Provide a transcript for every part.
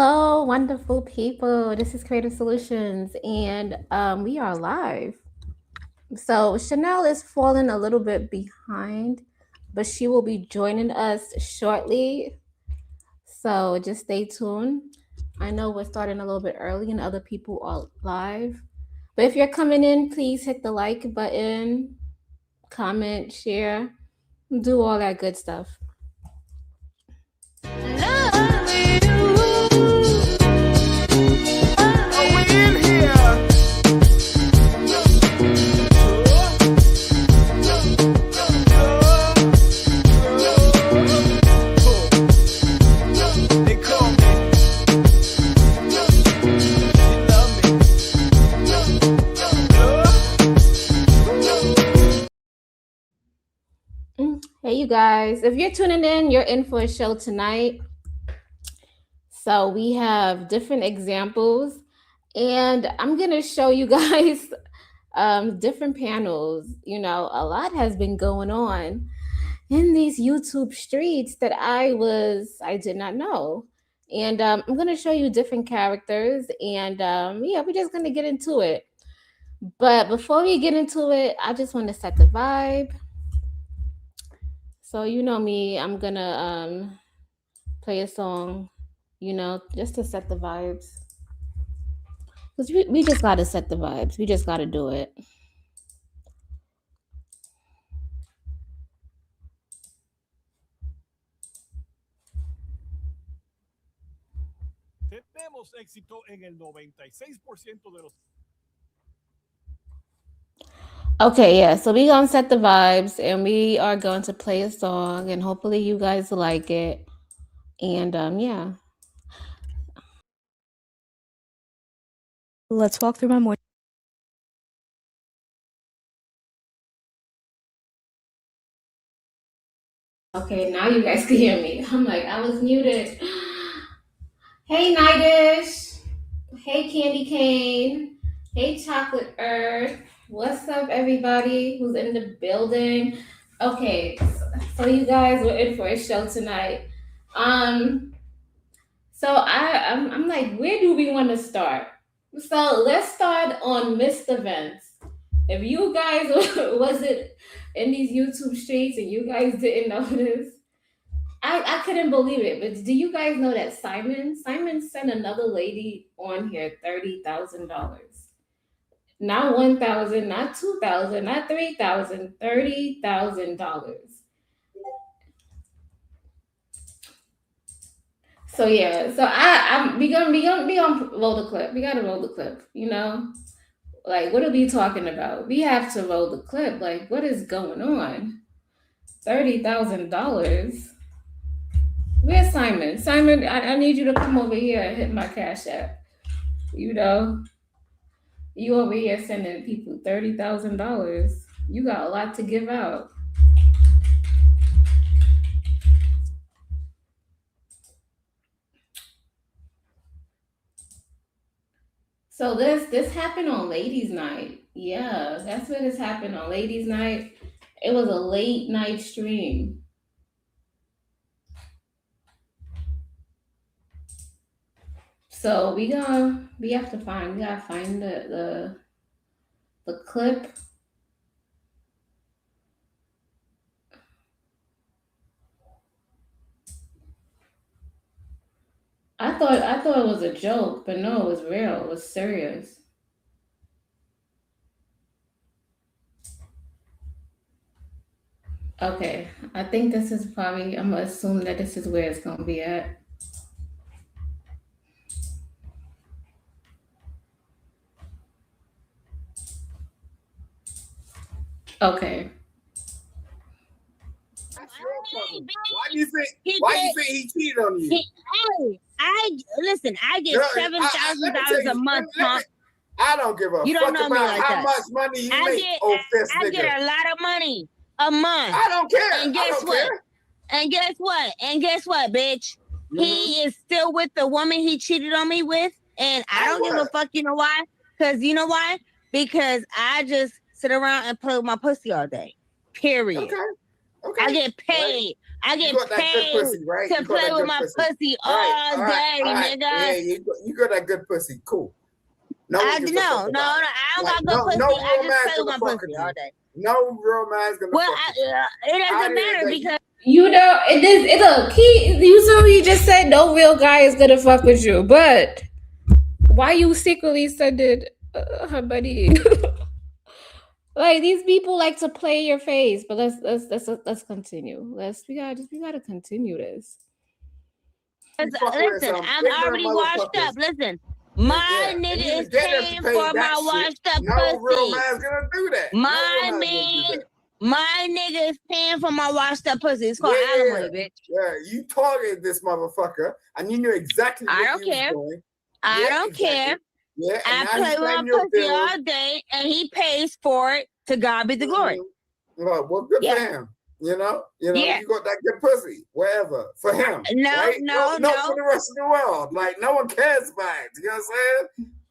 Hello, wonderful people. This is Creative Solutions, and we are live. So Chanel is falling a little bit behind, but she will be joining us shortly. So just stay tuned. I know we're starting a little bit early, and other people are live. But if you're coming in, please hit the like button, comment, share, do all that good stuff. Hey, you guys. If you're tuning in, you're in for a show tonight. So we have different examples, and I'm going to show you guys different panels. You know, a lot has been going on in these YouTube streets that I did not know. And I'm going to show you different characters, and yeah, we're just going to get into it. But before we get into it, I just want to set the vibe. So you know me, I'm gonna play a song, just to set the vibes. Because we just gotta set the vibes. We just gotta do it. Tenemos éxito en el 96% de los. Okay, yeah. So we gonna set the vibes, and we are going to play a song, and hopefully you guys like it. And yeah. Let's walk through my morning. Okay, now you guys can hear me. I'm like, I was muted. Hey, Nightish. Hey, Candy Cane. Hey, Chocolate Earth. What's up, everybody who's in the building? Okay, so you guys were in for a show tonight. So I'm like, where do we want to start? So let's start on missed events. If you guys wasn't in these YouTube streets and you guys didn't notice, I couldn't believe it. But do you guys know that Simon sent another lady on here $30,000? Not 1,000, not 2,000, not 3,000, $30,000. So yeah, so I'm we gonna roll the clip. We gotta roll the clip. Like what are we talking about? We have to roll the clip. Like what is going on? $30,000. Where's Simon? Simon, I need you to come over here and hit my cash app. You over here sending people $30,000. You got a lot to give out. So this happened on ladies' night. Yeah, that's what this happened on ladies' night. It was a late night stream. So we gotta find the clip. I thought it was a joke, but no, it was real. It was serious. Okay, I think this is probably. I'm gonna assume that this is where it's gonna be at. Okay. Why do you think he cheated on you? Listen. I get $7,000 a month, punk. I don't give a You don't fuck know me about like how that. much money you make, I get a lot of money a month. I don't care. And guess what? Care. And guess what, bitch? Mm-hmm. He is still with the woman he cheated on me with, and I don't give a fuck. You know why? Because you know why? Because I just sit around and play with my pussy all day. Period. Okay. Okay. I get paid. I get paid pussy, right? to play with my pussy all day, nigga. Yeah, you got that good pussy. Cool. I don't got good pussy. I just play with my pussy all day. No real man's gonna. Well, it doesn't matter because you know it is. It's a key. You saw you just said no real guy is gonna fuck with you, but why you secretly said it, her buddy? Like these people like to play your face, but let's continue. We gotta continue this. Listen, I'm already washed up. Listen, my nigga is paying for my washed up pussy. No real man's gonna do that. My nigga is paying for my washed up pussy. It's called alimony, bitch. Yeah, you targeted this motherfucker, and you knew exactly what I don't care. I don't care. Yeah, I play with my pussy all day, and he pays for it. To God be the glory. Well, good for him. You know, you got that good pussy, wherever for him. No, right? no, not for the rest of the world. Like no one cares about it. You know what I'm saying?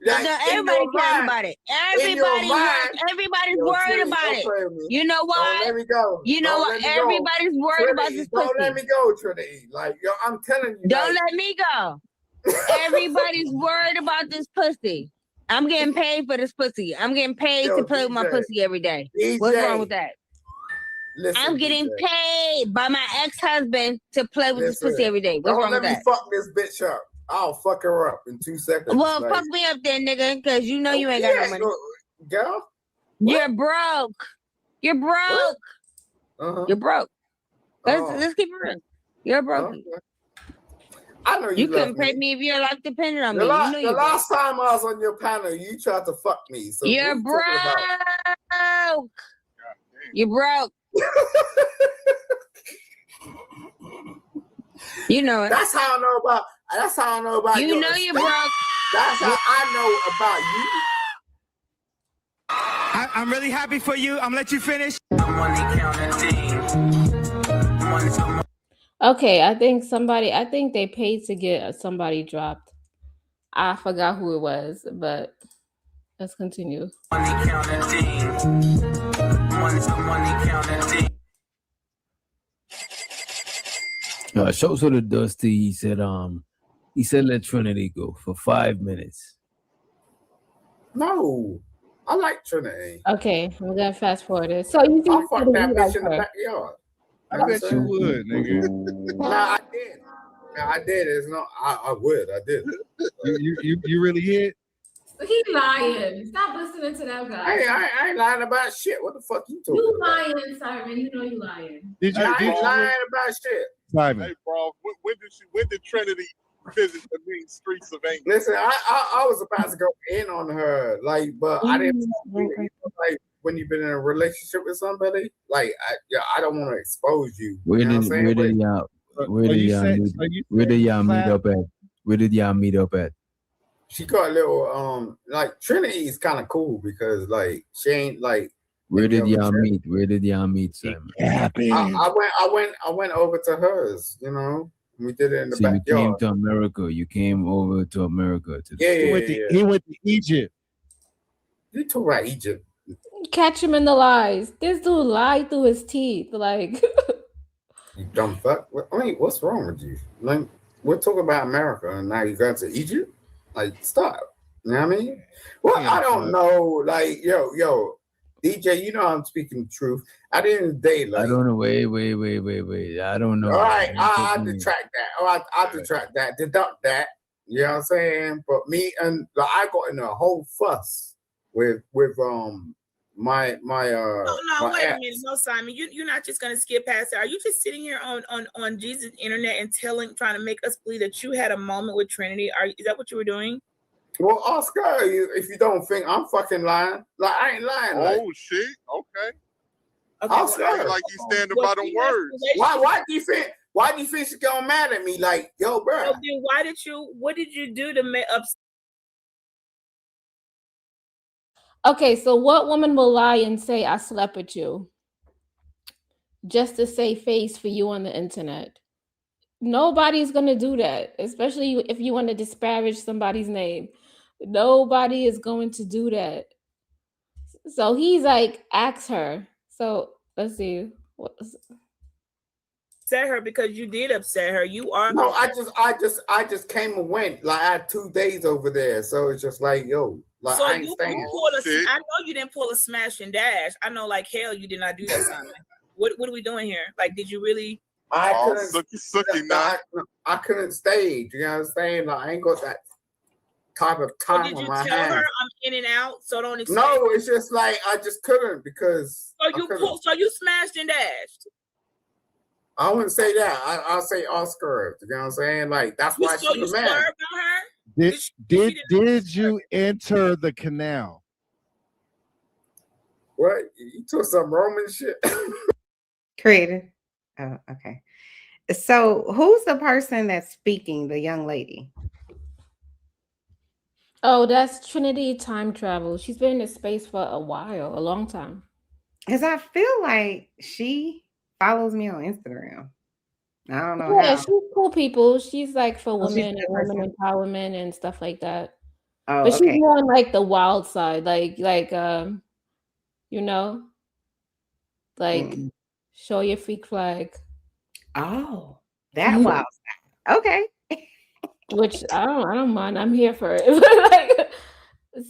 Like, everybody cares about it. Everybody's worried about it. You know why? Don't let me go. You know what? Everybody's worried about this pussy. Don't let me go, Trinity. Like I'm telling you. Don't let me go. Everybody's worried about this pussy. I'm getting paid for this pussy. I'm getting paid to play with my pussy every day. What's wrong with that? Listen, I'm getting paid by my ex-husband to play with this pussy every day. What's wrong with that? Don't let me fuck this bitch up. I'll fuck her up in 2 seconds. Well, fuck me up then, nigga, because you know you ain't got no money. Girl? You're broke. You're broke. You're broke. Let's keep it real. You're broke. I know you couldn't pay me if your life depended on me. The last time I was on your panel, you tried to fuck me. So you're broke. You're broke. You know it. That's how I know about. You know you're broke. That's how I know about you. I'm really happy for you. I'm gonna let you finish. Okay, I think they paid to get somebody dropped. I forgot who it was, but let's continue. Show to the Dusty. He said let Trinity go for 5 minutes. No, I like Trinity. Okay, we're gonna fast forward it. So you I'll fuck that bitch in the backyard. I bet you would, nigga. Nah, I did. I did. It's no. I would. I did. You really hit? He lying. Stop listening to that guy. I ain't lying about shit. What the fuck you talking about? You lying, Simon. You know you lying. I ain't lying about shit. Simon. Hey, bro. When did Trinity visit the mean streets of England? Listen, I was about to go in on her, like, but I didn't. Like, when you've been in a relationship with somebody, like, I don't want to expose you. Where did y'all meet up at? Where did y'all meet up at? She got a little like Trinity is kind of cool because like she ain't like. Where did y'all meet? Where did y'all meet, Simon? I went over to hers. You know, we did it in the backyard. You came to America. You came over to America. He went to Egypt. You talk about Egypt. Catch him in the lies. This dude lied through his teeth. Like, you dumb fuck. I mean, what's wrong with you? Like, we're talking about America, and now you got to Egypt. Like, stop. You know what I mean? Well, I don't know. Like, yo, DJ, you know I'm speaking the truth. At the end of the day, like, I don't know. Wait. I don't know. All right, I'll detract that. I'll detract that. Deduct that. You know what I'm saying? But me and I got in a whole fuss with my no, wait a minute. No, Simon, you're not just gonna skip past it. Are you just sitting here on Jesus internet and trying to make us believe that you had a moment with Trinity? Is that what you were doing? Well, Oscar, if you don't think I'm fucking lying, like I ain't lying. Oh shit! Okay. Oscar, like you standing by them words. Why do you think? Why do you think she's going mad at me? Like, yo, bro. Well, then what did you do to make up? okay, so what woman will lie and say I slept with you just to save face for you on the internet? Nobody's gonna do that, especially if you want to disparage somebody's name. Nobody is going to do that. So he's like, ask her. So let's see. upset her because you did upset her. You are No, I just came and went. Like I had 2 days over there, so it's just like, yo, like so I ain't you staying. pulled a. Shit. I know you didn't pull a smash and dash. I know, like hell, you did not do that, Simon. What are we doing here? Like, did you really? I Oh, couldn't. sucky now. I couldn't stage. You know what I'm saying? Like I ain't got that type of Or time did on you my tell her hands. I'm in and out? So don't expect. No, it's just like I just couldn't because So you pulled. So you smashed and dashed. I wouldn't say that. I'll say Oscar. You know what I'm saying? Like that's why So she's you a man. swerved on her. Did you enter the canal? What? You took some Roman shit? Created. Oh, okay. So who's the person that's speaking, the young lady? Oh, that's Trinity Time Travel. She's been in this space for a while, a long time. Because I feel like she follows me on Instagram. I don't know Yeah, how. she's cool people. She's like for Oh, she's women a and good women empowerment and stuff like that. Oh, But she's okay. more on like the wild side, you know, like show your freak flag. Oh, that wild side. Okay. Which I don't mind. I'm here for it.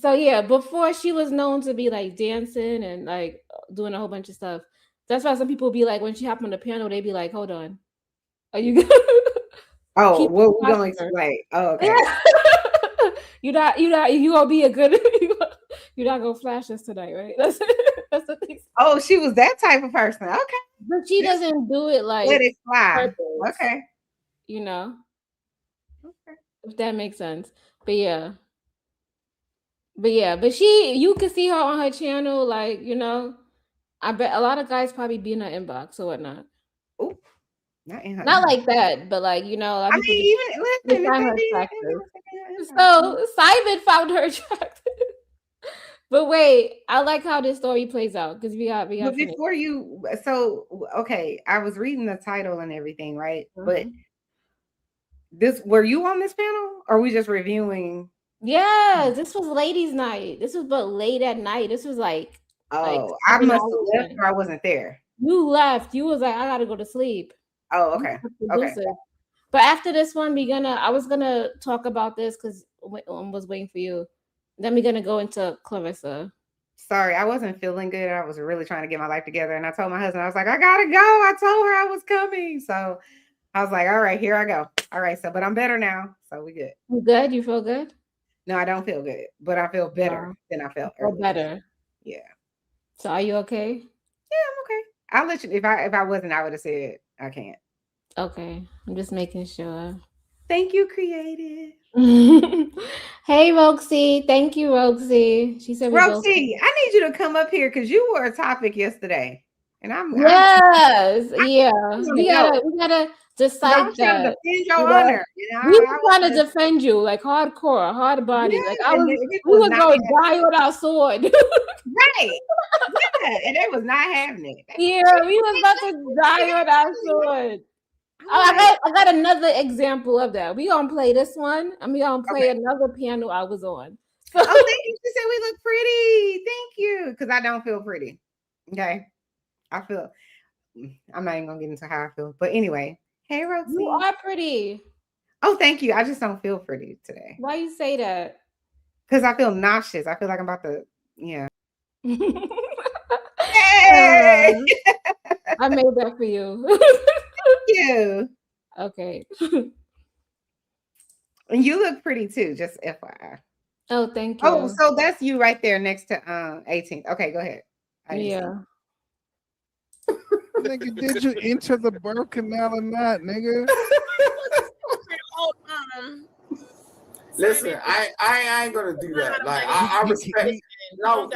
So yeah, before she was known to be like dancing and like doing a whole bunch of stuff. That's why some people be like, when she hop on the piano, they be like, "Hold on, are you good?" Oh, what we gonna explain? Oh, okay. you gonna be a good. You're not gonna flash us tonight, right? That's the thing. Oh, she was that type of person. Okay, but she doesn't do it like let it fly. purpose, Okay, you know. Okay. If that makes sense. But you can see her on her channel, like, you know. I bet a lot of guys probably be in her inbox or whatnot. Oh, not like that, but like, you know, a lot of people even find her attractive. So Simon found her attractive. But wait, I like how this story plays out because we got But before you, so okay, I was reading the title and everything, right? But were you on this panel or are we just reviewing? Yeah, this was ladies' night. This was but late at night. This was like I must have left or I wasn't there. You left. You was like, I gotta go to sleep. Oh, okay. Okay. But after this one, I was gonna talk about this because I was waiting for you. Then we're gonna go into Clarissa. Sorry, I wasn't feeling good. I was really trying to get my life together. And I told my husband, I was like, I gotta go. I told her I was coming. So I was like, all right, here I go. All right. So, but I'm better now. So we good. You good? You feel good? No, I don't feel good, but I feel better than I felt earlier. Better. Yeah. So are you okay? Yeah, I'm okay. I'll let you, if I wasn't, I would have said I can't. Okay. I'm just making sure. Thank you, Creative. Hey, Roxy. Thank you, Roxy. She said, Roxy, I need you to come up here because you were a topic yesterday. And yes, we gotta decide that. Defend your honor. We were trying to defend you, like hardcore, hard body. Yeah, like we was going to die with our sword. Right. Yeah, and they was not having it. Yeah, we was about to die with our sword. I got another example of that. We gonna play this one, and we gonna play another panel I was on. Oh, thank you. She said we look pretty. Thank you, because I don't feel pretty. Okay, I'm not even gonna get into how I feel, but anyway. Hey, Roxy. You are pretty. Oh, thank you. I just don't feel pretty today. Why you say that? Because I feel nauseous. I feel like I'm about to, yeah. Hey! I made that for you. Thank you. Okay. And you look pretty too, just FYI. Oh, thank you. Oh, so that's you right there next to 18th. Okay, go ahead. Yeah. Nigga, did you enter the birth canal or not, nigga? Listen, I ain't gonna do that. Like I respect. No.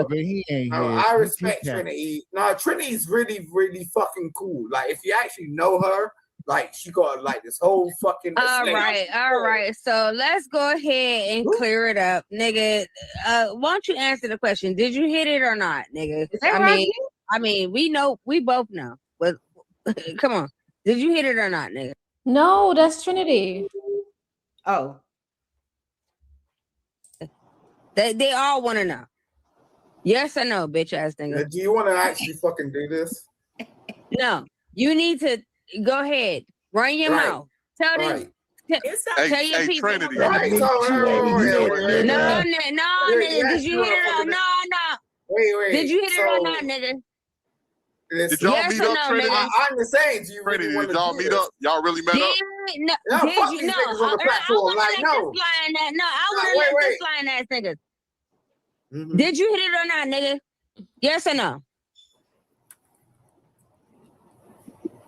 He ain't here. I respect Trinity. No, Trinity's really, really fucking cool. Like if you actually know her, like she got like this whole fucking. All right. So let's go ahead and clear it up, nigga. Why don't you answer the question? Did you hit it or not, nigga? I mean, we both know. But come on, did you hit it or not, nigga? No, that's Trinity. Oh. They all want to know. Yes or no, bitch ass nigga. Do you want to actually fucking do this? No. You need to go ahead. Run your Right. mouth. Tell them. Right. Tell your Hey, people. Trinity. Right. So, No, wait. nigga. Did you hit it or no? Wait. Did you hit it or not, nigga? Listen, Did y'all Yes meet or up, no, Trinity? nigga? I'm just saying to you. Trinity, Really did y'all meet up? Y'all really met up? No, Yeah, did fuck you? these No, niggas on the I platform. want to Like, let no. this flying ass. No, I want to Wait, let this wait. flying ass nigga. Mhm. Did you hit it or not, nigga? Yes or no?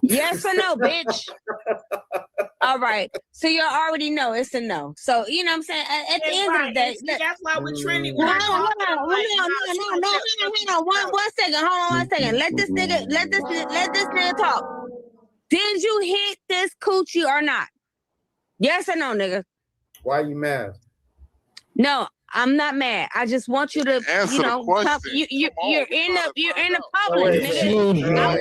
Yes or no, bitch? All right. So you already know it's a no. So you know what I'm saying? At the end of the day, that's why with Trinity, Hold on. One second. Hold on 1 second. Let this nigga talk. Did you hit this coochie or not? Yes or no, nigga? Why you mad? No, I'm not mad. I just want you to, Answer the question. you're in the Oh, public, wait, nigga. All right.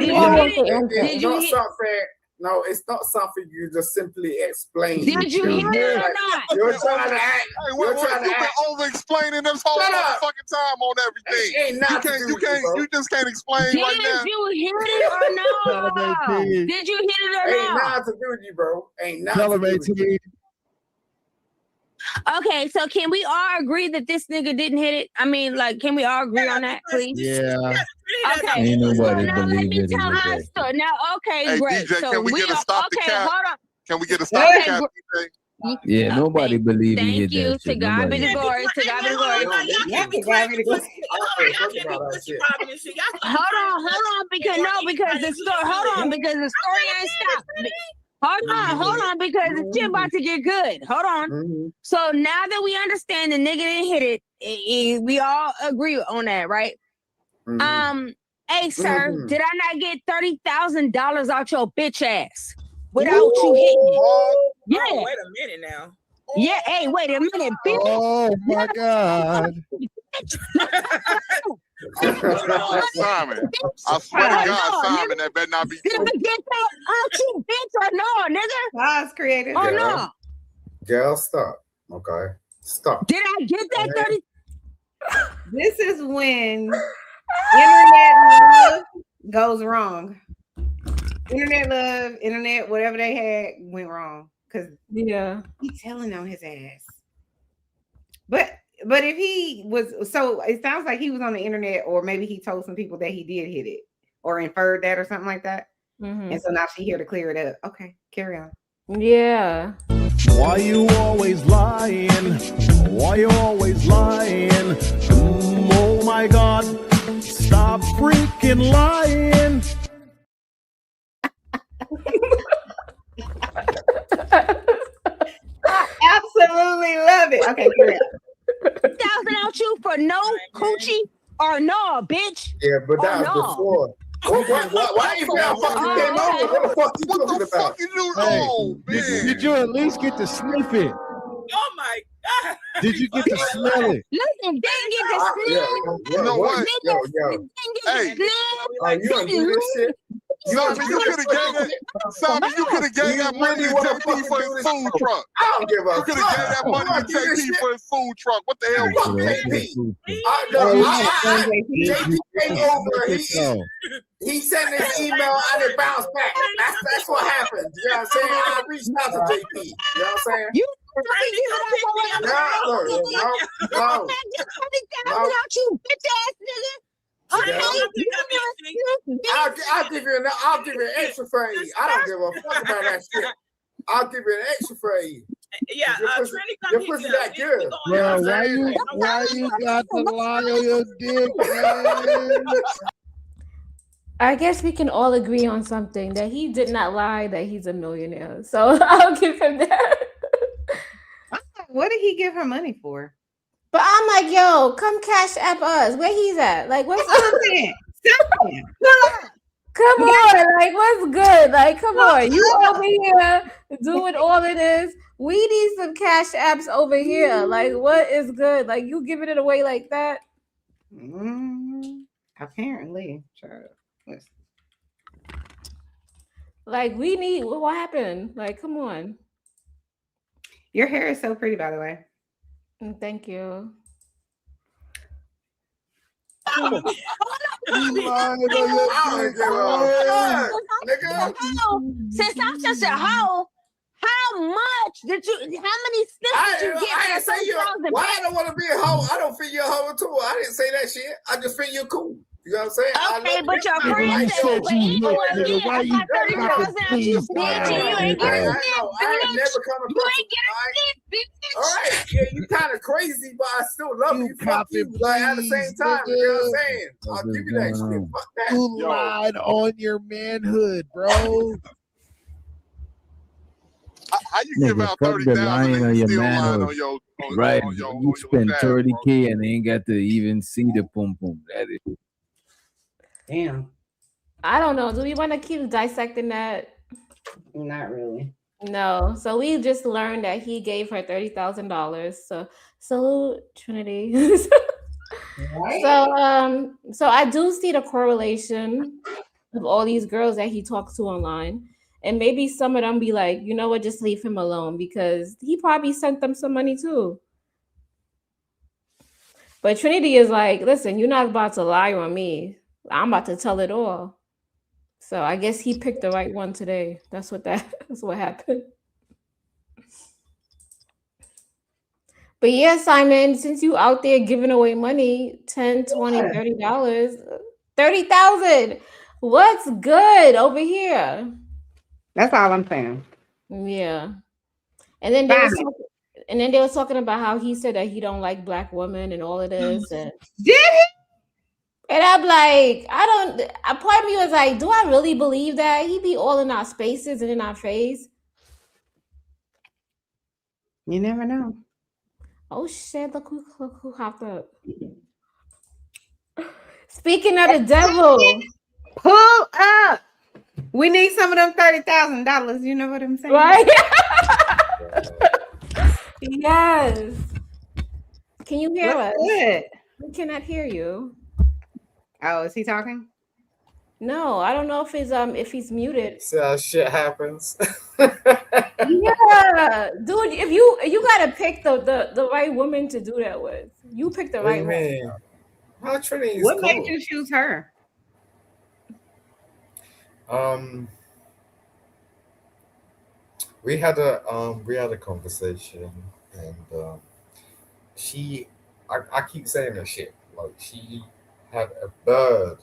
Did you hit it? It's Did you not hit? something. No, it's not something you just simply explain. Did you hit it or not? You're trying to act. Hey, You're wait, trying to you've been act. over-explaining this whole Shut up. motherfucking time on everything. Ain't nothing to do with you, bro. You just can't explain Did right now. you hit it or no? Did you hit it or Ain't not? nothing to do with you, bro. Ain't nothing to do with you. Okay, so can we all agree that this nigga didn't hit it? I mean, like, can we all agree on that, please? Yeah. Okay. Ain't nobody now let believe me it tell either my day. story. Now, okay, Hey, great. DJ, So can we get a stop the okay, cap? hold on. Can we get a stop the Okay, cap, DJ? Yeah, nobody believe he Thank hit you. that To shit. God be Nobody. the glory. To God be the glory. Y'all can't be claiming pussy. Y'all can't be pussy popping and shit. Hold on, because the story. Hold on, because the story ain't stopped. Hold on, because the shit about to get good. Hold on. Mm-hmm. So now that we understand the nigga didn't hit it, we all agree on that, right? Mm-hmm. Hey, sir, Mhm. did I not get $30,000 out your bitch ass without you hitting it? Yeah. Oh, wait a minute now. Yeah. Hey, wait a minute, bitch. Oh my God. Simon, I swear to God, Simon, that better not be Did true. I get that out you bitch or no, nigga? Pause, creator. Or Yeah. no? Girl, stop. Okay. Stop. Did I get that 30? This is when internet love goes wrong. Internet, whatever they had went wrong. Because Yeah. he telling on his ass. But if he was, so it sounds like he was on the internet, or maybe he told some people that he did hit it, or inferred that, or something like that. Mhm. And so now she here to clear it up. Okay, carry on. Yeah. Why you always lying? Why you always lying? Oh my God, stop freaking lying. I absolutely love it. Okay, carry on. 1,000 out you for no coochie or no, bitch? Yeah, but that Oh, was no. before. Why you fucking came over? What the fuck you talking about? Fuck you do? Hey, Oh, man. Did you at least get to sniff it? Oh my God. Did you get to smell it? Listen, didn't get the smell. You know what? Yo. Didn't get Hey. the smell. Oh, you don't do this shit? Simon, you could have gave that. Simon, you could have gave that money to JP for his food truck. I don't give a You could have gave that money to JP for his food truck. What the hell? Fuck JP. JP came over. He sent his email and it bounced back. That's what happened. You know what I'm saying? I reached out to JP. You know what I'm saying? You No. out you bitch ass nigga. Okay, I'll give you an extra for you. I don't give a fuck about that shit. I'll give you an extra for you. Yeah, your pussy that good. Bro, why you got to lie on your dick, man? I guess we can all agree on something, that he did not lie that he's a millionaire. So I'll give him that. What did he give her money for? But I'm like, yo, come cash app us. Where he's at? Like, what's up? Come on, like, what's good? Like, come on, you over here doing all of this. We need some cash apps over here. Like, what is good? Like, you giving it away like that? Apparently, sure. Like, we need. What happened? Like, come on. Your hair is so pretty, by the way. Thank you. You lying on your dick, bro. Since I'm such a hoe, how much did you? How many snips did you get? I didn't say you. Why I don't want to be a hoe? I don't feel you're a hoe too. I didn't say that shit. I just feel you're cool. You know what I'm saying? Okay, but your friend said, but anyway, I got 30,000 out you, bitch, and you ain't get a snip, I ain't never come across. You ain't get a snip, bitch. All right, yeah, you kind of crazy, but I still love you. Fuck you, like at the same time. You know what I'm saying? I'll give you that shit. Fuck that. You lied on your manhood, bro. How you give out 30,000 and you still lying on your right? on your, You spend dad, 30K and ain't got to even see the pum pum. That is. Damn. I don't know. Do we want to keep dissecting that? Not really. No. So we just learned that he gave her $30,000. So salute, Trinity. So I do see the correlation of all these girls that he talks to online. And maybe some of them be like, you know what, just leave him alone because he probably sent them some money too. But Trinity is like, listen, you're not about to lie on me. I'm about to tell it all. So I guess he picked the right one today. That's what happened. But yeah, Simon, since you out there giving away money, $10, $20, $30, $30,000. What's good over here? That's all I'm saying. Yeah. And then they were talking about how he said that he don't like black women and all of this. And did he? And I'm like, a part of me was like, do I really believe that? He be all in our spaces and in our face. You never know. Oh shit, look who hopped up. Speaking of the devil. Pull up. We need some of them $30,000. You know what I'm saying? Right? Yes. Can you hear us? Good. We cannot hear you. Oh, is he talking? No, I don't know if he's muted. See how shit happens. Yeah, dude, if you gotta pick the right woman to do that with. You pick the right one. What made you choose her? We had a conversation, and I keep saying this shit, like she had a bird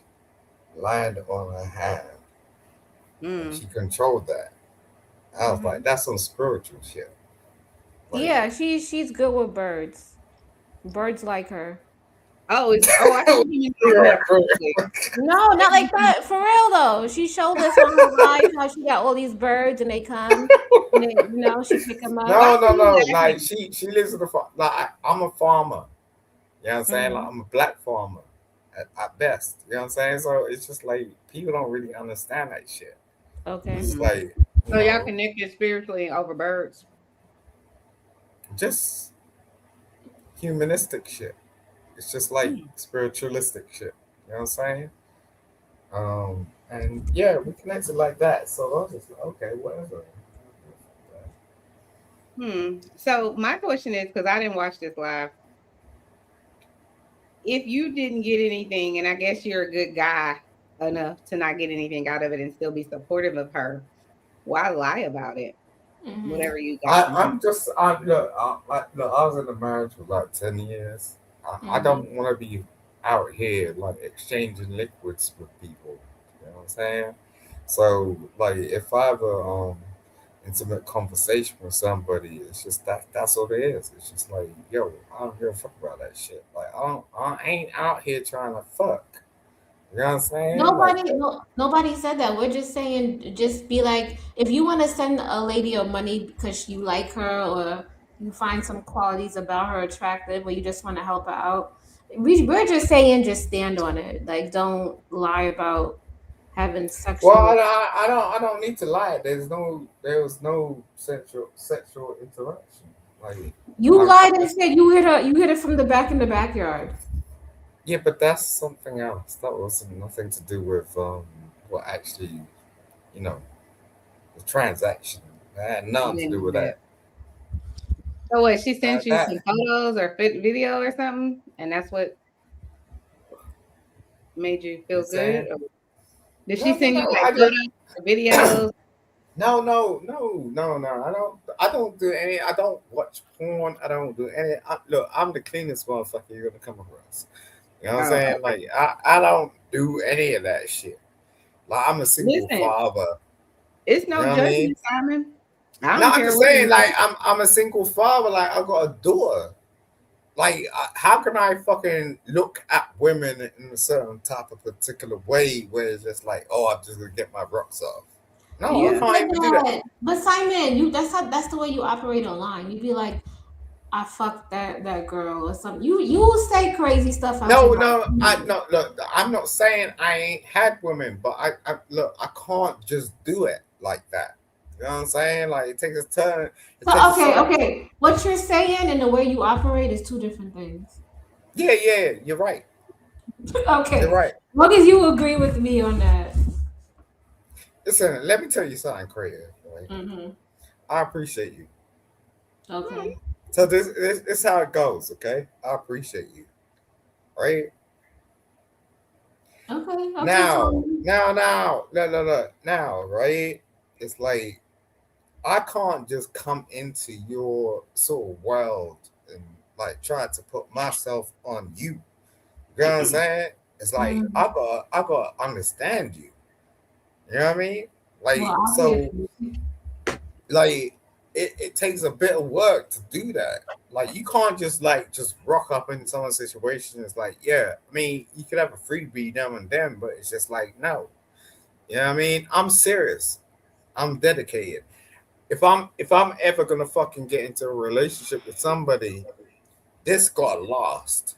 land on her hand. She controlled that. I was like, that's some spiritual shit. Like, yeah, she's good with birds. Birds like her. I think you No, not like that. For real though. She showed us on her live how she got all these birds and they come and they, she pick them up. No. Like she lives in the farm. Like I'm a farmer. You know what I'm saying? Like I'm a black farmer at best. You know what I'm saying? So it's just like people don't really understand that shit. Okay. It's like so y'all connected spiritually over birds. Just humanistic shit. It's just like spiritualistic shit. You know what I'm saying? And yeah, we connected like that. So I was just like, okay, whatever. So my question is, because I didn't watch this live. If you didn't get anything, and I guess you're a good guy enough to not get anything out of it and still be supportive of her, why lie about it? Whatever you got. I was in a marriage for like 10 years. I don't want to be out here like exchanging liquids with people. You know what I'm saying? So like if I have a intimate conversation with somebody, it's just that's what it is. It's just like, yo, I don't give a fuck about that shit. Like I ain't out here trying to fuck. You know what I'm saying? Nobody said that. We're just saying, just be like, if you want to send a lady your money because you like her or you find some qualities about her attractive or you just want to help her out, we're just saying, just stand on it. Like, don't lie about having sexual. Well, I don't need to lie. There was no sexual interaction. Like you lied and said you hit it from the back in the backyard. Yeah, but that's something else. That wasn't nothing to do with what actually, the transaction. That had nothing to do with that. So what? She sent you some photos or video or something, and that's what. made you feel good? saying? Or did No, she no, send you no, like I photos just- or videos? No. I don't do any. I don't watch porn. I don't do any. Look, I'm the cleanest motherfucker you're gonna come across. You know what I'm Oh, saying? Like I don't do any of that shit. Like I'm a single Listen, father. It's no You know what I mean? judgment, Simon. I don't No, I'm care just what saying, you like I'm a single father. Like I got a daughter. Like how can I fucking look at women in a certain type of particular way where it's just like, oh, I'm just gonna get my rocks off. No, Yeah. I can't even do that. But Simon, that's the way you operate online. You be like, I fucked that girl or something. You say crazy stuff. Out No, your mouth. look, I'm not saying I ain't had women, but I look, I can't just do it like that. You know what I'm saying? Like it takes a turn. Okay. What you're saying and the way you operate is two different things. Yeah, you're right. Okay. You're right. As long as you agree with me on that. Listen, let me tell you something creative. Right? Mm-hmm. I appreciate you. Okay. So this is how it goes, okay? I appreciate you. Right? Okay. Now, right? It's like I can't just come into your sort of world and like try to put myself on you. You know what I'm saying? It's like I gotta understand you. You know what I mean? Like like it takes a bit of work to do that. Like you can't just rock up in someone's situation. It's like, yeah, I mean, you could have a freebie now and then, but it's just like, no. You know what I mean? I'm serious. I'm dedicated. If I'm ever gonna fucking get into a relationship with somebody, this got lost.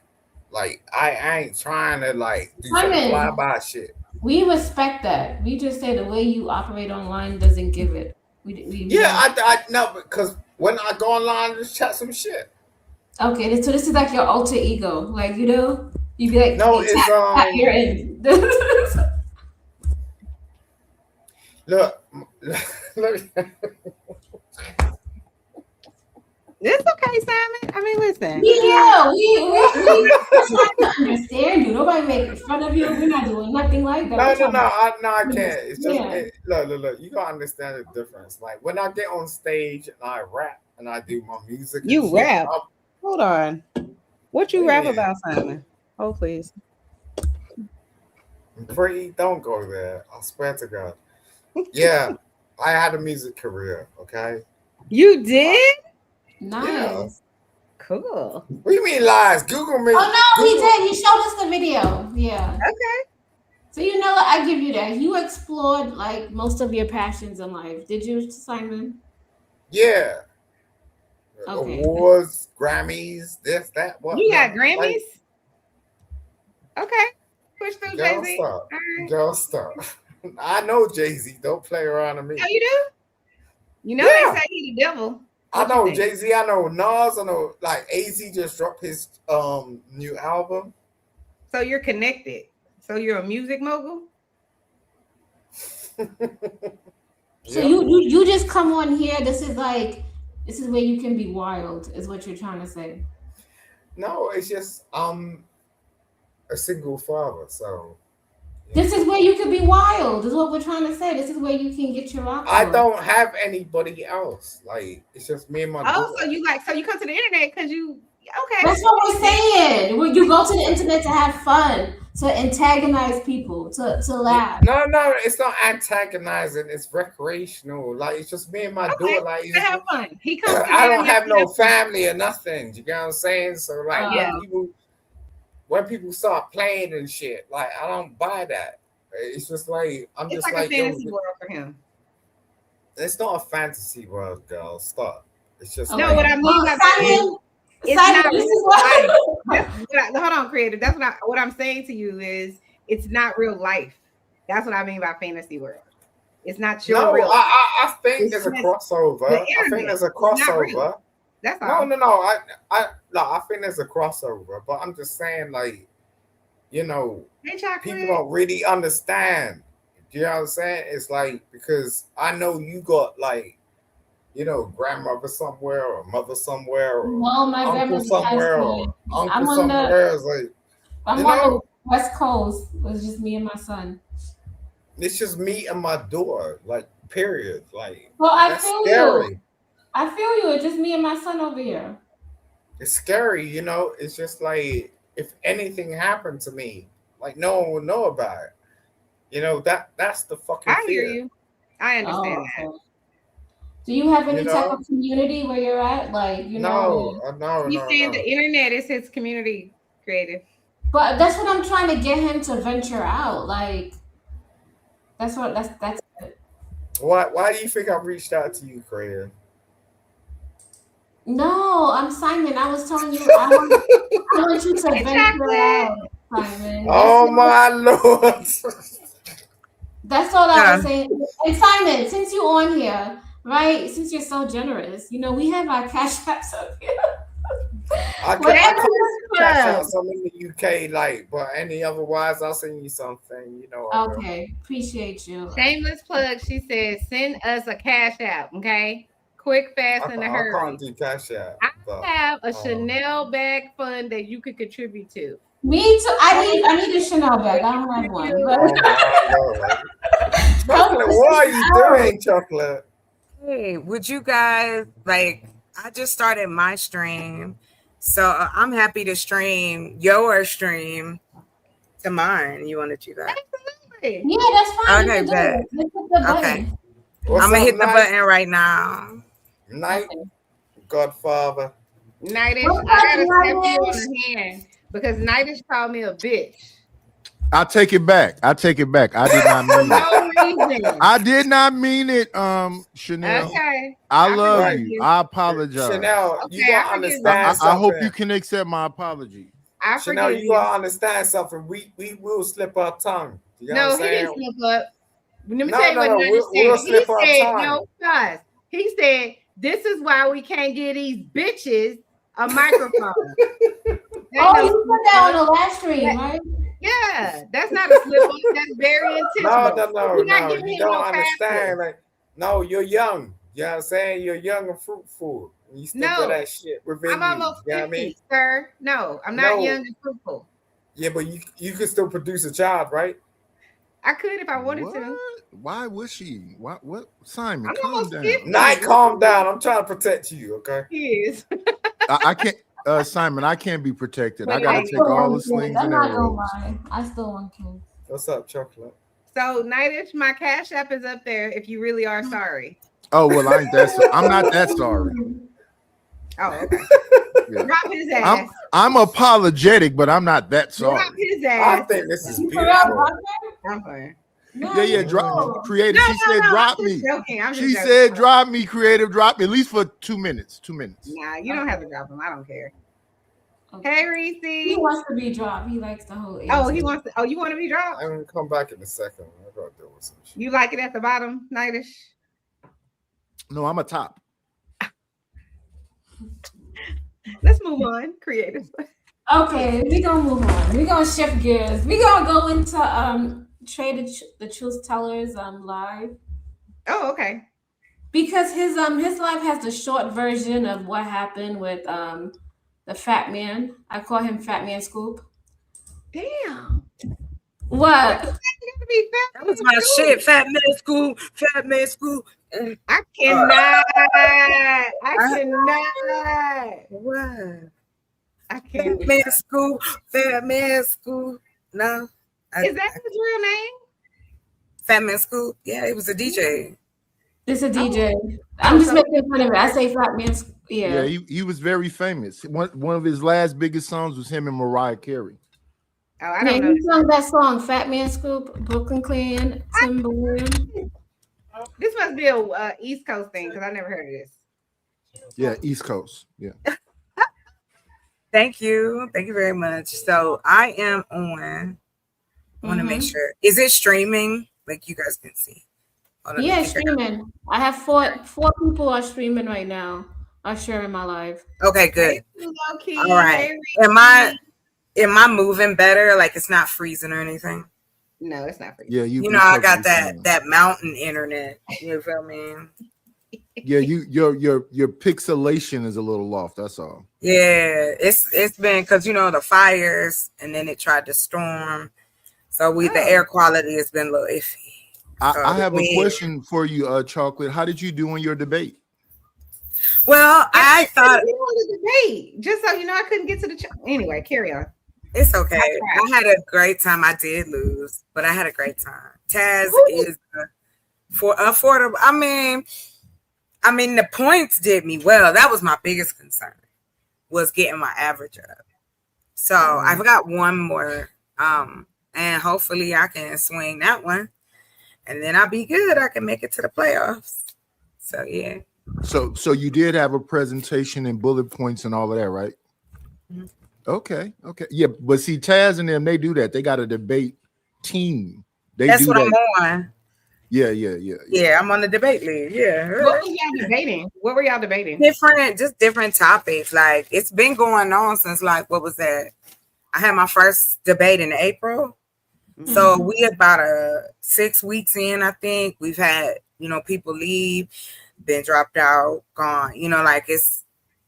Like I ain't trying to like do some fly by shit. We respect that. We just say the way you operate online doesn't give it. I know, because when I go online, just chat some shit. Okay, so this is like your alter ego, like you know, you'd be like, no, hey, it's tap, you're in. Look, It's okay, Simon. I mean, listen. Yeah, we trying to understand you. Nobody making fun of you. We're not doing nothing like that. No, I can't. It's just look. You gotta understand the difference. Like when I get on stage and I rap and I do my music. You rap? Hold on. What you rap about, Simon? Oh, please. Pretty. Don't go there. I swear to God. Yeah, I had a music career. Okay. You did? Nice. Yeah. Cool. What do you mean lies? Google me. Oh no, he did. He showed us the video. Yeah. Okay. So you know what? I give you that. You explored like most of your passions in life. Did you, Simon? Yeah. Okay. Awards, Grammys, this, that, what? You got Grammys? Okay. Push through, Jay-Z. Stop. Girl, stop. I know Jay-Z. Don't play around with me. Oh, you do? You know they say he's the devil. I know Jay-Z, I know Nas, I know like AZ just dropped his new album. So you're connected. So you're a music mogul? So you just come on here. This is where you can be wild, is what you're trying to say. No, it's just a single father, so this is where you can be wild, is what we're trying to say. This is where you can get your rock. I don't have anybody else. Like it's just me and my daughter. So you come to the internet because you okay. That's what we're saying. When you go to the internet to have fun, to antagonize people, to laugh. No, it's not antagonizing, it's recreational. Like it's just me and my daughter. Like to have fun. He comes I don't have no family or nothing. You get what I'm saying? So like when people start playing and shit, like I don't buy that. It's just like it's just like a fantasy world for him. It's not a fantasy world, girl. Stop. It's just no. What I mean by that is, hold on, creative. That's what I'm saying to you is it's not real life. That's what I mean by fantasy world. It's not your real. I think there's a crossover. I think there's a crossover. That's all. No. I think there's a crossover, but I'm just saying, like, you know, people don't really understand. You know what I'm saying? It's like because I know you got like, you know, grandmother somewhere or mother somewhere or my uncle somewhere or uncle somewhere. It's like I'm on West Coast. It was just me and my son. It's just me and my daughter, like, period. Like, Well, I that's feel scary. you. I feel you. It's just me and my son over here. It's scary, you know. It's just like, if anything happened to me, like, no one would know about it. You know, that's the fucking I hear fear. you. I understand that. Okay. Do you have any You type know? of community where you're at? Like, you know. No, He's saying the internet is his community, Creative. But that's what I'm trying to get him to venture out. Like, that's it. Why do you think I've reached out to you, Creative? No, I'm Simon. I was telling you, I want you to venture out, Simon. Oh my Lord. That's all I was saying. And Simon, since you're on here, right? Since you're so generous, you know, we have our cash apps up here. I can't cash out some in the UK, like, but any otherwise, I'll send you something. You know. Okay, appreciate you. Shameless plug. She said, "Send us a cash app, okay? Quick, fast, and a hurry." I can't do cash out. I have a Chanel bag fund that you could contribute to. Me too. I need a Chanel bag. I don't have one. Chocolate, what are you doing, Chocolate? Hey, would you guys like? I just started my stream, so I'm happy to stream your stream to mine. You want to do that? Absolutely. Yeah, that's fine. Okay, bet. Okay. I'm gonna hit the button right now. Night, Godfather. Nightish, I gotta step you on the hand because Nightish called me a bitch. I take it back. I did not mean no reason. I did not mean it, Chanel. Okay. I love you. I apologize. Chanel, you gotta understand I hope something. you can accept my apology. Chanel, you gotta understand something. We will slip our tongue. You know No, what I'm he didn't saying? slip up. Let me tell you what Nightish we'll said. slip He our said, tongue. no, guys. He said, this is why we can't get these bitches a microphone. Oh, you put that on the last stream, right? Yeah, that's not a slip up. That's very intentional. No. You're not giving You him don't no understand. pass. Like, no, you're young. You know what I'm saying? You're young and fruitful. You still got that shit within I'm you. almost 50, You know what I mean? sir. No, I'm not No. young and fruitful. Yeah, but you can still produce a child, right? I could if I wanted to. Why was she? What? Simon, I'm calm almost down. 50. Night, calm down. I'm trying to protect you, okay? He is. I can't. Simon, I can't be protected. I But gotta take all the slings I'm and not gonna arrows. lie. I still want kids. What's up, Chocolate? So, Nightish, my cash app is up there if you really are sorry. Oh well, I'm not that sorry. Oh, okay. Yeah. Drop his ass. I'm apologetic, but I'm not that sorry. Drop his ass. I think this is You beautiful. I'm fine. Yeah, drop Creative. No, She said no, drop I'm me. just joking. I'm just She joking. said drop me, Creative, drop me at least for 2 minutes. 2 minutes. Nah, you don't have to drop him. I don't care. Hey, Reese. He wants to be dropped. He likes the whole. Oh, he wants to. Oh, you want to be dropped? I'm gonna come back in a second. I gotta deal with some shit. You like it at the bottom, Nightish? No, I'm a top. Let's move on. Creative. Okay, we're gonna move on. We're gonna shift gears. We're gonna go into the Truth Tellers live. Oh, okay. Because his live has the short version of what happened with the Fat Man. I call him Fat Man Scoop. Damn. What? That was my shit. Fat Man Scoop. Fat Man Scoop. I cannot. I cannot. What? I can't. Fat Man Scoop. Fat Man Scoop. No. Is that his real name? Fat Man Scoop? Yeah, it was a DJ. It's a DJ. I'm just making fun of it. I say Fat Man Scoop. Yeah, he was very famous. One of his last biggest songs was him and Mariah Carey. Oh, I don't He know. sung that song, Fat Man Scoop, Brooklyn Clan, Timberland. This must be a East Coast thing because I never heard of this. Yeah, East Coast. Yeah. Thank you. Thank you very much. So I am on. I want to make sure. Is it streaming? Like you guys can see. Yeah, streaming. I have four people are streaming right now. Are sharing my live. Okay, good. Okay. All right. Am I moving better? Like it's not freezing or anything? No, it's not freezing. Yeah, you know, I got that mountain internet. You feel me? Yeah, your pixelation is a little off. That's all. Yeah, it's been because the fires, and then it tried to storm. So the air quality has been a little iffy. I have a question for you, Chocolate. How did you do in your debate? Well, I thought you on the debate. Just so you know, I couldn't get to the anyway. Carry on. It's okay. I had a great time. I did lose, but I had a great time. Taz is for affordable. I mean, the points did me well. That was my biggest concern, was getting my average up. So I've got one more, and hopefully I can swing that one, and then I'll be good. I can make it to the playoffs. So yeah. So you did have a presentation and bullet points and all of that, right? Mm-hmm. Okay. Yeah, but see, Taz and them, they do that. They got a debate team. That's what I'm on. Yeah. Yeah, I'm on the debate league. Yeah. What were y'all debating? Different topics. Like, it's been going on since, like, what was that? I had my first debate in April. Mm-hmm. So we about 6 weeks in, I think. We've had, people leave, been dropped out, gone. Like it's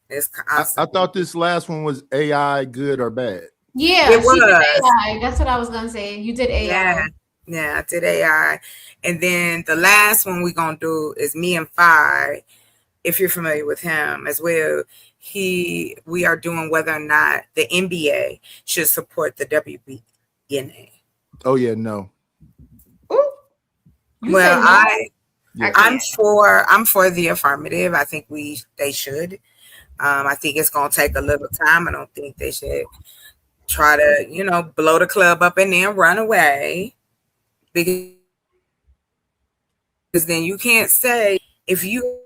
I thought this last one was AI good or bad. Yeah, it was. Did AI. That's what I was gonna say. You did AI. Yeah, I did AI. And then the last one we're gonna do is me and Phi, if you're familiar with him as well. We are doing whether or not the NBA should support the WNBA. Oh yeah, no. Well, I'm for the affirmative. I think they should. I think it's gonna take a little time. I don't think they should try to, blow the club up and then run away. Because then you can't say if you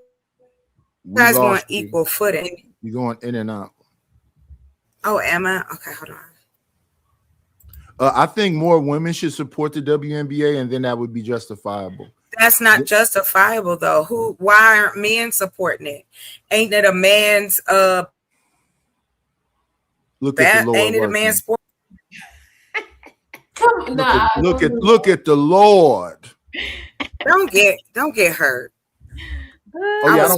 guys want equal footing. You're going in and out. Oh, Emma. Okay, hold on. I think more women should support the WNBA, and then that would be justifiable. That's not justifiable, though. Why aren't men supporting it? Ain't it a man's look at the Lord? Ain't it a man's sport? Look at the Lord. Don't get hurt. Oh yeah, I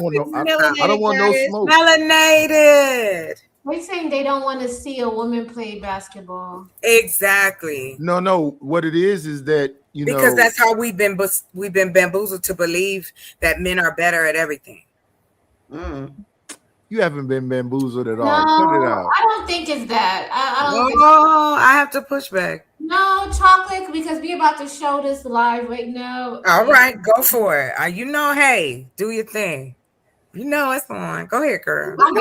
don't want no smoke. Melanated. They're saying they don't want to see a woman play basketball. Exactly. No. What it is that because that's how we've been bamboozled to believe that men are better at everything. You haven't been bamboozled at all. No, put it out. I don't think it's that. I have to push back. No, Chocolate, because we're about to show this live right now. All right, go for it. Hey, do your thing. It's on. Go ahead, girl. You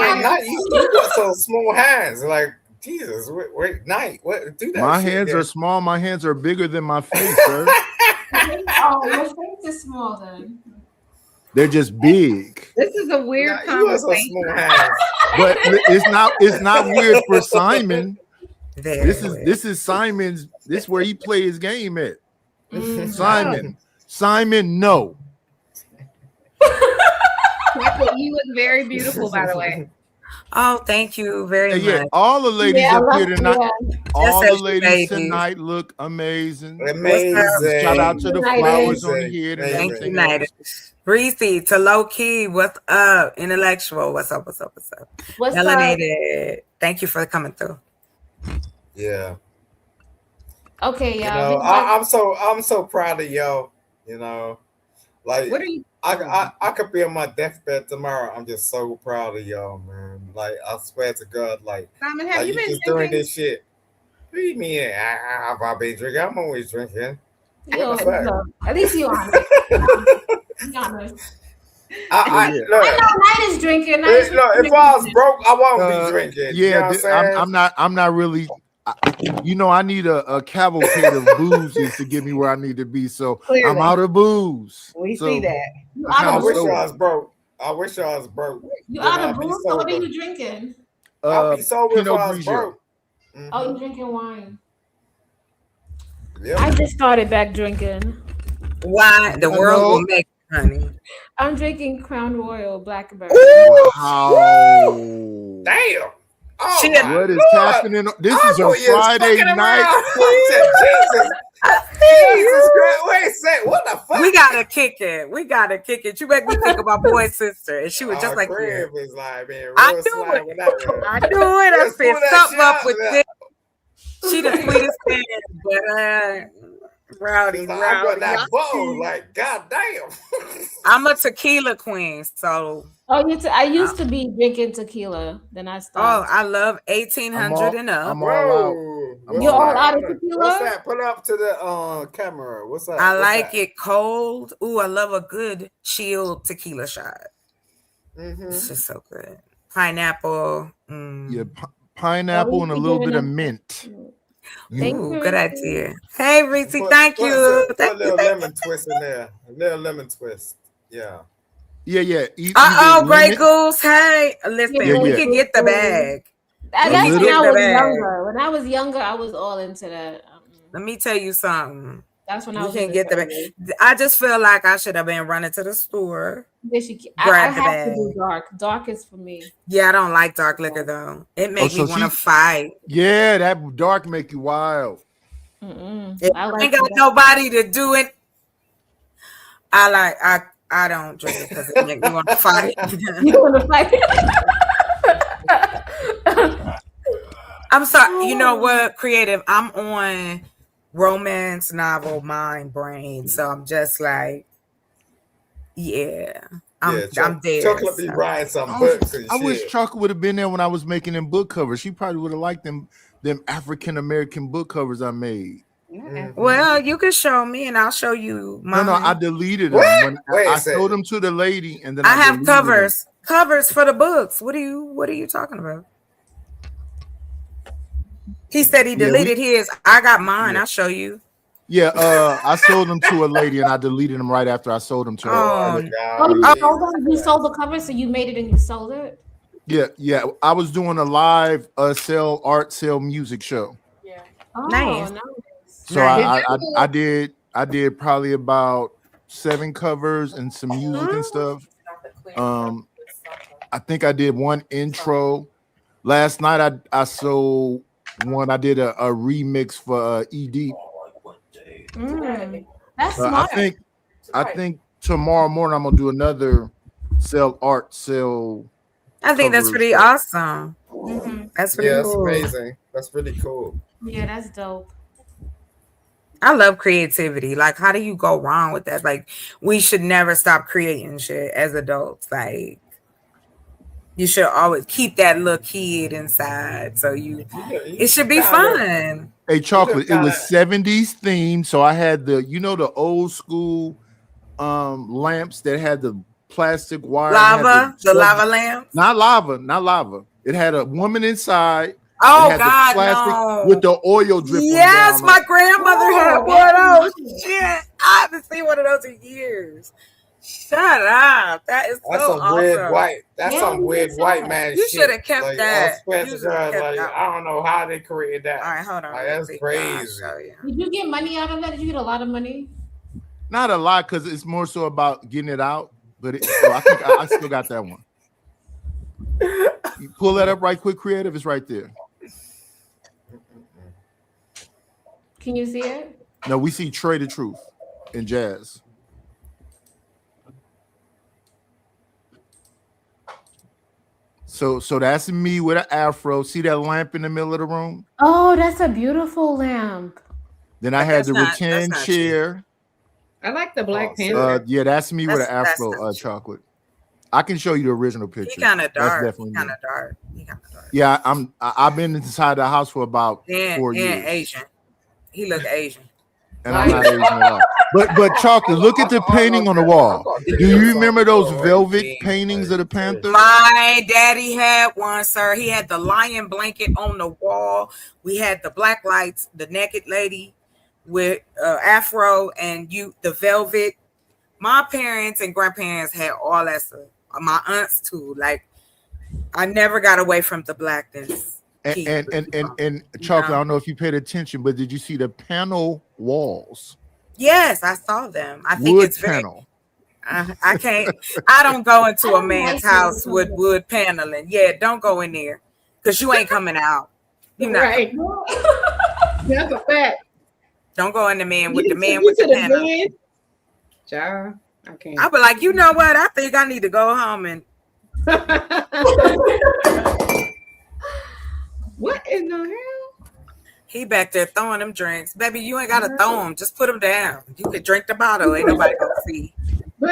got some small hands. Like, Jesus, wait, Night. What? Do that. My hands are small. My hands are bigger than my face, sir. Oh, your face is small then. They're just big. This is a weird conversation. But it's not weird for Simon. This is Simon's. This is where he play his game at. Simon, no. You look very beautiful, by the way. Oh, thank you very much. All the ladies up here tonight. All the ladies tonight look amazing. Shout out to the flowers on the head. Thank you, Night. Breezy to Low Key. What's up? Intellectual. What's up? Melanated. Thank you for coming through. Yeah. Okay, I'm so proud of y'all. Like, what are you? I could be on my deathbed tomorrow. I'm just so proud of y'all, man. Like, I swear to God, like, Simon, have you been just doing this shit? What do you mean? Have I been drinking? I'm always drinking. At least you honest. I know Night is drinking. If I was broke, I won't be drinking. Yeah, I'm not really. I need a cavalcade of booze to get me where I need to be. So clearly, I'm out of booze. We see that. I wish I was broke. You out of booze? So what are you drinking? I'll be sober if I was broke. Oh, you're drinking wine. Yep. I just started back drinking. Why? The world will make it, honey. I'm drinking Crown Royal Blackberry. Wow. Damn. Oh, what is happening? This is a Friday night. Jesus. Jesus Christ. Wait a second. What the fuck? We gotta kick it. We gotta kick it. You make me think of my boy's sister, and she was just like you. Is like, man, I knew it. I knew it. I said something up with this. She the sweetest thing, but rowdy. I got that bowl. Like, goddamn. I'm a tequila queen, so. I used to be drinking tequila. Then I stopped. Oh, I love 1800 and up. I'm all out. You're all out of tequila? What's that? Put up to the camera. What's that? I like it cold. Ooh, I love a good chilled tequila shot. It's just so good. Pineapple. Yeah, pineapple and a little bit of mint. Ooh, good idea. Hey, Reese, thank you. Put a little lemon twist in there. A little lemon twist. Yeah. Yeah. Grey Goose. Hey, listen, we can get the bag. That's when I was younger. When I was younger, I was all into that. Let me tell you something. That's when I was. Can get the bag. I just feel like I should have been running to the store. I have to do dark. Dark is for me. Yeah, I don't like dark liquor though. It makes me want to fight. Yeah, that dark make you wild. I ain't got nobody to do it. I don't drink it because it makes me want to fight. You want to fight? I'm sorry. You know what? Creative. I'm on romance novel mind brain, so I'm just like, I'm dead. Chocolate be writing some books and I shit. wish Chocolate would have been there when I was making them book covers. She probably would have liked them African American book covers I made. Well, you can show me and I'll show you mine. No, I deleted them. I showed them to the lady, and then I have covers for the books. What are you talking about? He said he deleted his. I got mine. I'll show you. Yeah, I sold them to a lady, and I deleted them right after I sold them to her. You sold the cover, so you made it and you sold it. Yeah. I was doing a live art sale music show. Yeah. Nice. So I did probably about 7 covers and some music and stuff. I think I did one intro. Last night I sold one. I did a remix for ED. That's smart. I think tomorrow morning I'm gonna do another art sale. I think that's pretty awesome. That's pretty cool. That's amazing. That's really cool. Yeah, that's dope. I love creativity. Like, how do you go wrong with that? Like, we should never stop creating shit as adults. Like, you should always keep that little kid inside. So it should be fun. Hey, Chocolate, it was 70s themed. So I had the old school lamps that had the plastic wire. The lava lamp? Not lava. It had a woman inside. Oh God, no. With the oil dripping. Yes, my grandmother had one of those. Shit, I haven't seen one of those in years. Shut up. That is so awesome. Weird white. That's some weird white man shit. You should have kept that. I don't know how they created that. All right, hold on. That's crazy. Did you get money out of that? Did you get a lot of money? Not a lot, because it's more so about getting it out. But I think I still got that one. You pull that up right quick, Creative. It's right there. Can you see it? No, we see Trey the Truth in Jazz. So that's me with an afro. See that lamp in the middle of the room? Oh, that's a beautiful lamp. Then I had the rattan chair. I like the Black Panther. Yeah, that's me with an afro, Chocolate. I can show you the original picture. He kind of dark. Kind of dark. Yeah, I've been inside the house for about 4 years. Asian. He look Asian. And I'm not Asian at all. But Chocolate, look at the painting on the wall. Do you remember those velvet paintings of the Panther? My daddy had one, sir. He had the lion blanket on the wall. We had the black lights, the naked lady with afro, and the velvet. My parents and grandparents had all that stuff. My aunts too. Like, I never got away from the blackness. And Chocolate, I don't know if you paid attention, but did you see the panel walls? Yes, I saw them. I think it's panel. I can't. I don't go into a man's house with wood paneling. Yeah, don't go in there. Because you ain't coming out. You not Right. That's a fact. Don't go in the man with the man You with the to the pen. bed. Child, I can't. I'll be like, you know what? I think I need to go home and What in the hell? he back there throwing them drinks. Baby, you ain't gotta throw them. Just put them down. You could drink the bottle. Ain't nobody gonna see.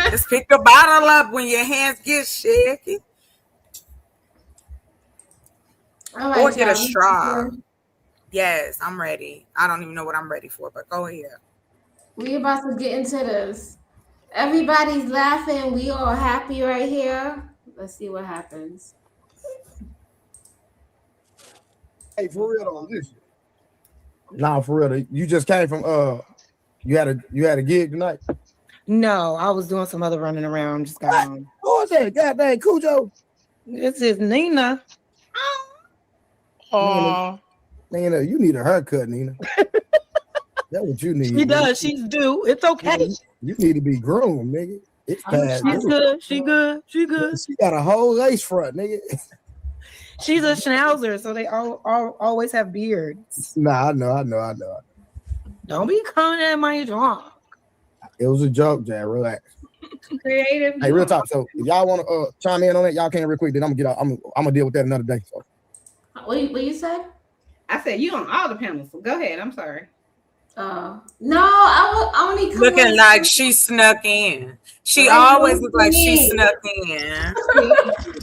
Just pick the bottle up when your hands get shaky. All Or right, get a y'all. straw. Yes, I'm ready. I don't even know what I'm ready for, but go ahead. We about to get into this. Everybody's laughing. We all happy right here. Let's see what happens. Hey, for real though, listen. Nah, for real. You just came from you had a gig tonight. No, I was doing some other running around. Just got home. Who was that? Goddamn Cujo. This is Nina. Oh, Nina, you need a haircut, Nina. That's what you need. She does. She's due. It's okay. You need to be groomed, nigga. It's past. She's good. She good. She good. She got a whole lace front, nigga. She's a schnauzer, so they all always have beards. Nah, I know. Don't be coming at my job. It was a joke, Jan. Relax. Creative. Hey, real talk. So if y'all want to chime in on that, y'all can real quick. Then I'm gonna get out. I'm gonna deal with that another day. So. What you said? I said you on all the panels. So go ahead. I'm sorry. No, I only come Looking on- like she snuck in. She always look like she snuck in.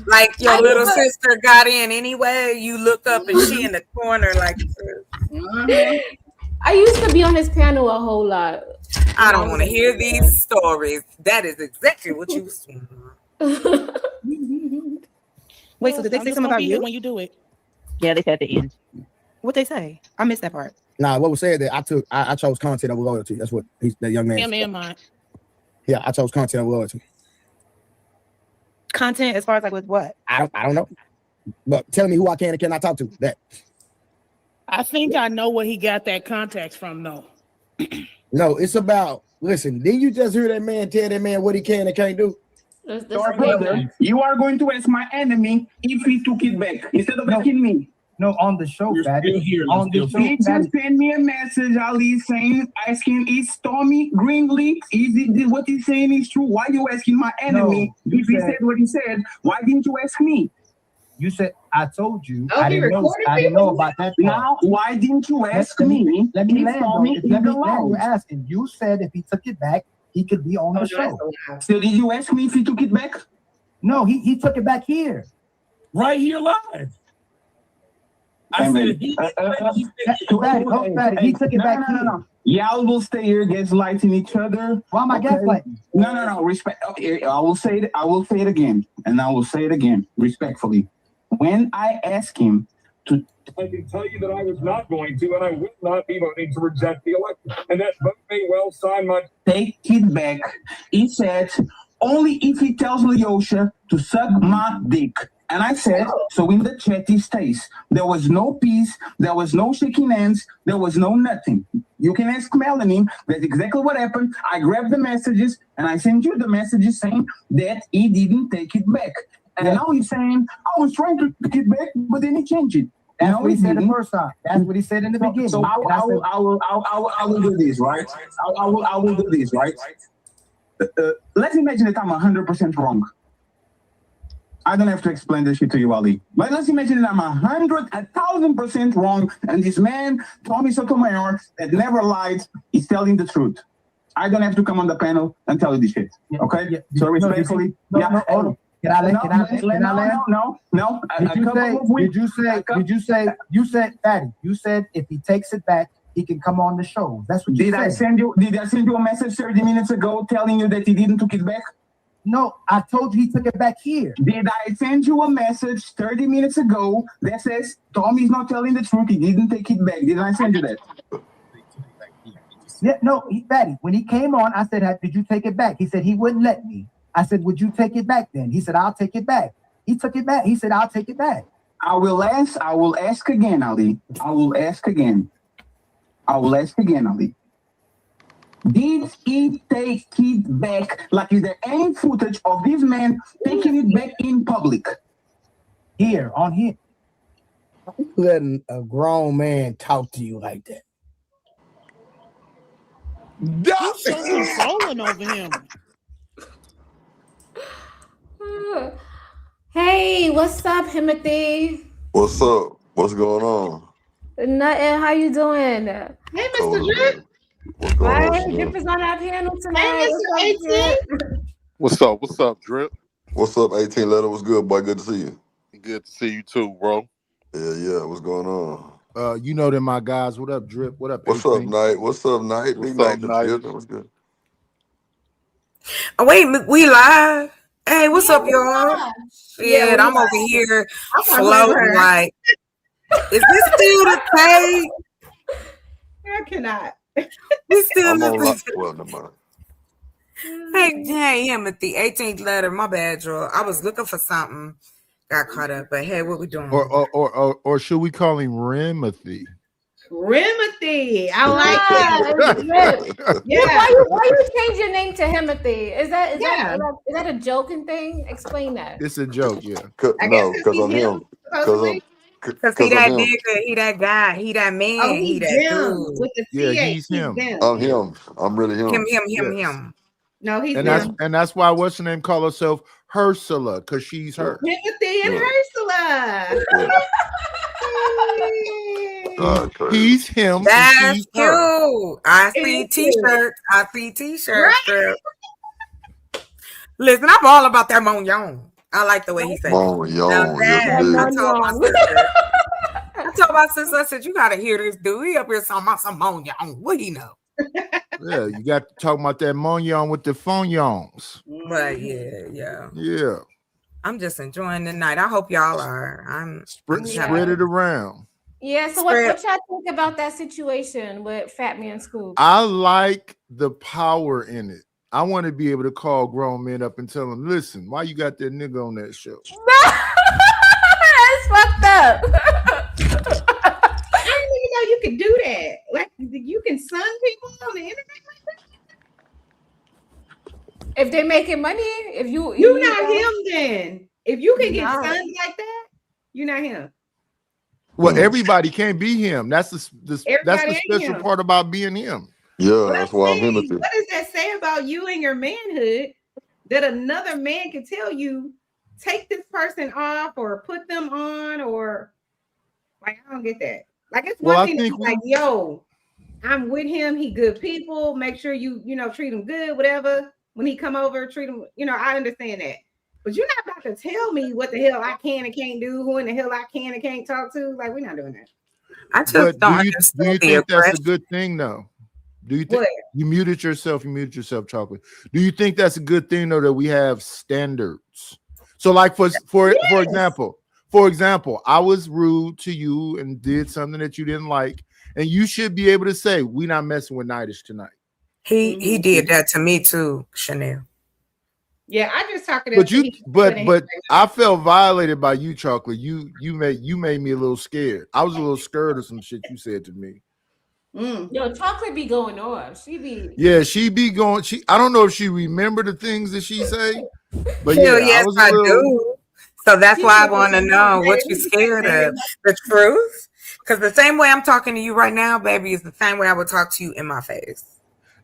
Like your little sister got in anyway. You look up and she in the corner like I used to be on his panel a whole lot. I don't want to hear these stories. That is exactly what you was doing. Wait, so did they say something about you when you do it? Yeah, they said at the end. What they say? I missed that part. Nah, what was said that I chose content over loyalty. That's what that young man. Yeah, man, mine. Yeah, I chose content over loyalty. Content as far as like with what? I don't know. But tell me who I can and cannot talk to. That. I think I know where he got that context from, though. No, it's about. Listen, did you just hear that man tell that man what he can and can't do? Your brother, you are going to ask my enemy if he took it back instead of asking me. No, on the show, Fatty. On the show, He just sent me a message, Ali, asking, is Tommy Greenlee, what he's saying is true? Why you asking my enemy if he said what he said? Why didn't you ask me? You said, I told you. Oh, I didn't know about that. Now, why didn't you ask me? Let me land. Tommy is allowed. You're asking. You said if he took it back, he could be on the show. So did you ask me if he took it back? No, he took it back here. Right here live. I said he took it back here. No. Y'all will stay here gaslighting each other. Why am I gaslighting? No. Respect. Okay, I will say it again, and I will say it again respectfully. When I ask him to, I can tell you that I was not going to, and I will not be voting to reject the election, and that vote may well sign my take it back, he said only if he tells Leosha to suck my dick. And I said, so in the chat he stays. There was no peace, there was no shaking hands, there was no nothing. You can ask Melanie, that's exactly what happened. I grabbed the messages and I sent you the messages saying that he didn't take it back. And now he's saying, I was trying to take it back, but then he changed it. That's what he said the first time. That's what he said in the beginning. So I will do this, right? I will do this, right? Let's imagine that I'm 100% wrong. I don't have to explain this shit to you, Ali. But let's imagine that I'm 1,000% wrong, and this man, Tommy Sotomayor, that never lied, is telling the truth. I don't have to come on the panel and tell you this shit. Okay? So respectfully, Hold on. Can I land? You said, Fatty, you said if he takes it back, he can come on the show. That's what you said. Did I send you a message 30 minutes ago telling you that he didn't took it back? No, I told you he took it back here. Did I send you a message 30 minutes ago that says Tommy's not telling the truth, he didn't take it back? Did I send you that? Yeah, no, Fatty, when he came on, I said, did you take it back? He said he wouldn't let me. I said, would you take it back then? He said, I'll take it back. He took it back. He said, I'll take it back. I will ask again, Ali. I will ask again, Ali. Did he take it back? Like, is there any footage of this man taking it back in public? Here, on here. letting a grown man talk to you like that? He's so controlling over him. Hey, what's up, Timothy? What's up? What's going on? Nothing. How you doing? Hey, Mr. Drip. What's going on? Hey, Drip is on our panel tonight. Hey, Mr. 18. What's up? What's up, Drip? What's up, 18 letter? What's good, boy? Good to see you. Good to see you too, bro. Yeah. What's going on? You know them, my guys. What up, Drip? What up? What's 18? up, Knight? What's up, Knight? Big What's up, Knight. Knight? What's good? Oh, wait, we live. Hey, what's up, y'all? Shit, I'm over here floating like, is this still the pay? I cannot. We still I'm on looking. well, never mind. Hey, Timothy, 18th letter. My bad, Joel. I was looking for something. Got caught up, but hey, what we doing? Or should we call him Rimothy? Rimothy. I like it. Yeah. Why you change your name to Himothy? Is that a joking thing? Explain that. It's a joke, yeah. No, because I'm him. Because he that nigga, he that guy, he that man, Oh, he that dude. with the Yeah, CH, he's him. I'm him. I'm really him. Him. No, he's And that's why what's her name call herself Ursula, because she's her. Timothy and Ursula. He's him. That's and she's her. cute. I see t-shirts. Girl. Listen, I'm all about that Mognon. I like the way he said Mognon. I told my sister, I said, you gotta hear this dude. He up here talking about some Mognon. What he know? Yeah, you got to talk about that Mognon with the phonions. But yeah. Yeah. I'm just enjoying the night. I hope y'all are. I'm spread it around. Yeah, so what y'all think about that situation with Fat Man Scoop? I like the power in it. I want to be able to call grown men up and tell them, listen, why you got that nigga on that show? That's fucked up. I didn't even know you could do that. Like you can sun people on the internet like that. If they're making money, if you're not him, then if you can get sunned like that, you're not him. Well, everybody can't be him. That's the special part about being him. Yeah, that's why I'm him. What does that say about you and your manhood that another man can tell you, take this person off or put them on, or like I don't get that. Like it's one thing to be like, yo, I'm with him, he good people, make sure you treat him good, whatever. When he come over, treat him, I understand that. But you're not about to tell me what the hell I can and can't do, who in the hell I can and can't talk to. Like, we're not doing that. I just But don't do you think that's a good thing, though? Do you think What? you muted yourself, Chocolate? Do you think that's a good thing, though, that we have standards? So, like for example, I was rude to you and did something that you didn't like, and you should be able to say, "We're not messing with Nightish tonight." He did that to me too, Chanel. Yeah, I just talking to but I felt violated by you, Chocolate. You made me a little scared. I was a little scared of some shit you said to me. Yo, Chocolate be going off. She be going. I don't know if she remember the things that she say, but Hell yes, I do. So that's why I want to know what you're scared of. The truth, because the same way I'm talking to you right now, baby, is the same way I would talk to you in my face.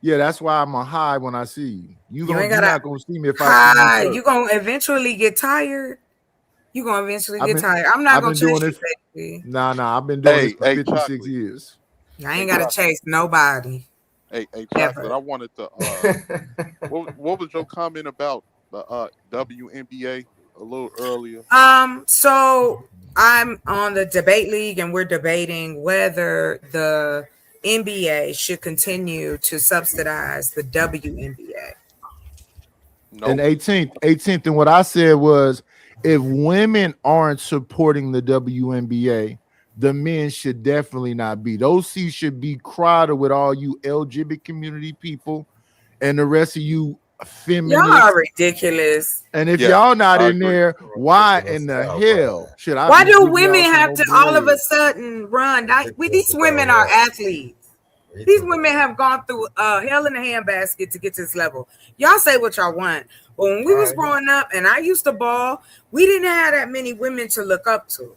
Yeah, that's why I'm a high when I see you. You're not gonna see me if I see you. You're gonna eventually get tired. You're gonna eventually get tired. I'm not gonna chase you, baby. Nah. I've been doing this for 56 years. I ain't gotta chase nobody. Hey, Chocolate, I wanted to what was your comment about the WNBA a little earlier? So I'm on the debate league and we're debating whether the NBA should continue to subsidize the WNBA. And 18th, and what I said was, if women aren't supporting the WNBA, the men should definitely not be. Those seats should be crowded with all you LGBT community people and the rest of you feminists. Y'all are ridiculous. And if y'all not in there, why in the hell should I? Why do women have to all of a sudden run? These women are athletes. These women have gone through hell in a handbasket to get to this level. Y'all say what y'all want. But when we was growing up and I used to ball, we didn't have that many women to look up to.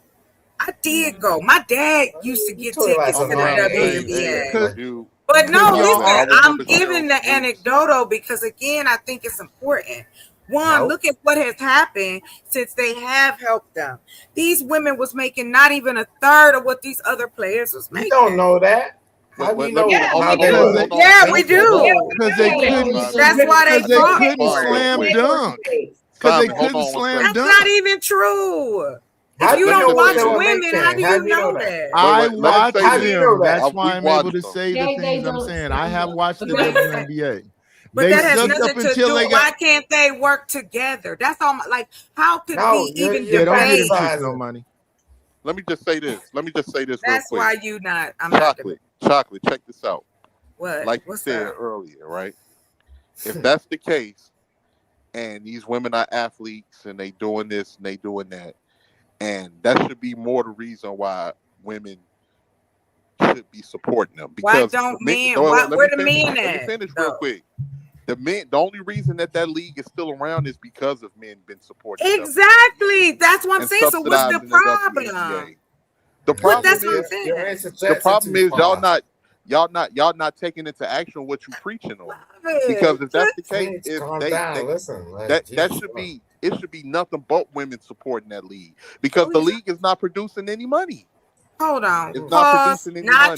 I did go. My dad used to get tickets to the WNBA. But no, Y'all listen, always I'm remember giving the anecdotal because, again, I think it's important. One, look at what has happened since they have helped them. These women was making not even a third of what these other players was making. You don't know that. How do you know? Yeah, we do. Because they couldn't. That's why they fought couldn't for it. slam dunk. Because they couldn't slam That's dunk. not even true. If you don't watch women, how do you know that? I watch How do you know them. that? That's why I'm able to say the things I'm saying. I have watched the WNBA. But that has nothing to do. Why can't they work together? That's all. Like, how could we even debate? No money. Let me just say this. That's real quick. why you not. I'm Chocolate. Check this out. What? Like you said earlier, right? If that's the case, and these women are athletes, and they doing this and they doing that, and that should be more the reason why women should be supporting them. Because why don't men? Where the men at? Let me finish real quick. The only reason that league is still around is because of men been supporting. Exactly. That's what I'm saying. So what's the problem? The problem is y'all not taking into action what you preaching on. Because if that's the case, it should be nothing but women supporting that league because the league is not producing any money. Hold on. It's not producing any money.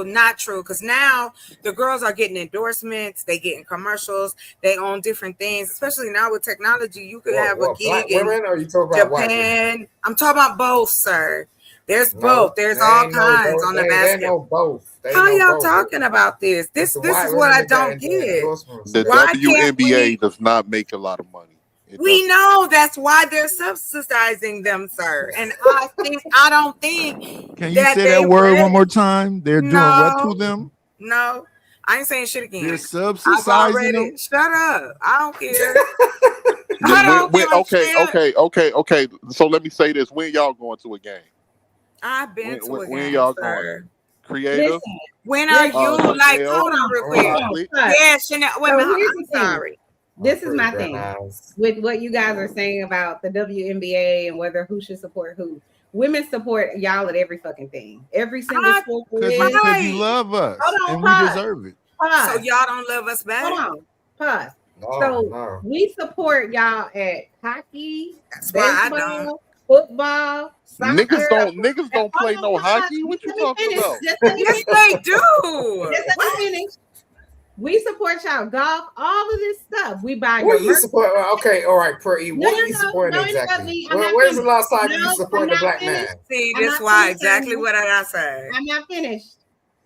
Not true. Because now the girls are getting endorsements, they getting commercials, they own different things. Especially now with technology, you could have a gig in women, or you talking about Japan. I'm talking about both, sir. There's both. There's all kinds on the basketball. How y'all talking about this? This is what I don't get. The WNBA does not make a lot of money. We know that's why they're subsidizing them, sir. And I don't think. Can you say that word one more time? They're doing what to them? No, I ain't saying shit again. They're subsidizing them. Shut up! I don't care. Okay. So let me say this: when y'all going to a game? I've been to a game. When y'all sir. going? Creative. Listen, when are you like? Hold on, real quick. Yeah, Chanel. Wait a minute. I'm sorry. This is my thing with what you guys are saying about the WNBA and whether who should support who. Women support y'all at every fucking thing. Every single sport. Because you love us and we deserve it. So y'all don't love us back? Hold on. Pause. We support y'all at hockey, baseball, football, soccer. Niggas don't play no hockey. What you talking about? Yes, they do. Just let me finish. We support y'all golf, all of this stuff. We buy what your you support? Okay, all right, Pretty. What are you supporting exactly? When's the last time you support the black man? See, that's why exactly what I said. I'm not finished.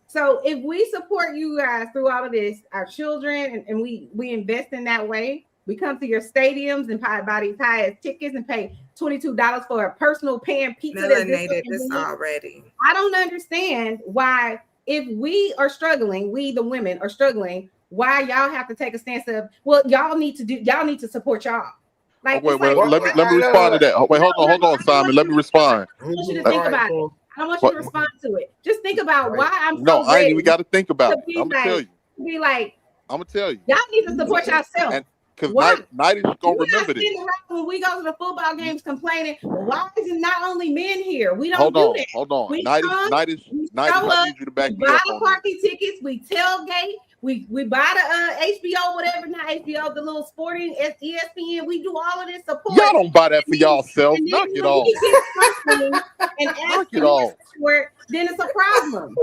So if we support you guys through all of this, our children, and we invest in that way, we come to your stadiums and buy these high tickets and pay $22 for a personal pan pizza. Melanated this already. I don't understand why. If we are struggling, we the women are struggling, why y'all have to take a stance of, well, y'all need to support y'all. Like, let me respond to that. Wait, hold on, Simon. Let me respond. I want you to think about it. I want you to respond to it. Just think about why I'm no, I ain't even got to think about it. I'm gonna tell you. Be like, I'm gonna tell you. Y'all need to support yourself. Because Night is gonna remember this. When we go to the football games complaining, why is it not only men here? We don't do that. Hold on. We Night is I need you to back me up. Buy the parking tickets, we tailgate, we buy the HBO, whatever, not HBO, the little sporting ESPN. We do all of this support. Y'all don't buy that for yourself. Knock it off. Knock it off. Then it's a problem.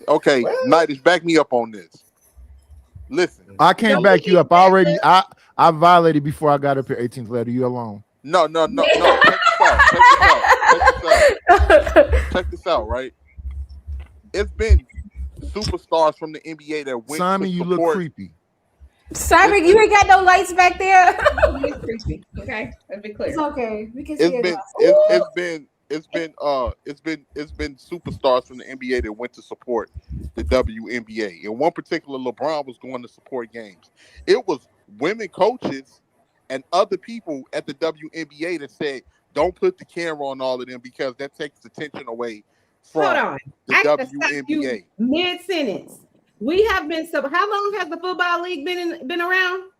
Okay, Night is back me up on this. Listen, I can't back you up. I violated before I got up here. 18th letter. You alone. No. Check this out, right? It's been superstars from the NBA that went. Simon, you look creepy. Simon, you ain't got no lights back there. Okay, let's be clear. It's okay. We can see It's been superstars from the NBA that went to support the WNBA. In one particular, LeBron was going to support games. It was women coaches and other people at the WNBA that said, "Don't put the camera on all of them because that takes attention away from the WNBA." Mid-sentence. We have been how long has the football league been around?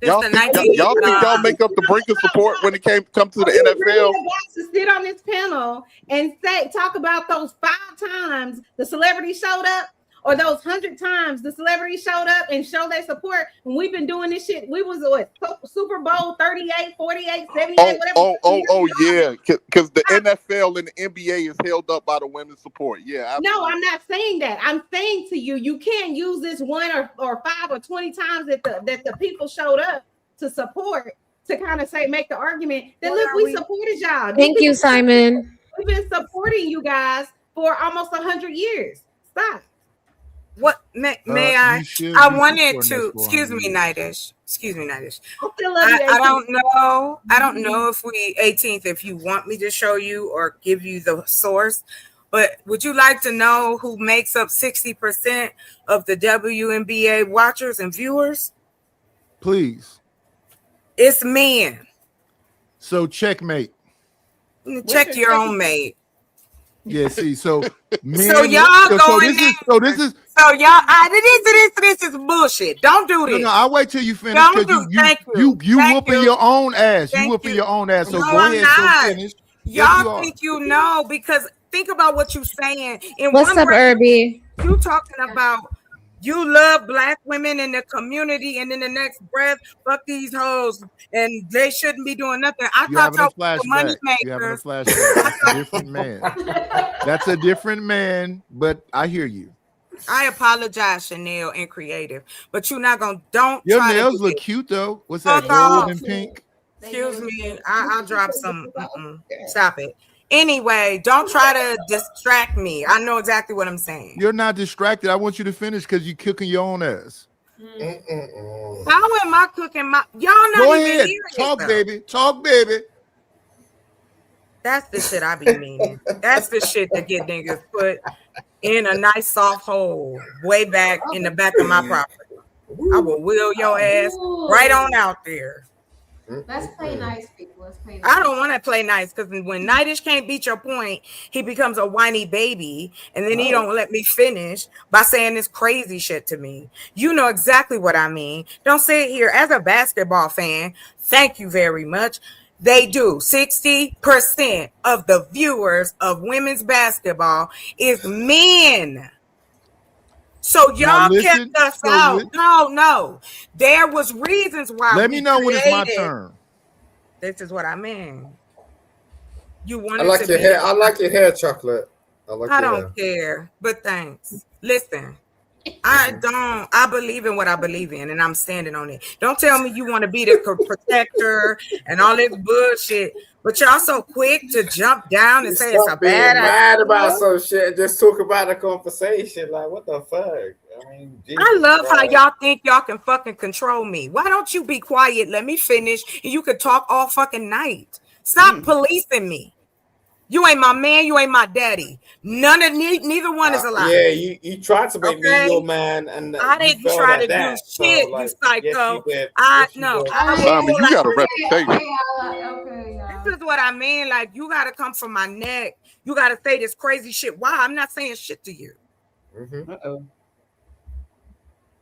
Y'all think y'all make up the brink of support when it come to the NFL? To sit on this panel and talk about those 5 times the celebrity showed up, or those 100 times the celebrity showed up and show their support. When we've been doing this shit, we was what, Super Bowl 38, 48, 78, whatever. Oh, yeah, because the NFL and the NBA is held up by the women's support. Yeah, absolutely. No, I'm not saying that. I'm saying to you, you can't use this 1 or 5 or 20 times that the people showed up to support to kind of make the argument that look, we supported y'all. Thank you, Simon. We've been supporting you guys for almost 100 years. Stop. What may I wanted to excuse me, Nidish. I don't know if we 18th, if you want me to show you or give you the source, but would you like to know who makes up 60% of the WNBA watchers and viewers? Please. It's men. So checkmate. Check your own mate. Yeah, see, so men, so y'all this is bullshit. Don't do this. No, I'll wait till you finish. You whooping your own ass. You whooping your own ass. So no, go ahead and finish. Y'all think you know, because think about what you're saying. What's up, Irby? You talking about you love black women in the community, and in the next breath, fuck these hoes, and they shouldn't be doing nothing. I thought y'all were money makers. You having a flashback. That's a different man. That's a different man, but I hear you. I apologize, Chanel and Creative, but you're not gonna Your nails look cute though. What's that, gold and pink? Excuse me, I'll drop some. Stop it. Anyway, don't try to distract me. I know exactly what I'm saying. You're not distracted. I want you to finish because you're cooking your own ass. How am I cooking my? Y'all not Go even ahead. hearing Talk, it, baby. Talk, baby. That's the shit I be meaning. That's the shit that get niggas put in a nice soft hole way back in the back of my property. I will wheel your ass right on out there. Let's play nice, people. Let's play nice. I don't want to play nice because when Nidish can't beat your point, he becomes a whiny baby, and then he don't let me finish by saying this crazy shit to me. You know exactly what I mean. Don't say it here as a basketball fan. Thank you very much. They do. 60% of the viewers of women's basketball is men. So y'all kept us out. No. There was reasons why. Let me know when it's my turn. This is what I mean. You want? I like your hair. I like your hair, Chocolate. I don't care, but thanks. Listen, I believe in what I believe in, and I'm standing on it. Don't tell me you want to be the protector and all this bullshit. But y'all so quick to jump down and say it's a bad idea. Mad about some shit. Just talk about a conversation. Like, what the fuck? I mean, I love how y'all think y'all can fucking control me. Why don't you be quiet? Let me finish, and you could talk all fucking night. Stop policing me. You ain't my man. You ain't my daddy. Neither one is alive. Yeah, you tried to make me your man, and I didn't try to do shit. So, you psycho. No. Simon, you got a reputation. This is what I mean. Like, you got to come from my neck. You got to say this crazy shit. Why? I'm not saying shit to you.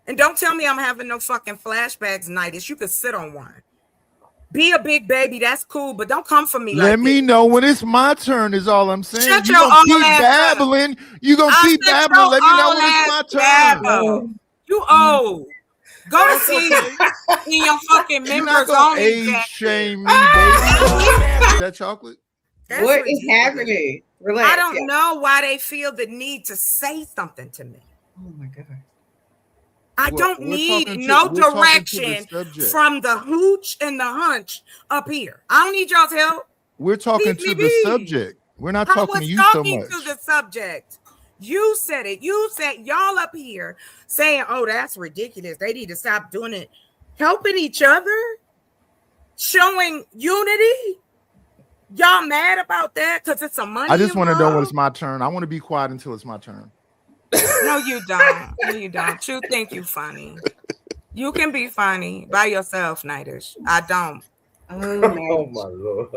And don't tell me I'm having no fucking flashbacks, Nidish. You could sit on one. Be a big baby, that's cool, but don't come for me. Let me know when it's my turn, is all I'm saying. Shut you your gonna keep ass babbling. You gonna keep babbling. Let me know when it's my turn. You old. Go to sleep in your fucking members only. Age shame me, baby. Is that Chocolate? What is happening? Relax. I don't know why they feel the need to say something to me. Oh my God. I don't need no direction from the hooch and the hunch up here. I don't need y'all's help. We're talking to the subject. We're not talking to you so much. To the subject. You said it. You said y'all up here saying, "Oh, that's ridiculous. They need to stop doing it." Helping each other, showing unity. Y'all mad about that because it's some money? I just want to know when it's my turn. I want to be quiet until it's my turn. No, you don't. No, you don't. You think you funny. You can be funny by yourself, Nidish. I don't. Oh my Lord.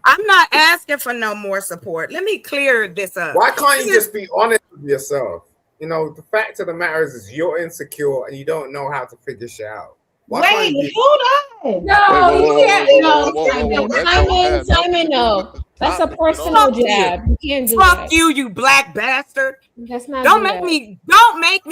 I'm not asking for no more support. Let me clear this up. Why can't you just be honest with yourself? You know, the fact of the matter is you're insecure and you don't know how to figure shit out. Wait, hold on. No, you can't. No, That Simon, no. That's a personal jab. You can't do Fuck that. you black bastard. That's not. Don't make me,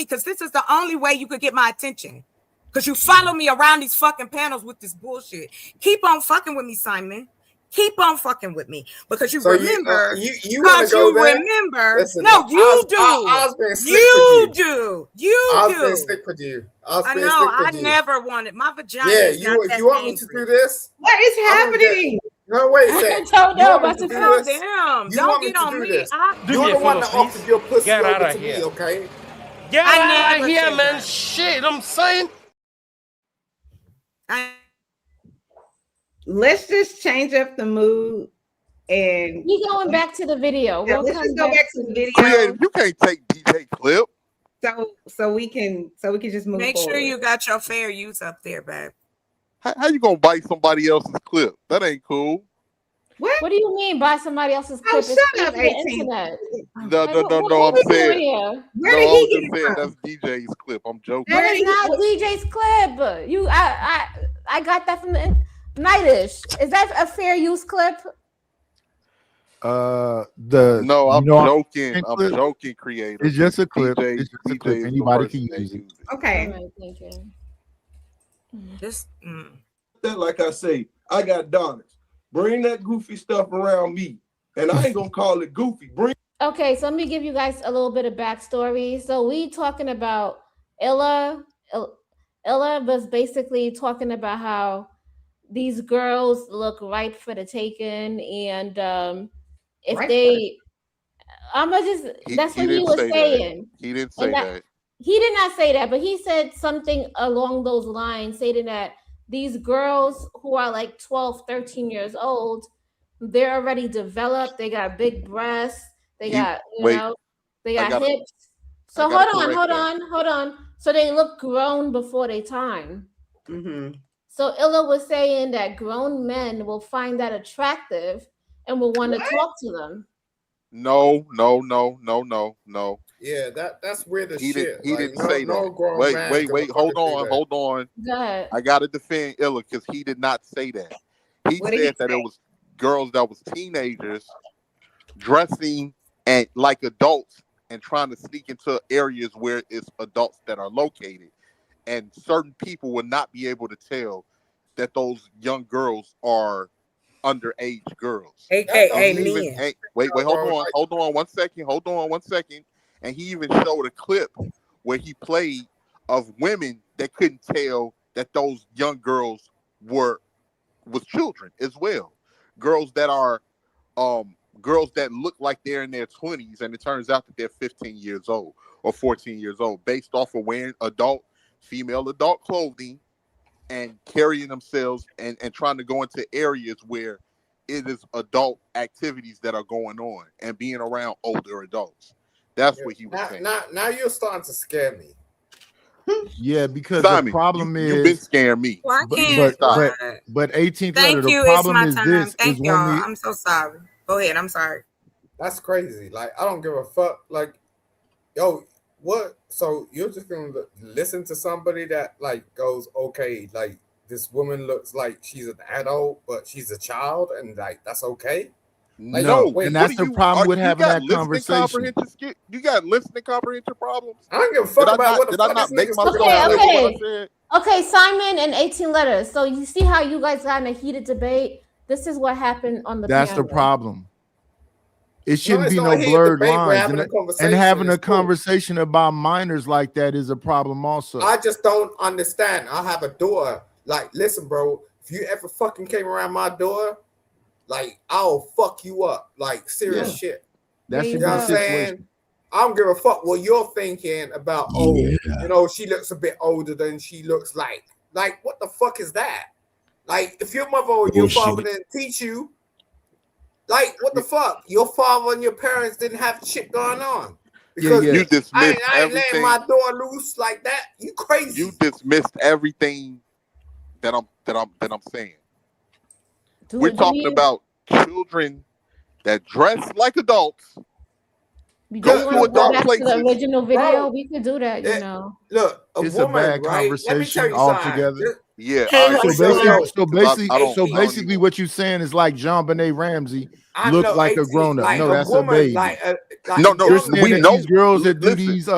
because this is the only way you could get my attention. Because you follow me around these fucking panels with this bullshit. Keep on fucking with me, Simon. Keep on fucking with me. Because you remember. Because you remember. Listen, no, you do. I was being slick you with you. do. You I was do. being slick with you. I know. I never wanted my vagina. Yeah, is not that you want me to angry. do this? What is happening? No, wait a second. don't know You about want me to to do do this? Damn, You don't want me get to on do me. this? Do You're me the a one that favor, offered your pussy Get over out of to here. me, okay? Get I out of never here, said man. that. Shit, I'm saying. Let's just change up the mood and we going back to the video. Yeah, We'll let's come just go back to the video. Creative, you can't take DJ Clip. So we can just move Make sure forward. you got your fair use up there, babe. How you gonna bite somebody else's clip? That ain't cool. What do you mean by somebody else's Oh, clip? shut It's up, the 18. internet. No, what I'm we doing saying. here? Where No, did I he was get just it saying from? that's DJ's clip. I'm joking. But it's not DJ's clip. I got that from the Nightish. Is that a fair use clip? No, I'm joking. I'm joking, creator. It's just a clip. DJ, It's just a DJ clip. is the Anybody person can that use it. uses Okay. All right, thank you. Just like I say, I got daughters. Bring that goofy stuff around me, and I ain't gonna call it goofy. Bring. Okay, so let me give you guys a little bit of backstory. So we talking about Illa was basically talking about how these girls look ripe for the taking, and if Ripe? they, that's what he didn't was say that. saying. He didn't say And that. He did not say that, but he said something along those lines, stating that these girls who are like 12, 13 years old, they're already developed. They got big breasts. They got, they got hips. So hold on. So they look grown before their time. Mm-hmm. So Illa was saying that grown men will find that attractive and will want to talk to them. No. Yeah, that's weird as He shit. didn't Like, say no that. grown man Wait. can Hold fucking say on. that. Hold on. Go ahead. I gotta defend Illa because he did not say that. He What did he said that say? it was girls that was teenagers dressing and like adults and trying to sneak into areas where it's adults that are located, and certain people would not be able to tell that those young girls are underage girls. AKA He even- men. hey, wait, hold on one second. And he even showed a clip where he played of women that couldn't tell that those young girls was children as well. Girls that are girls that look like they're in their 20s, and it turns out that they're 15 years old or 14 years old, based off of wearing female adult clothing and carrying themselves and trying to go into areas where it is adult activities that are going on and being around older adults. That's what he was saying. Now you're starting to scare me. Yeah, because Simon, the problem you've been is scaring me. Well, I can't. but 18th Thank letter, the you. It's problem my is time. this Thank is when y'all. we I'm so sorry. Go ahead. I'm sorry. That's crazy. Like, I don't give a fuck. Like, yo, what? So you're just gonna listen to somebody that like goes, okay, like this woman looks like she's an adult, but she's a child, and like that's okay. Like, no, wait, and that's the problem with having that conversation. You got listening comprehension problems. I don't give a fuck about what the fuck this nigga's talking about. Okay, Simon and 18 letters. So you see how you guys got in a heated debate? This is what happened on the That's panel. the problem. It shouldn't it's be not no a heated blurred debate. We're lines, having a and conversation. having a It's cool. conversation about minors like that is a problem also. I just don't understand. I have a daughter. Like, listen, bro, if you ever fucking came around my door, like, I'll fuck you up. Like, serious shit. That should You be know the what I'm saying? situation. I don't give a fuck what you're thinking about. Oh, you know, she looks a bit older than she looks like. Like, what the fuck is that? Like, if your mother or your father didn't teach you, like, what the fuck? Your father and your parents didn't have shit going on. Because You dismissed I ain't letting everything. my door loose like that. You crazy. You dismissed everything that I'm saying. We're talking about children that dress like adults. Go to adult back places. to the original video. Bro, we could do that, you know. Look, It's a bad right? Let me tell conversation you altogether. something. Yeah. So basically, what you're saying is like JonBenet Ramsey look like a grown up. No, that's a baby. No, we know these girls that do these.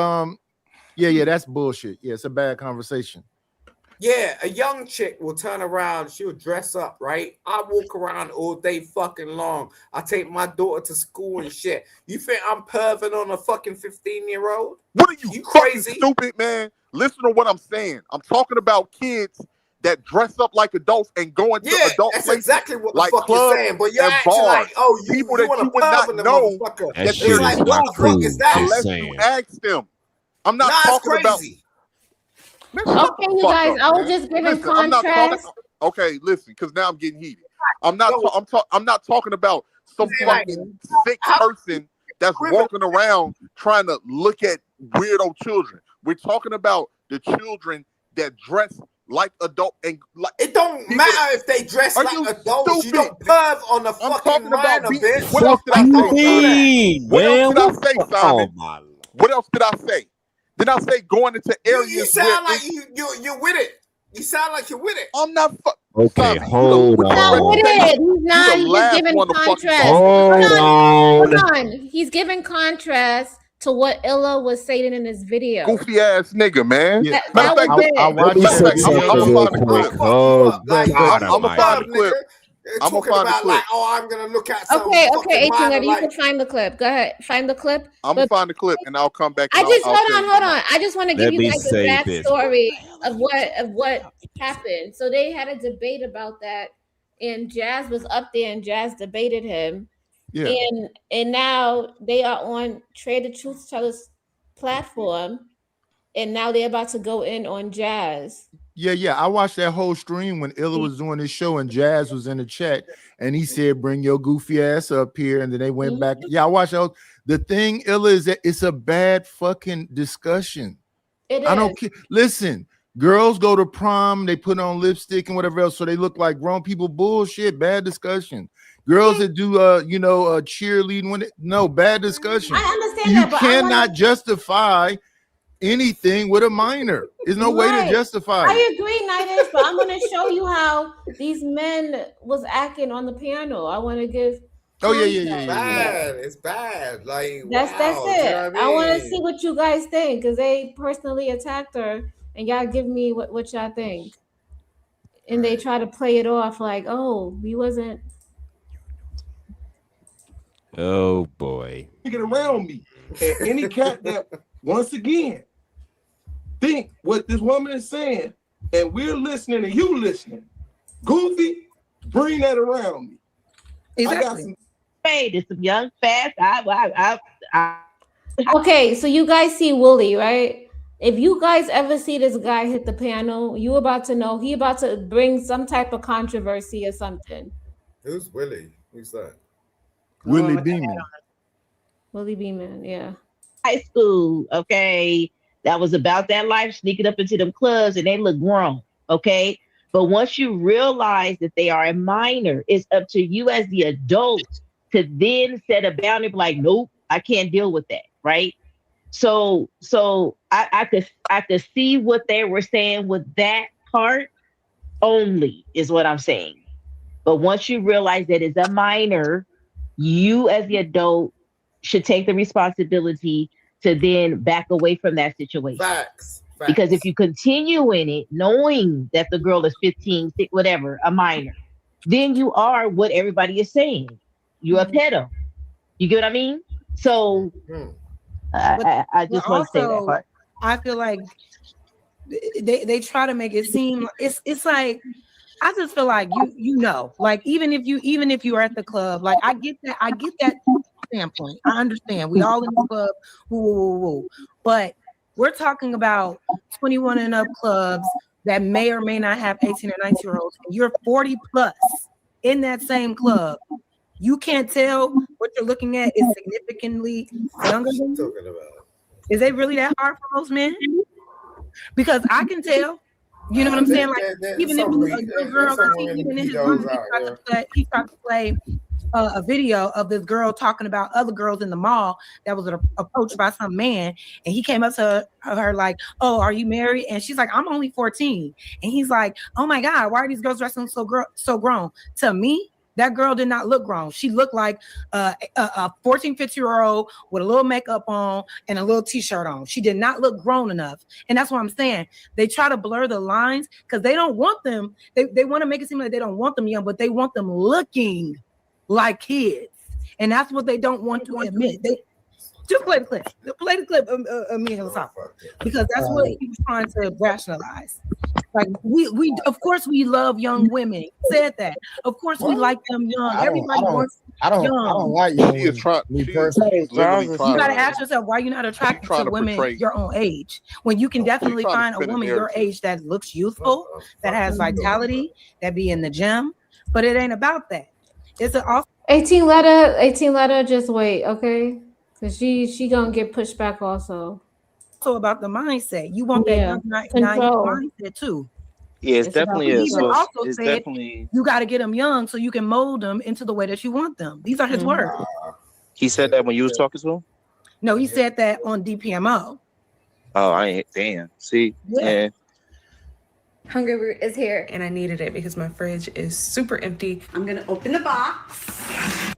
Yeah, that's bullshit. Yeah, it's a bad conversation. Yeah, a young chick will turn around, she'll dress up, right? I walk around all day fucking long. I take my daughter to school and shit. You think I'm perving on a fucking 15-year-old? What are you crazy? Stupid, man. Listen to what I'm saying. I'm talking about kids that dress up like adults and go into adult that's places, exactly what the like fuck you're saying. But you're acting like, oh, people you that you would not the know. That shit is like, what the fuck is that? Unless you ask them. I'm not talking about. Okay, you guys, I was just giving contrast. Okay, listen, because now I'm getting heated. I'm not talking about some fucking sick person that's walking around trying to look at weirdo children. We're talking about the children that dress like adult and like. It don't matter if they dress like adults. Stupid? You don't perv on the fucking minor, bitch. What else did I say? What else did I say, Simon? What else did I say? Did I say going into areas? You sound like you're with it. You sound like you're with it. I'm not. Okay, hold on. He's not with it. He's not. He's just giving contrast. Hold on. He's giving contrast to what Illa was saying in this video. Goofy ass nigga, man. That was it. I'm gonna find the clip. I'm gonna find the clip. Like, oh, I'm gonna look at. Okay, 18. You can find the clip. Go ahead, find the clip. I'm gonna find the clip and I'll come back. Hold on. I just want to give you guys the backstory of what happened. So they had a debate about that, and Jazz was up there, and Jazz debated him. Yeah. And now they are on Trade the Truth Tellers platform, and now they're about to go in on Jazz. Yeah. I watched that whole stream when Illa was doing his show and Jazz was in the chat and he said, bring your goofy ass up here. And then they went back. Yeah, I watched that. The thing, Illa, is that it's a bad fucking discussion. I don't care. Listen, girls go to prom, they put on lipstick and whatever else, so they look like grown people. Bullshit, bad discussion. Girls that do cheerleading bad discussion. I understand you that, but cannot justify anything with a minor. There's no way to justify it. I agree, Nidus, but I'm going to show you how these men was acting on the panel. I want to give. It's bad. Like that's it. You know I want to see what you guys think because they personally attacked her, and y'all give me what y'all think. And they try to play it off like, oh, we wasn't. Oh boy. Get around me. And any cat that once again think what this woman is saying, and we're listening and you listening. Goofy, bring that around me. Exactly. There's some young fast. Okay, so you guys see Willie, right? If you guys ever see this guy hit the panel, you about to know he about to bring some type of controversy or something. Who's Willie? Who's that? Willie Beeman. Willie Beeman, yeah. High school, okay, that was about that life, sneaking up into them clubs, and they look grown, okay? But once you realize that they are a minor, it's up to you as the adult to then set a boundary, like, nope, I can't deal with that, right? So I could see what they were saying with that part only, is what I'm saying. But once you realize that it's a minor, you as the adult should take the responsibility to then back away from that situation. Facts. Because if you continue in it, knowing that the girl is 15, whatever, a minor, then you are what everybody is saying. You're a pedo. You get what I mean? So I just want to say that part. I feel like they try to make it seem it's like, I just feel like you know, like even if you are at the club, like I get that standpoint. I understand. We all in the club, woo. But we're talking about 21 and up clubs that may or may not have 18 or 19 year olds. You're 40 plus in that same club. You can't tell what you're looking at is significantly younger than you. Is it really that hard for most men? Because I can tell. You know what I'm saying? Like even if a girl, even in his room, he tried to play a video of this girl talking about other girls in the mall that was approached by some man, and he came up to her like, "Oh, are you married?" And she's like, "I'm only 14." And he's like, "Oh my God, why are these girls dressing so grown?" To me, that girl did not look grown. She looked like a 14, 15-year-old with a little makeup on and a little t-shirt on. She did not look grown enough. And that's what I'm saying. They try to blur the lines because they don't want them. They want to make it seem like they don't want them young, but they want them looking like kids. And that's what they don't want to admit. They just play the clip. Play the clip of me and Lasagna, because that's what he was trying to rationalize. Like we of course we love young women. He said that. Of course we like them young. Everybody wants young. I don't like young women. Me personally, You got to ask yourself why you're not attracted to women your own age, when you can definitely find a woman your age that looks youthful, that has vitality, that be in the gym. But it ain't about that. It's an 18 letter. Just wait, okay? Because she gonna get pushed back also. So about the mindset, you want that young mindset too. Yeah, it's definitely is. He also It's said definitely. you got to get them young so you can mold them into the way that you want them. These are his words. He said that when you was talking to him. No, he said that on DPMO. Oh, I ain't. Damn. See, yeah. Hungry Root is here, and I needed it because my fridge is super empty. I'm gonna open the box.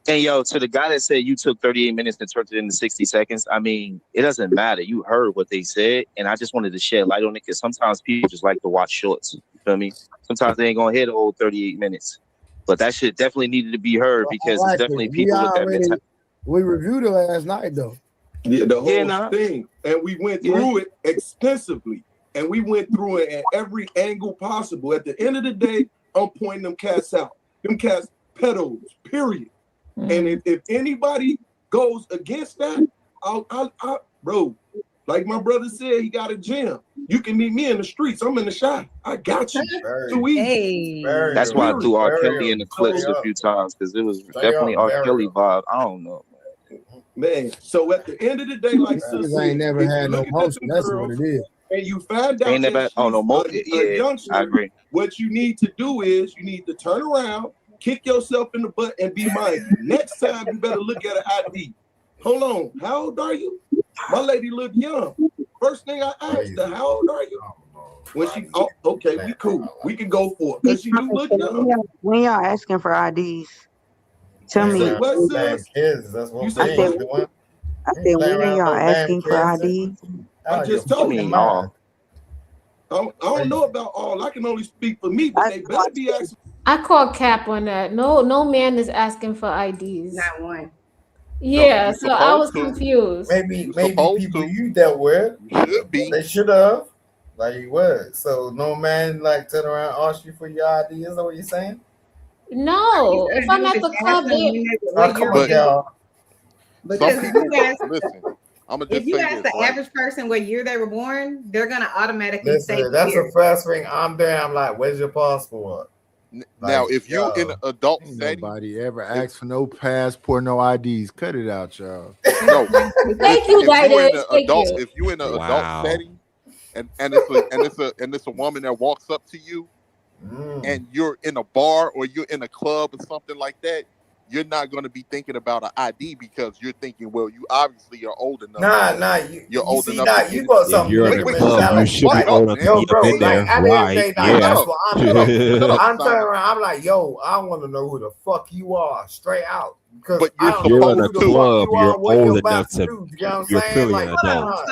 And yo, to the guy that said you took 38 minutes and turned it into 60 seconds, I mean, it doesn't matter. You heard what they said, and I just wanted to shed light on it because sometimes people just like to watch shorts. You feel me? Sometimes they ain't gonna hit the whole 38 minutes, but that shit definitely needed to be heard because it's definitely people with that mentality. We reviewed it last night though. Yeah, the whole thing, and we went through it extensively, and we went through it at every angle possible. At the end of the day, I'm pointing them cats out. Them cats pedos, period. And if anybody goes against that, I'll bro, like my brother said, he got a gym. You can meet me in the streets. I'm in the shop. I got you. Too easy. That's why I threw R. Kelly in the clips a few times because it was definitely R. Kelly vibe. I don't know, man. So at the end of the day, like I ain't never had no motion. That's what it is. And you find out ain't never no more. Yeah, I agree. What you need to do is you need to turn around, kick yourself in the butt, and be mindful. Next time, you better look at an ID. Hold on, how old are you? My lady looked young. First thing I asked her, how old are you? When she, okay, we cool. We can go for it. Because she do look young. When y'all asking for IDs, tell me. Kids, that's what I said, when are y'all asking for IDs? I just told you. I don't know about all. I can only speak for me, but they better be asking. I call cap on that. No man is asking for IDs. Not one. Yeah, so I was confused. Maybe people you dealt with should be. They should have. Like what? So no man like turn around and ask you for your ID. Is that what you're saying? No. If I'm at the club, because if you ask the average person what year they were born, they're gonna automatically say that's the first thing I'm doing. I'm like, where's your passport? Now, if you're in an adult setting, nobody ever asked for no passport, no IDs. Cut it out, y'all. No. Thank you, guys. If you're in an adult setting, and it's a woman that walks up to you, and you're in a bar or you're in a club or something like that, you're not going to be thinking about an ID because you're thinking, well, you obviously are old enough. You're old enough. You got something. You're in a club. You should be old enough to be there. Right? Yeah. I'm turning around. I'm like, yo, I want to know who the fuck you are, straight out. But you're in a club. You're old enough to. You're feeling an adult.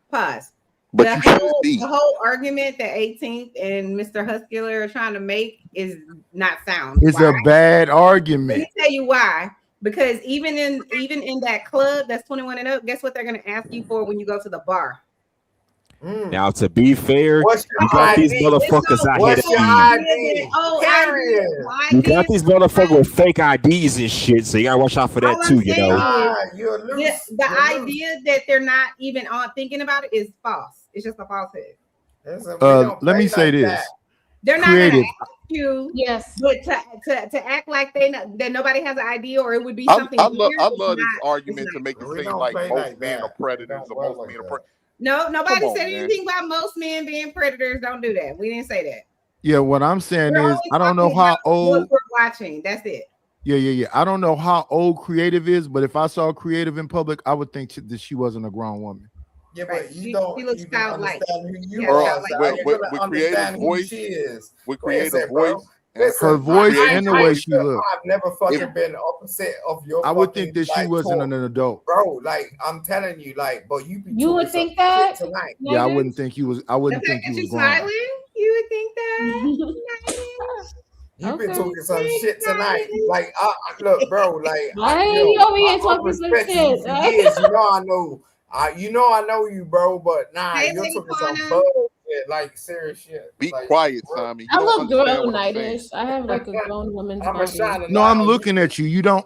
Pause. But the whole argument that 18th and Mr. Huskular are trying to make is not sound. It's a bad argument. Let me tell you why. Because even in that club that's 21 and up, guess what they're going to ask you for when you go to the bar? Now, to be fair, you got these motherfuckers out here you got these motherfuckers with fake IDs and shit, so you gotta watch out for that too, you know. The idea that they're not even on thinking about it is false. It's just a falsehood. Let me say this. They're not going to ask you, but to act like that nobody has an ID or it would be something. I love this argument to make it seem like most men are predators or most men are predators. No, nobody said anything about most men being predators. Don't do that. We didn't say that. Yeah, what I'm saying is, I don't know how old we're watching. That's it. Yeah. I don't know how old Creative is, but if I saw Creative in public, I would think that she wasn't a grown woman. Yeah, but you don't She looks even childlike. understand who you Yeah, are. childlike. So With- how you with- gonna with understand Creative's who voice- she is? With Wait a Creative second, bro. voice. Her voice and the way she looked. I've never fucking been opposite of your. I would fucking, think that she like, wasn't talk. an adult. Bro, like I'm telling you, like, but you be You would talking think some that? shit tonight. Yeah, I wouldn't think he was. I The wouldn't fact think he that was you're grown. smiling, you would think that. You've been Okay. talking some shit tonight. Like, look, bro, like, Why you over here talking some respect you shit, for right? years. You know I know. I know you, bro. But nah, Hey, you're Lady talking some Fauna. bullshit, like serious shit. Be Like, quiet, bro. Simon. You I don't look understand grown what I'm saying. nightish. I have like a grown woman's I'm a body. shining No, light I'm on looking at you. You don't.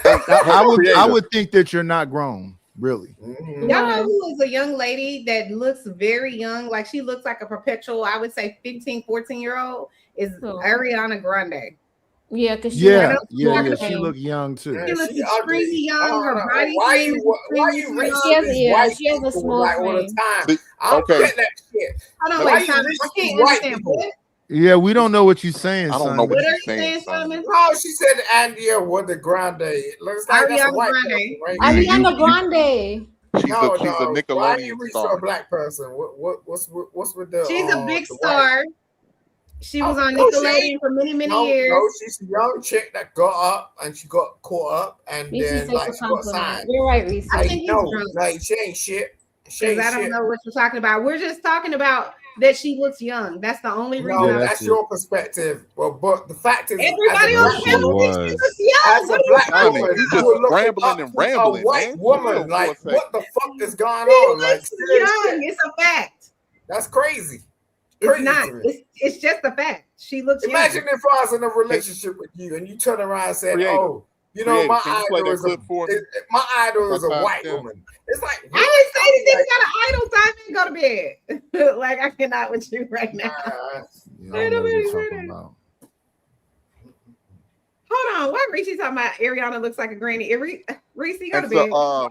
Hey, I would. I Creative. would think that you're not grown. Really. Mhm. Y'all know who is a young lady that looks very young? Like she looks like a perpetual, I would say 15, 14-year-old is Who? Ariana Grande. Yeah, because Yeah. Yeah. She looked young too. Yeah, She looks she extremely ugly. young. Her body Why frame you is why you extremely reach young. She has- these yeah, white she has a people, small like all the frame. time? See, I don't okay. get that shit. Hold on, Why wait, you Simon. reach I these can't white understand. people? What? Yeah, we don't know what you're saying, I don't know son. what What are you're you saying, saying, Simon. Simon? Oh, she said Andia with the grande. Looks like that's a Ariana white Grande. person, right? Ariana you- Grande. She's No, a no. Why you Nickelodeon reach for a star. black person? What's with the? She's a big the white? star. She was on No, she Nickelodeon ain't. for many, many No, years. no, she's a young chick that got up and she got caught up and Reese then takes like a she got compliment. signed. You're right, Reese. I Like think he's no, drunk. like she ain't shit. She Because ain't I don't shit. know what you're talking about. We're just talking about that she looks young. That's the only reason. No, Yeah, that's that's it. your perspective. But the fact is, Everybody as a on black she camera woman, thinks she was. looks young. as a What are you black Simon, woman, you you just were looking rambling up and to a rambling, white man. woman. Chill for Like, a second. what the fuck is going She on? Like, looks serious young. shit. It's a fact. That's crazy. It's Crazy not. to me. It's just a fact. She looks Imagine young. if I was in a relationship with you and you turn around and said, Creative. "Oh, you know, Creative. my Can you play idol that is clip for me? my idol is a That white timestamp? woman." It's like, I didn't say anything about an idol time and go to bed. Like I cannot with you right now. Yeah, I don't know what you're talking about. Hold on. Why Reese talking about Ariana looks like a granny? Reese, go to And bed. so,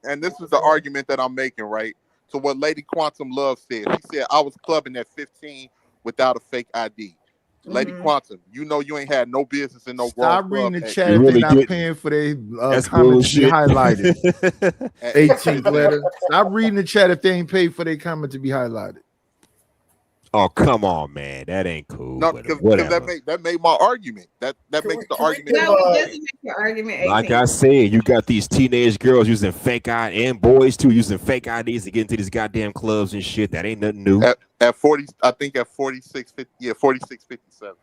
and this is the argument that I'm making, right? So what Lady Quantum Love said, she said, I was clubbing at 15 without a fake ID. Lady Quantum, you know you ain't had no business in no Stop grown reading club the at chat You if really they're not get- paying for their That's comments to be bullshit. highlighted. 18th letter. Stop reading the chat if they ain't paid for their comment to be highlighted. Oh, come on, man. That ain't cool. No, but because whatever. that made my argument. That makes the argument. No, it doesn't make your argument 18. Like I said, you got these teenage girls using fake ID and boys too using fake IDs to get into these goddamn clubs and shit. That ain't nothing new. At 40, I think at 46.50, yeah, 46.57.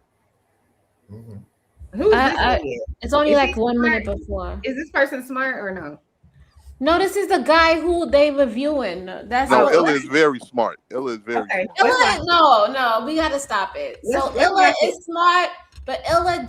Who's this idiot? It's only Is like he 1 smart? minute before. Is this person smart or no? No, this is the guy who they reviewing. That's No, what- Illa is very smart. Illa is very Okay. smart. Illa, no, we gotta stop it. So Let's Illa not is smart, but Illa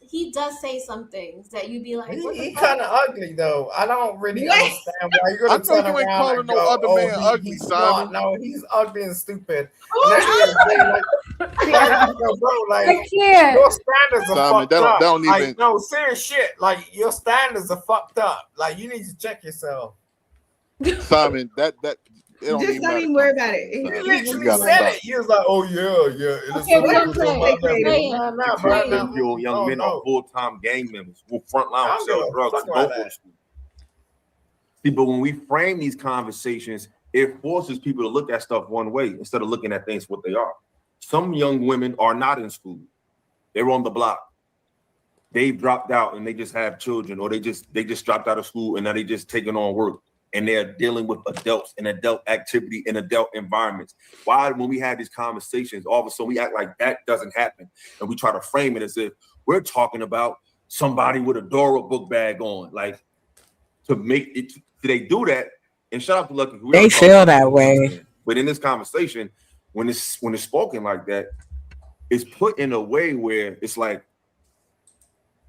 he does say some things that you be like, what the He fuck? kind of ugly though. I don't really What? understand why you're I gonna know turn you ain't around calling and no go, other "Oh, man he- ugly, he's smart." Simon. No, he's ugly and stupid. Oh, And that's the thing, like, bro, like I can't. your standards are Simon, fucked that up. don't even- Like, no, serious shit. Like your standards are fucked up. Like you need to check yourself. Simon, it don't Just even don't matter. even worry about it. You You literally gotta said stop. it. You was like, "Oh yeah." It's Okay, so real good, quick. so blah, blah, Play blah. it. Nah, Play bro, it. nah. Your young Oh, men no. are full-time gang members who front I line don't sell give a drugs fuck and about don't go that. to school. See, but when we frame these conversations, it forces people to look at stuff one way instead of looking at things what they are. Some young women are not in school. They're on the block. They've dropped out and they just have children, or they just dropped out of school and now they just taking on work. And they're dealing with adults and adult activity in adult environments. Why, when we have these conversations, all of a sudden we act like that doesn't happen. And we try to frame it as if we're talking about somebody with a Dora book bag on. Like, to make it, they do that. And shout out to Lucky. we They don't talk feel about that it, way. But in this conversation, when it's spoken like that, it's put in a way where it's like,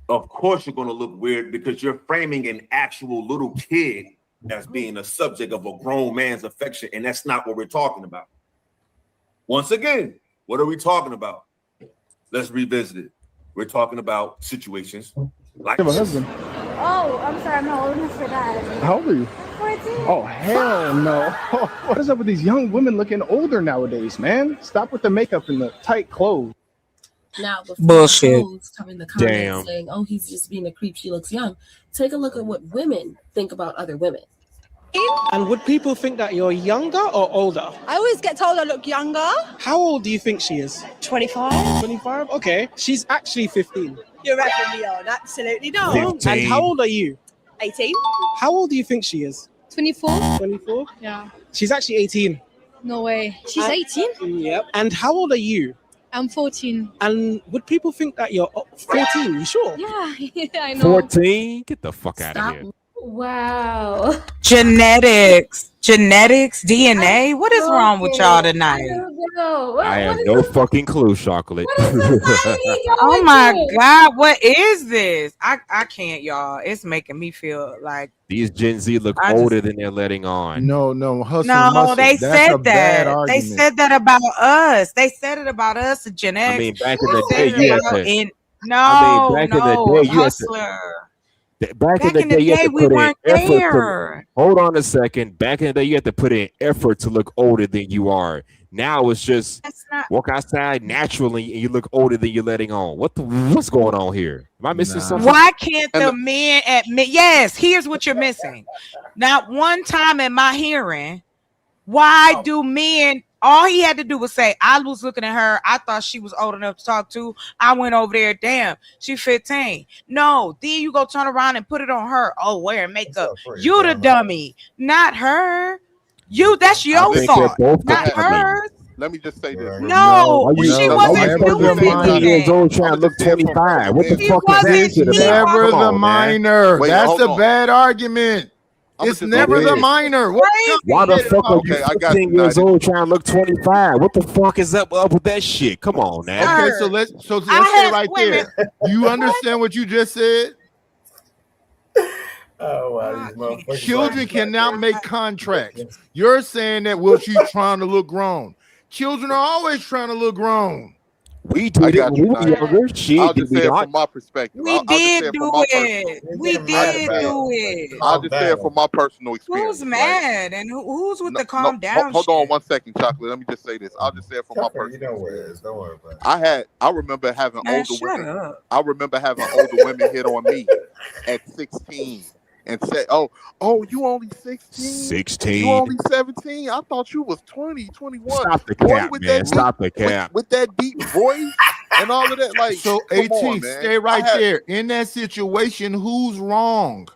of course you're going to look weird because you're framing an actual little kid as being a subject of a grown man's affection, and that's not what we're talking about. Once again, what are we talking about? Let's revisit it. We're talking about situations like my husband. Oh, I'm sorry, I'm not old enough for that. How old are you? 14. Oh, hell no. What is up with these young women looking older nowadays, man? Stop with the makeup and the tight clothes. Now, before Bullshit. hoes come in the comments Damn. saying, "Oh, he's just being a creep. She looks young." Take a look at what women think about other women. And would people think that you're younger or older? I always get told I look younger. How old do you think she is? 25. 25? Okay. She's actually 15. You're rapping me on. Absolutely not. 15. And how old are you? 18. How old do you think she is? 24. 24? Yeah. She's actually 18. No way. She's And- 18? Yep. And how old are you? I'm 14. And would people think that you're 14? You sure? Yeah, I know. 14? Get the fuck out of here. Wow. Genetics, DNA. What is wrong with y'all tonight? I have no fucking clue, Chocolate. Oh my God, what is this? I can't, y'all. It's making me feel like These Gen Z look older than they're letting on. No, hustle. no. They That's a said bad that. They argument. said that about us. They said it about us. Genetics. I mean, back in the They day, said you it had to. in- I mean, back in the day, you had to. Hustler. Back in the day, you had to we put in weren't effort. there. Hold on a second. Back in the day, you had to put in effort to look older than you are. Now it's just walk outside naturally and you look older than you're letting on. What's going on here? Am I missing something? Why can't the men admit? Yes, here's what you're missing. Not one time in my hearing, why do men? All he had to do was say, "I was looking at her. I thought she was old enough to talk to. I went over there. Damn, she 15." No, then you go turn around and put it on her. Oh, wearing makeup. You the dummy, not her. That's I your think fault, they're both not I mean, hers. Let me just say this. No, she wasn't doing 15 years it. old trying to look 25. What the She fuck is wasn't this shit about? Never Come the on, man. minor. Wait, That's hold a on. bad argument. It's never the minor. Why the fuck are you Okay, I got 15 you, years Nigel. old trying to look 25? What the fuck is up with that shit? Come on now. Okay, so let's say right there. You understand what you just said? Oh, wow, these motherfuckers. Children cannot make contracts. You're saying that she's trying to look grown. Children are always trying to look grown. We do I it got when you, we were Nigel. younger. Shit, I'll did just we say it not? from my perspective. We I'll just say did it from do my it. We did do it. I'll just say it from my personal experience. Who's mad and who's with the calm No, down? hold on one second, Chocolate. Let me just say this. I'll just say it from my personal You know where it is. Don't worry about it. I remember having Man, older shut women. up. I remember having older women hit on me at 16 and say, "Oh, you only 16? 16. You only 17? I thought you was 20, 21." Stop the Boy, cap, with man. that Stop the deep- cap. with that deep voice and all of that. Like, So come 18, on, man. stay right I had- there. In that situation, who's wrong?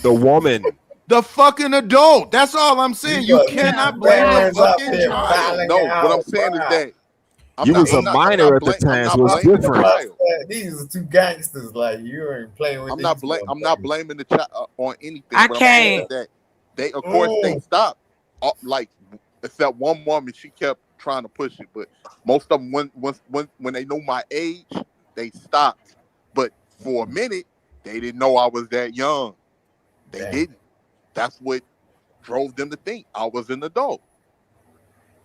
The woman. The fucking adult. That's all I'm saying. You cannot blame the Parents out fucking there child. filing No, what I'm out, saying is wow. that You was a minor at the time, so it's different. These are two gangsters. Like you ain't playing with. I'm not blaming the child on anything. I What I'm saying is can't. that they, of course, they stopped. Like, except one woman, she kept trying to push it, but most of them, when they know my age, they stopped. But for a minute, they didn't know I was that young. They didn't. That's what drove them to think I was an adult.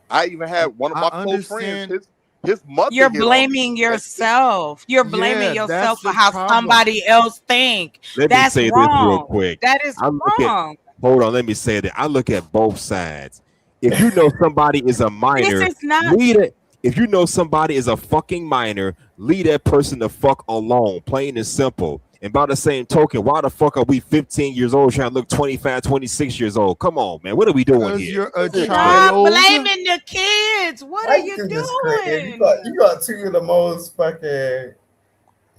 I even had one of my close friends. His mother. You're hit on me. blaming yourself. You're blaming Yeah, yourself that's for the how problem. somebody else think. Let me That's say wrong. this real quick. That is I look wrong. hold on, let me say that. I look at both sides. If you know somebody is a minor, This is not- leave it. If you know somebody is a fucking minor, leave that person the fuck alone. Plain and simple. And by the same token, why the fuck are we 15 years old trying to look 25, 26 years old? Come on, man. What are we doing here? You're a Stop child. blaming the kids. What are you doing? You got two of the most fucking.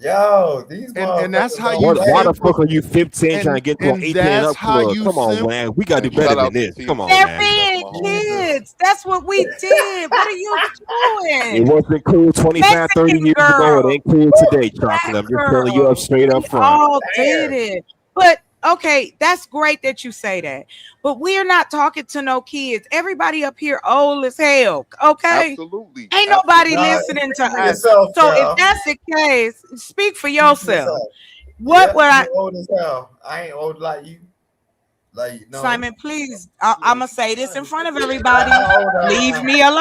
Yo, these And that's how you. Why the fuck are you 15 trying to get to an and 18 and that's up how club? you Come on, sim- man. We got to do better than this. Come on, They're man. being kids. That's what we did. What are you It doing? wasn't cool 25, 30 years ago. It ain't cool today, Chocolate. I'm just telling you up straight up front. All did it. But okay, that's great that you say that. But we're not talking to no kids. Everybody up here old as hell. Okay. Absolutely. Ain't nobody Absolutely. listening to Speak for us. yourself, So girl. if that's the case, speak for Speak for yourself. yourself. What Yeah, would I you old as hell. I ain't old like you. Like no. Simon, please, I'm gonna say this in front of everybody. How old am Leave I? me alone.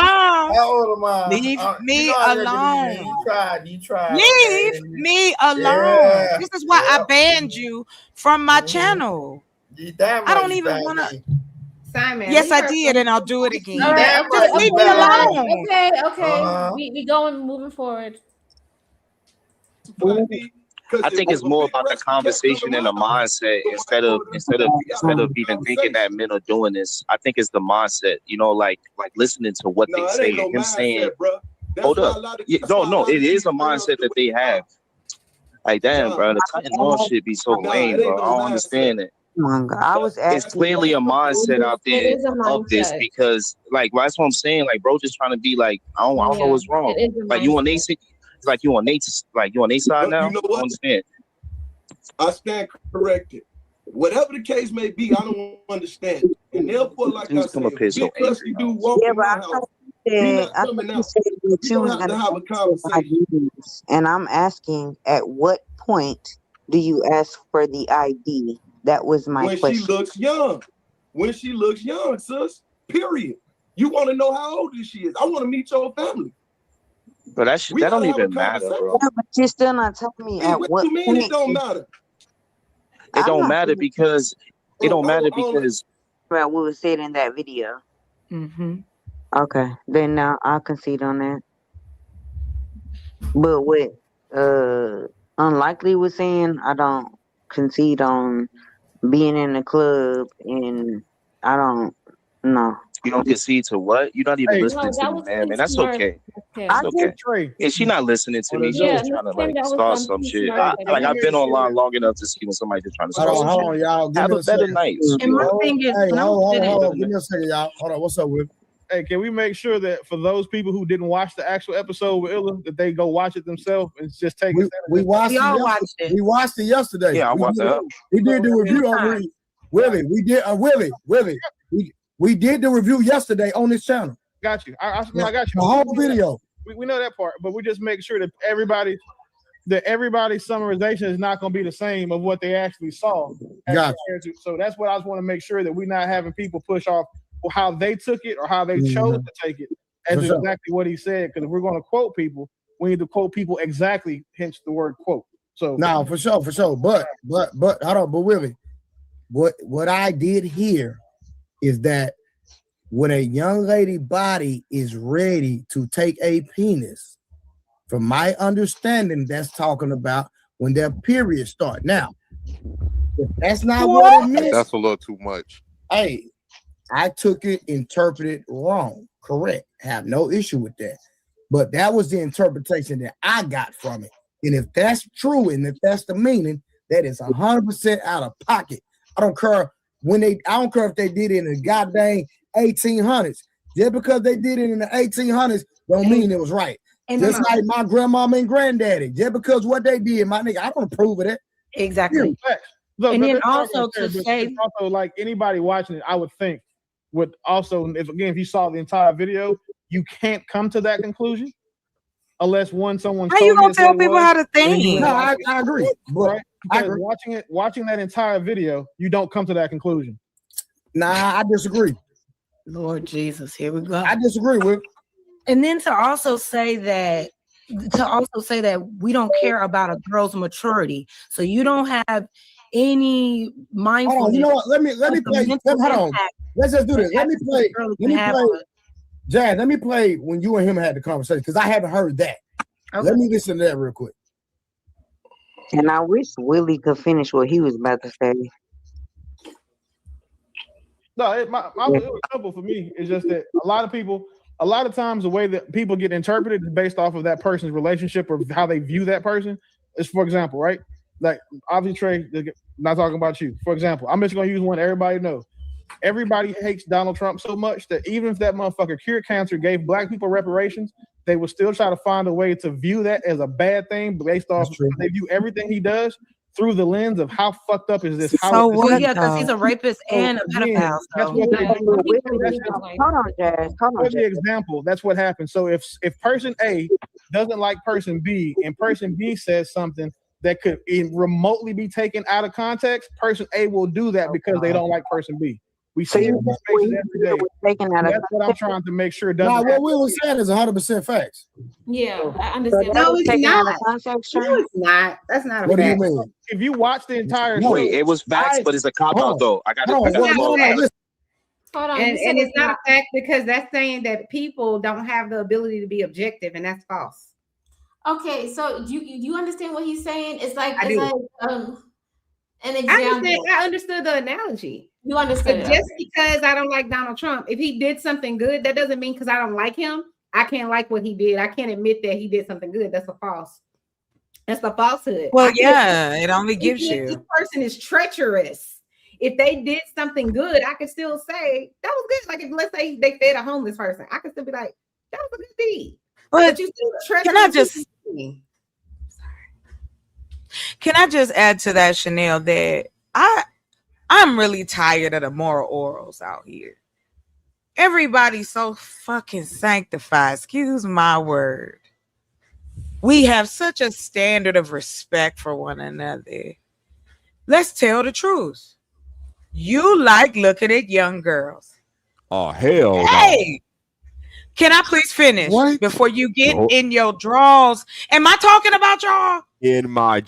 How old am I? Leave me you know I reckon alone. You tried. You tried. Leave okay? me alone. Yeah, This is why I yeah. banned you from my channel. You damn I right don't you even banned want to. me. Simon. Yes, we I heard did, from- and I'll do it again. All right, Just leave me alone. Okay. Uh-huh. We going moving forward. I think it's more about the conversation and the mindset instead of even thinking that men are doing this. I think it's the mindset, you know, like listening to what they say and him saying, hold up. Yeah, no, it is a mindset that they have. Like, damn, bro, the cutting off shit be so lame, bro. I don't understand it. I was asking. It's clearly a mindset out there It is a of this mindset. because, like, that's what I'm saying. Like, bro, just trying to be like, I don't know what's wrong. It is a Like, you on mindset. Nate's, like you on Nate's side now. You know I what? understand. I stand corrected. Whatever the case may be, I don't understand it. And therefore, like I Dudes said, come up here so big custody angry. dude walk in my house. He not I coming thought you out. said that We you was gonna have to gonna have a conversation. IDs, and I'm asking, at what point do you ask for the ID? That was my When question. she looks young. When she looks young, sis. Period. You want to know how old she is. I want to meet your family. But that shit, We that don't gotta have a even matter, conversation. bro. Yeah, but you're still not telling me Hey, at what what you mean it point. don't matter? It I'm don't not matter saying because it don't matter because about what was said in that video. Mm-hmm. Okay, then now I'll concede on that. But what Unlikely was saying, I don't concede on being in the club, and I don't know. you don't concede to what? You're not even Hey, listening No, to that me, was man. That's smart. okay. Okay. I It's okay. Trey. Yeah, she not listening to me. She's Yeah, just trying to Miss Kim, like that was start some too shit. smart. Like I've been sure. online long enough to see when somebody just trying to Hold start on, some hold on, shit. y'all. Give Have me a a better second. night. And my Hold thing is, Hey, when I'm hold finished, on. Give me a second, y'all. Hold on. What's up, Will? Hey, can we make sure that for those people who didn't watch the actual episode with Illa, that they go watch it themselves and just take it? We watched we it all yesterday. watched it. We watched it yesterday. Yeah, I We watched did, that. we did the review over it. Willie. We did Willie. We did the review yesterday on this channel. Got you. I got you. The whole video. We know that part, but we just make sure that everybody's summarization is not going to be the same of what they actually saw. Gotcha. So that's what I just want to make sure that we're not having people push off how they took it or how they chose to take it as For sure. exactly what he said. Because if we're going to quote people, we need to quote people exactly, hence the word quote. So No, for sure. But hold on, but Willie, what I did hear is that when a young lady body is ready to take a penis, from my understanding, that's talking about when their periods start. Now, if that's not what it meant, That's a little too much. hey, I took it interpreted wrong. Correct. Have no issue with that. But that was the interpretation that I got from it. And if that's true, and if that's the meaning, that is 100% out of pocket. I don't care if they did it in the goddamn 1800s. Just because they did it in the 1800s don't mean it was right. Just like my grandmama and granddaddy. Just because what they did, my nigga, I don't approve of that. Exactly. Look, And but then that's also not fair, to but say- it's also like anybody watching it, I would think would also, if you saw the entire video, you can't come to that conclusion unless someone How told you gonna that's tell what it people was, how to and then you think? went No, and watched I it, agree. right? I Because agree. watching that entire video, you don't come to that conclusion. Nah, I disagree. Lord Jesus, here we go. I disagree with. And then to also say that we don't care about a girl's maturity. So you don't have any mindfulness. Hold on, you know what? Let me of the play. mental Hold on. impact Let's just do this. Let me that play. girl Let can me have play. on it. Jazz, let me play when you and him had the conversation because I haven't heard that. Okay. Let me listen to that real quick. And I wish Willie could finish what he was about to say. No, it was simple for me. It's just that a lot of times the way that people get interpreted is based off of that person's relationship or how they view that person. Is, for example, right? Like obviously, Trey, not talking about you. For example, I'm just gonna use one everybody knows. Everybody hates Donald Trump so much that even if that motherfucker cured cancer, gave black people reparations, they would still try to find a way to view that as a bad thing based off they view everything he does through the lens of how fucked up is this? So Well, yeah, because he's a rapist and a again, pedophile. that's So. what Hold on, Jazz. Hold on. for the example, that's what happens. So if person A doesn't like person B and person B says something that could remotely be taken out of context, person A will do that because they don't like person B. We see it in these spaces every day. That's what I'm trying to make sure doesn't Nah, happen. what Will was saying is 100% facts. Yeah, I understand. No, it's not. No, it's not. That's not a What do you fact. mean? If you watch the entire show, Wait, it was facts, but it's a cop out though. I got Hold on, to hold on, listen. Hold on, And you said it's not a fact because that's saying that people don't have the ability to be objective, and that's false. Okay, so do you understand what he's saying? It's like I it's do. like an example. I understood the analogy. You But understood it. just because I don't like Donald Trump, if he did something good, that doesn't mean because I don't like him, I can't like what he did. I can't admit that he did something good. That's a false. That's the falsehood. Well, I can't- yeah, it only gives If you. this person is treacherous. If they did something good, I could still say that was good. Like if let's say they fed a homeless person, I could still be like, that was a good deed. But you still can I treacherous just add to that, Chanel, that I'm really tired of the moral orals out here. Everybody's so fucking sanctified. Excuse my word. We have such a standard of respect for one another. Let's tell the truth. You like looking at young girls. Oh hell no. Hey, can I please finish before you get No. in your draws? Am I talking about y'all? In my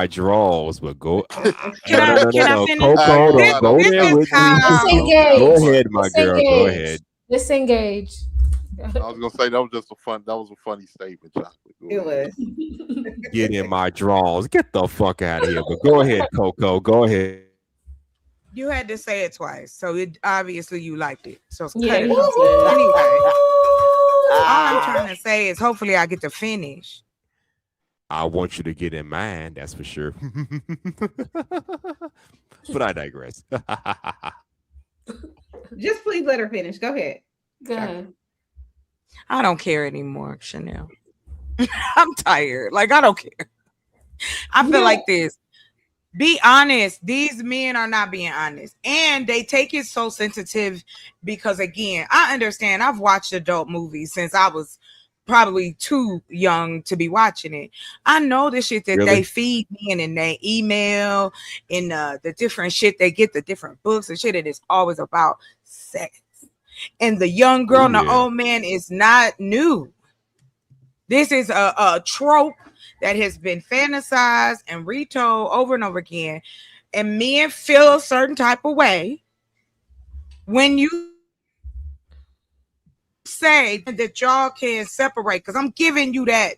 drawers, but go. Can I finish? Coco, This- don't go this there is with me. how- Disengage. Go ahead, my girl. Go ahead. Disengage. I was gonna say that was a funny statement, Chocolate. It was. Get in my drawers. Get the fuck out of here. But go ahead, Coco. Go ahead. You had to say it twice, so it obviously you liked it. So cut Yeah, it. you Anyway, all I'm trying to say is hopefully I get to finish. I want you to get in mine, that's for sure. But I digress. Just please let her finish. Go ahead. Go ahead. I don't care anymore, Chanel. I'm tired. Like, I don't care. I feel like this. Be honest. These men are not being honest. And they take it so sensitive because, again, I understand. I've watched adult movies since I was probably too young to be watching it. I know the shit that Really? they feed me and in their email and the different shit they get, the different books and shit. And it's always about sex. And the young girl and the old man is not new. This is a trope that has been fantasized and retold over and over again. And men feel a certain type of way when you say that y'all can separate, because I'm giving you that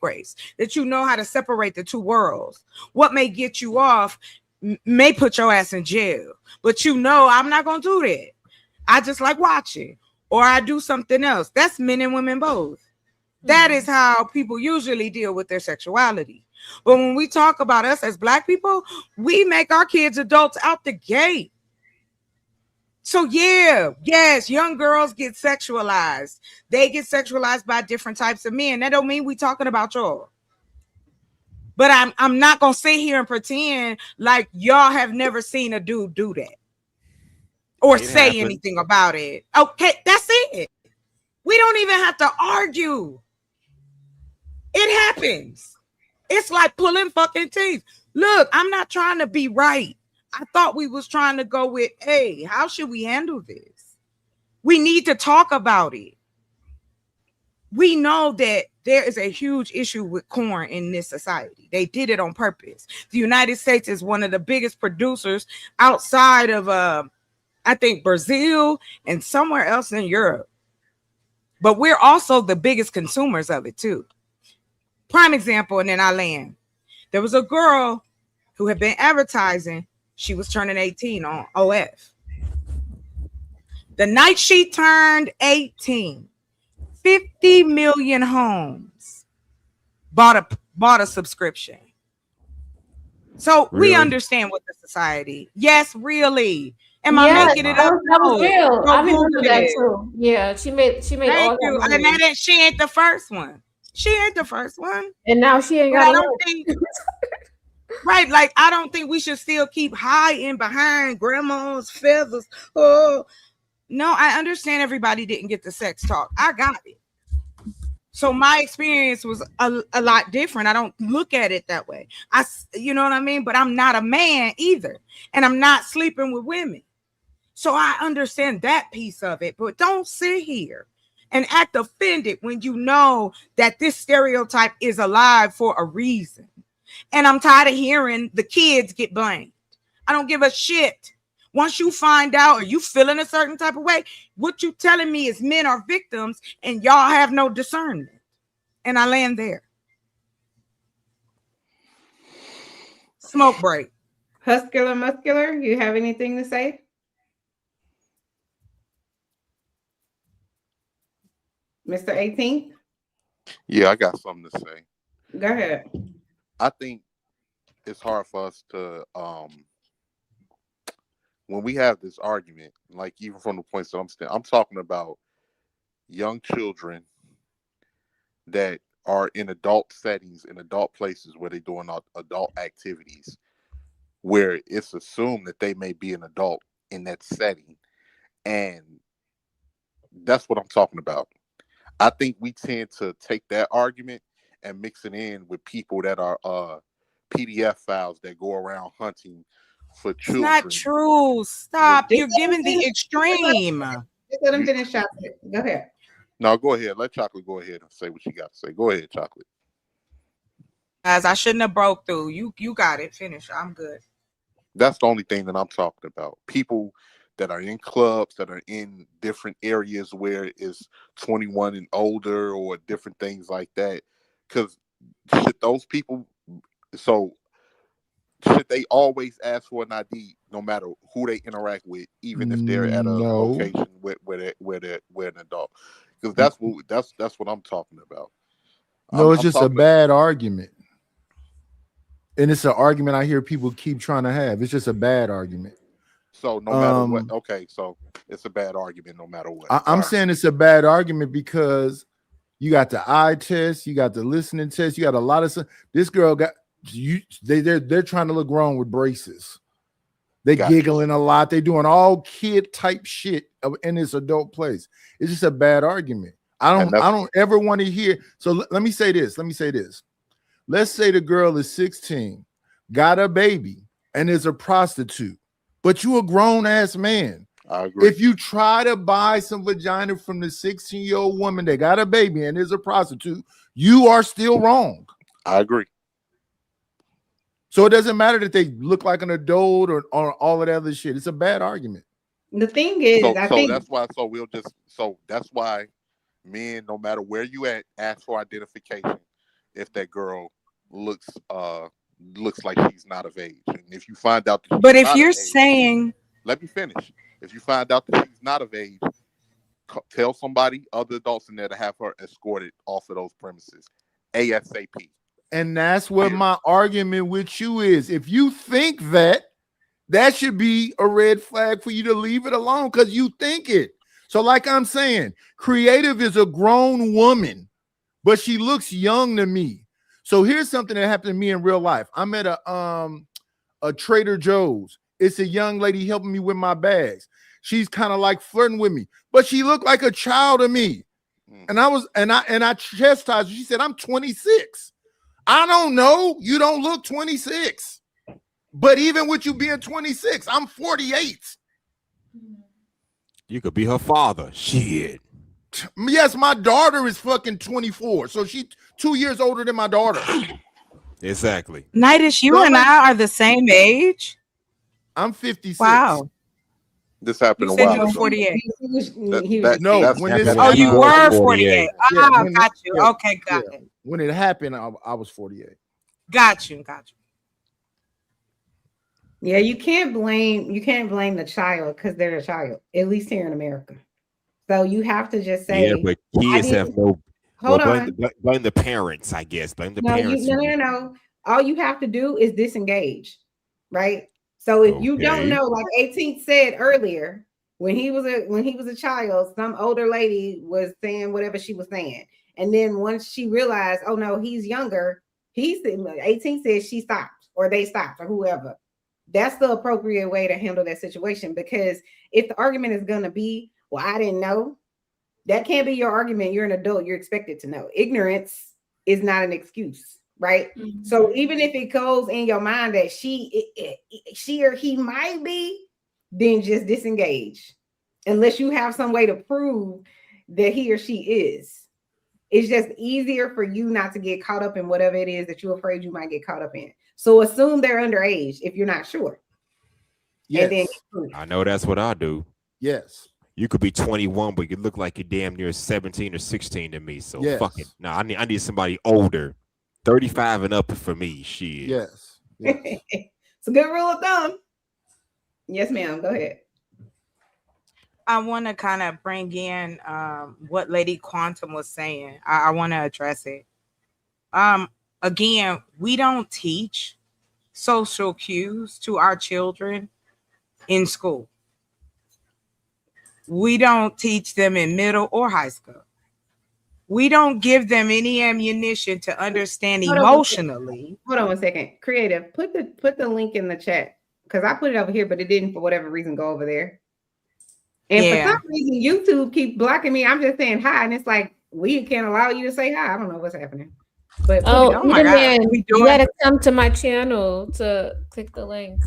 grace that you know how to separate the two worlds. What may get you off may put your ass in jail, but you know I'm not gonna do that. I just like watching, or I do something else. That's men and women both. That is how people usually deal with their sexuality. But when we talk about us as Black people, we make our kids adults out the gate. So yes, young girls get sexualized. They get sexualized by different types of men. That don't mean we talking about y'all. But I'm not gonna sit here and pretend like y'all have never seen a dude do that or say happened. anything about it. Okay, that's it. We don't even have to argue. It happens. It's like pulling fucking teeth. Look, I'm not trying to be right. I thought we was trying to go with, hey, how should we handle this? We need to talk about it. We know that there is a huge issue with corn in this society. They did it on purpose. The United States is one of the biggest producers outside of, I think, Brazil and somewhere else in Europe. But we're also the biggest consumers of it too. Prime example, and then I land. There was a girl who had been advertising. She was turning 18 on OF. The night she turned 18, 50 million homes bought a subscription. So Really? we understand what the society. Yes, really. Am I Yeah, making it up? that was No. real. Go I remember Google that it. too. Yeah, she made all Thank that you. money. And she ain't the first one. She ain't the first one. And now she ain't But got I a don't think right, like I don't think we should still keep hiding behind grandma's feathers. Oh no, I understand everybody didn't get the sex talk. I got it. So my experience was a lot different. I don't look at it that way. You know what I mean? But I'm not a man either. And I'm not sleeping with women. So I understand that piece of it. But don't sit here and act offended when you know that this stereotype is alive for a reason. And I'm tired of hearing the kids get blamed. I don't give a shit. Once you find out or you feeling a certain type of way, what you telling me is men are victims and y'all have no discernment. And I land there. Smoke break. Muscular, you have anything to say? Mr. 18th? Yeah, I got something to say. Go ahead. I think it's hard for us to when we have this argument, like even from the points that I'm talking about young children that are in adult settings, in adult places where they're doing adult activities, where it's assumed that they may be an adult in that setting. And that's what I'm talking about. I think we tend to take that argument and mix it in with people that are PDF files that go around hunting for children. It's not true. Stop. You're giving the extreme. Just let him finish, Chocolate. Go ahead. No, go ahead. Let Chocolate go ahead and say what you got to say. Go ahead, Chocolate. Guys, I shouldn't have broke through. You got it. Finish. I'm good. That's the only thing that I'm talking about. People that are in clubs, that are in different areas where it's 21 and older or different things like that. Because should those people, should they always ask for an ID no matter who they interact with, even if they're at a location where they're an adult? Because that's what I'm talking about. No, it's just a bad argument. And it's an argument I hear people keep trying to have. It's just a bad argument. So no matter what, okay, so it's a bad argument no matter what. I'm saying it's a bad argument because you got the eye test, you got the listening test, you got a lot of stuff. This girl got they're trying to look grown with braces. They giggling a lot. They doing all kid type shit in this adult place. It's just a bad argument. I don't ever want to hear. So let me say this. Let's say the girl is 16, got a baby, and is a prostitute, but you a grown ass man. I agree. If you try to buy some vagina from the 16-year-old woman that got a baby and is a prostitute, you are still wrong. I agree. So it doesn't matter that they look like an adult or all of that other shit. It's a bad argument. The thing is, I think that's why. So that's why men, no matter where you at, ask for identification if that girl looks like she's not of age, and if you find out that but if you're saying, let me finish. If you find out that she's not of age, tell somebody, other adults in there, to have her escorted off of those premises ASAP. And that's what my argument with you is. If you think that should be a red flag for you to leave it alone because you think it. So like I'm saying, Creative is a grown woman, but she looks young to me. So here's something that happened to me in real life. I'm at a Trader Joe's. It's a young lady helping me with my bags. She's kind of like flirting with me, but she looked like a child to me. And I chastised her. She said, I'm 26. I don't know. You don't look 26. But even with you being 26, I'm 48. You could be her father. Shit. Yes, my daughter is fucking 24. So she's 2 years older than my daughter. Exactly. Nidus, you and I are the same age. I'm 56. Wow. This happened You a said while you were ago. 48. No, you were 48. Got you. Okay, got it. When it happened, I was 48. Got you. Yeah, you can't blame the child because they're a child, at least here in America. So you have to just say, yeah, but kids have no. Hold blame the parents, I guess. Blame the parents. No. All you have to do is disengage, right? So if you don't know, like 18th said earlier, when he was a child, some older lady was saying whatever she was saying, and then once she realized, oh no, he's younger. 18 said she stopped or they stopped or whoever. That's the appropriate way to handle that situation, because if the argument is going to be, well, I didn't know, that can't be your argument. You're an adult. You're expected to know. Ignorance is not an excuse, right? Mm-hmm. So even if it goes in your mind that she or he might be, then just disengage unless you have some way to prove that he or she is. It's just easier for you not to get caught up in whatever it is that you're afraid you might get caught up in. So assume they're underage if you're not sure. Yes. And then I know that's what I do. Yes. You could be 21, but you look like you're damn near 17 or 16 to me. So Yes. fuck it. Now I need somebody older, 35 and up for me. Shit. Yes. It's a good rule of thumb. Yes, ma'am. Go ahead. I want to kind of bring in what Lady Quantum was saying. I want to address it. Again, we don't teach social cues to our children in school. We don't teach them in middle or high school. We don't give them any ammunition to understand emotionally. Hold on one second. Creative, put the link in the chat because I put it over here, but it didn't for whatever reason go over there. And for some reason, YouTube keep blocking me. I'm just saying hi, and it's like we can't allow you to say hi. I don't know what's happening. But Oh my God, man, we you doing gotta come to my channel to click the link.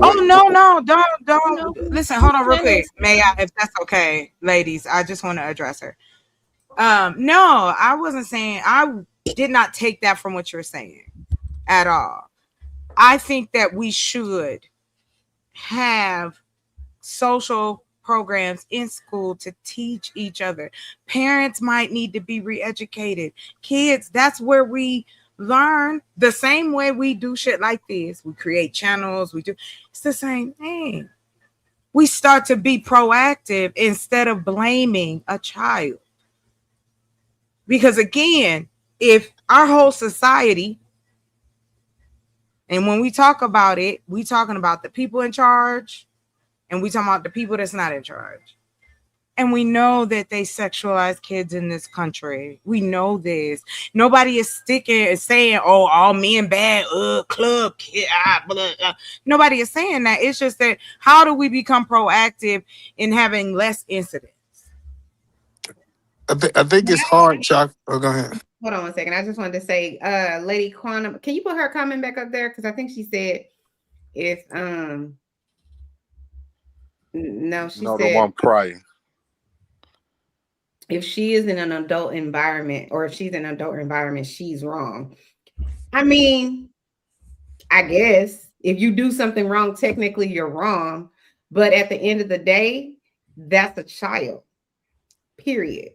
Oh no, don't listen. Hold on real quick. May I, if that's okay, ladies? I just want to address her. No, I wasn't saying, I did not take that from what you're saying at all. I think that we should have social programs in school to teach each other. Parents might need to be re-educated. Kids, that's where we learn the same way we do shit like this. We create channels, it's the same thing. We start to be proactive instead of blaming a child. Because again, if our whole society, and when we talk about it, we talking about the people in charge, and we talking about the people that's not in charge. And we know that they sexualize kids in this country. We know this. Nobody is saying, oh, all men bad, club, kid, blah, blah. Nobody is saying that. It's just that how do we become proactive in having less incidents? I think it's hard, Chuck. Oh, go ahead. Hold on one second. I just wanted to say, Lady Quantum, can you put her comment back up there? Because I think she said if no, she said the one prior. If she is in an adult environment, or if she's in an adult environment, she's wrong. I mean, I guess if you do something wrong, technically you're wrong. But at the end of the day, that's a child. Period.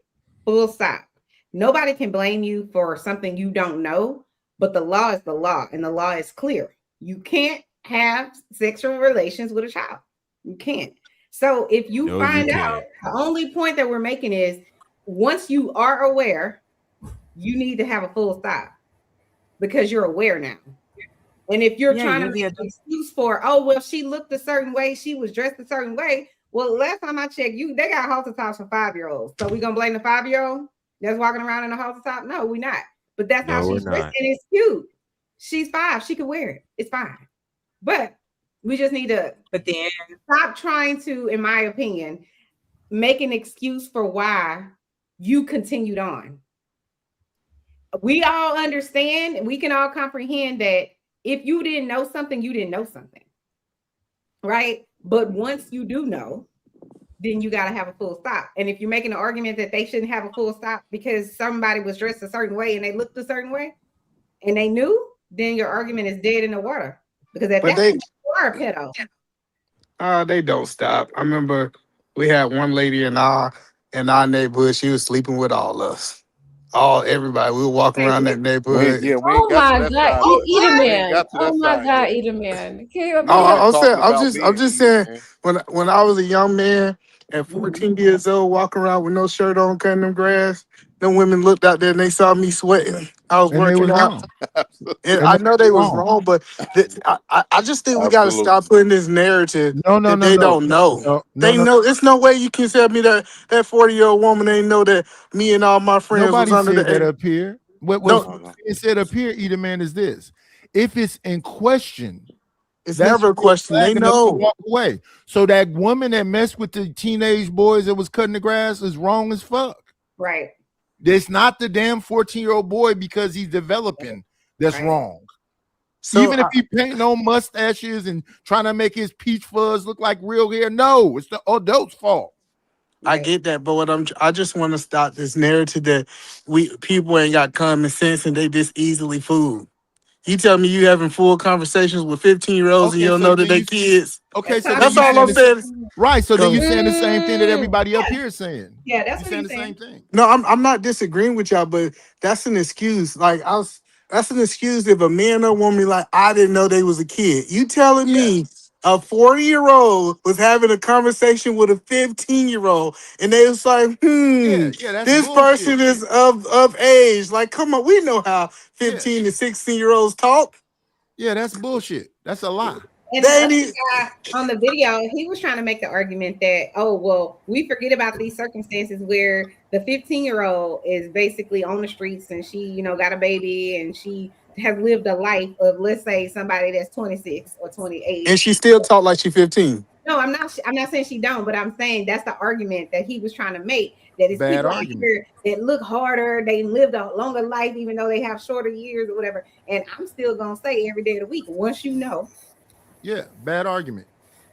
Full stop. Nobody can blame you for something you don't know, but the law is the law, and the law is clear. You can't have sexual relations with a child. You can't. So if you find out, the only point that we're making is once you are aware, you need to have a full stop because you're aware now. And if you're trying to make an excuse for, oh, well, she looked a certain way, she was dressed a certain way. Well, last time I checked, they got halter tops for 5-year-olds. So we gonna blame the 5-year-old that's walking around in a halter top? No, we're not. But that's how she's dressed, and it's cute. She's 5, she can wear it. It's fine. But we just need to stop trying to, in my opinion, make an excuse for why you continued on. We all understand, we can all comprehend that if you didn't know something, you didn't know something, right? But once you do know, then you got to have a full stop. And if you're making an argument that they shouldn't have a full stop because somebody was dressed a certain way and they looked a certain way and they knew, then your argument is dead in the water. Because at that point, you are a pedo. They don't stop. I remember we had one lady in our neighborhood. She was sleeping with all us, everybody. We were walking around that neighborhood. Oh my God, Eat-A-Man. Oh my God, Eat-A-Man. I'm just saying. When I was a young man at 14 years old, walking around with no shirt on, cutting them grass, them women looked out there and they saw me sweating. I was working out. And I know they was wrong, but I just think we got to stop putting this narrative that they don't know. They know. It's no way you can tell me that 40-year-old woman ain't know that me and all my friends Nobody was under said the that up here. What it said up here, Eat-A-Man, is this: if it's in question, it's never a question. They know. Walk away. So that woman that messed with the teenage boys that was cutting the grass is wrong as fuck. Right. It's not the damn 14-year-old boy because he's developing that's wrong. So even if he painting on mustaches and trying to make his peach fuzz look like real hair, no, it's the adult's fault. I get that, but I just want to stop this narrative that people ain't got common sense and they just easily fooled. You tell me you having full conversations with 15-year-olds and you don't know that they kids. Okay, so that's all I'm saying. Right. So then you're saying the same thing that everybody up here is saying. Yeah, that's you're what saying he's the same thing. No, I'm not disagreeing with y'all, but that's an excuse. Like that's an excuse if a man or woman like I didn't know they was a kid. You telling me a 40-year-old was having a conversation with a 15-year-old and they was like, that's this bullshit. person is of age. Like, come on, we know how 15 to 16-year-olds talk. Yeah, that's bullshit. That's a lie. And the other guy on the video, he was trying to make the argument that, oh, well, we forget about these circumstances where the 15-year-old is basically on the streets and she, you know, got a baby and she has lived a life of, let's say, somebody that's 26 or 28. And she still talk like she 15. No, I'm not saying she don't, but I'm saying that's the argument that he was trying to make. That it's Bad people out argument. here that look harder, they lived a longer life, even though they have shorter years or whatever. And I'm still gonna say every day of the week, once you know. Yeah, bad argument.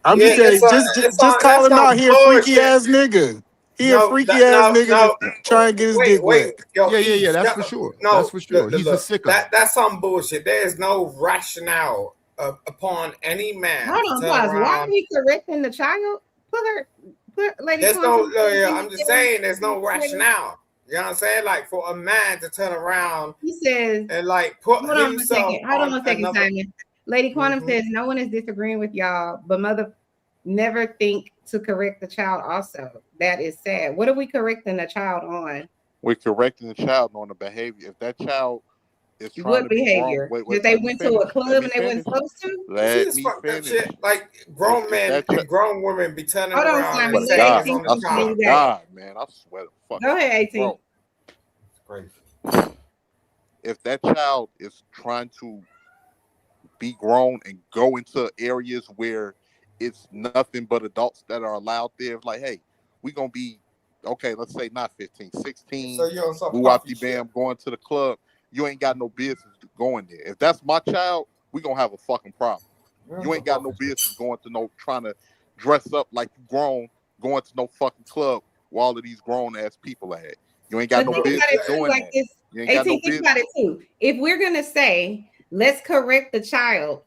I'm just saying, just call him out here, freaky ass nigga. He a freaky ass nigga trying to get his dick wet. Yeah, that's for sure. That's for sure. He's a sicko. That's some bullshit. There is no rationale upon any man. Hold on, pause. Why are we correcting the child? Put lady. There's no. I'm just saying, there's no rationale. You know what I'm saying? Like for a man to turn around, he says, and like put hold on himself. Hold on a second, another, Simon. Lady Quantum says no one is disagreeing with y'all, but mother never think to correct the child. Also, that is sad. What are we correcting the child on? We're correcting the child on the behavior. If that child is trying What to be behavior? grown, That they went to a club and they weren't supposed to? Let me finish. shit. Like grown men and grown women be turning Hold on, around Simon. and Let saying me it's on think the you child. do that. God, man, I swear to fuck. Go ahead, 18. Great. If that child is trying to be grown and go into areas where it's nothing but adults that are allowed there, it's like, hey, we gonna be okay, let's say not 15, 16, So you're on some woo out coffee the bam, going to the club. You ain't got no business going there. If that's my child, we gonna have a fucking problem. You ain't got no business going to trying to dress up like you grown, going to no fucking club where all of these grown ass people at. You ain't got But no think about business it too, doing like that. this. You ain't got 18, no think business. about it too. If we're gonna say, let's correct the child,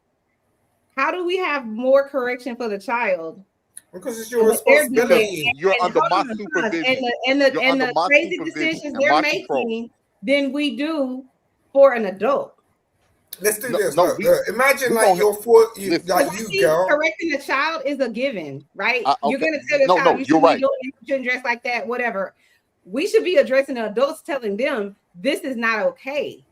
how do we have more correction for the child? Because it's your responsibility. You're under my And supervision. the You're under my crazy supervision decisions and they're my making control. than we do for an adult. Let's do No, this. no, Look, we- imagine we like gonna- your foot, listen. like I you, think girl. correcting the child is a given, right? You're Okay. gonna tell the No, child no, you you're shouldn't right. be doing, you shouldn't dress like that, whatever. We should be addressing the adults, telling them this is not okay.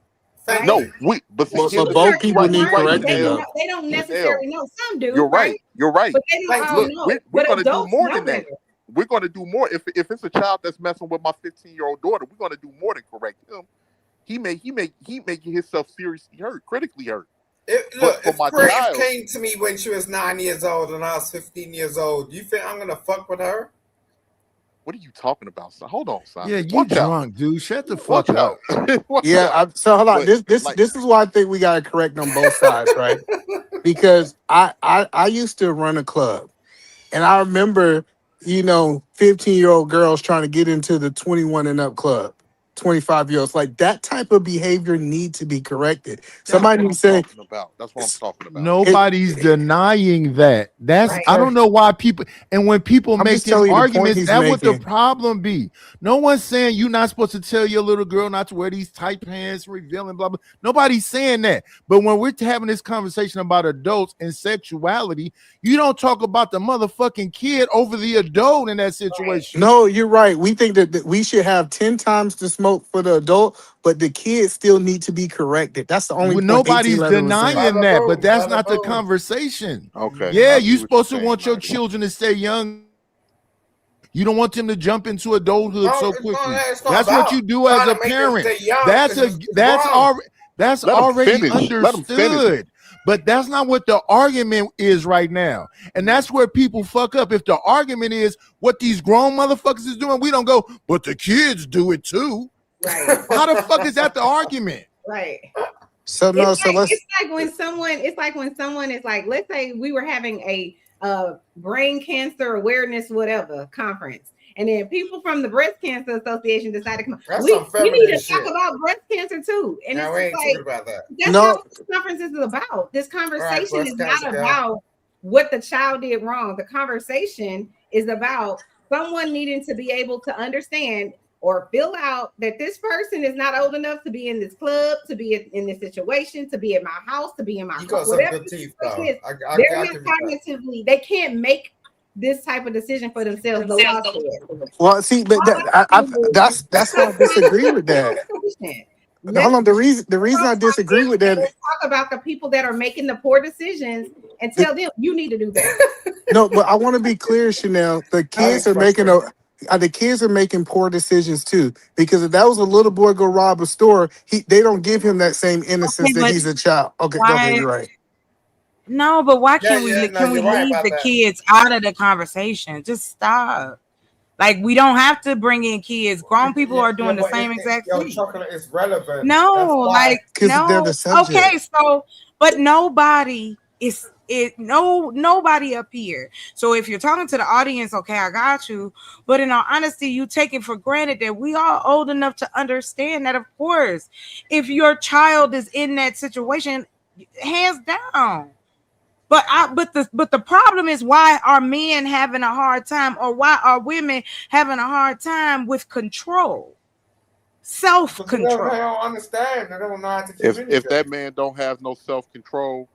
Right? No, but Well, here's but the both thing. people need correcting They though. don't necessarily know. Some do, You're right. You're right. But they don't all Look, know. we're But gonna do adults more know than that. better. We're gonna do more. If it's a child that's messing with my 15-year-old daughter, we're gonna do more than correct him. He may get himself seriously hurt, critically hurt. Look, for if my Grace child- came to me when she was 9 years old and I was 15 years old, do you think I'm gonna fuck with her? What are you talking about, son? Hold on, son. Yeah, you Watch out. drunk, dude. Shut the Watch fuck up. Watch Yeah, out. so hold on. But, This like- is why I think we gotta correct on both sides, right? Because I used to run a club, and I remember, 15-year-old girls trying to get into the 21 and up club, 25-year-olds. Like that type of behavior need to be corrected. Somebody needs to say, That's what I'm talking about. Nobody's denying that. That's Right. I don't know why people and when people I'm make just these telling you the point arguments, he's that's what the making. problem be. No one's saying you're not supposed to tell your little girl not to wear these tight pants, revealing blah blah. Nobody's saying that. But when we're having this conversation about adults and sexuality, you don't talk about the motherfucking kid over the adult in that situation. no, you're right. We think that we should have 10 times the smoke for the adult, but the kids still need to be corrected. That's the only Well, point. nobody's 1811 was saying. denying that, but that's not the conversation. Okay. Yeah, I see you're what supposed to you're want saying, your children to stay young. You don't want them to jump into adulthood No, so it's not- quickly. it's not That's what about you do as trying a to make them parent. stay young, That's 'cause a it's that's wrong. already that's Let 'em already finish. Let 'em finish. understood. But that's not what the argument is right now. And that's where people fuck up. If the argument is what these grown motherfuckers is doing, we don't go, but the kids do it too. Right. How the fuck is that the argument? Right. So no, It's so like, let's it's like when someone is like, let's say we were having a brain cancer awareness whatever conference, And then people from the Breast Cancer Association decided to come. That's We some need feminine to talk shit. about breast cancer too. And Now we ain't it's talking like about that. that's No. not what this conference is about. This conversation breast is cancer, not girl. about what the child did wrong. The conversation is about someone needing to be able to understand or fill out that this person is not old enough to be in this club, to be in this situation, to be at my house, to be in my You car, got some whatever good the teeth, situation though. is. I They're give not you that. cognitively, they can't make this type of decision for themselves. The law says. Well, see, but that's why I disagree with that. Hold on, the reason I disagree with that. Let's talk about the people that are making the poor decisions and tell them you need to do better. No, but I want to be clear, Chanel. The kids are making poor decisions too. Because if that was a little boy go rob a store, they don't give him that same innocence that he's a child. Okay, you're right. No, but why can't we no, can we you're right leave about the that. kids out of the conversation? Just stop. Like we don't have to bring in kids. Grown people are doing the but same exact thing. Chocolate is relevant. No, That's why. like 'Cause no. they're the subject. Okay, so but nobody is nobody up here. So if you're talking to the audience, okay, I got you. But in all honesty, you take it for granted that we are old enough to understand that, of course, if your child is in that situation, hands down. But the problem is, why are men having a hard time, or why are women having a hard time with control, self-control? They don't understand. They don't know how to If communicate. that man don't have no self-control,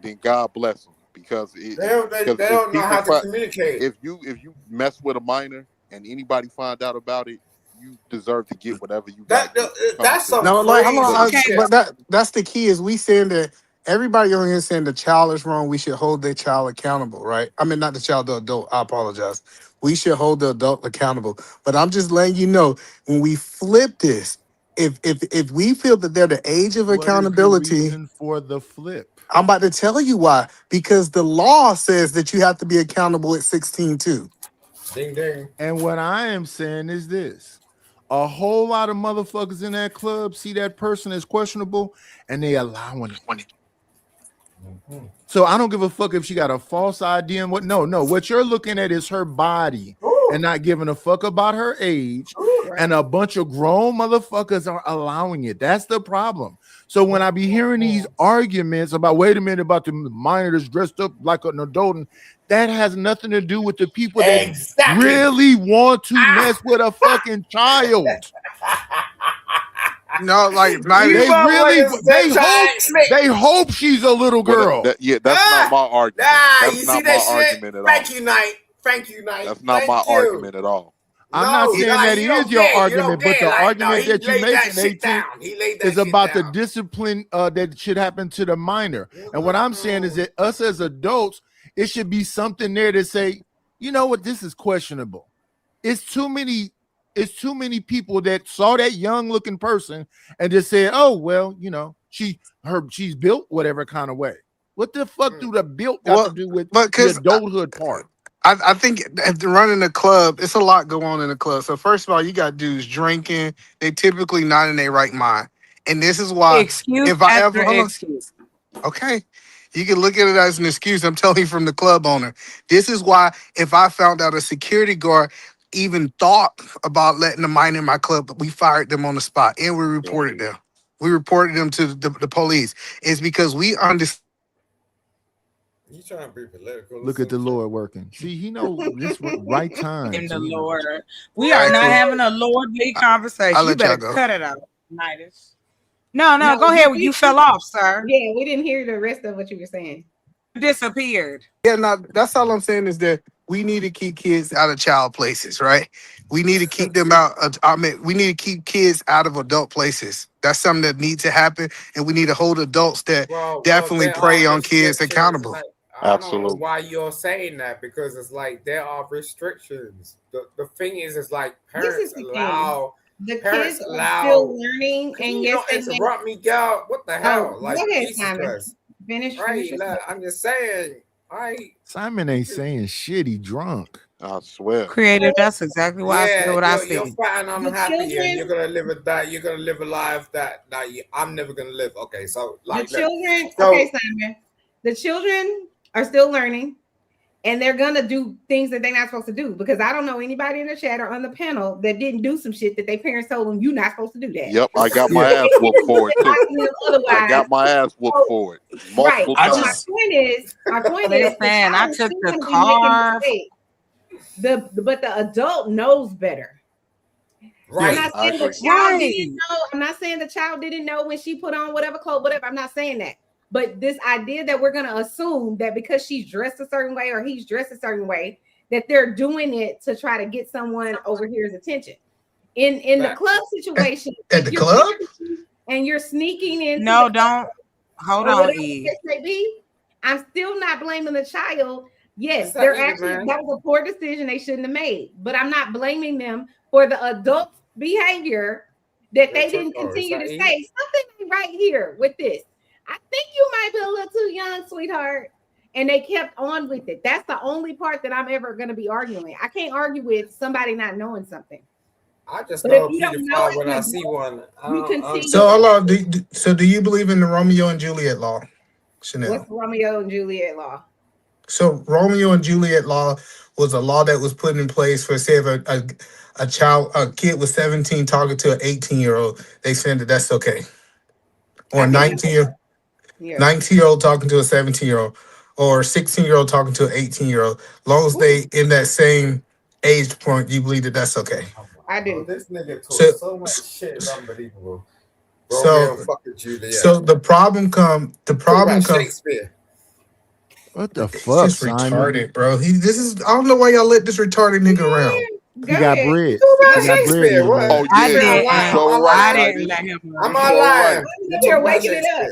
then God bless him, because They don't know how to communicate. If you mess with a minor and anybody find out about it, you deserve to get whatever you got. That's some No, like, hold on, crazy but that's the key. Is we saying that everybody on here saying the child is wrong, we should hold their child accountable, right? I mean, not the child, the adult. I apologize. We should hold the adult accountable. But I'm just letting you know, when we flip this, if we feel that they're the age of accountability, reason for the flip? I'm about to tell you why. Because the law says that you have to be accountable at 16 too. Ding ding. And what I am saying is this: a whole lot of motherfuckers in that club see that person as questionable, and they allowing it. So I don't give a fuck if she got a false ID and what. No. What you're looking at is her body and not giving a fuck about her age. And a bunch of grown motherfuckers are allowing it. That's the problem. So when I be hearing these arguments about, wait a minute, about the minor that's dressed up like an adult, that has nothing to do with the people that really want to mess with a fucking child. No, like they hope she's a little girl. That's not my argument. That's not my argument at all. Thank you, Knight. That's not my argument at all. I'm not saying that it is your argument, but the argument that you make in 18 is about the discipline that should happen to the minor. And what I'm saying is that us as adults, it should be something there to say, you know what, this is questionable. It's too many people that saw that young looking person and just said, oh, well, you know, she's built whatever kind of way. What the fuck do the built got to do with the adulthood part? I think if they're running a club, it's a lot going on in the club. So first of all, you got dudes drinking. They typically not in their right mind. And this is why okay, you can look at it as an excuse. I'm telling you from the club owner. This is why if I found out a security guard even thought about letting a minor in my club, we fired them on the spot and we reported them. We reported them to the police. It's because we understand. You trying to be political? Look at the Lord working. See, he knows this right time. In the Lord, we are not having a lordly conversation. You better cut it out, Nidus. No, go ahead. You fell off, sir. Yeah, we didn't hear the rest of what you were saying. Disappeared. Yeah, no, that's all I'm saying is that we need to keep kids out of child places, right? We need to keep them out. We need to keep kids out of adult places. That's something that needs to happen, and we need to hold adults that definitely prey on kids accountable. I don't know why you're saying that, because it's like there are restrictions. The thing is like parents allow. The kids are still learning, and you don't interrupt me, y'all. What the hell? Like, go ahead, Jesus Simon. Christ. Finish. I'm just saying. Simon ain't saying shit. He drunk. I swear. Creative. That's exactly why I said what I said. You're fighting on happy, and you're gonna live you're gonna live a life that I'm never gonna live. Okay, so like the children. Okay, Simon. The children are still learning. and they're gonna do things that they're not supposed to do, because I don't know anybody in the chat or on the panel that didn't do some shit that their parents told them you're not supposed to do that. Yep, I got my ass whooped for it too. I got my ass whooped for it multiple times. My point is, Listen, I took the car. But the adult knows better. Right. I'm not saying the child didn't know. I'm not saying the child didn't know when she put on whatever clothes, whatever. I'm not saying that. But this idea that we're gonna assume that because she's dressed a certain way or he's dressed a certain way, that they're doing it to try to get someone over here's attention. In the club situation, at the club, and you're sneaking in. No, don't hold on, E. I'm still not blaming the child. Yes, It's not they're either, actually man. that was a poor decision they shouldn't have made. But I'm not blaming them for the adult behavior that they didn't continue to say. Something ain't right here with this. I think you might be a little too young, sweetheart. And they kept on with it. That's the only part that I'm ever going to be arguing. I can't argue with somebody not knowing something. I just But know if you don't know pedophile it, when I you see don't. one. You continue. So hold on. So do you believe in the Romeo and Juliet law, Chanel? What's Romeo and Juliet law? So Romeo and Juliet law was a law that was put in place for, say, if a kid was 17 talking to an 18-year-old, they said that that's okay. Or 19-year-old talking to a 17-year-old, or 16-year-old talking to an 18-year-old. As long as they in that same age point, you believe that that's okay. I do. This nigga talks So- so much shit, it's unbelievable. So- Romeo fucking Juliet. So the problem comes. Shakespeare. What the fuck, This is Simon? retarded, bro. I don't know why y'all let this retarded nigga around. He got bread. About He got bread. Shakespeare, what? Oh, I yeah, didn't. you so I right. didn't let him. I'm all lying. You're waking it up.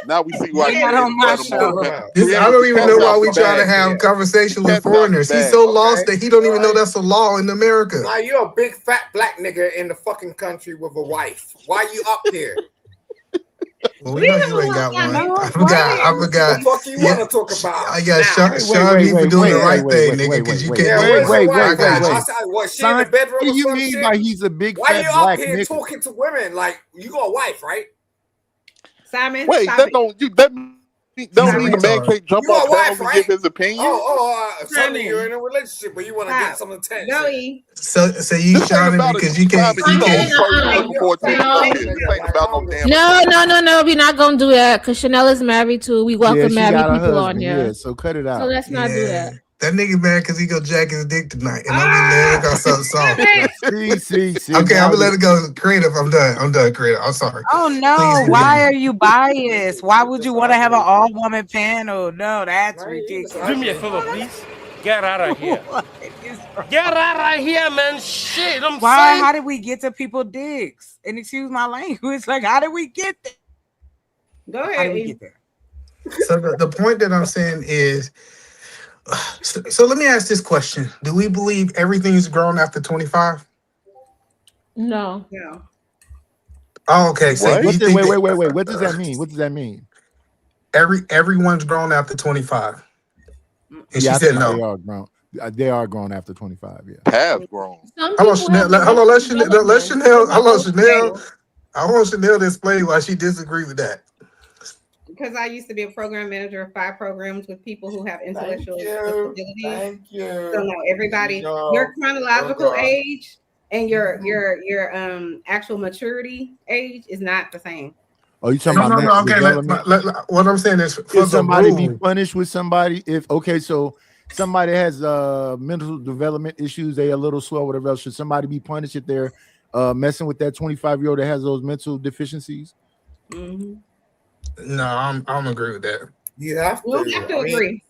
Now we see why You're you not didn't on my let him show. on. I don't even know why we try to have conversation with foreigners. He's so lost that he don't even know that's a law in America. Now you're a big fat black nigga in the fucking country with a wife. Why you up here? Well, we know you ain't got one. I forgot. What the fuck you want to talk about? I got Sean B for doing the right thing, nigga, because you can't do it. Wait. What, she Son, in the bedroom what do or you some mean shit? by he's a big Why fat you up black here nigga? talking to women? Like, you got a wife, right? Simon, Wait, stop that it. don't mean a man can't jump You off a wife, panels and right? give his opinion. Suddenly you're in a relationship, but you want to get some attention. Go E. So you shining because you can't. Simon, you the only person looking for attention out here. This ain't about no damn. No. We're not gonna do that because Chanel is married too. We welcome she married got a people on husband, here. yeah, so cut it out. So let's not do that. That nigga mad because he go jack his dick tonight, and I'm be mad because something soft. See. Okay, I'm gonna let it go. Creative, I'm done. Creative, I'm sorry. Oh no! Please Why are you biased? Why would you want to have an all-woman panel? No, that's ridiculous. Do me a favor, please. Get out of here. Get out of here, man. Shit, I'm Why? saying. How did we get to people dicks? And excuse my language. Like, how did we get there? Go How ahead. did we E. get there? So the point that I'm saying is, so let me ask this question: do we believe everything's grown after 25? No. No. Oh, okay. So What? you think Wait. What does that mean? What does that mean? everyone's grown after 25? And she Yeah, I said think no. They are grown. They are grown after 25. Yeah. Have grown. Hello, Chanel. Hold on, let Chanel. Hello, Chanel. I want Chanel to explain why she disagreed with that. Because I used to be a program manager of 5 programs with people who have intellectual disabilities. Thank you. So no, everybody, No. your chronological Okay. age and your actual maturity age is not the same. Oh, you talking No, about no, mental okay. development? What I'm saying is, for Should the somebody be rule, punished with somebody if so somebody has mental development issues, they a little slow, whatever else. Should somebody be punished if they're messing with that 25-year-old that has those mental deficiencies? Mm-hmm. no, I don't agree with that. You have to. You have to agree.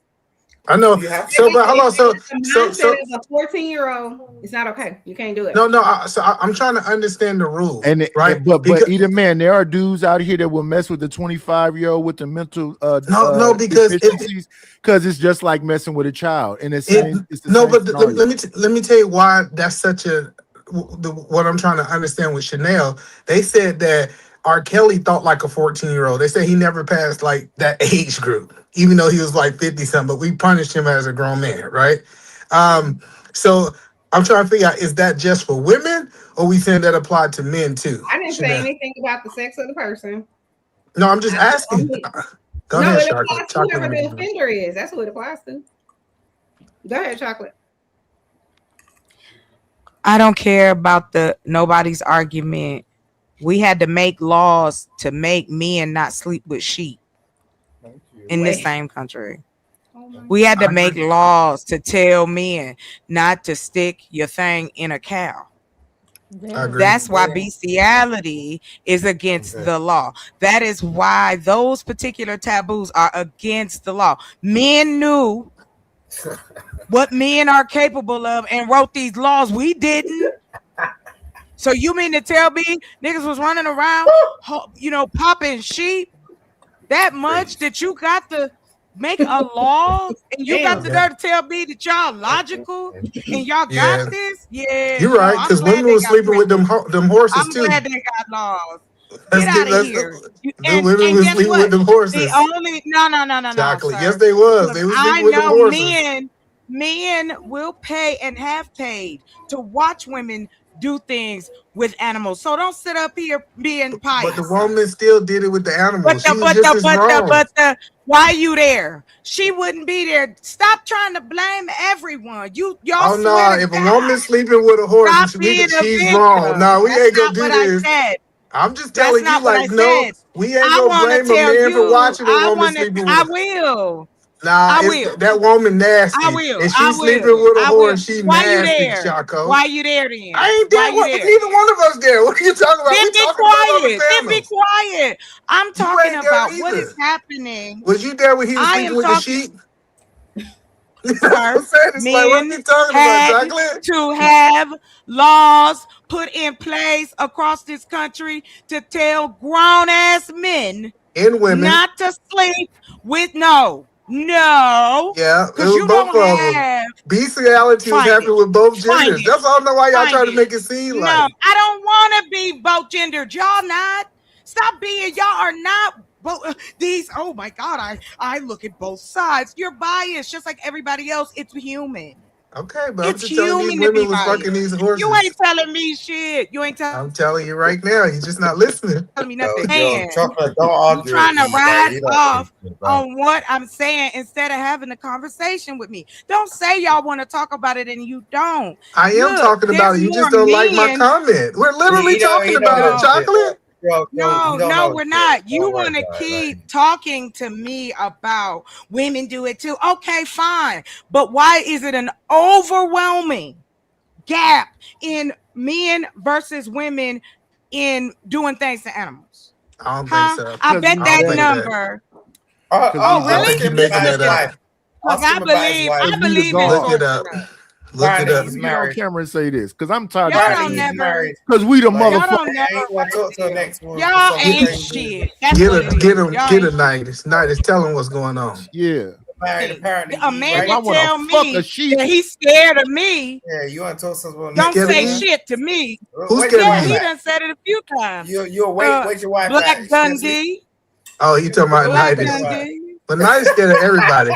I know. You have So, but hold on. So, The so, mindset of a so, 14-year-old, it's not okay. You can't do it. no. I'm trying to understand the rule, right? But Because- either man, there are dudes out here that will mess with the 25-year-old with the mental No, because because it's just like messing with a child, and it's the no, same but scenario. let me tell you why that's such a what I'm trying to understand with Chanel. They said that R. Kelly thought like a 14-year-old. They said he never passed like that age group, even though he was like 50 something. But we punished him as a grown man, right? So I'm trying to figure out, is that just for women, or we saying that applied to men too? I didn't say Chanel? anything about the sex of the person. No, I'm just asking. Go No, ahead, it Chocolate. applies to Chocolate. whoever the offender is. That's what it applies to. Go ahead, Chocolate. I don't care about nobody's argument. We had to make laws to make men not sleep with sheep in this same country. We had to make laws to tell men not to stick your thing in a cow. That's why bestiality is against the law. That is why those particular taboos are against the law. Men knew what men are capable of and wrote these laws. We didn't. So you mean to tell me niggas was running around, popping sheep that much that you got to make a law and you got the nerve to tell me that y'all logical and y'all got this? Yeah, you're right, because women were sleeping with them horses I'm too. glad they got laws. Get out of here. The women were sleeping with them horses. The only no. Chocolate. Yes, they was. They was sleeping with them horses. Men will pay and have paid to watch women do things with animals. So don't sit up here being pious. But the woman still did it with the animals. Why you there? She wouldn't be there. Stop trying to blame everyone. Y'all. Oh no! If a woman's sleeping with a horse, she's wrong. No, we ain't gonna do this. I'm just telling you, like, no, we ain't gonna blame a man for watching a woman sleeping with. I will. Nah, that woman nasty. I will. And she's sleeping with a horse. She nasty, Chaco. Why you there then? I ain't there. Neither one of us there. What are you talking about? Then be quiet. Then be quiet. I'm talking about what is happening. Was you there when he was sleeping with the sheep? Men had to have laws put in place across this country to tell grown-ass men and women not to sleep with No. Yeah, because you don't have bestiality was happening with both genders. That's all I know why y'all try to make it seem like. No, I don't want to be both gendered. Y'all not. Stop being. Y'all are not both these. Oh my God, I look at both sides. You're biased, just like everybody else. It's human. Okay, but I'm just telling you, women was fucking these horses. You ain't telling me shit. You ain't telling. I'm telling you right now. You're just not listening. Telling me nothing. You're trying to ride off on what I'm saying instead of having a conversation with me. Don't say y'all want to talk about it and you don't. I am talking about it. You just don't like my comment. We're literally talking about it, Chocolate. No, we're not. You want to keep talking to me about women do it too. Okay, fine. But why is it an overwhelming gap in men versus women in doing things to animals? I don't think so. I bet that number. Really? I believe Look it up. Look it up. Get on camera and say this, because I'm tired of because we the motherfucker. Y'all ain't shit. Get a night. Tell him what's going on. Yeah. A man can tell me that he's scared of me. Yeah, you want to talk something? Don't say shit to me. Who's scared? He done said it a few times. You're wait your wife. Black Dundee. Oh, you talking about Night? But Night is scared of everybody.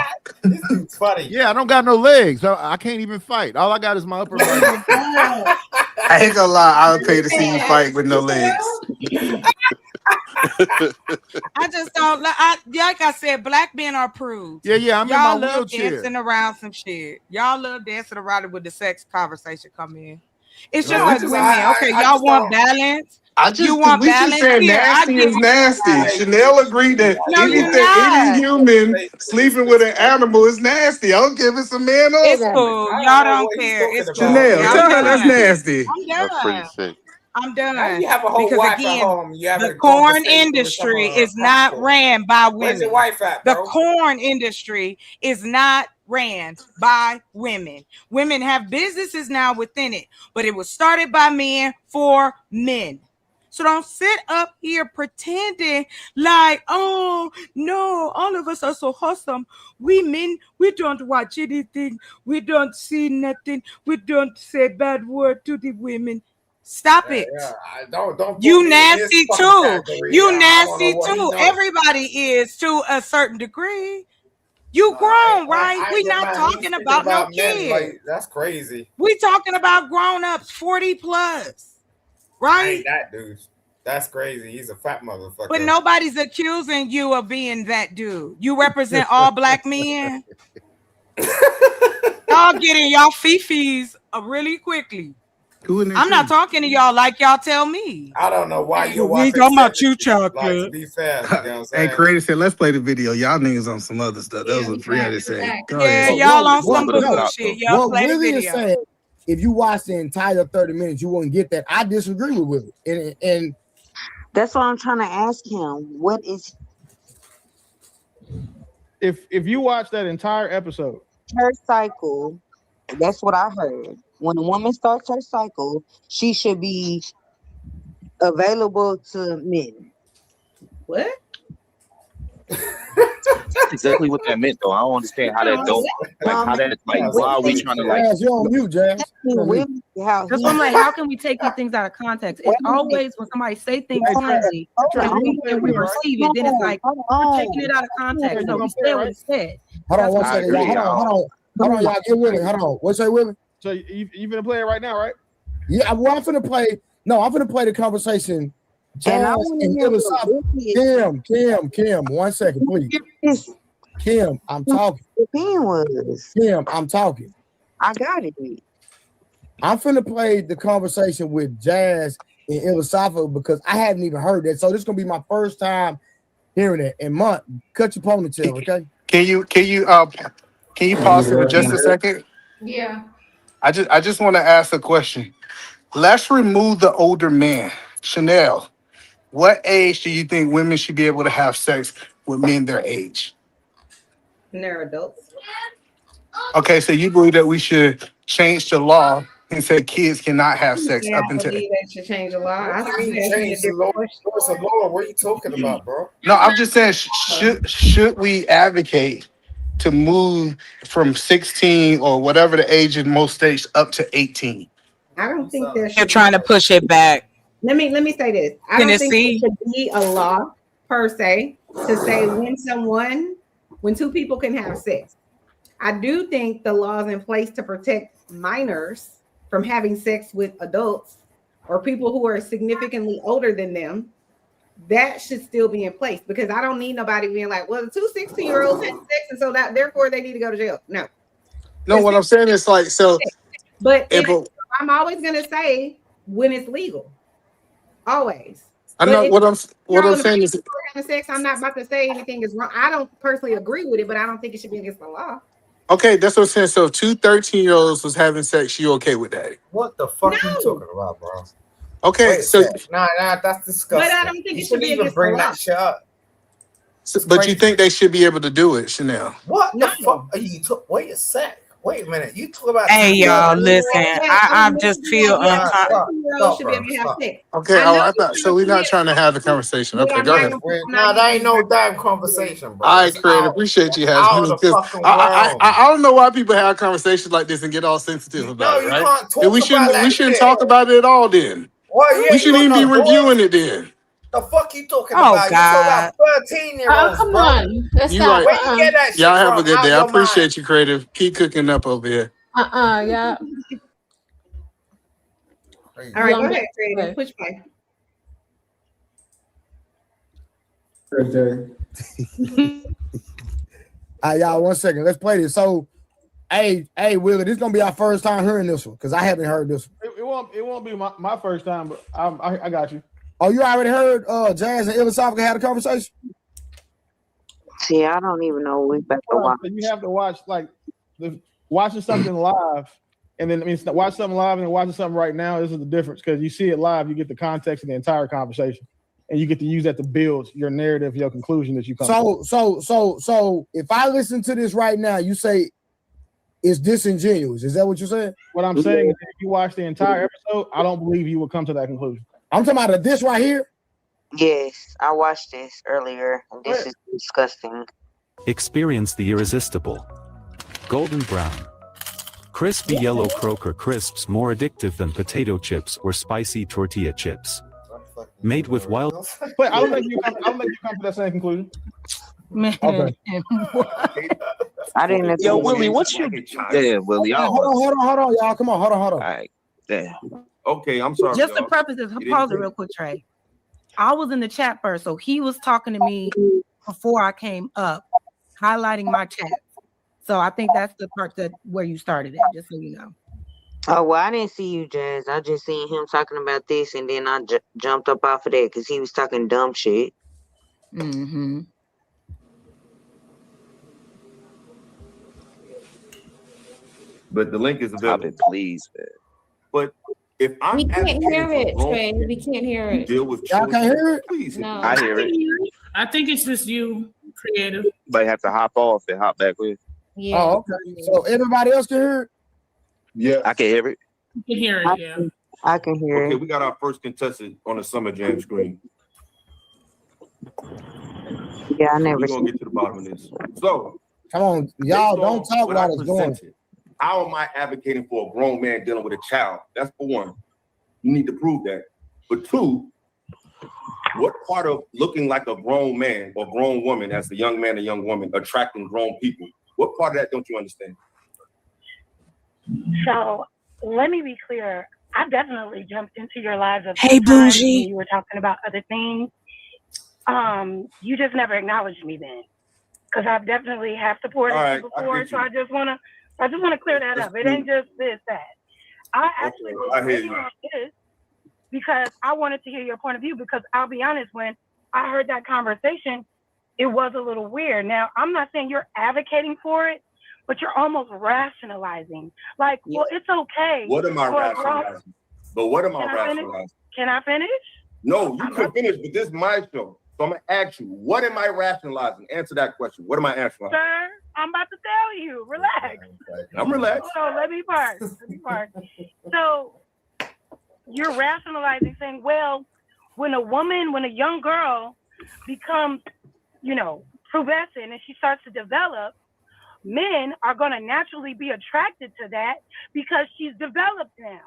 It's funny. Yeah, I don't got no legs. I can't even fight. All I got is my upper body. I ain't gonna lie. I'll pay to see you fight with no legs. I just don't like I said, black men are prudes. Yeah, I'm y'all in my love wheelchair. dancing around some shit. Y'all love dancing around it with the sex conversation come in. It's just like women. Okay, y'all want balance. You want balance? Saying nasty is nasty. Chanel agreed that any human sleeping with an animal is nasty. I don't give it's a man or a woman. Cool. Y'all don't care. It's Chanel, tell her that's nasty. I'm done. You have a whole because wife again, at home. the corn industry is not ran by women. Where's your wife at, bro? The corn industry is not ran by women. Women have businesses now within it, but it was started by men for men. So don't sit up here pretending like, oh, no, all of us are so awesome. We men, we don't watch anything. We don't see nothing. We don't say bad word to the women. Stop it. Don't you nasty too. You nasty too. Everybody is to a certain degree. You grown, right? We're not talking about no kids. Like, that's crazy. We talking about grown-ups 40 plus. Right? That dude. That's crazy. He's a fat motherfucker. But nobody's accusing you of being that dude. You represent all black men. Y'all getting y'all fifis really quickly. I'm not talking to y'all like y'all tell me. I don't know why your We wife ain't talking about accepted you, Like, chocolate. to be fair, you know what I'm Hey, saying? Creator said, let's play the video. Y'all niggas on some other stuff. That was what 300 said. Go Yeah, ahead. y'all on some What- bullshit. Y'all What play the Willie is video. saying, if you watch the entire 30 minutes, you won't get that. I disagree with Willie. And That's what I'm trying to ask him. What is If you watch that entire episode, her cycle? That's what I heard. When a woman starts her cycle, she should be available to men. What? That's exactly what that meant, though. I don't understand how that don't how that why are we trying to Jazz, you're on mute, Jazz. How That's why I'm like, how can we take these things out of context? It's always when somebody say things plainly and we receive it, then it's like we're taking it out of context. No, he said what he said. Hold on one second, y'all. Hold on, y'all. Get Willie. Hold on. What's that, Willie? so you finna play it right now, right? Yeah, well, I'm finna play. No, I'm finna play the conversation. And I Jazz wanna and hear Illusoft. Kim, 1 second, please. Kim, I'm talking. Kim, I'm talking. I got it. I'm finna play the conversation with Jazz and Illusoft because I haven't even heard that. So this is gonna be my first time hearing it. And Month, cut your ponytail, okay? Can you pause for just a second? Yeah. I just want to ask a question. Let's remove the older man. Chanel, what age do you think women should be able to have sex with men their age? And they're adults. Okay, so you believe that we should change the law and say kids cannot have sex Yeah, up I until. believe they should change the law. I What do you think mean that's change the law? What's the law? What are you talking about, bro? No, I'm just saying, should we advocate to move from 16 or whatever the age in most states up to 18? I don't think there You're should trying to push it back. Let me say this. I don't think Tennessee. there should be a law per se to say when two people can have sex. I do think the law is in place to protect minors from having sex with adults or people who are significantly older than them. That should still be in place because I don't need nobody being like, well, the two 16-year-olds had sex and so that therefore they need to go to jail. No. No, what I'm saying is like, so. But if I'm always gonna say when it's legal. Always. I know what I'm saying is, having sex, I'm not about to say anything is wrong. I don't personally agree with it, but I don't think it should be against the law. okay, that's what I'm saying. So if two 13-year-olds was having sex, you okay with that? What the fuck are you talking about, bro? Okay, Wait a so sec. Nah, that's disgusting. But I don't think You it should be shouldn't even against bring the law. that shit up. but you think they should be able to do it, Chanel? What the fuck are you talking? Wait a sec. Wait a minute. You talk about. Hey, y'all, listen. I I just feel uncomfortable. Should be able to have sex. Okay, I know I thought so. We're not trying to have the conversation. But Okay, I'm go not ahead. gonna- Nah, that ain't no damn conversation, bro. All right, It's Creator. out. Appreciate you Out having of me. the 'Cause fucking I realm. don't know why people have conversations like this and get all sensitive about No, it, you right? can't talk And we shouldn't about that shouldn't shit. talk about it at all then. Well, yeah, We shouldn't even be reviewing it then. The fuck you talking Oh, about? You God. talking about 13-year-olds, come bro. on. Let's You stop. right. Where you get that shit Y'all have a from? good Out day. I your appreciate you, Creative. Keep cooking up over here. Yeah. All right, You go want me- ahead, Creative. okay. Push play. All right, y'all, 1 second. Let's play this. So, hey, Willie, this is gonna be our first time hearing this one because I haven't heard this one. It won't be my first time, but I got you. Oh, you already heard Jazz and Illusoft had a conversation? See, I don't even know what we about to watch. You have to watch watching something live, and then watch something live and then watching something right now. This is the difference because you see it live, you get the context of the entire conversation, and you get to use that to build your narrative, your conclusion that you come. So if I listen to this right now, you say it's disingenuous. Is that what you're saying? What I'm saying is, if you watch the entire episode, I don't believe you will come to that conclusion. I'm talking about this right here. Yes, I watched this earlier. And this is disgusting. Experience the irresistible golden brown, crispy yellow Croaker crisps, more addictive than potato chips or spicy tortilla chips. Made with wild. But I don't think you come to that same conclusion. Man. Okay. I didn't. Yo, Willie, what's your? Yeah, Willie. I don't Hold on, y'all. Come on, hold on. All right. Damn. Okay, I'm sorry. Just to y'all. preface this, pause it real quick, Trey. I was in the chat first, so he was talking to me before I came up, highlighting my chat. So I think that's the part that where you started at, just so you know. Oh, well, I didn't see you, Jazz. I just seen him talking about this, and then I jumped up off of that because he was talking dumb shit. Mm-hmm. But the link is available. Please, man. But if I'm We can't advocating hear for it, grown Trey. men We can't hear to it. deal with Y'all can't hear it? please. No. I hear it. I think it's just you, creative. But have to hop off and hop back with. Yeah. Oh, okay. So everybody else can hear it? Yeah. I can hear it. You can hear it, yeah. I can hear Okay, it. we got our first contestant on the Summer Jam screen. Yeah, I never We're gonna seen get to the bottom of this. So, Come on, y'all based on don't talk what I while it's going. presented, how am I advocating for a grown man dealing with a child? That's for one. You need to prove that. But two, what part of looking like a grown man or grown woman as a young man or young woman attracting grown people, what part of that don't you understand? So let me be clear. I definitely jumped into your lives of Hey, times bougie. when you were talking about other things. You just never acknowledged me then, because I definitely have supported All right, you I before. get So you. I just wanna clear that up. It ain't just this, that. I actually was I hear waiting you. on this because I wanted to hear your point of view. Because I'll be honest, when I heard that conversation, it was a little weird. Now I'm not saying you're advocating for it, but you're almost rationalizing. Like, well, it's okay. What am I for a grown- rationalizing? But what am I Can I finish? rationalizing? Can I finish? No, you can finish, but this is my show. So I'm gonna ask you, what am I rationalizing? Answer that question. What am I rationalizing? Sir, I'm about to tell you. Relax. I'm relaxed. Hold on, let me park. So you're rationalizing, saying, well, when a young girl becomes, pubescent and she starts to develop, men are going to naturally be attracted to that because she's developed now.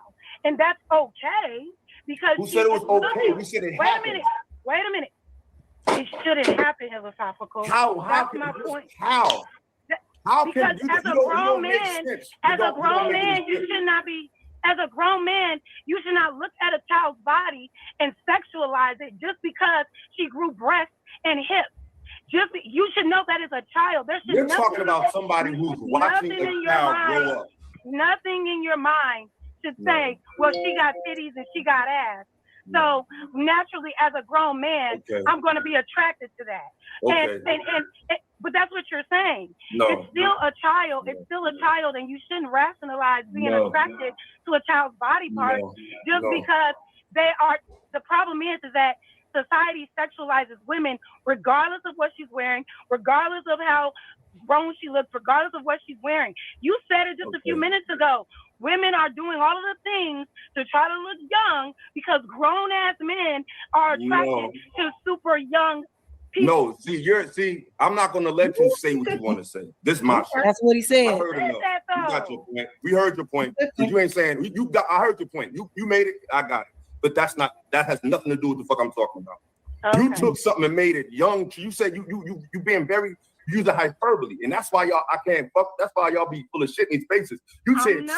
And that's okay because Who said it was okay? We said it happened. Wait a minute. It shouldn't happen, philosophical. How That's can my you- point. How? How Because can you, as you a don't grown make man, sense. as You a don't grown make man, any you sense. should not be. As a grown man, you should not look at a child's body and sexualize it just because she grew breasts and hips. You should know that as a child. There should You're nothing- talking about somebody who's watching nothing in a your child mind. grow up. Nothing in your mind should say, well, she got titties and she got ass. So naturally, as a grown man, Okay. I'm going to be attracted to that. Okay. But that's what you're saying. No. It's still a child. It's still a child, and you shouldn't rationalize being No. attracted to a child's body part No. just No. because they are. The problem is that society sexualizes women regardless of what she's wearing, regardless of how grown she looks, regardless of what she's wearing. You said it just a few minutes ago. Women are doing all of the things to try to look young because grown ass men are attracted to super young people. No, see, I'm not gonna let you say what you want to say. This is my show. That's what he said. I heard enough. You got your point. We heard your point. You ain't saying I heard your point. You made it. I got it. But that has nothing to do with the fuck I'm talking about. You took something and made it young. You said you being very using hyperbole, and that's why y'all that's why y'all be full of shit in these faces. You said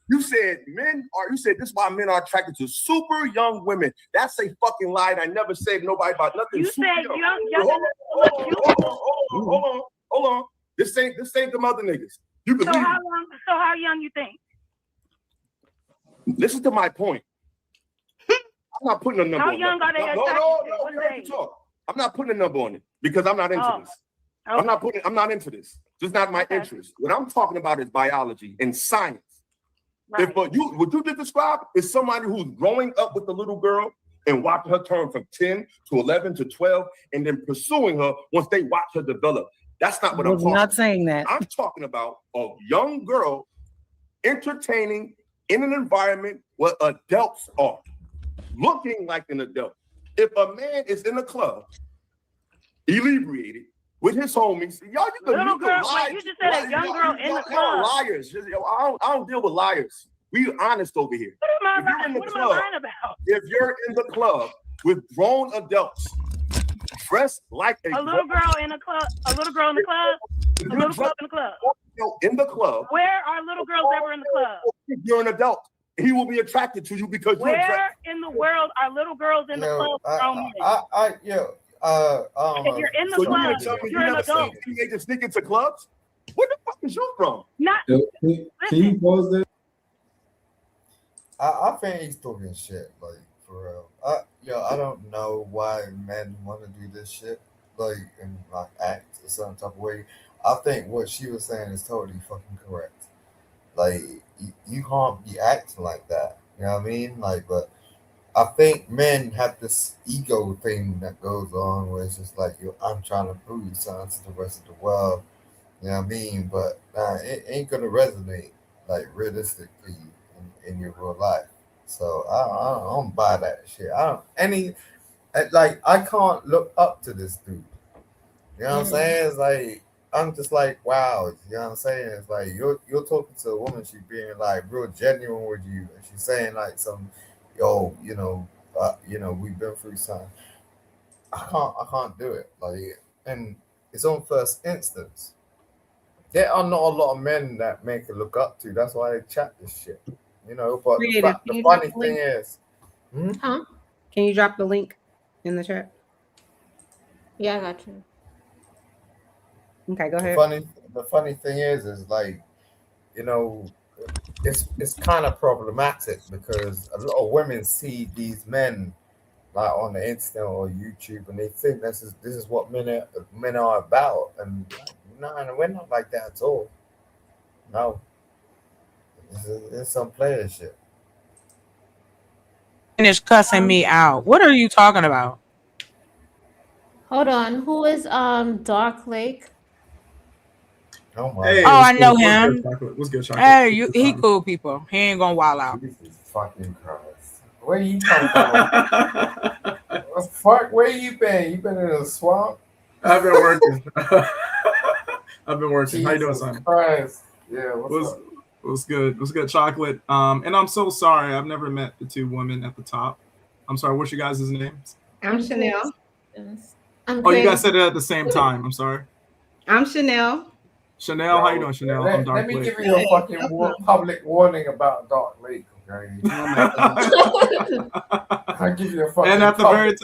you said this is why men are attracted to super young women. That's a fucking lie. And I never said nobody about nothing. You super said young. Hold on. This ain't the mother niggas. You So believe how me. long? So how young you think? Listen to my point. I'm not putting a number How on young that. are they attracted to? No, What we heard you age? talk. I'm not putting a number on it because I'm not into Oh, this. I'm not into this. This is not my interest. What I'm talking about is biology and science. If what you just described is somebody who's growing up with a little girl and watching her turn from 10 to 11 to 12 and then pursuing her once they watch her develop. That's not what I'm talking about. Not saying that. I'm talking about a young girl entertaining in an environment where adults are, looking like an adult. If a man is in a club, inebriated, with his homies, y'all Little girl, wait, you just said a young girl in the club. Liars. I don't deal with liars. We honest over here. What am I lying about? If you're in the club with grown adults dressed like A little girl in a club. A little girl in the club. A little girl in the club. in the club. Where are little girls ever in the club? If you're an adult, he will be attracted to you because you're attracted. Where in the world are little girls in the club? If you're in the So club, you mean to tell me you're you an never adult. seen teenagers sneak into clubs? What the fuck? is you from? Not. Can you pause that? I think he's talking shit, like for real. I don't know why men want to do this shit, like and like act a certain type of way. I think what she was saying is totally fucking correct. Like you can't be acting like that. You know what I mean? Like, but I think men have this ego thing that goes on where it's just like I'm trying to prove something to the rest of the world. You know what I mean? But it ain't gonna resonate like realistically in your real life. So I don't buy that shit. I can't look up to this dude. You know what I'm saying? It's like I'm just like, wow. You know what I'm saying? It's like you're talking to a woman, she's being like real genuine with you, and she's saying like some, we've been through something. I can't do it. Like, and it's on first instance. There are not a lot of men that men can look up to. That's why they chat this shit. But the funny thing is, Can you drop the link in the chat? Yeah, I got you. Okay, go ahead. The funny thing is like, it's kind of problematic because a lot of women see these men like on the internet or YouTube, and they think this is what men are about, and no, we're not like that at all. No, it's some player shit. Finish cussing me out. What are you talking about? Hold on. Who is Dark Lake? Hey, I know him. What's good, Chocolate? Hey, he cool people. He ain't gonna wild out. Jesus fucking Christ. Where you come from? What the fuck? Where you been? You been in a swamp? I've been working. I've been working. How you doing, Jesus son? Christ. Yeah, what's up? What's good? What's good, Chocolate? And I'm so sorry. I've never met the two women at the top. I'm sorry. What's your guys' names? I'm Chanel. Oh, you guys said it at the same time. I'm sorry. I'm Chanel. Chanel, how you doing, Chanel? I'm Dark Let me Lake. give you a fucking public warning about Dark Lake, okay? I give you a fucking And at the public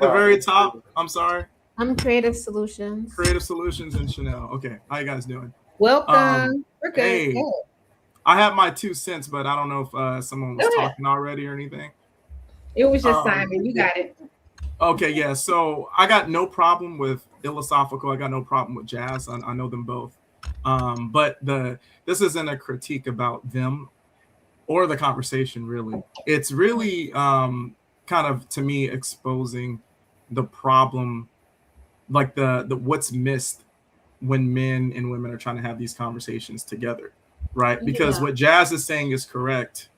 very top, I'm sorry. I'm Creative Solutions. Creative Solutions and Chanel. Okay, how you guys doing? Welcome. We're good. Hey, Good. I have my 2 cents, but I don't know if someone was talking already or anything. It was just Simon. You got it. Okay, yeah. So I got no problem with Philosophical. I got no problem with Jazz. I know them both. But this isn't a critique about them or the conversation, really. It's really kind of, to me, exposing the problem, like the what's missed when men and women are trying to have these conversations together, right? Because what Jazz is saying is correct.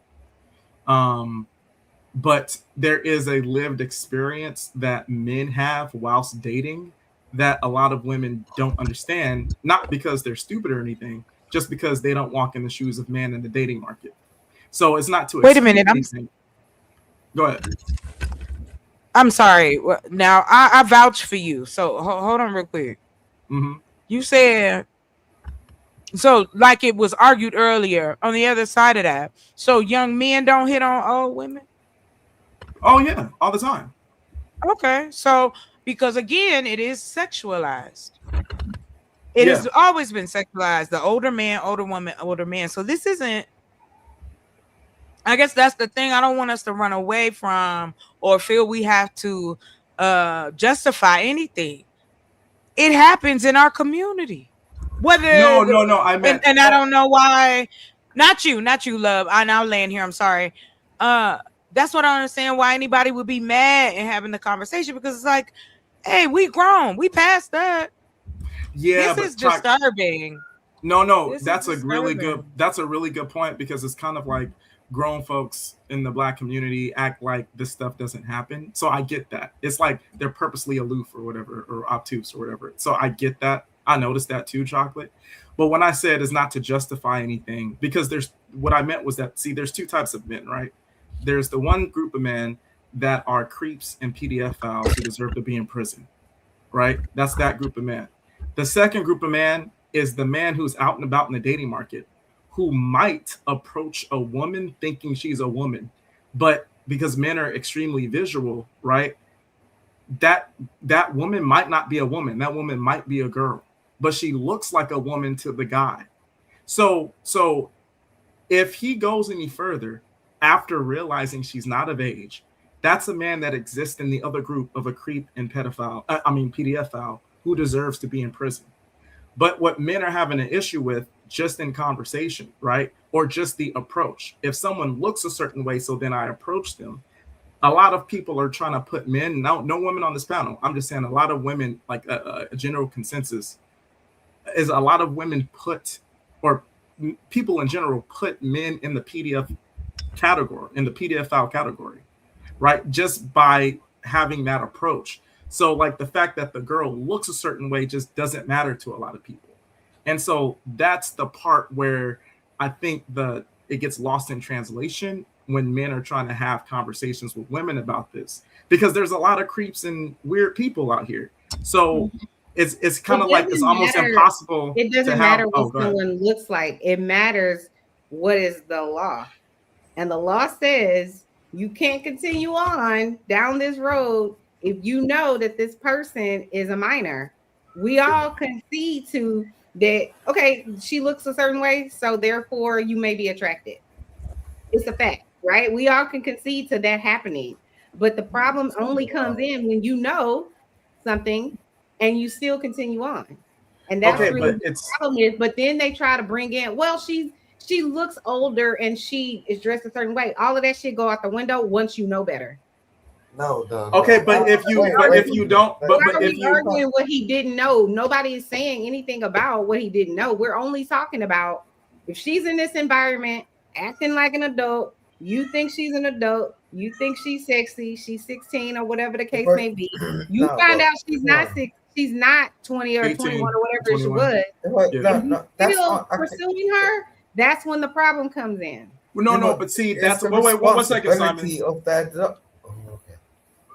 But there is a lived experience that men have whilst dating that a lot of women don't understand, not because they're stupid or anything, just because they don't walk in the shoes of men in the dating market. So it's not to Wait a minute. Go ahead. I'm sorry. Now I vouch for you. So hold on real quick. Mm-hmm. You said so, like it was argued earlier on the other side of that. So young men don't hit on old women. Oh yeah, all the time. Okay, so because again, it is sexualized. It has always been sexualized. The older man, older woman, older man. So this isn't. I guess that's the thing. I don't want us to run away from or feel we have to justify anything. It happens in our community. Whether no. I meant, and I don't know why. Not you, love. I now laying here. I'm sorry. That's what I understand why anybody would be mad and having the conversation, because it's like, hey, we grown, we past that. Yeah, this is disturbing. No, that's a really good point, because it's kind of like grown folks in the Black community act like this stuff doesn't happen. So I get that. It's like they're purposely aloof or whatever, or obtuse or whatever. So I get that. I noticed that too, Chocolate. But when I said is not to justify anything, because what I meant was that, there's two types of men, right? There's the one group of men that are creeps and PDF files who deserve to be in prison, right? That's that group of men. The second group of men is the man who's out and about in the dating market, who might approach a woman thinking she's a woman, but because men are extremely visual, right? That woman might not be a woman. That woman might be a girl, but she looks like a woman to the guy. So if he goes any further after realizing she's not of age, that's a man that exists in the other group of a creep and pedophile who deserves to be in prison. But what men are having an issue with just in conversation, right? Or just the approach. If someone looks a certain way, so then I approach them. A lot of people are trying to put men, no women on this panel. I'm just saying a lot of women, like a general consensus is a lot of women put, or people in general put men in the PDF category, in the pedophile category, right? Just by having that approach. So like the fact that the girl looks a certain way just doesn't matter to a lot of people. And so that's the part where I think it gets lost in translation when men are trying to have conversations with women about this, because there's a lot of creeps and weird people out here. So it's kind of like it's almost impossible. It doesn't matter what someone looks like. It matters what is the law. And the law says you can't continue on down this road if you know that this person is a minor. We all concede to that. Okay, she looks a certain way, so therefore you may be attracted. It's a fact, right? We all can concede to that happening. But the problem only comes in when you know something and you still continue on. And that's really the problem is. But then they try to bring in, well, she looks older and she is dressed a certain way. All of that shit go out the window once you know better. No. Okay, but if you arguing what he didn't know, nobody is saying anything about what he didn't know. We're only talking about if she's in this environment acting like an adult, you think she's an adult, you think she's sexy, she's 16 or whatever the case may be. You find out she's not 6, she's not 20 or 18, 21 or whatever she was. Still pursuing her, that's when the problem comes in. No, but see, that's wait, 1 second, Simon. Of that.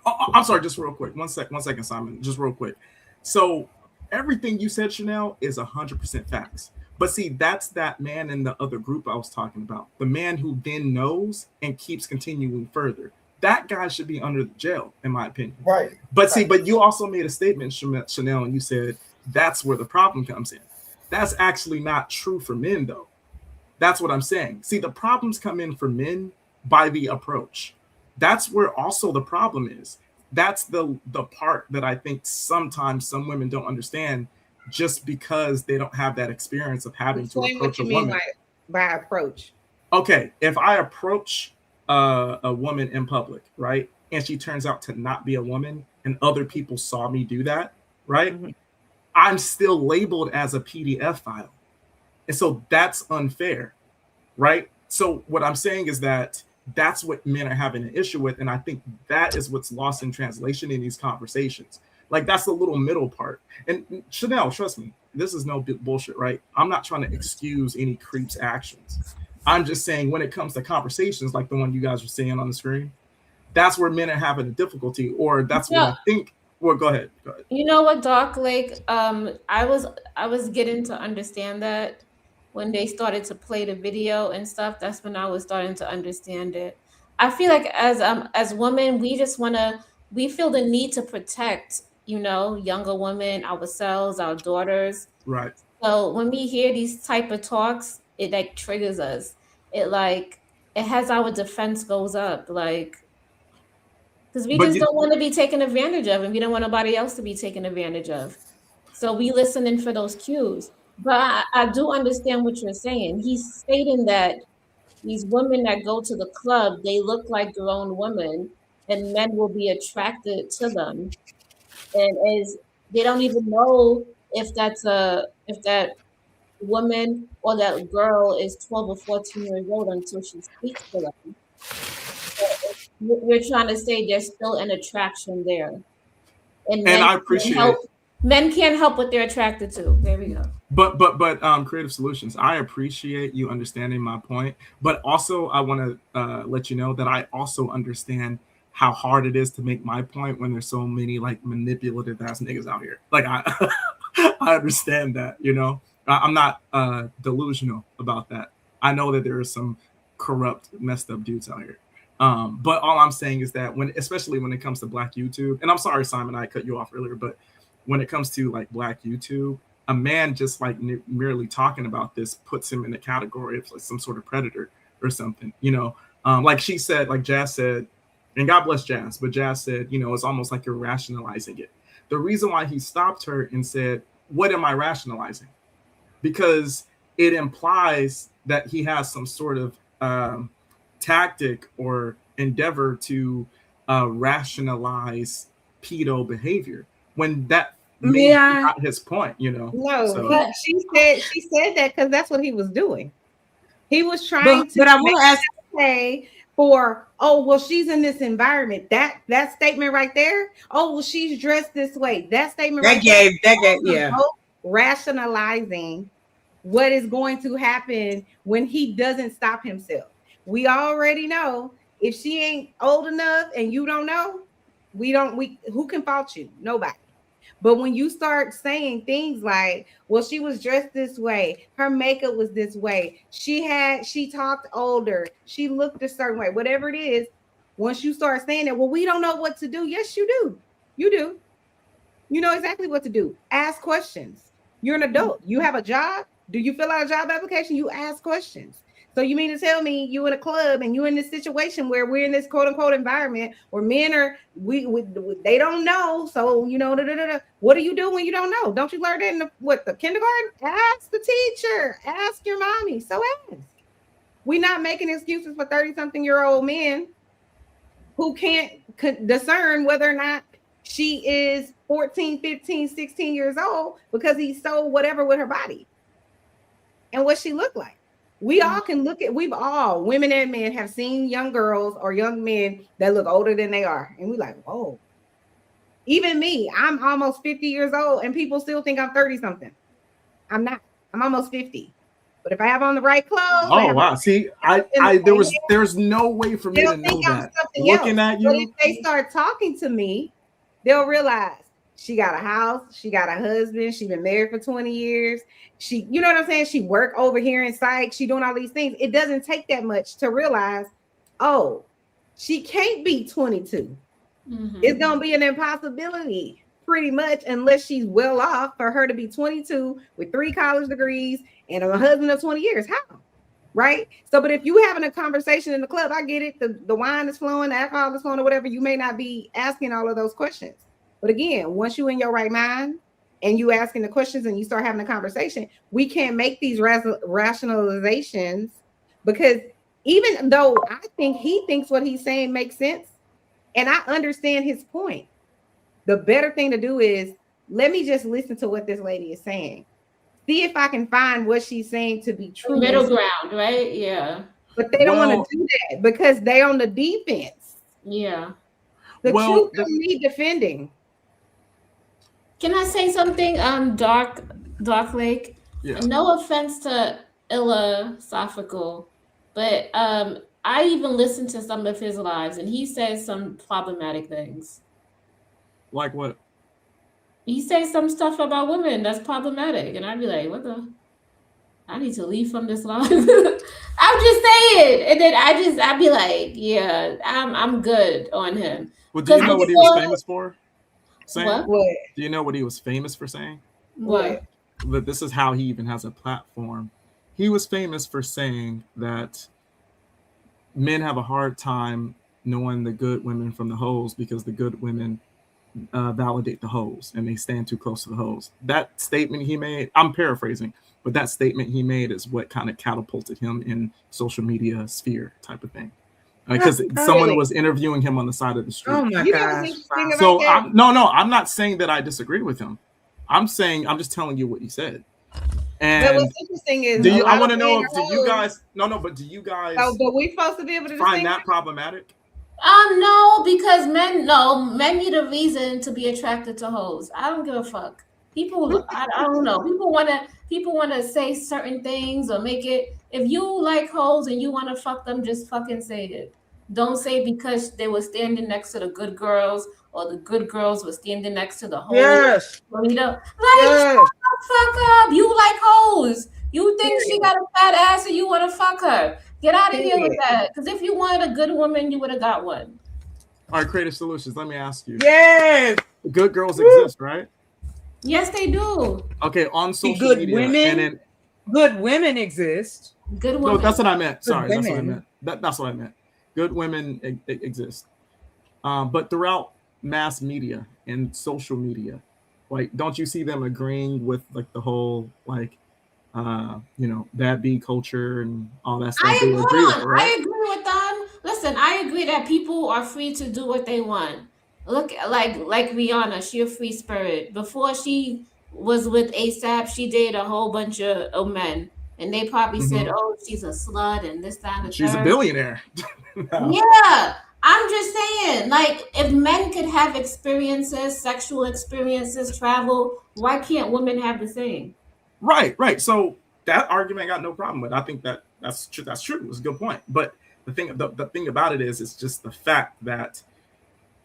I'm sorry, just real quick. 1 second, Simon. Just real quick. So everything you said, Chanel, is 100% facts. But see, that's that man in the other group I was talking about. The man who then knows and keeps continuing further. That guy should be under the jail, in my opinion. Right. But see, but you also made a statement, Chanel, and you said that's where the problem comes in. That's actually not true for men, though. That's what I'm saying. See, the problems come in for men by the approach. That's where also the problem is. That's the part that I think sometimes some women don't understand, just because they don't have that experience of having to approach a woman. By approach. Okay, if I approach a woman in public, right, and she turns out to not be a woman, and other people saw me do that, right, I'm still labeled as a PDF file, and so that's unfair, right? So what I'm saying is that that's what men are having an issue with, and I think that is what's lost in translation in these conversations. Like, that's the little middle part. And Chanel, trust me, this is no bullshit, right? I'm not trying to excuse any creep's actions. I'm just saying when it comes to conversations like the one you guys were saying on the screen, that's where men are having a difficulty, or that's what I think. Well, go ahead. You know what, Doc? Like, I was getting to understand that when they started to play the video and stuff. That's when I was starting to understand it. I feel like as women, we feel the need to protect, younger women, ourselves, our daughters. Right. So when we hear these type of talks, it like triggers us. It has our defense goes up, like, because we just don't want to be taken advantage of, and we don't want nobody else to be taken advantage of. So we listening for those cues. But I do understand what you're saying. He's stating that these women that go to the club, they look like grown women, and men will be attracted to them. And as they don't even know if that woman or that girl is 12 or 14 years old until she speaks to them. We're trying to say there's still an attraction there. And I appreciate men can't help what they're attracted to. There we go. But Creative Solutions, I appreciate you understanding my point, but also I want to let you know that I also understand how hard it is to make my point when there's so many like manipulative ass niggas out here. Like I understand that, I'm not delusional about that. I know that there are some corrupt, messed up dudes out here. But all I'm saying is that especially when it comes to Black YouTube, and I'm sorry, Simon, I cut you off earlier, but when it comes to like Black YouTube, a man just like merely talking about this puts him in the category of like some sort of predator or something, you know. Like she said, like Jazz said, and God bless Jazz, but Jazz said, you know, it's almost like you're rationalizing it. The reason why he stopped her and said, what am I rationalizing? Because it implies that he has some sort of tactic or endeavor to rationalize pedo behavior when that may be not his point, you know. No, so. she said that because that's what he was doing. He was trying to. But I want to ask. Say for she's in this environment. That statement right there. Oh well, she's dressed this way. That statement. That gave yeah. Rationalizing what is going to happen when he doesn't stop himself. We already know if she ain't old enough and you don't know, who can fault you? Nobody. But when you start saying things like, well, she was dressed this way, her makeup was this way, she talked older, she looked a certain way, whatever it is, once you start saying that, well, we don't know what to do. Yes, you do. You do. You know exactly what to do. Ask questions. You're an adult. You have a job. Do you fill out a job application? You ask questions. So you mean to tell me you in a club and you in this situation where we're in this quote unquote environment where men are they don't know. So you know, what do you do when you don't know? Don't you learn that in the kindergarten? Ask the teacher, ask your mommy. So ask. We're not making excuses for 30-something-year-old men who can't discern whether or not she is 14, 15, 16 years old because he sold whatever with her body and what she looked like. We all can look at, women and men have seen young girls or young men that look older than they are. And we like, whoa. Even me, I'm almost 50 years old and people still think I'm 30 something. I'm not, I'm almost 50. But if I have on the right clothes. Oh, wow. See, there's no way for me to know that. Looking at you. But if they start talking to me, they'll realize she got a house, she got a husband, she's been married for 20 years. She, you know what I'm saying? She worked over here in psych. She doing all these things. It doesn't take that much to realize, oh, she can't be 22. Mm-hmm. It's going to be an impossibility pretty much unless she's well off for her to be 22 with 3 college degrees and a husband of 20 years. How? Right? So, but if you having a conversation in the club, I get it. The wine is flowing, the alcohol is flowing or whatever. You may not be asking all of those questions. But again, once you're in your right mind and you asking the questions and you start having a conversation, we can't make these rationalizations because even though I think he thinks what he's saying makes sense and I understand his point, the better thing to do is let me just listen to what this lady is saying. See if I can find what she's saying to be true. Middle ground, right? Yeah. But they don't want to do that because they on the defense. Yeah. The truth don't need defending. Can I say something? Dark Lake. Yeah. No offense to Philosophical, but I even listened to some of his lives, and he says some problematic things. Like what? He says some stuff about women that's problematic, and I'd be like, "What the? I need to leave from this live." I'm just saying, and then I'd be like, "Yeah, I'm good on him." Well, do you know what he was famous for? What? Do you know what he was famous for saying? What? That this is how he even has a platform. He was famous for saying that men have a hard time knowing the good women from the hoes because the good women validate the hoes and they stand too close to the hoes. That statement he made, I'm paraphrasing, but that statement he made is what kind of catapulted him in social media sphere type of thing. Because someone was interviewing him on the side of the street. Oh my gosh! So I'm not saying that I disagree with him. I'm just telling you what he said. And what's interesting is I want to know if do you guys but we supposed to be able to find that problematic? No, because men need a reason to be attracted to hoes. I don't give a fuck. People, I don't know. People want to say certain things or make it. If you like hoes and you want to fuck them, just fucking say it. Don't say because they were standing next to the good girls or the good girls were standing next to the hoes. Yes. Shut the fuck up. You like hoes. You think she got a fat ass and you want to fuck her. Get out of here with that. Because if you wanted a good woman, you would have got one. All right, Creative Solutions. Let me ask you. Yes. Good girls exist, right? Yes, they do. Okay, on social good media, women, and then good women exist. Good no, women. that's what I meant. Good Sorry, that's what I women. meant. That's what I meant. Good women exist, but throughout mass media and social media, like, don't you see them agreeing with like the whole like, bad B culture and all that stuff? I They agree. agree with it, right? I agree with them. Listen, I agree that people are free to do what they want. Look, like Rihanna, she a free spirit. Before she was with ASAP, she dated a whole bunch of men, and they probably said, Mhm. "Oh, she's a slut," and this, that, and the She's a third. billionaire. No. Yeah, I'm just saying, like, if men could have experiences, sexual experiences, travel, why can't women have the same? Right. So that argument I got no problem with. I think that's true. That's true. It's a good point. But the thing about it is, it's just the fact that,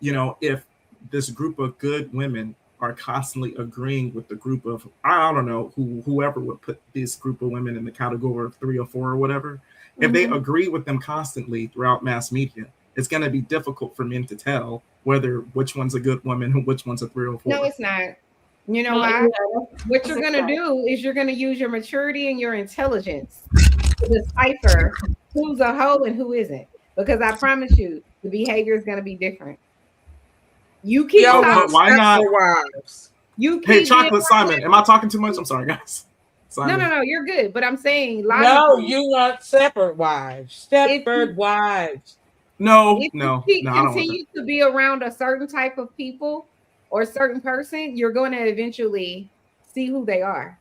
if this group of good women are constantly agreeing with the group of, I don't know, whoever would put this group of women in the category of 3 or 4 or whatever, if they agree with them constantly throughout mass media, it's going to be difficult for men to tell which one's a good woman and which one's a 3 or 4. No, it's not. You know No, why? yeah, What you're that's gonna right. do is you're gonna use your maturity and your intelligence to decipher who's a hoe and who isn't. Because I promise you, the behavior is gonna be different. You keep Yo, but talking. why not? Wives. You Hey, keep Chocolate being- Simon, am I talking too much? I'm sorry, guys. No, Simon. you're good. But I'm saying, No, logically, you want separate wives. Separate wives. No, if no, you no, I don't want that. continue to be around a certain type of people or a certain person, you're going to eventually see who they are,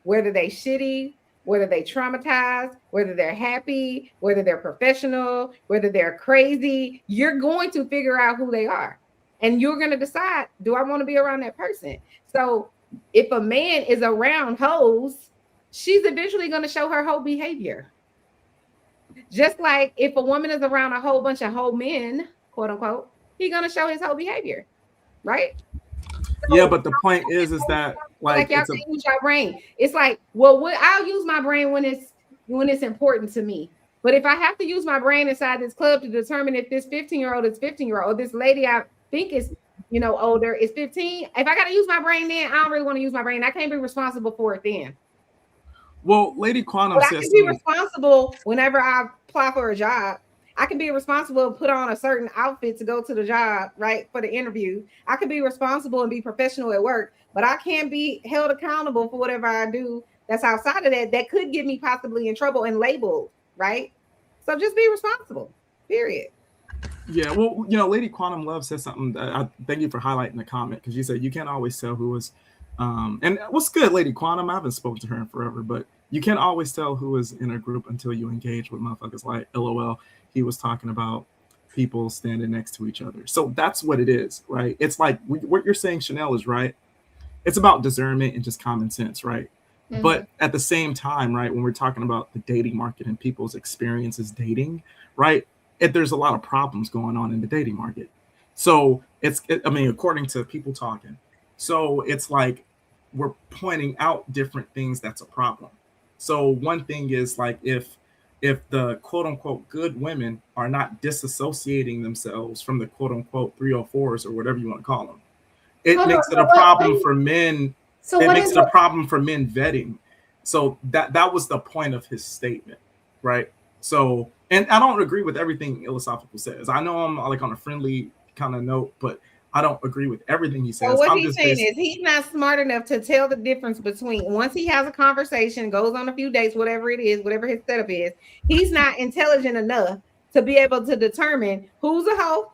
whether they shitty, whether they traumatized, whether they're happy, whether they're professional, whether they're crazy. You're going to figure out who they are, and you're going to decide, do I want to be around that person? So if a man is around hoes, she's eventually going to show her hoe behavior. Just like if a woman is around a whole bunch of whole men, quote unquote, he's gonna show his whole behavior, right? Yeah, but the point is that Like y'all it's a, can use your brain. It's like, well, I'll use my brain when it's important to me. But if I have to use my brain inside this club to determine if this 15-year-old is 15-year-old, this lady I think is older is 15. If I gotta use my brain then, I don't really want to use my brain. I can't be responsible for it then. well, Lady Quantum But I says can be something. responsible whenever I apply for a job. I can be responsible and put on a certain outfit to go to the job, right, for the interview. I can be responsible and be professional at work, but I can't be held accountable for whatever I do that's outside of that could get me possibly in trouble and labeled, right? So just be responsible, period. Yeah, well, Lady Quantum Love said something. I thank you for highlighting the comment, because you said you can't always tell who is. And what's good, Lady Quantum? I haven't spoken to her in forever, but you can't always tell who is in a group until you engage with motherfuckers like LOL. He was talking about people standing next to each other. So that's what it is, right? It's like what you're saying, Chanel, is right. It's about discernment and just common sense, right? Mhm. But at the same time, right, when we're talking about the dating market and people's experiences dating, right, there's a lot of problems going on in the dating market. So according to people talking, so it's like we're pointing out different things that's a problem. So one thing is like if the quote unquote good women are not disassociating themselves from the quote unquote 304s or whatever you want to call them, it Hold makes on, it a so what- problem for men. So It what makes is it a it? problem for men vetting. So that was the point of his statement, right? So, and I don't agree with everything Philosophical says. I know I'm like on a friendly kind of note, but I don't agree with everything he says. So what I'm he's just saying basi- is he's not smart enough to tell the difference between once he has a conversation, goes on a few dates, whatever it is, whatever his setup is, he's not intelligent enough to be able to determine who's a hoe,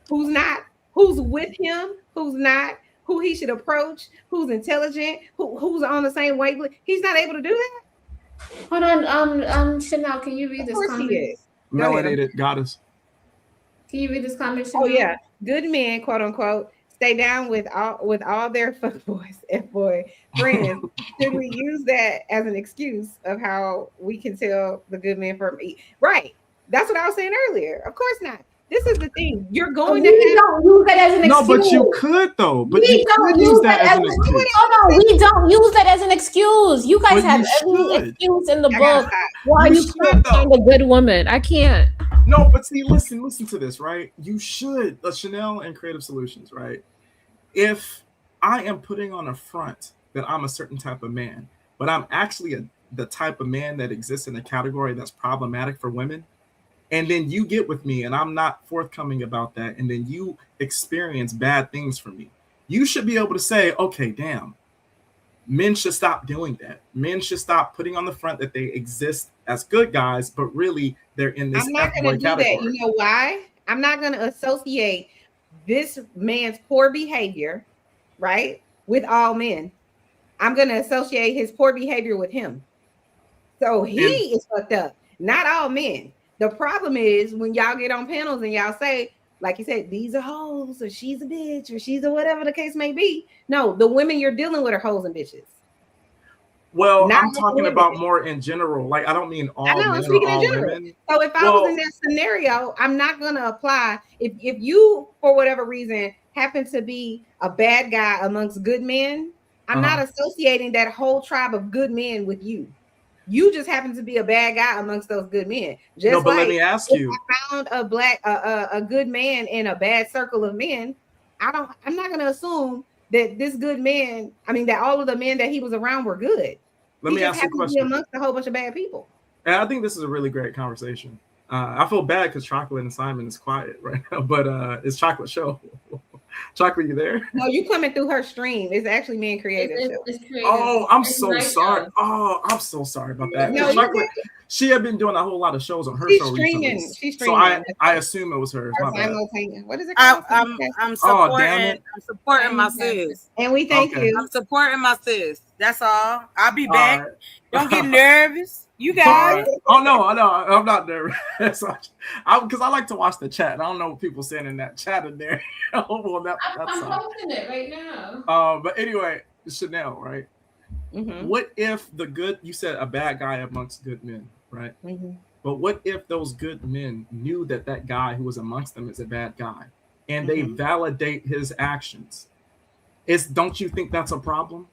who's not, who's with him, who's not, who he should approach, who's intelligent, who's on the same wavelength. He's not able to do that. Hold on, Chanel, can you read Of this course he comment? is. Go ahead. melanated goddess. Can you read this comment, Chanel? Oh yeah, good men, quote unquote, stay down with all their fuckboys, F-boy friends. Should we use that as an excuse of how we can tell the good men from right? That's what I was saying earlier. Of course not. This is the thing. You're going We to don't use that as an No, excuse. but you could though. But We you don't could use use that as an excuse. Hold on, we don't use that as an excuse. You guys But have you every should. excuse in the I gotta book. stop. Why You you should, can't though. find a good woman? I can't. No, but see, listen to this, right? You should, Chanel and Creative Solutions, right? If I am putting on a front that I'm a certain type of man, but I'm actually the type of man that exists in a category that's problematic for women, and then you get with me and I'm not forthcoming about that, and then you experience bad things from me, you should be able to say, okay, damn, men should stop doing that. Men should stop putting on the front that they exist as good guys, but really they're in this I'm not going to do category. that. You know why? I'm not going to associate this man's poor behavior, right, with all men. I'm going to associate his poor behavior with him. So he is fucked up, not all men. The problem is when y'all get on panels and y'all say, like you said, these are hoes, or she's a bitch, or she's a whatever the case may be. No, the women you're dealing with are hoes and bitches. Well, Not I'm talking women. about more in general. Like, I don't mean all I know, I'm men or speaking in all general. women. So if I was in that scenario, I'm not going to apply. If you, for whatever reason, happen to be a bad guy amongst good men, I'm not associating that whole tribe of good men with you. You just happen to be a bad guy amongst those good men. Just No, but like let me ask if you. I found a good man in a bad circle of men, I'm not going to assume that this good man, that all of the men that he was around were good. Let me ask you a To be question. amongst a whole bunch of bad people. And I think this is a really great conversation. I feel bad because Chocolate and Simon is quiet right now, but it's Chocolate show. Chocolate, you there? No, you coming through her stream. It's actually me and Creative. It's Creative. Oh, I'm It's so right sorry. now. Oh, I'm so sorry about that. No, Chocolate, she had been doing a whole lot of shows on her She's show streaming. recently. She's So streaming. I assume it was hers. Or My bad. simultaneous. What is it called? I'm Oh, damn supporting. it. I'm supporting my sis. And we thank Okay. you. I'm supporting my sis. That's all. I'll be All back. right. Don't get nervous. You All guys. right. Oh no, I'm not nervous. Because I like to watch the chat. I don't know what people saying in that chat in there. Well, that's I'm posting it right now. but anyway, Chanel, right? Mm-hmm. What if you said a bad guy amongst good men, right? Mm-hmm. But what if those good men knew that guy who was amongst them is a bad guy, and they validate his actions? Don't you think that's a problem?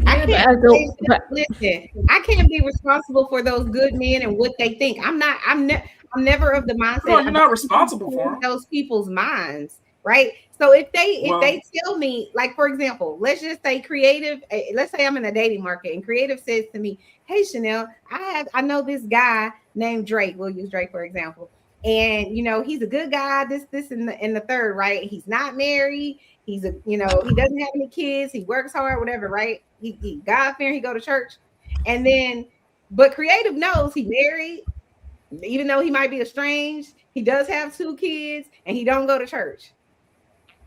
I can't listen. I can't be responsible for those good men and what they think. I'm never of the mindset. No, you're not responsible for them. Those people's minds, right? So if they tell me, like for example, let's just say Creative. Let's say I'm in the dating market and Creative says to me, "Hey Chanel, I know this guy named Drake. We'll use Drake for example, and he's a good guy. This and the third, right? He's not married. He's he doesn't have any kids. He works hard, whatever, right? He God-fearing, he go to church. And then, but Creative knows he married, even though he might be estranged, he does have 2 kids and he don't go to church.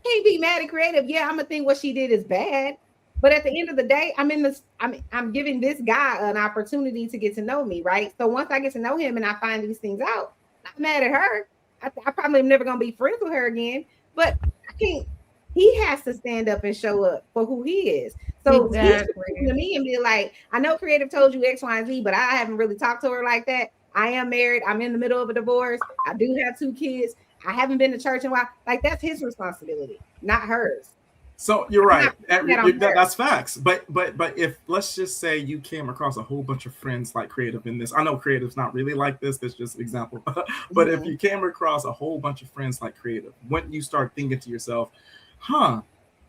Can't be mad at Creative. Yeah, I'm gonna think what she did is bad. But at the end of the day, I'm giving this guy an opportunity to get to know me, right? So once I get to know him and I find these things out, I'm not mad at her. I probably am never gonna be friends with her again, but I can't. He has to stand up and show up for who he is. So Exactly. he's coming to me and be like, I know Creative told you X, Y, and Z, but I haven't really talked to her like that. I am married. I'm in the middle of a divorce. I do have 2 kids. I haven't been to church in a while. Like, that's his responsibility, not hers. So you're right. That That's facts. But if let's just say you came across a whole bunch of friends like Creative in this, I know Creative's not really like this. That's just an example. But if you came across a whole bunch of friends like Creative, wouldn't you start thinking to yourself,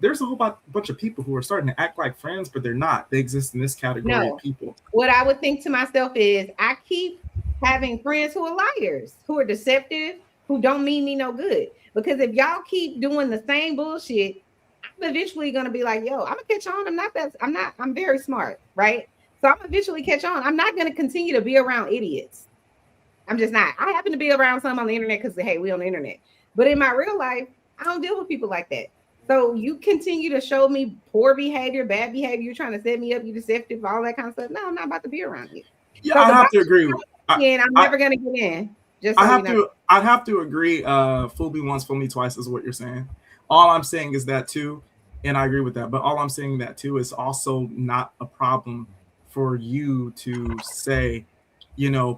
there's a whole bunch of people who are starting to act like friends, but they're not. They exist in this category of people. What I would think to myself is I keep having friends who are liars, who are deceptive, who don't mean me no good. Because if y'all keep doing the same bullshit, I'm eventually gonna be like, yo, I'm gonna catch on. I'm very smart, right? So I'm eventually catch on. I'm not gonna continue to be around idiots. I'm just not. I happen to be around some on the internet because hey, we on the internet. But in my real life, I don't deal with people like that. So you continue to show me poor behavior, bad behavior, you're trying to set me up, you deceptive, all that kind of stuff. No, I'm not about to be around you. Yeah, So I the have to box agree. I'm in, I'm never gonna get in. Just so I'd have to agree. Fool me once, fool me twice is what you're saying. All I'm saying is that too, and I agree with that. But all I'm saying that too is also not a problem for you to say,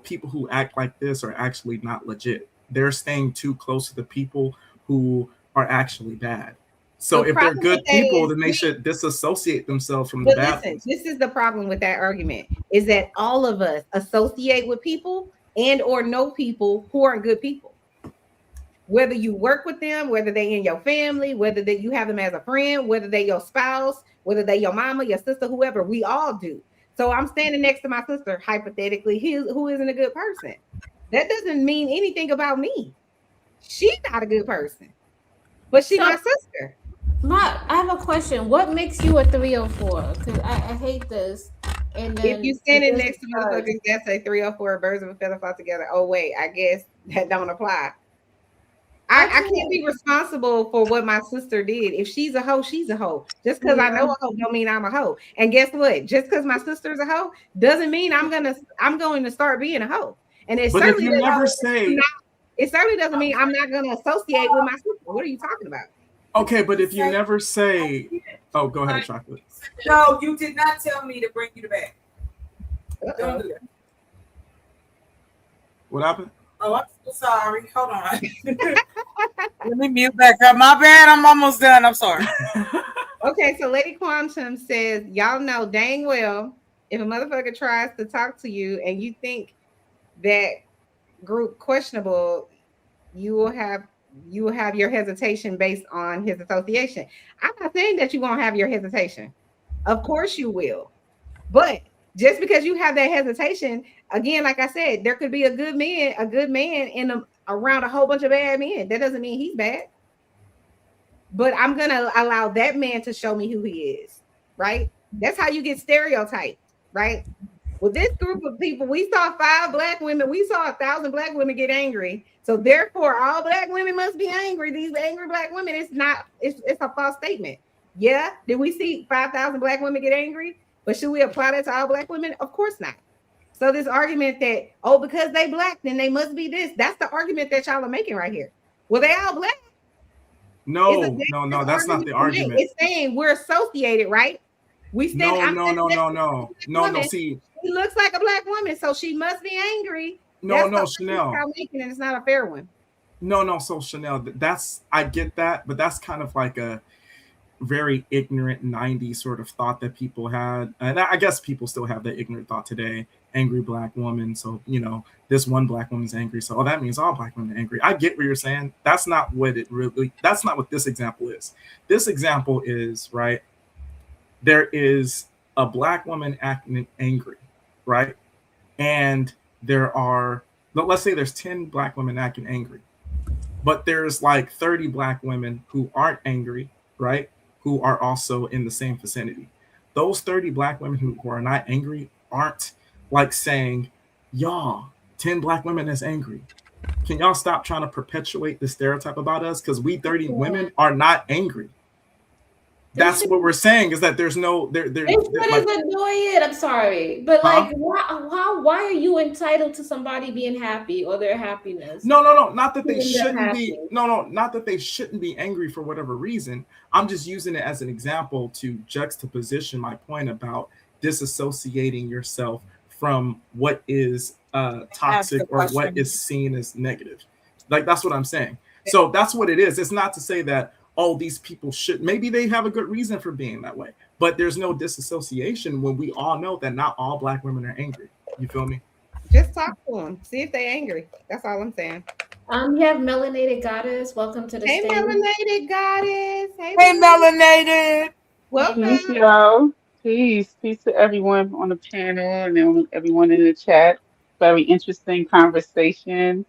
people who act like this are actually not legit. They're staying too close to the people who are actually bad. So if they're good people, then they should disassociate themselves from the But bad. listen, this is the problem with that argument, is that all of us associate with people and or know people who aren't good people. whether you work with them, whether they in your family, whether that you have them as a friend, whether they your spouse, whether they your mama, your sister, whoever. We all do. So I'm standing next to my sister, hypothetically, who isn't a good person. That doesn't mean anything about me. She's not a good person, but she's my sister. I have a question. What makes you a 304? Because I hate this. And then if you standing next to motherfuckers that say 304 birds of a feather flock together, oh wait, I guess that don't apply. I can't be responsible for what my sister did. If she's a hoe, she's a hoe. Just because I know a hoe don't mean I'm a hoe. And guess what? Just because my sister's a hoe doesn't mean I'm going to start being a hoe. And it certainly if you never say it certainly doesn't mean I'm not going to associate with my sister. What are you talking about? Okay, but if you never say, oh, go ahead, Chocolate. No, you did not tell me to bring you the bag. Don't do that. What happened? Oh, I'm so sorry. Hold on. Let me mute back up. My bad. I'm almost done. I'm sorry. Okay, so Lady Quantum says, y'all know dang well if a motherfucker tries to talk to you and you think that group questionable, you will have your hesitation based on his association. I'm not saying that you won't have your hesitation. Of course you will. But just because you have that hesitation, again, like I said, there could be a good man around a whole bunch of bad men. That doesn't mean he's bad. But I'm going to allow that man to show me who he is, right? That's how you get stereotyped, right? With this group of people, we saw 5 black women. We saw 1,000 black women get angry. So therefore, all black women must be angry. These angry black women, it's a false statement. Yeah, did we see 5,000 black women get angry? But should we apply that to all black women? Of course not. So this argument that, oh, because they black, then they must be this. That's the argument that y'all are making right here. Well, they all black. No, that's not the argument. It's saying we're associated, right? We stand. No. See, he looks like a black woman, so she must be angry. No, Chanel. Making it, it's not a fair one. No. So Chanel, I get that, but that's kind of like a very ignorant 90s sort of thought that people had, and I guess people still have that ignorant thought today. Angry black woman, so this one black woman's angry, so that means all black women are angry. I get what you're saying. That's not what this example is. This example is, right, there is a black woman acting angry, right, and let's say there's 10 black women acting angry, but there's like 30 black women who aren't angry, right, who are also in the same vicinity. Those 30 black women who are not angry aren't like saying, y'all, 10 black women that's angry. Can y'all stop trying to perpetuate the stereotype about us? Because we 30 women are not angry. That's what we're saying, is that there's no it's annoying. I'm sorry, but like, why are you entitled to somebody being happy or their happiness? No, not that they shouldn't be. Not that they shouldn't be angry for whatever reason. I'm just using it as an example to juxtaposition my point about disassociating yourself from what is toxic or what is seen as negative. Like, that's what I'm saying. So that's what it is. It's not to say that, oh, these people maybe they have a good reason for being that way, but there's no disassociation when we all know that not all black women are angry. You feel me? Just talk to them. See if they're angry. That's all I'm saying. You have Melanated Goddess. Welcome to the stage. Melanated Goddess. Hey, Melanated. Welcome. Yo. Peace to everyone on the panel and everyone in the chat. Very interesting conversation.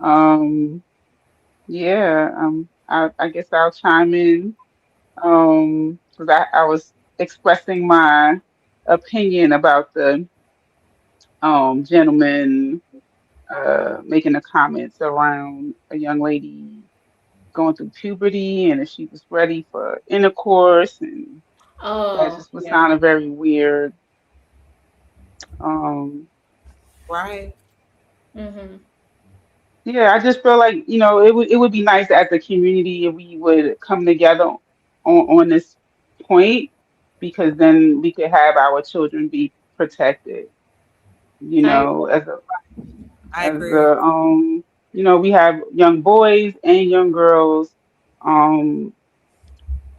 I guess I'll chime in because I was expressing my opinion about the gentleman making the comments around a young lady going through puberty and if she was ready for intercourse, and that just was sounding very weird. Right. Mm-hmm. Yeah, I just feel like, it would be nice as a community if we would come together on this point, because then we could have our children be protected. We have young boys and young girls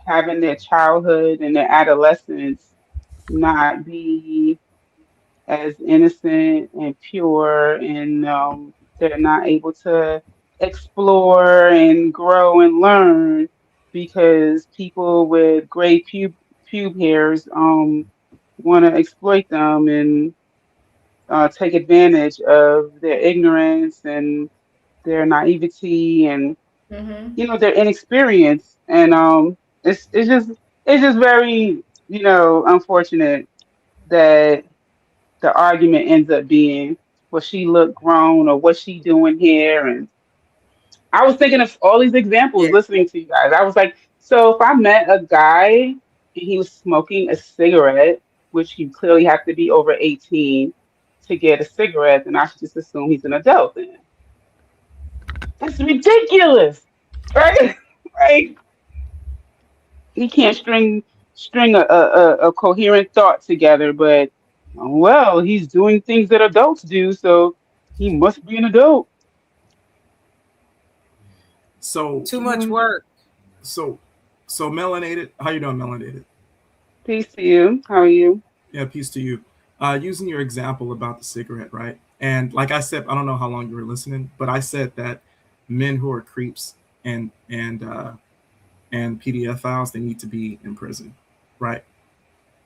having their childhood and their adolescence not be as innocent and pure, and they're not able to explore and grow and learn, because people with gray pube hairs want to exploit them and take advantage of their ignorance and their naivety and their inexperience. And it's just very unfortunate that the argument ends up being, well, she look grown, or what's she doing here? And I was thinking of all these examples listening to you guys. I was like, so if I met a guy and he was smoking a cigarette, which you clearly have to be over 18 to get a cigarette, then I should just assume he's an adult then. That's ridiculous, right? Right? He can't string a coherent thought together, but well, he's doing things that adults do, so he must be an adult. So too much work. So Melanated, how you doing, Melanated? Peace to you. How are you? Yeah, peace to you. Using your example about the cigarette, right? And like I said, I don't know how long you were listening, but I said that men who are creeps and pedophiles, they need to be in prison, right?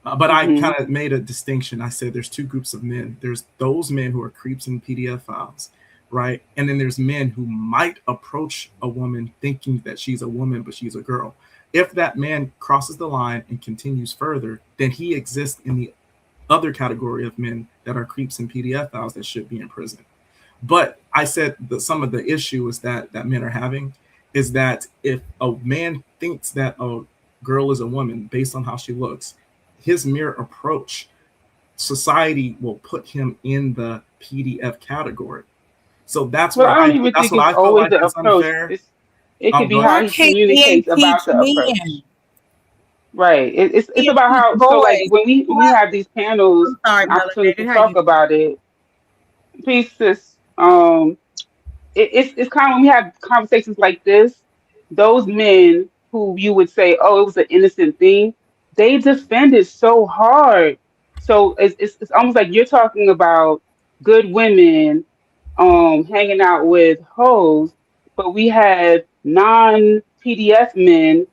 But I kind of made a distinction. I said there's two groups of men. There's those men who are creeps and pedophiles, right? And then there's men who might approach a woman thinking that she's a woman, but she's a girl. If that man crosses the line and continues further, then he exists in the other category of men that are creeps and pedophiles that should be in prison. But I said that some of the issue is that men are having is that if a man thinks that a girl is a woman based on how she looks, his mere approach, society will put him in the PDF category. So that's what I don't even think it's always the approach. It could be how he communicates about the approach. Right. It's about how. So like when we have these panels, opportunity to talk about it. Peace, sis. It's kind of when we have conversations like this, those men who you would say, oh, it was an innocent thing, they defend it so hard. So it's almost like you're talking about good women hanging out with hoes, but we had non-PDF men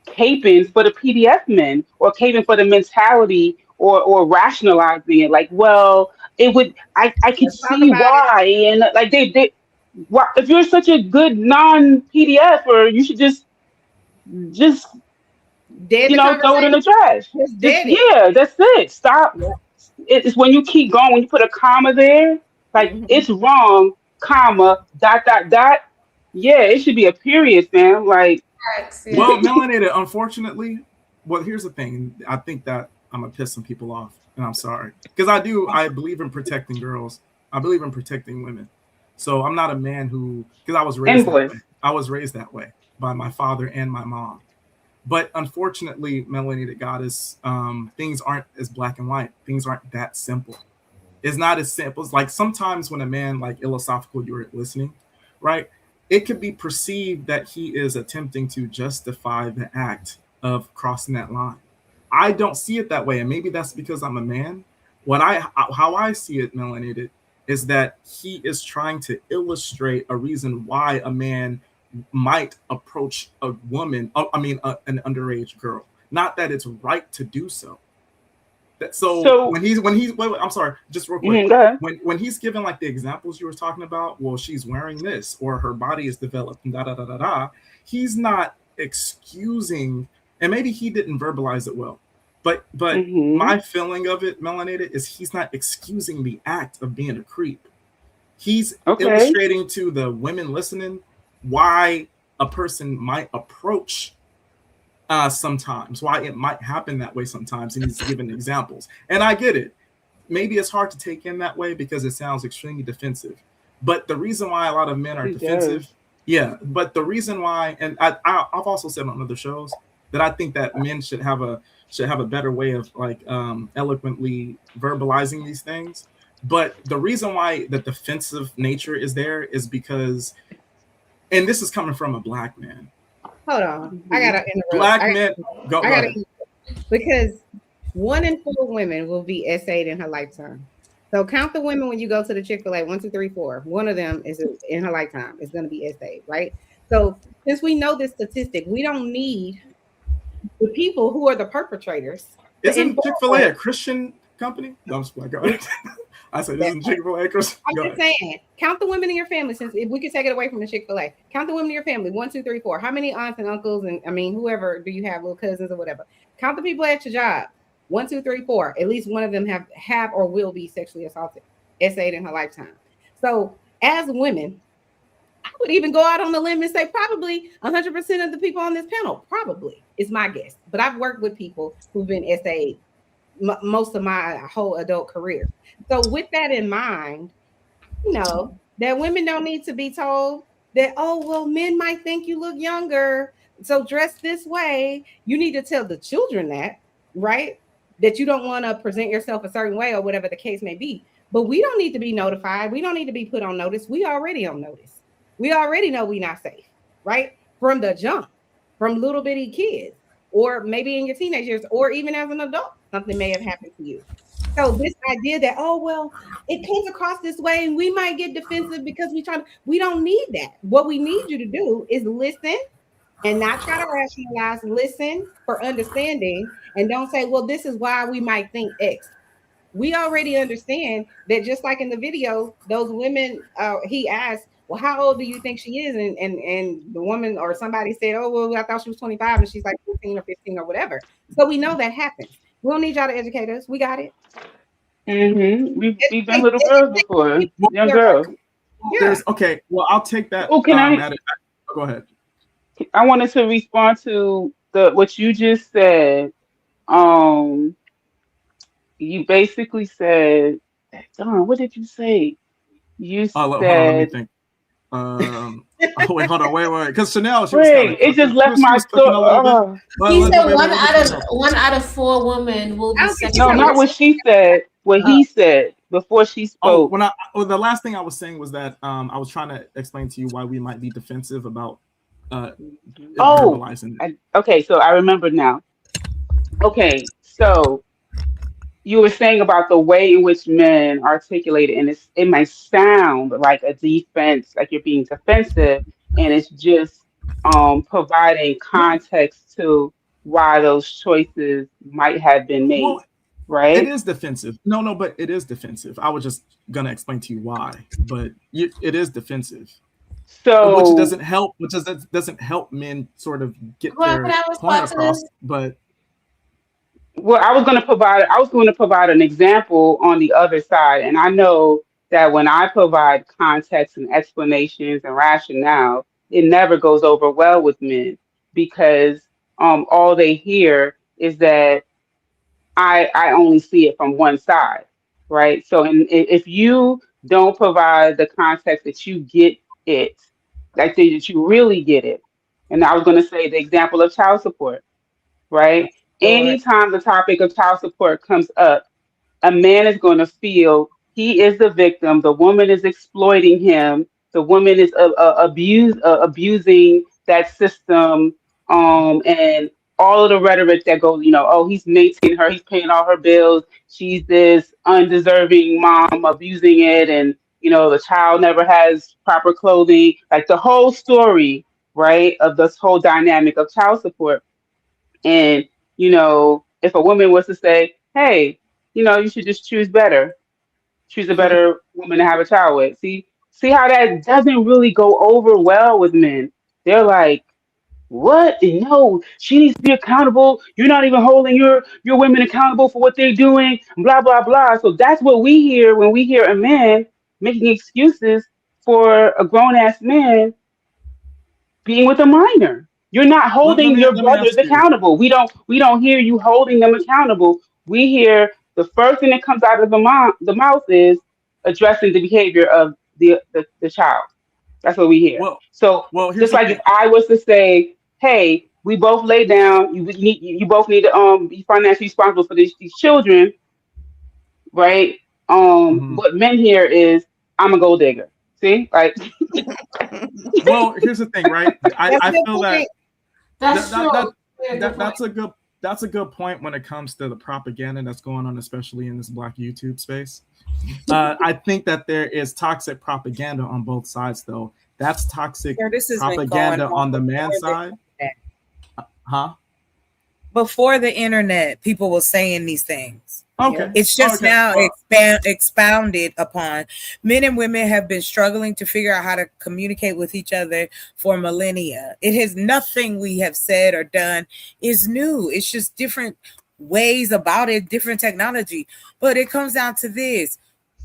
caping for the PDF men, or caping for the mentality, or rationalizing it like, well, it would, I could see why, and like they why, if you're such a good non-PDF, or you should just dead throw it in the trash. Yeah, that's it. Stop. It's when you keep going, when you put a comma there, like it's wrong, comma, ... Yeah, it should be a period, fam. Like, well, Melanated, unfortunately, well, here's the thing. I think that I'm gonna piss some people off, and I'm sorry, because I believe in protecting girls. I believe in protecting women. So I'm not a man who, because I was raised that way. I was raised that way by my father and my mom. But unfortunately, Melanated Goddess, things aren't as black and white. Things aren't that simple. It's not as simple. It's like sometimes when a man, like philosophical, you're listening, right? It could be perceived that he is attempting to justify the act of crossing that line. I don't see it that way, and maybe that's because I'm a man. How I see it, Melanated, is that he is trying to illustrate a reason why a man might approach a woman, an underage girl. Not that it's right to do so. So when he's wait, I'm sorry, just real quick. When he's given like the examples you were talking about, well, she's wearing this, or her body is developed, and he's not excusing, and maybe he didn't verbalize it well. But my feeling of it, Melanated, is he's not excusing the act of being a creep. He's illustrating to the women listening why a person might approach sometimes, why it might happen that way sometimes, and he's giving examples. And I get it. Maybe it's hard to take in that way because it sounds extremely defensive. But the reason why a lot of men are defensive, but the reason why, and I've also said on other shows that I think that men should have a better way of like eloquently verbalizing these things. But the reason why the defensive nature is there is because, and this is coming from a black man. Hold on, I gotta interrupt. Black men, go ahead. Because 1 in 4 women will be essayed in her lifetime. So count the women when you go to the Chick-fil-A. 1, 2, 3, 4. One of them is in her lifetime. It's going to be SA, right? So since we know this statistic, we don't need the people who are the perpetrators. Isn't Chick-fil-A a Christian company? No, I'm just like, go ahead. I said, isn't Chick-fil-A a Christian? I'm just saying, count the women in your family. Since if we could take it away from the Chick-fil-A, count the women in your family. 1, 2, 3, 4. How many aunts and uncles and whoever do you have, little cousins or whatever? Count the people at your job. 1, 2, 3, 4. At least one of them have or will be sexually assaulted, SA'd in her lifetime. So as women, I would even go out on the limb and say probably 100% of the people on this panel, probably is my guess. But I've worked with people who've been SA'd most of my whole adult career. So with that in mind, that women don't need to be told that, oh, well, men might think you look younger, so dress this way. You need to tell the children that, right? That you don't want to present yourself a certain way or whatever the case may be. But we don't need to be notified. We don't need to be put on notice. We already on notice. We already know we're not safe, right? From the jump, from little bitty kids, or maybe in your teenage years, or even as an adult, something may have happened to you. So this idea that, oh, well, it comes across this way and we might get defensive because we don't need that. What we need you to do is listen and not try to rationalize, listen for understanding, and don't say, well, this is why we might think X. We already understand that, just like in the video, those women, he asked, well, how old do you think she is? And the woman or somebody said, oh, well, I thought she was 25 and she's like 14 or 15 or whatever. So we know that happens. We don't need y'all to educate us. We got it. Mm-hmm. We've been little girls before, young girls. Yeah. Okay, well, I'll take that. Oh, can I? Go ahead. I wanted to respond to what you just said. You basically said, Don, what did you say? You said. Hold on, let me think. Wait, because Chanel, she was kinda, it just left my thought. He said one out of 4 women will be sexually. No, not what she said. What he said before she spoke. The last thing I was saying was that I was trying to explain to you why we might be defensive about verbalizing. Okay, so I remember now. Okay, so you were saying about the way in which men articulate it, and it might sound like a defense, like you're being defensive, and it's just providing context to why those choices might have been made. Well, right? It is defensive. No, but it is defensive. I was just gonna explain to you why, but it is defensive. So which doesn't help. Which doesn't help men sort of get their point across. But well, I was going to provide an example on the other side, and I know that when I provide context and explanations and rationale, it never goes over well with men because all they hear is that I only see it from one side, right? So, if you don't provide the context that you get it, like that you really get it, and I was going to say the example of child support, right? Anytime the topic of child support comes up, a man is going to feel he is the victim. The woman is exploiting him. The woman is abusing that system, and all of the rhetoric that goes, oh, he's maintaining her, he's paying all her bills. She's this undeserving mom abusing it, and the child never has proper clothing. Like the whole story, right, of this whole dynamic of child support. And if a woman was to say, hey, you should just choose a better woman to have a child with. See how that doesn't really go over well with men. They're like, what? No, she needs to be accountable. You're not even holding your women accountable for what they're doing, blah, blah, blah. So that's what we hear when we hear a man making excuses for a grown-ass man being with a minor. You're not holding your brothers accountable. We don't hear you holding them accountable. We hear the first thing that comes out of the mouth is addressing the behavior of the child. That's what we hear. Just like if I was to say, hey, we both lay down, you both need to be financially responsible for these children, right? What men hear is I'm a gold digger. See? Like well, here's the thing, right? I feel that that's a good that's a good point when it comes to the propaganda that's going on, especially in this Black YouTube space. I think that there is toxic propaganda on both sides, though. That's toxic propaganda on the man side. Huh? Before the internet, people were saying these things. Okay. It's just now expounded upon. Men and women have been struggling to figure out how to communicate with each other for millennia. It has nothing we have said or done is new. It's just different ways about it, different technology. But it comes down to this.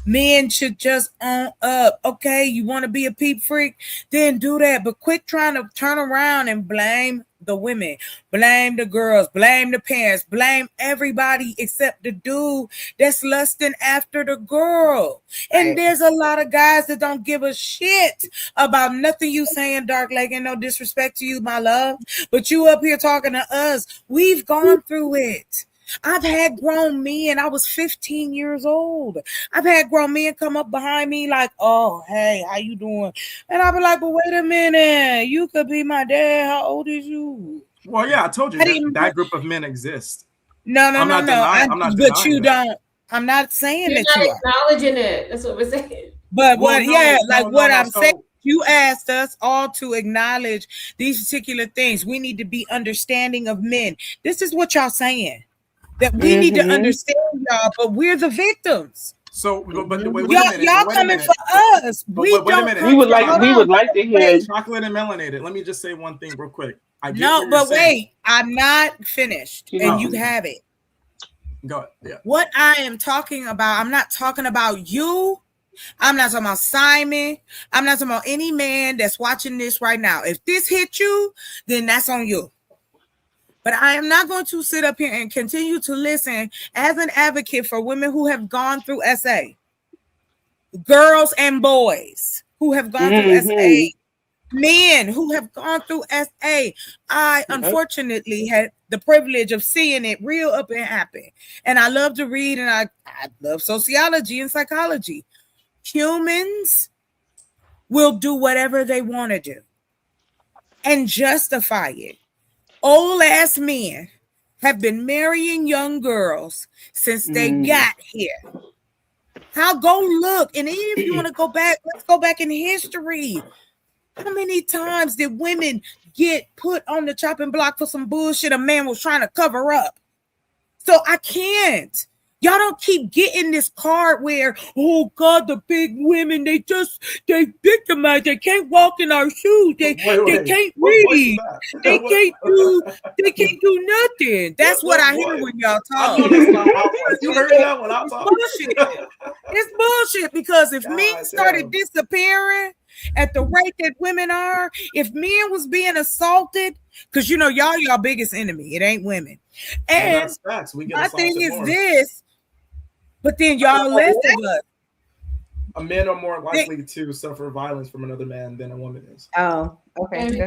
Men should just own up. Okay, you want to be a peep freak? Then do that. But quit trying to turn around and blame the women, blame the girls, blame the parents, blame everybody except the dude that's lusting after the girl. And there's a lot of guys that don't give a shit about nothing you saying, Dark Lake, and no disrespect to you, my love. But you up here talking to us. We've gone through it. I've had grown men. I was 15 years old. I've had grown men come up behind me like, oh, hey, how you doing? And I'll be like, but wait a minute. You could be my dad. How old is you? Well, yeah, I told you that group of men exists. No. I'm not But you denying don't. I'm not saying You're that not you are. acknowledging it. That's what we're saying. But Well, I'm so- saying, you asked us all to acknowledge these particular things. We need to be understanding of men. This is what y'all saying. That we need to understand y'all, but we're the victims. So, but wait a minute. Y'all wait a coming minute. for us. But We wait a don't. minute. We would like to hear. Chocolate and melanated. Let me just say one thing real quick. I get No, what you're but saying. wait, I'm not finished, and you have it. Go ahead. Yeah. What I am talking about, I'm not talking about you. I'm not talking about Simon. I'm not talking about any man that's watching this right now. If this hit you, then that's on you. But I am not going to sit up here and continue to listen as an advocate for women who have gone through SA, girls and boys who have gone through SA, men who have gone through SA. I unfortunately had the privilege of seeing it real up and happen. And I love to read, and I love sociology and psychology. Humans will do whatever they want to do and justify it. Old ass men have been marrying young girls since they got here. How go look, and even if you want to go back, let's go back in history. How many times did women get put on the chopping block for some bullshit a man was trying to cover up? So I can't. Y'all don't keep getting this card where, oh God, the big women, they victimize. They can't walk in our shoes. They can't read. They can't do nothing. That's what I hear when y'all talk. You heard that when I talk. Bullshit. It's bullshit because if men started disappearing at the rate that women are, if men was being assaulted, because you know y'all biggest enemy, it ain't women. And that's facts. We get my assaulted thing is more. this. But then y'all less of us. Men are more likely to suffer violence from another man than a woman is. Oh, okay.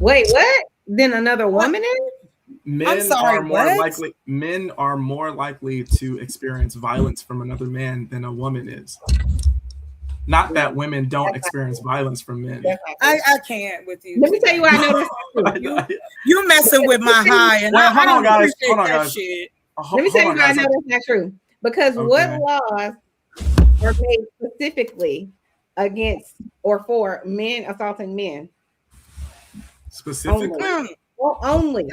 Wait, what? Then another woman is? Men are more likely to experience violence from another man than a woman is. Not that women don't experience violence from men. I can't with you. Let me tell you why I know this. You messing with my high, and Well, I hold don't on, guys. appreciate Hold on, that guys. shit. Let me tell you why I know that's not true. Because what Okay. laws are made specifically against or for men assaulting men? Specifically. Well, only.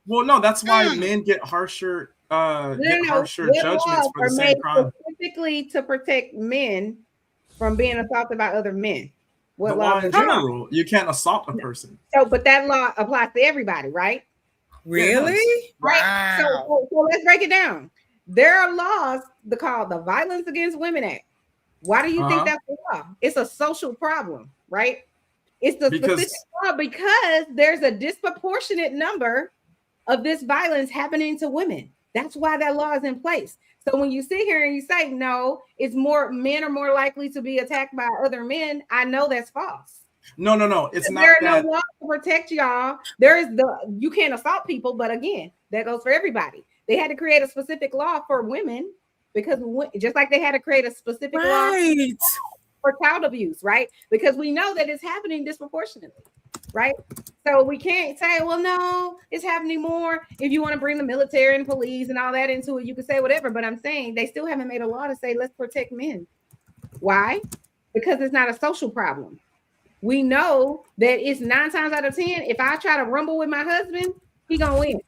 Well, no, that's why men get harsher harsher What judgments laws for are the same made crime. specifically to protect men from being assaulted by other men? The What law laws in are general, you can't assault a person. So, but that law applies to everybody, right? Really? Right. So let's break it down. There are laws called the Violence Against Women Act. Why do you think that's the law? It's a social problem, right? It's the specific law because there's a disproportionate number of this violence happening to women. That's why that law is in place. So when you sit here and you say, no, it's more men are more likely to be attacked by other men, I know that's false. No. It's not There are that. no laws to protect y'all. There is you can't assault people, but again, that goes for everybody. They had to create a specific law for women because just like they had to create a specific law for child abuse, right? Because we know that it's happening disproportionately. right? So we can't say, well, no, it's happening more. If you want to bring the military and police and all that into it, you can say whatever. But I'm saying they still haven't made a law to say let's protect men. Why? Because it's not a social problem. We know that it's 9 times out of 10. If I try to rumble with my husband, he gonna win.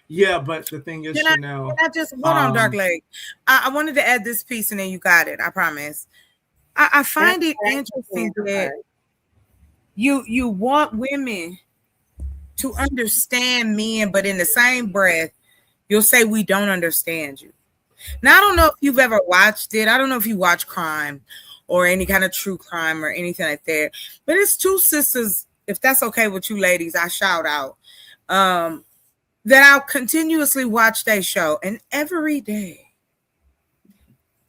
Yeah, but the thing is, Chanel. Can I just hold on, Dark Lake? I wanted to add this piece, and then you got it. I promise. I find it interesting that you want women to understand men, but in the same breath, you'll say we don't understand you. Now, I don't know if you've ever watched it. I don't know if you watch crime or any kind of true crime or anything like that. But it's two sisters, if that's okay with you ladies, I shout out, that I'll continuously watch their show. And every day,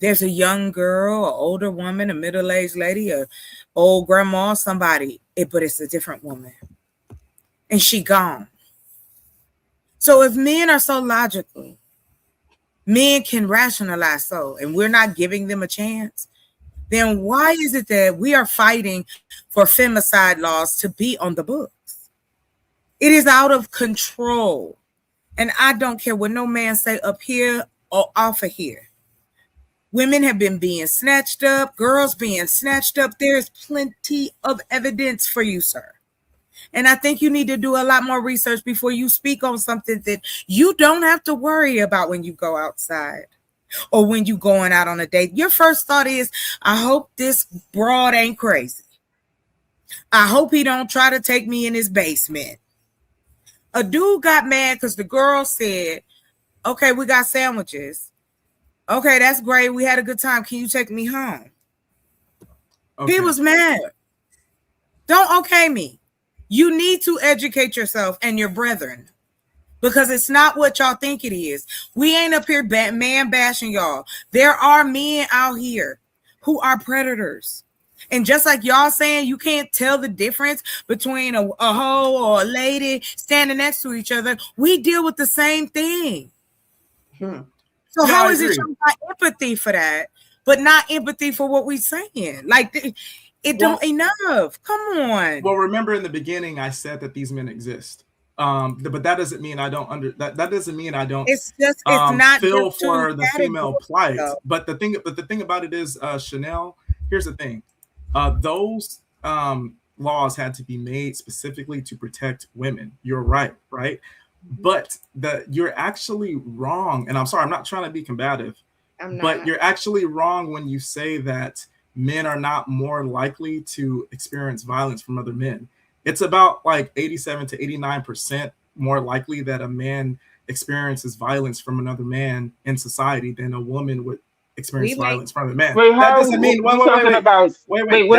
there's a young girl, an older woman, a middle-aged lady, a old grandma, somebody, but it's a different woman. And she gone. So if men are so logical, men can rationalize so, and we're not giving them a chance, then why is it that we are fighting for femicide laws to be on the books? It is out of control. And I don't care what no man say up here or off of here. Women have been being snatched up, girls being snatched up. There's plenty of evidence for you, sir. And I think you need to do a lot more research before you speak on something that you don't have to worry about when you go outside or when you going out on a date. Your first thought is, I hope this broad ain't crazy. I hope he don't try to take me in his basement. A dude got mad because the girl said, okay, we got sandwiches. Okay, that's great. We had a good time. Can you take me home? Okay. He was mad. Don't okay me. You need to educate yourself and your brethren because it's not what y'all think it is. We ain't up here man bashing y'all. There are men out here who are predators. And just like y'all saying you can't tell the difference between a hoe or a lady standing next to each other, we deal with the same thing. So Yeah, how I is it agree. you got empathy for that, but not empathy for what we saying? Like it don't enough. Come on. Well, remember in the beginning, I said that these men exist. But that doesn't mean I don't that doesn't mean I don't. It's just it's not feel just for two the female categories, plight. though. But the thing about it is, Chanel. Here's the thing: those laws had to be made specifically to protect women. You're right, But you're actually wrong. And I'm sorry, I'm not trying to be combative. But you're actually wrong when you say that men are not more likely to experience violence from other men. It's about like 87 to 89% more likely that a man experiences violence from another man in society than a woman would experience violence from a man. Wait, that how doesn't mean what are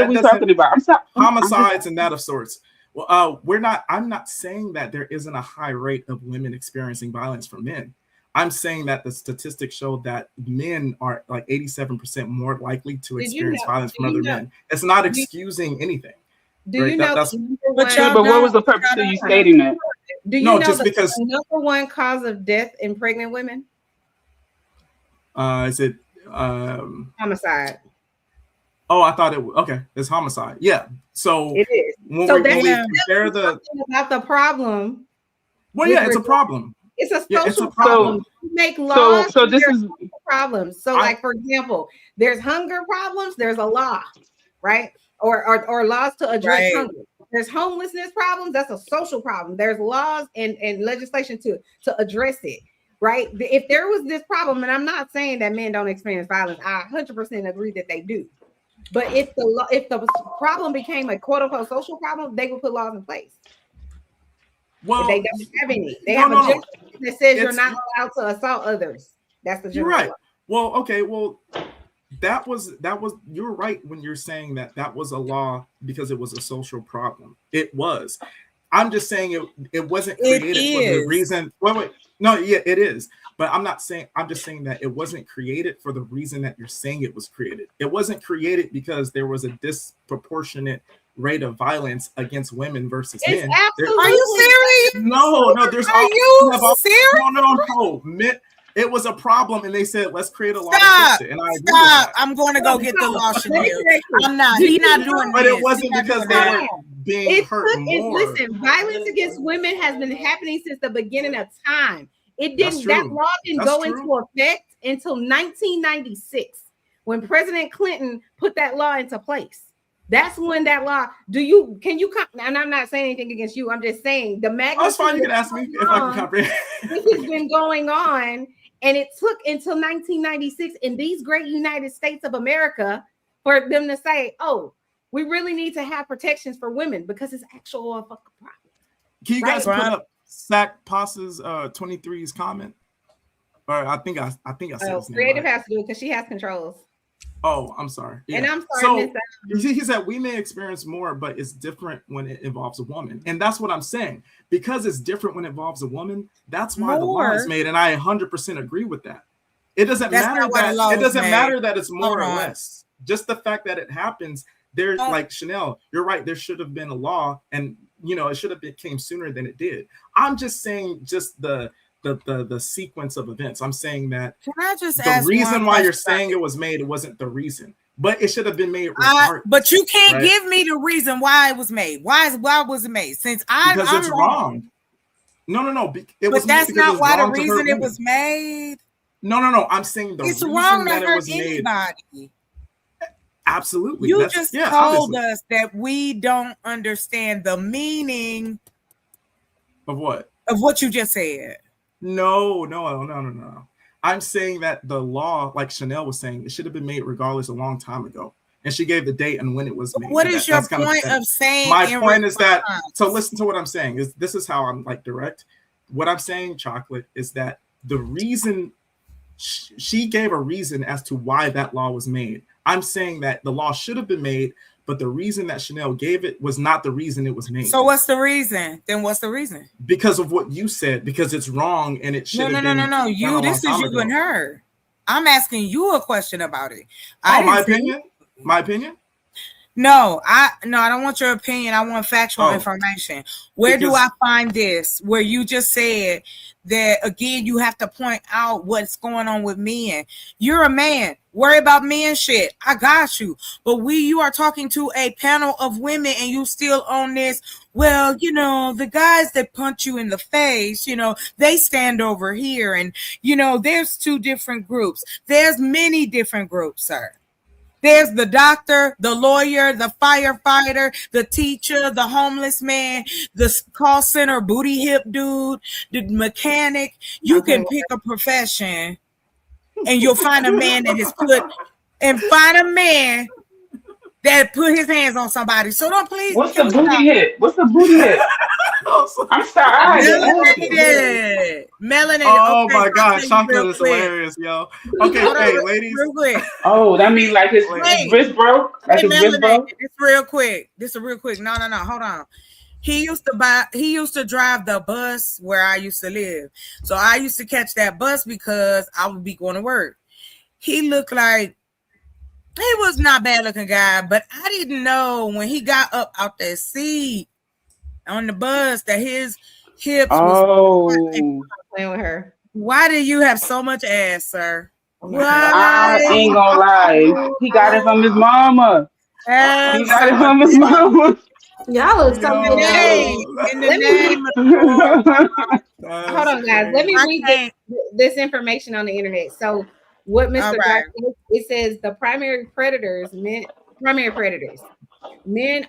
we talking about? I'm sorry. Homicides and that of sorts. Well, I'm not saying that there isn't a high rate of women experiencing violence from men. I'm saying that the statistics show that men are like 87% more likely to experience violence from other men. It's not excusing anything. Do you know? But what was the purpose of you stating that? Do you know just because the number one cause of death in pregnant women? Is it homicide? Oh, I thought it was okay. It's homicide. Yeah. So it is. When so we compare about the problem. Well, yeah, it's a problem. It's a social it's a problem. You make laws. So this is problems. So, like for example, there's hunger problems. There's a law, right? Or laws to address hunger. There's homelessness problems. That's a social problem. There's laws and legislation to address it, right? If there was this problem, and I'm not saying that men don't experience violence, I 100% agree that they do. But if the problem became a quote unquote social problem, they would put laws in place. Well, they don't have any. They have a general that says you're not allowed to assault others. That's the general. You're right. law. Well, okay. Well, that was you're right when you're saying that was a law because it was a social problem. It was. I'm just saying it wasn't created for the reason. Wait. No, yeah, it is. But I'm just saying that it wasn't created for the reason that you're saying it was created. It wasn't created because there was a disproportionate rate of violence against women versus men. Are you serious? No, there's Are you serious? No. It was a problem, and they said, "Let's create a law to Stop. fix it." And I agree with Stop. that. I'm going to go get the law, Chanel. I'm not. Do He's not you doing But this. it wasn't He not because doing they that. were being hurt more. Listen, violence against women has been happening since the beginning of time. It That's didn't. That true. law didn't That's go true. into effect until 1996, when President Clinton put that law into place. That's when that law. Can you? And I'm not saying anything against you. I'm just saying the magnitude. Oh, it's fine. You can ask me if I can comprehend. This has been going on, and it took until 1996 in these great United States of America for them to say, "Oh, we really need to have protections for women because it's actual fucking problem." Can you guys Right. put up Sack Passa's 23's comment? Or I think I said his name Creative right. has to do it because she has controls. Oh, I'm sorry. And Yeah. I'm sorry, Miss So he said we may experience more, but it's different when it involves a woman. And that's what I'm saying. Because it's different when it involves a woman, that's why the law is More. made. And I 100% agree with that. It doesn't That's matter not why the that law it was doesn't made. matter that it's more Hold or on. less. Just the fact that it happens. There's like Chanel, you're right. There should have been a law, and it should have came sooner than it did. I'm just saying just the sequence of events. I'm saying that Can I just the ask reason one why you're question? saying it was made, it wasn't the reason, but it should have been made regardless. But you can't right? give me the reason why it was made. Why was it made? Since Because I'm it's wrong. No. It was But that's made because not it was why the wrong to hurt reason it women. was made. No. I'm saying the It's reason wrong to that it hurt was made. anybody. Absolutely. You That's- just yeah, told obviously. us that we don't understand the meaning Of what? of what you just said. No. I'm saying that the law, like Chanel was saying, it should have been made regardless a long time ago. And she gave the date and when it was made. What And is your that's kind point pathetic. of saying My in point is that, response? so listen to what I'm saying. This is how I'm like direct. What I'm saying, Chocolate, is that the reason she gave a reason as to why that law was made. I'm saying that the law should have been made, but the reason that Chanel gave it was not the reason it was made. So what's the reason? Then what's the reason? Because of what you said, because it's wrong and it should have been. No. done a You, long this is time you ago. and her. I'm asking you a question about it. Oh, my didn't say- opinion? My opinion? No, I don't want your opinion. I want factual Oh. information. Where do Because- I find this? Where you just said that again, you have to point out what's going on with men. You're a man. Worry about men shit. I got you. But you are talking to a panel of women and you still on this. Well, the guys that punch you in the face, they stand over here. And, there's two different groups. There's many different groups, sir. There's the doctor, the lawyer, the firefighter, the teacher, the homeless man, the call center booty hip dude, the mechanic. You can pick a profession and you'll find a man that has that put his hands on somebody. So don't please. What's the booty hit? What's the booty hit? I'm sorry. Melanated. Oh Okay, my I'll God, tell you Chocolate real is quick. hilarious, yo. Okay, Hold on, hey, ladies. real quick. Oh, that means like his wrist broke? Like Hey, his wrist broke? Melanated. This real quick. No. Hold on. He used to drive the bus where I used to live. So I used to catch that bus because I would be going to work. He looked like he was not bad looking guy, but I didn't know when he got up out that seat on the bus that his hips was playing with her. Why do you have so much ass, sir? I ain't gonna lie. He got it from his mama. He got it from his mama. Y'all are so in the name Hold on, guys. Let me read this information on the internet. So, what Mr. Right. Dr. it says the primary predators, men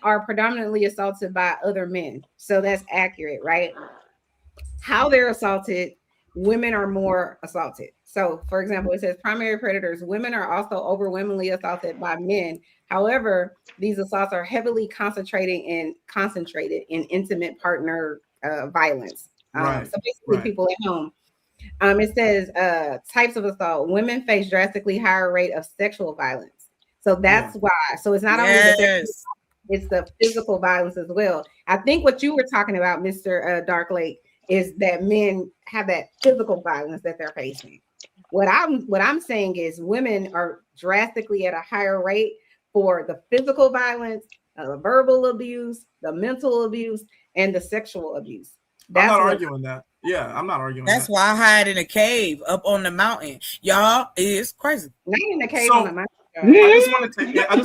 are predominantly assaulted by other men. So that's accurate, right? How they're assaulted, women are more assaulted. So, for example, it says primary predators, women are also overwhelmingly assaulted by men. However, these assaults are heavily concentrated in intimate partner violence. So basically, people at home. It says types of assault. Women face drastically higher rate of sexual violence. So that's why. So it's not only it's the physical violence as well. I think what you were talking about, Mr. Dark Lake, is that men have that physical violence that they're facing. What I'm saying is women are drastically at a higher rate for the physical violence, the verbal abuse, the mental abuse, and the sexual abuse. I'm not arguing that. Yeah, I'm not arguing That's that. why I hide in a cave up on the mountain. Y'all, it's crazy. Not in a cave So, on the mountain. I just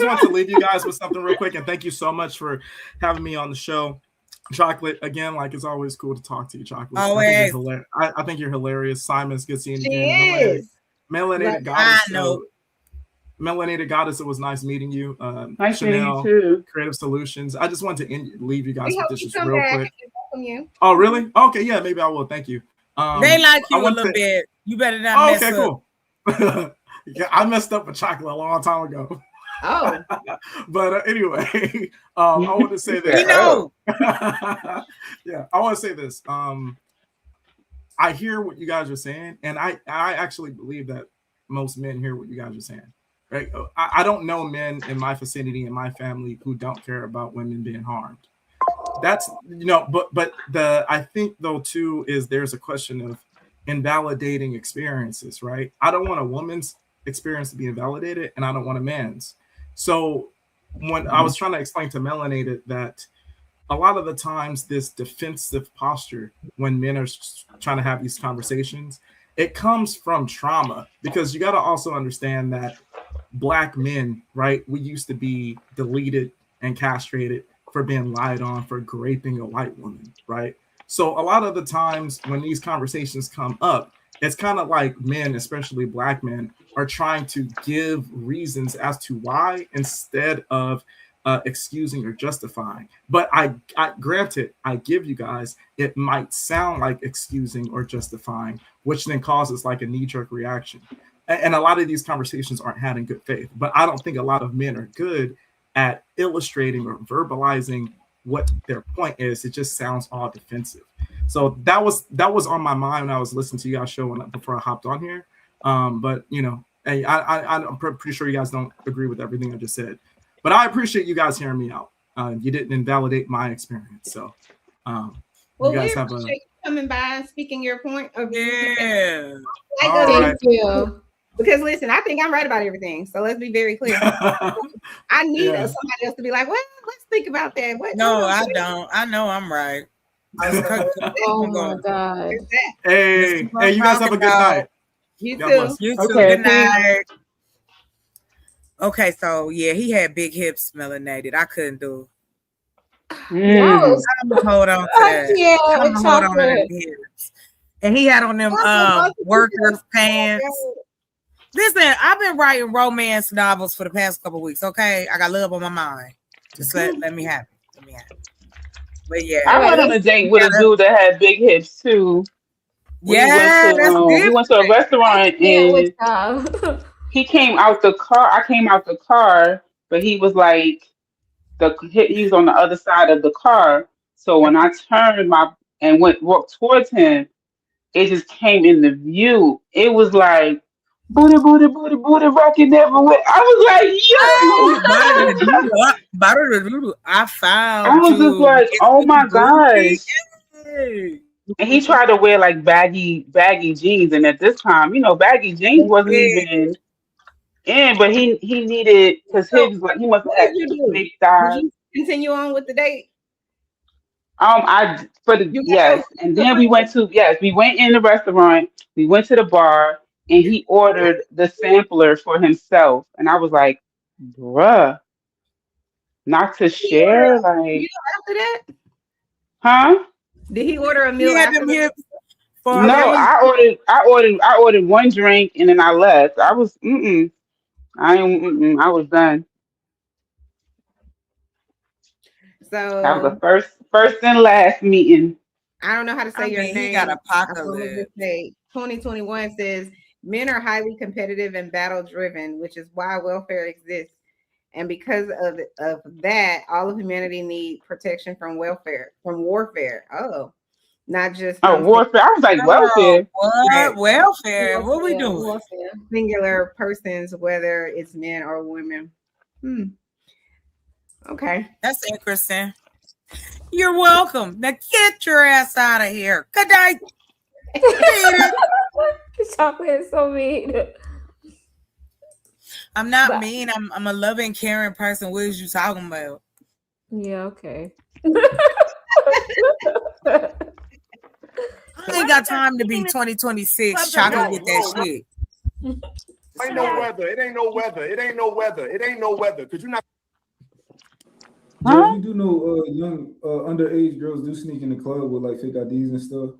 wanted to leave you guys with something real quick, and thank you so much for having me on the show. Chocolate, again, like it's always cool to talk to you, Chocolate. Always. I think you're hilarious. Simon, it's good seeing you She again. is. Melanated Goddess. Melanated Goddess, it was nice meeting you. Nice meeting you Chanel, too. Creative Solutions. I just wanted to leave you guys We with hope this you just come real back quick. and welcome you. Oh, really? Okay, yeah, maybe I will. Thank you. They like I you a want little to- bit. You better not mess okay, up. cool. Yeah, I messed up with Chocolate a long time ago. Oh. But anyway, I want to say this. We know. Yeah, I want to say this. I hear what you guys are saying, and I actually believe that most men hear what you guys are saying. Right? I don't know men in my vicinity, in my family, who don't care about women being harmed. That's but I think though too is there's a question of invalidating experiences, right? I don't want a woman's experience to be invalidated, and I don't want a man's. So when I was trying to explain to Melanated that a lot of the times this defensive posture when men are trying to have these conversations, it comes from trauma, because you got to also understand that Black men, right, we used to be deleted and castrated for being lied on for raping a white woman, right? So a lot of the times when these conversations come up, it's kind of like men, especially Black men, are trying to give reasons as to why instead of excusing or justifying. But I granted, I give you guys, it might sound like excusing or justifying, which then causes like a knee-jerk reaction. And a lot of these conversations aren't had in good faith. But I don't think a lot of men are good at illustrating or verbalizing what their point is. It just sounds all defensive. So that was on my mind when I was listening to y'all show before I hopped on here. But hey, I'm pretty sure you guys don't agree with everything I just said. But I appreciate you guys hearing me out. You didn't invalidate my experience. So Well, you we guys appreciate you coming by and speaking your point of view. Yeah. Thank you. Because listen, I think I'm right about everything. So let's be very clear. I need somebody else to be like, well, let's think about that. What? No, I don't. I know I'm right. Oh my God. Hey, you guys have a good night. You God too. bless. You too. Okay, Good night. Okay, so yeah, he had big hips, Melanated. I couldn't do. No, I'm gonna hold on to that. yeah, I'm with gonna hold on to chocolate. them hips. And he had on them workers pants. Listen, I've been writing romance novels for the past couple weeks. Okay, I got love on my mind. Just let me have it. Let me have it. But yeah, I went on a date with a dude that had big hips too. We went to a restaurant and he came out the car. I came out the car, but he was like he was on the other side of the car. So when I turned and walked towards him, it just came in the view. It was like booty, booty, booty, booty, rocking everywhere. I was like, yo. I found. I was just like, oh my gosh. And he tried to wear like baggy jeans, and at this time, baggy jeans wasn't even in. But he needed, because he must have had big thighs. Did you continue on with the date? Yes, and then we went in the restaurant. We went to the bar, and he ordered the sampler for himself, and I was like, bruh, not to share, like. After that, huh? Did he order a meal after that? No, I ordered one drink and then I left. I was I was done. So that was the first and last meeting. I don't know how to say your name. He got apocalypse. 2021 says men are highly competitive and battle driven, which is why welfare exists. And because of that, all of humanity need protection from warfare. Oh, not just warfare. I was like welfare. What welfare? What we doing? Warfare. Singular persons, whether it's men or women. Okay, that's interesting. You're welcome. Now get your ass out of here. Good night. Chocolate is so mean. I'm not mean. I'm a loving, caring person. What is you talking about? Yeah, okay. I ain't got time to be 2026 trying to get that shit. Ain't no weather. It ain't no weather. It ain't no weather. It ain't no weather. Cause you're not. Joe, you do know young underage girls do sneak in the club with like fake IDs and stuff.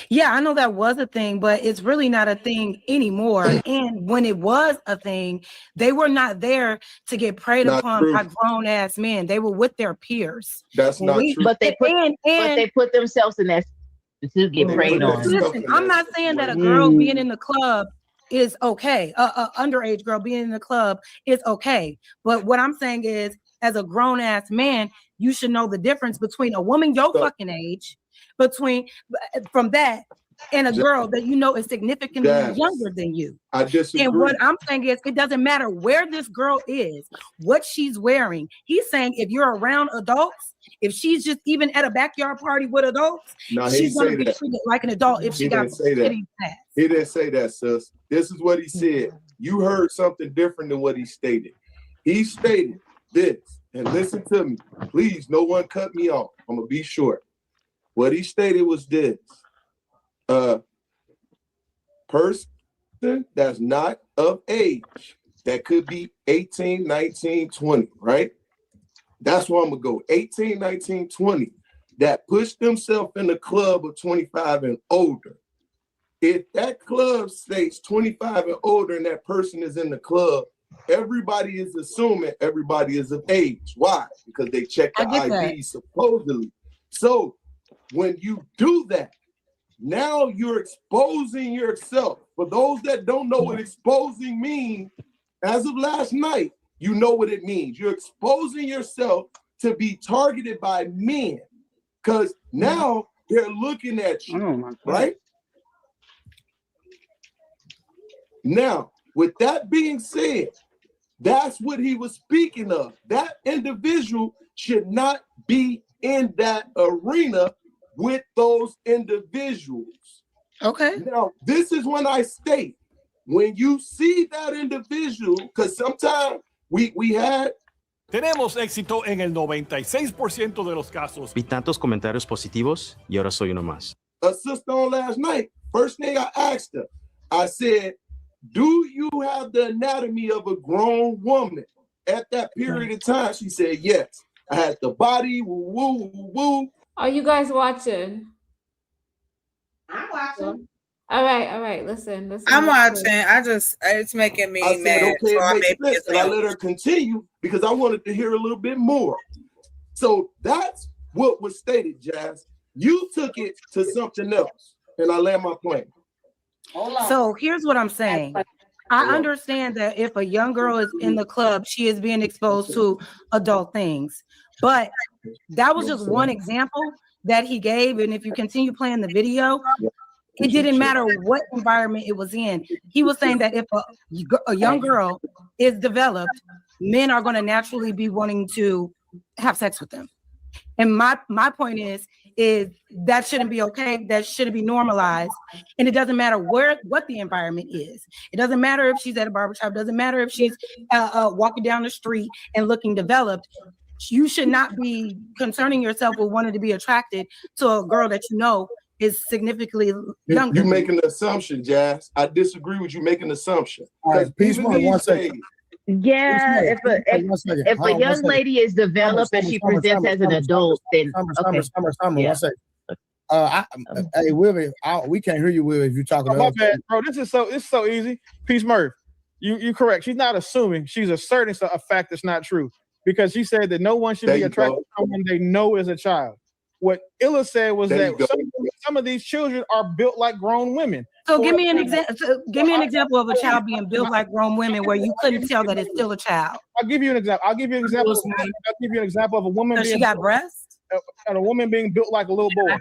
Yeah, I know that was a thing, but it's really not a thing anymore. And when it was a thing, they were not there to get preyed Not upon true. by grown-ass men. They were with their peers. That's not true. But they put themselves in that to get preyed on. Listen, I'm not saying that a girl being in the club is okay. Underage girl being in the club is okay. But what I'm saying is, as a grown-ass man, you should know the difference between a woman your fucking age, from that, and a girl that you know is significantly younger than you. I disagree. And what I'm saying is, it doesn't matter where this girl is, what she's wearing. He's saying if you're around adults, if she's just even at a backyard party with adults, No, he she's going to say be that. treated like an adult if she He got didn't say that. skinny fat. He didn't say that, sis. This is what he said. You heard something different than what he stated. He stated this, and listen to me. Please, no one cut me off. I'm going to be short. What he stated was this. Person that's not of age, that could be 18, 19, 20, right? That's where I'm going to go. 18, 19, 20, that push themselves in the club of 25 and older. If that club states 25 and older and that person is in the club, everybody is assuming everybody is of age. Why? Because they check the ID supposedly. So when you do that, now you're exposing yourself. For those that don't know what exposing means, as of last night, you know what it means. You're exposing yourself to be targeted by men because now they're looking at you, right? Now, with that being said, that's what he was speaking of. That individual should not be in that arena with those individuals. Okay. Now, this is when I state, when you see that individual, because sometimes we had. Tenemos éxito en el 96% de los casos. Vi tantos comentarios positivos y ahora soy uno más. A sister on last night, first thing I asked her, I said, do you have the anatomy of a grown woman? At that period of time, she said, yes. I had the body, woo, woo, woo, woo. Are you guys watching? I'm watching. All right. Listen. I'm watching. It's making me I said, mad. okay, So I it makes made sense. And I let her continue because I wanted to hear a little bit more. So that's what was stated, Jazz. You took it to something else, and I land my plane. So here's what I'm saying. I understand that if a young girl is in the club, she is being exposed to adult things. But that was just one example that he gave. And if you continue playing the video, it didn't matter what environment it was in. He was saying that if a young girl is developed, men are going to naturally be wanting to have sex with them. And my point is that shouldn't be okay. That shouldn't be normalized. And it doesn't matter what the environment is. It doesn't matter if she's at a barbershop. It doesn't matter if she's walking down the street and looking developed. You should not be concerning yourself with wanting to be attracted to a girl that you know is significantly younger. You're making an assumption, Jazz. I disagree with you making an assumption. All right, peace, one second. Yeah, if a young lady is developed and she presents as an adult, then okay. Summer, 1 second. Hey, Willie, we can't hear you, Willie, if you're talking. My bad, bro. This is so easy. Peace, Murph. You correct. She's not assuming. She's asserting a fact that's not true because she said that no one should be attracted to someone they know is a child. What Illa said was that some of these children are built like grown women. So give me an example. Give me an example of a child being built like grown women where you couldn't tell that it's still a child. I'll give you an example. I'll give you an example of a woman. So she got breasts, and a woman being built like a little boy.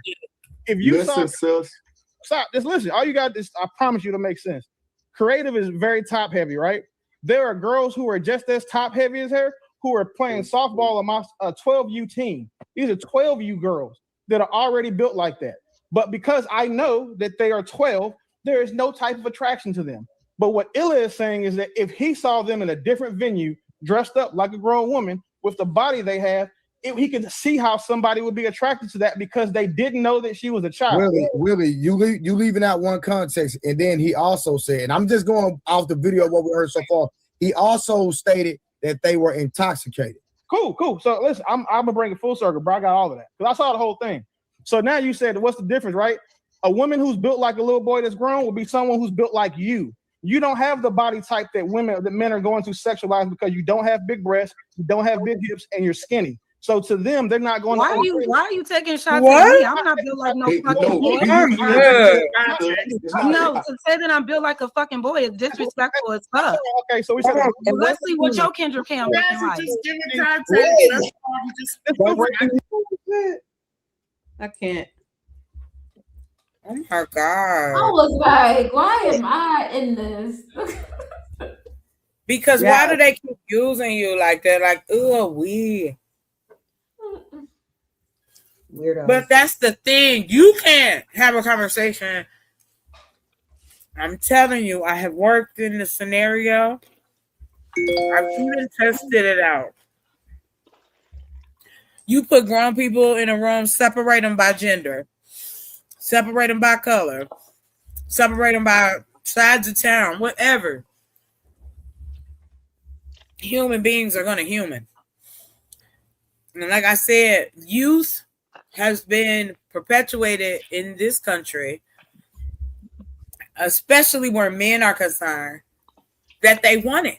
If you stop, just listen. All you got is, I promise you, to make sense. Creative is very top heavy, right? There are girls who are just as top heavy as her who are playing softball on my 12U team. These are 12U girls that are already built like that. But because I know that they are 12, there is no type of attraction to them. But what Illa is saying is that if he saw them in a different venue, dressed up like a grown woman with the body they have, he could see how somebody would be attracted to that because they didn't know that she was a child. Willie, you leaving out one context, and then he also said, and I'm just going off the video of what we heard so far. He also stated that they were intoxicated. Cool. So listen, I'm gonna bring it full circle, bro. I got all of that because I saw the whole thing. So now you said, what's the difference, right? A woman who's built like a little boy that's grown will be someone who's built like you. You don't have the body type that men are going to sexualize because you don't have big breasts, you don't have big hips, and you're skinny. So to them, they're not going. Why are you taking shots at What? me? I'm not built like no fucking boy. No, to say that I'm built like a fucking boy is disrespectful as fuck. Okay, so we said, let's see what your Kendrick Cam looking like. Just give it context. I can't. Oh my God. I was like, why am I in this? Because why do they keep using you like that? Like, weird. Weirdo. But that's the thing. You can't have a conversation. I'm telling you, I have worked in the scenario. I've even tested it out. You put grown people in a room, separate them by gender, separate them by color, separate them by sides of town, whatever. Human beings are going to human. And like I said, youth has been perpetuated in this country, especially where men are concerned, that they want it.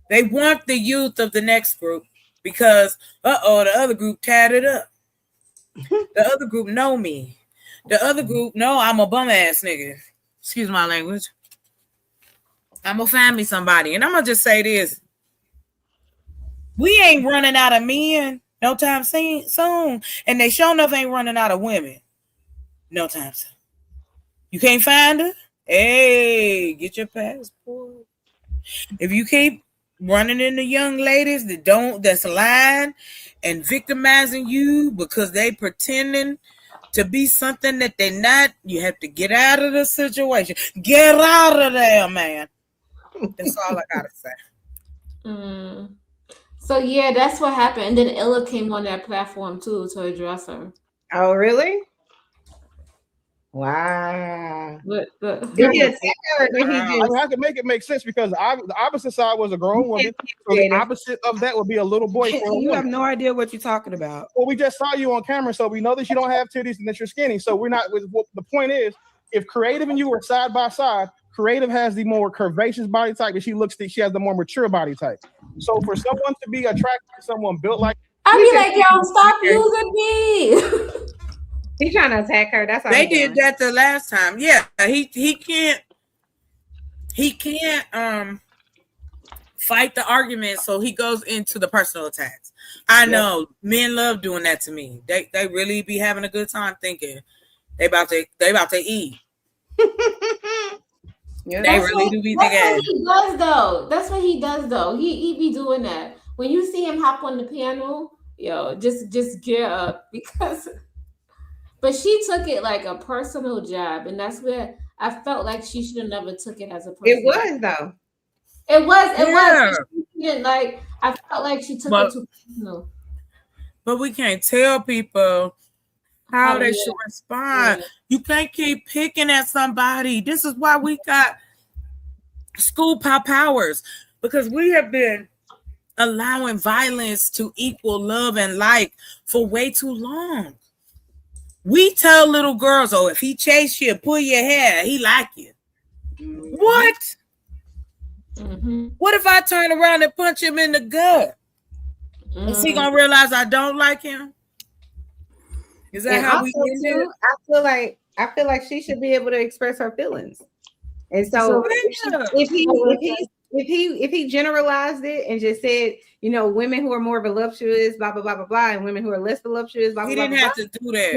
They want the youth of the next group because, the other group tied it up. The other group know me. The other group know I'm a bum ass nigga. Excuse my language. I'm gonna find me somebody. And I'm gonna just say this. We ain't running out of men no time soon. And they sure enough ain't running out of women no time soon. You can't find her? Hey, get your passport. If you keep running into young ladies that's lying and victimizing you because they pretending to be something that they're not, you have to get out of the situation. Get out of there, man. That's all I gotta say. So yeah, that's what happened. And then Illa came on that platform too to address her. Oh, really? Wow. But I have to make it make sense because the opposite side was a grown woman. So the opposite of that would be a little boy. You have no idea what you're talking about. Well, we just saw you on camera, so we know that you don't have titties and that you're skinny. So we're not. The point is, if Creative and you were side by side, Creative has the more curvaceous body type, and she has the more mature body type. So for someone to be attracted to someone built like, I'd be like, yo, stop using me. He's trying to attack her. That's how they did that the last time. Yeah, he can't fight the argument, so he goes into the personal attacks. I know men love doing that to me. They really be having a good time thinking they about to eat. Yeah, they really do be thinking. That's what he does though. He be doing that. When you see him hop on the piano, yo, just gear up because. But she took it like a personal jab, and that's where I felt like she should have never took it as a personal. It was though. It was. She didn't like. I felt like she took it too personal. But we can't tell people how they should respond. Yeah. You can't keep picking at somebody. This is why we got school powers, because we have been allowing violence to equal love and like for way too long. We tell little girls, if he chase you, pull your hair, he like you. Mm-hmm. What? Mm-hmm. What if I turn around and punch him in the gut? Mm-hmm. Is he gonna realize I don't like him? Is that how we end it? I feel like she should be able to express her feelings. And so if he generalized it and just said, women who are more voluptuous, blah blah blah blah blah, and women who are less voluptuous, blah blah. He didn't blah, have blah, to do that.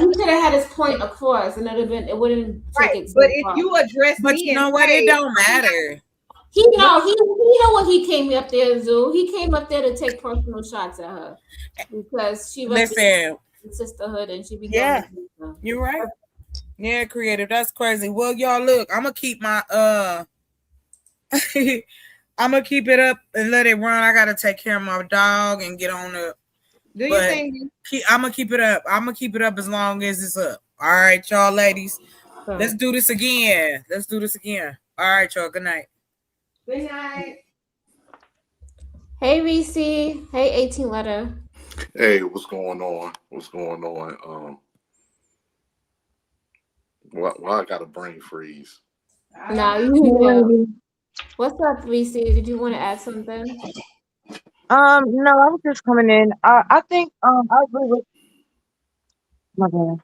He could have had his point across, and it wouldn't take it. But if you address, but you know what, it don't matter. He know what he came up there to do. He came up there to take personal shots at her because she was sisterhood, and she began. Yeah, you're right. Yeah, Creative. That's crazy. Well, y'all, look, I'm gonna keep my I'm gonna keep it up and let it run. I gotta take care of my dog and get on up. Do your thing. I'm gonna keep it up. I'm gonna keep it up as long as it's up. All right, y'all ladies. Let's do this again. All right, y'all. Good night. Good night. Hey, Reese. Hey, 18 letter. Hey, what's going on? Why I got a brain freeze? Nah, you know. What's up, Reese? Did you want to add something? No, I was just coming in. I think I agree with my bad.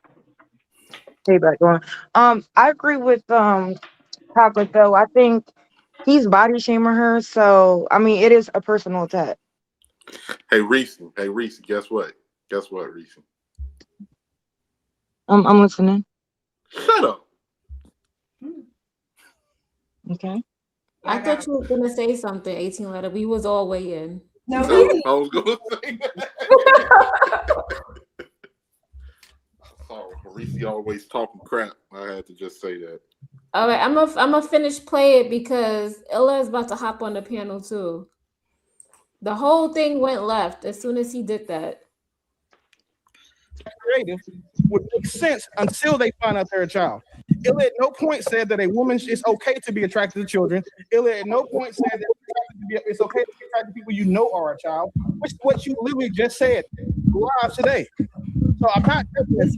Stay back going. I agree with Chocolate though. I think he's body shaming her, so I mean it is a personal attack. Hey Reese, guess what, Reese? I'm listening. Shut up. Okay. I thought you were gonna say something, 18 letter. We was all waiting. No, I was gonna say that. Sorry, Reese always talking crap. I had to just say that. All right, I'm gonna finish play it because Illa is about to hop on the panel too. The whole thing went left as soon as he did that. Creative would make sense until they find out they're a child. Illa at no point said that a woman is okay to be attracted to children. Illa at no point said that it's okay to be attracted to people you know are a child, which is what you literally just said live today. So I'm not. It's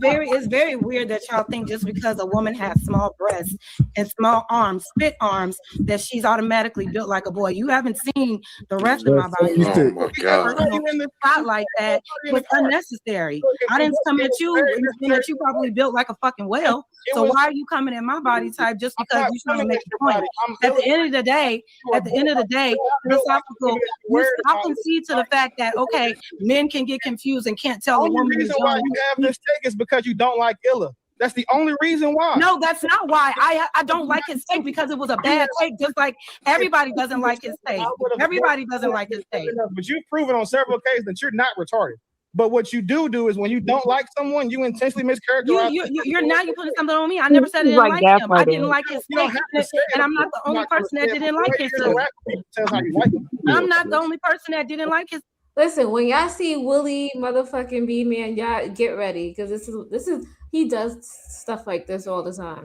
very weird that y'all think just because a woman has small breasts and small arms, fit arms, that she's automatically built like a boy. You haven't seen the rest of my body. Oh my God! You in the spot like that was unnecessary. I didn't come at you and that you probably built like a fucking whale. So why are you coming at my body type just because you're trying to make a point? At the end of the day, philosophical, I'll concede to the fact that okay, men can get confused and can't tell a woman. The reason why you have this take is because you don't like Illa. That's the only reason why. No, that's not why. I don't like his take because it was a bad take. Just like everybody doesn't like his take. Everybody doesn't like his take. But you've proven on several occasions that you're not retarded. But what you do is when you don't like someone, you intentionally mischaracterize. You're putting something on me. I never said I didn't like him. I didn't like his take, and I'm not the only person that didn't like his take. I'm not the only person that didn't like his. Listen, when y'all see Willie motherfucking B man, y'all get ready because this is he does stuff like this all the time.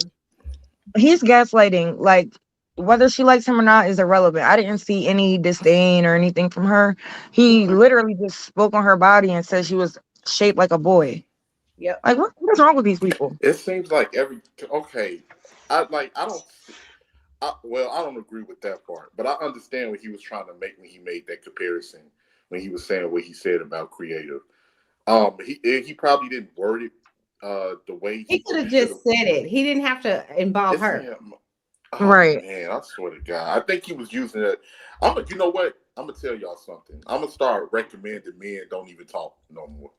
He's gaslighting. Like whether she likes him or not is irrelevant. I didn't see any disdain or anything from her. He literally just spoke on her body and said she was shaped like a boy. Yeah. Like what's wrong with these people? It seems like I don't agree with that part, but I understand what he was trying to make when he made that comparison, when he was saying what he said about creative. He probably didn't word it the way he could have just said it. He didn't have to involve her. Right. Man, I swear to God. I think he was using it. You know what? I'm gonna tell y'all something. I'm gonna start recommending men don't even talk no more.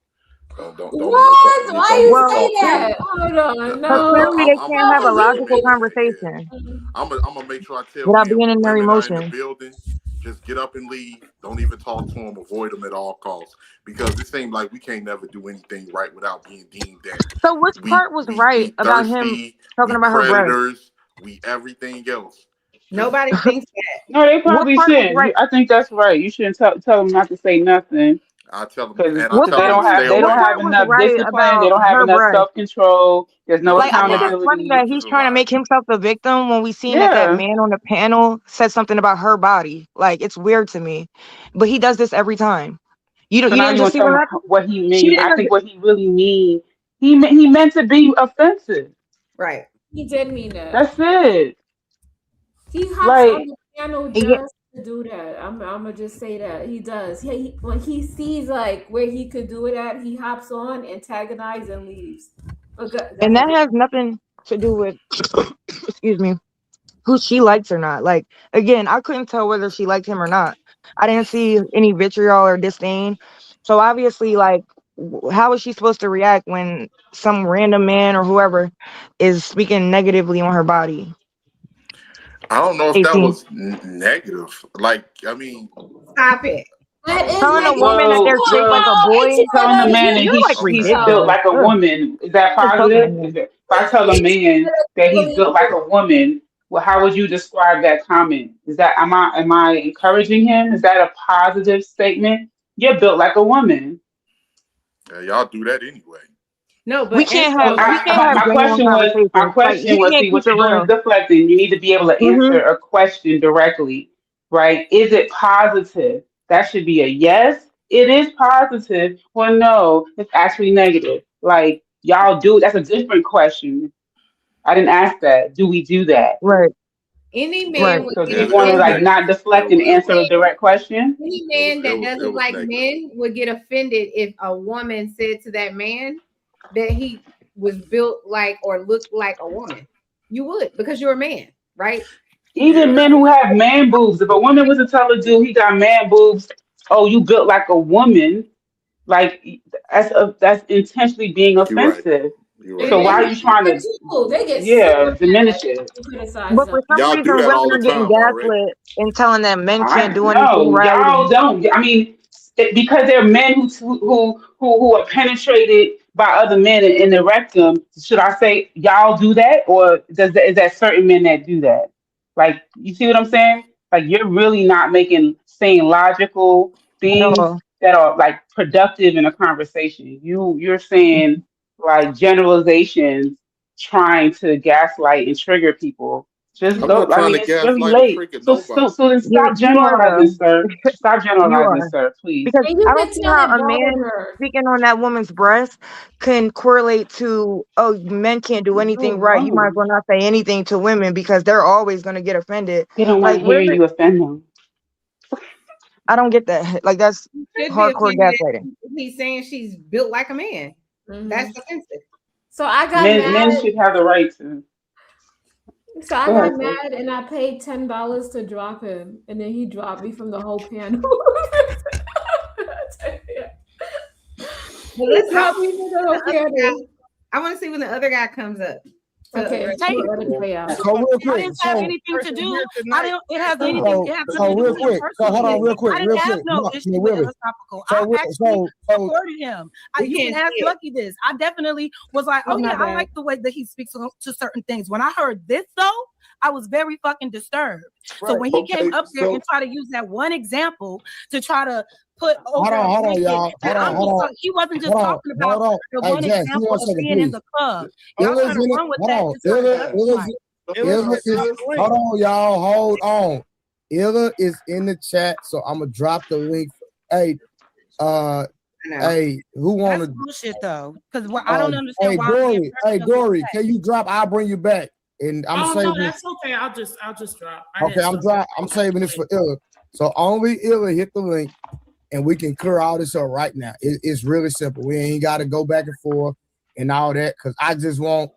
Don't what? Why you say that? Hold on, no. Clearly they can't have a logical conversation. I'm gonna make sure I tell without men, being in their women are in emotions. the building, just get up and leave. Don't even talk to them. Avoid them at all costs. Because it seems like we can't never do anything right without being deemed that. So which part was right about him talking about her breasts? We everything else. Nobody thinks that. No, they probably shouldn't. Right? I think that's right. You shouldn't tell them not to say nothing. I tell them, because they don't have enough discipline. They don't have enough self-control. There's no accountability. I think it's funny that he's trying to make himself the victim when we seen that man on the panel said something about her body. Like it's weird to me, but he does this every time. You didn't just see what he means. I think what he really means. He meant to be offensive. Right. He did mean that. That's it. He hops on the piano just to do that. I'm gonna just say that he does. When he sees like where he could do it at, he hops on, antagonizes, and leaves. And that has nothing to do with, excuse me, who she likes or not. Like again, I couldn't tell whether she liked him or not. I didn't see any vitriol or disdain. So obviously, like, how is she supposed to react when some random man or whoever is speaking negatively on her body? I don't know if that was negative. Like, I mean, stop it. Telling a woman that they're shaped like a boy, telling a man that he's built like a woman, is that positive? If I tell a man that he's built like a woman, Well, how would you describe that comment? Is that am I encouraging him? Is that a positive statement? You're built like a woman. Yeah, y'all do that anyway. No, but We can't have My question was, see, what you're doing is deflecting. You need to be able to answer a question directly, right? Is it positive? That should be a yes. It is positive. Well, no, it's actually negative. Like y'all do. That's a different question. I didn't ask that. Do we do that? Right. Any man would So do get you want to like offended. not deflect and answer a direct question? Any man that It doesn't was like negative. men would get offended if a woman said to that man that he was built like or looked like a woman. You would, because you're a man, right? Even men who have man boobs. If a woman was to tell a dude he got man boobs, oh, you built like a woman, like that's intentionally being offensive. So why are you trying to diminish it? But for some reason, women are getting gaslit and telling them men can't do anything No, right. y'all don't. I mean, because they're men who are penetrated by other men in the rectum. Should I say y'all do that, or is that certain men that do that? Like, you see what I'm saying? Like, you're really not saying logical things that are like productive in a conversation. You're saying like generalizations, trying to gaslight and trigger people. Just I'm go. not I trying mean, to it's really gaslight late. freaking So nobody. then stop generalizing, sir. Stop generalizing, sir, please. Because I don't see how a man speaking on that woman's breast can correlate to, oh, men can't do anything right. You might as well not say anything to women because they're always going to get offended. They don't want to hear you offend them. I don't get that. Like, that's Should be hardcore offended gaslighting. if he's saying she's built like a man. That's offensive. So I got Men mad. should have the right to. So I Go got ahead, sir. mad and I paid $10 to drop him, and then he dropped me from the whole panel. Well, let's dropped go. me from the whole panel. I want to see when the other guy comes up. Okay, Let it play out. So real I quick, didn't have anything to do. I didn't. It has anything. It has so nothing to real do with him quick. So hold on, real quick, I real didn't have quick. no No, issue no, with really. Philosophical. So I real- actually so- supported him. You can ask Lucky this. I definitely was like, oh yeah, I like the way that he speaks to certain things. When I heard this though, I was very fucking disturbed. So Right. when he came Okay, up there so- and tried to use that one example to try to put Hold over on, a blanket, y'all. and I'm just like, he wasn't just talking about the one Hey, Jack, example of being in the club. Illa Y'all trying to run with that. Just like that. Hold on, y'all. Hold on. Illa is in the chat, so I'm gonna drop the link. Hey, who wanna? That's bullshit though, because I don't understand Hey, why. Dory. Hey, Dory, can you drop? I'll bring you back, and I'm Oh saving. no, that's okay. I'll just drop. Okay, I'm saving this for Illa. So only Illa hit the link, and we can clear all this up right now. It's really simple. We ain't got to go back and forth and all that, because I just want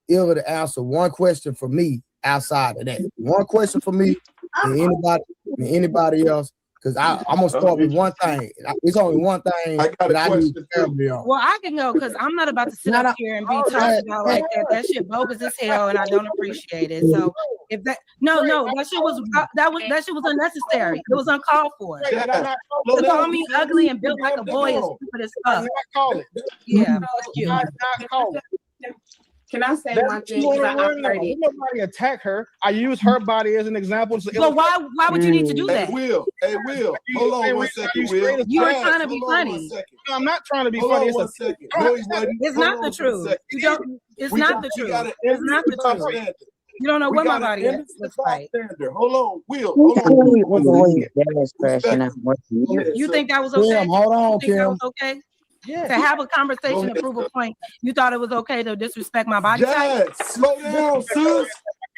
Illa to answer one question for me outside of that. One question for me and anybody else, because I'm gonna start with one thing. It's only one thing that I need to clarity on. Well, I can go because I'm not about to sit up here and be talked about like that. That shit bogus as hell, and I don't appreciate it. So if that that shit was unnecessary. It was uncalled for. To call me ugly and built like a boy is stupid as fuck. Call it. Yeah. Not call it. Can I say That's one what thing? you 'Cause wanna I learn. heard it. Nobody attack her. I use her body as an example. Well, why would you need to do that? Hey, Will, hold on one second, Will. You were Yes, trying to be hold on funny. 1 second. No, I'm not trying to be Hold funny. on It's 1 second. No, he wasn't. It's Hold not on the 1 truth. second. You don't. It's We not got- the we truth. got an It's not the innocent truth. bystander. You don't know We what my got an body innocent looks like. bystander. Hold on, Will. Who's Hold on. really with the way gas crashing out? You think that was Kim, okay? hold on, You think that Kim. was okay? To have a conversation to prove a point, you thought it was okay to disrespect my body type? Slow down, sis.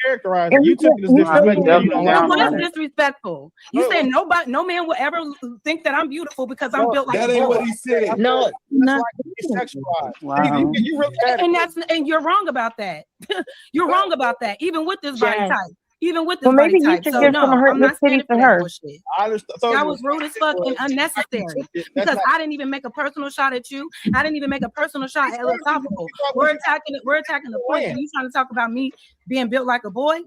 Characterize it. You took it as disrespectful. It was disrespectful. You said no man will ever think that I'm beautiful because I'm built like That a ain't boy. what he said. No, Sexualized. You really bad. And you're wrong about that. You're wrong about that. Even with this body Jack. type. Even with this Well, maybe body you type. should So give no, some of her I'm not titties standing to for that her. bullshit. I understand. That was rude as fuck and unnecessary because I didn't even make a personal shot at you. I didn't even make a personal shot at Philosophical. We're attacking the point. And you trying to talk about me being built like a boy?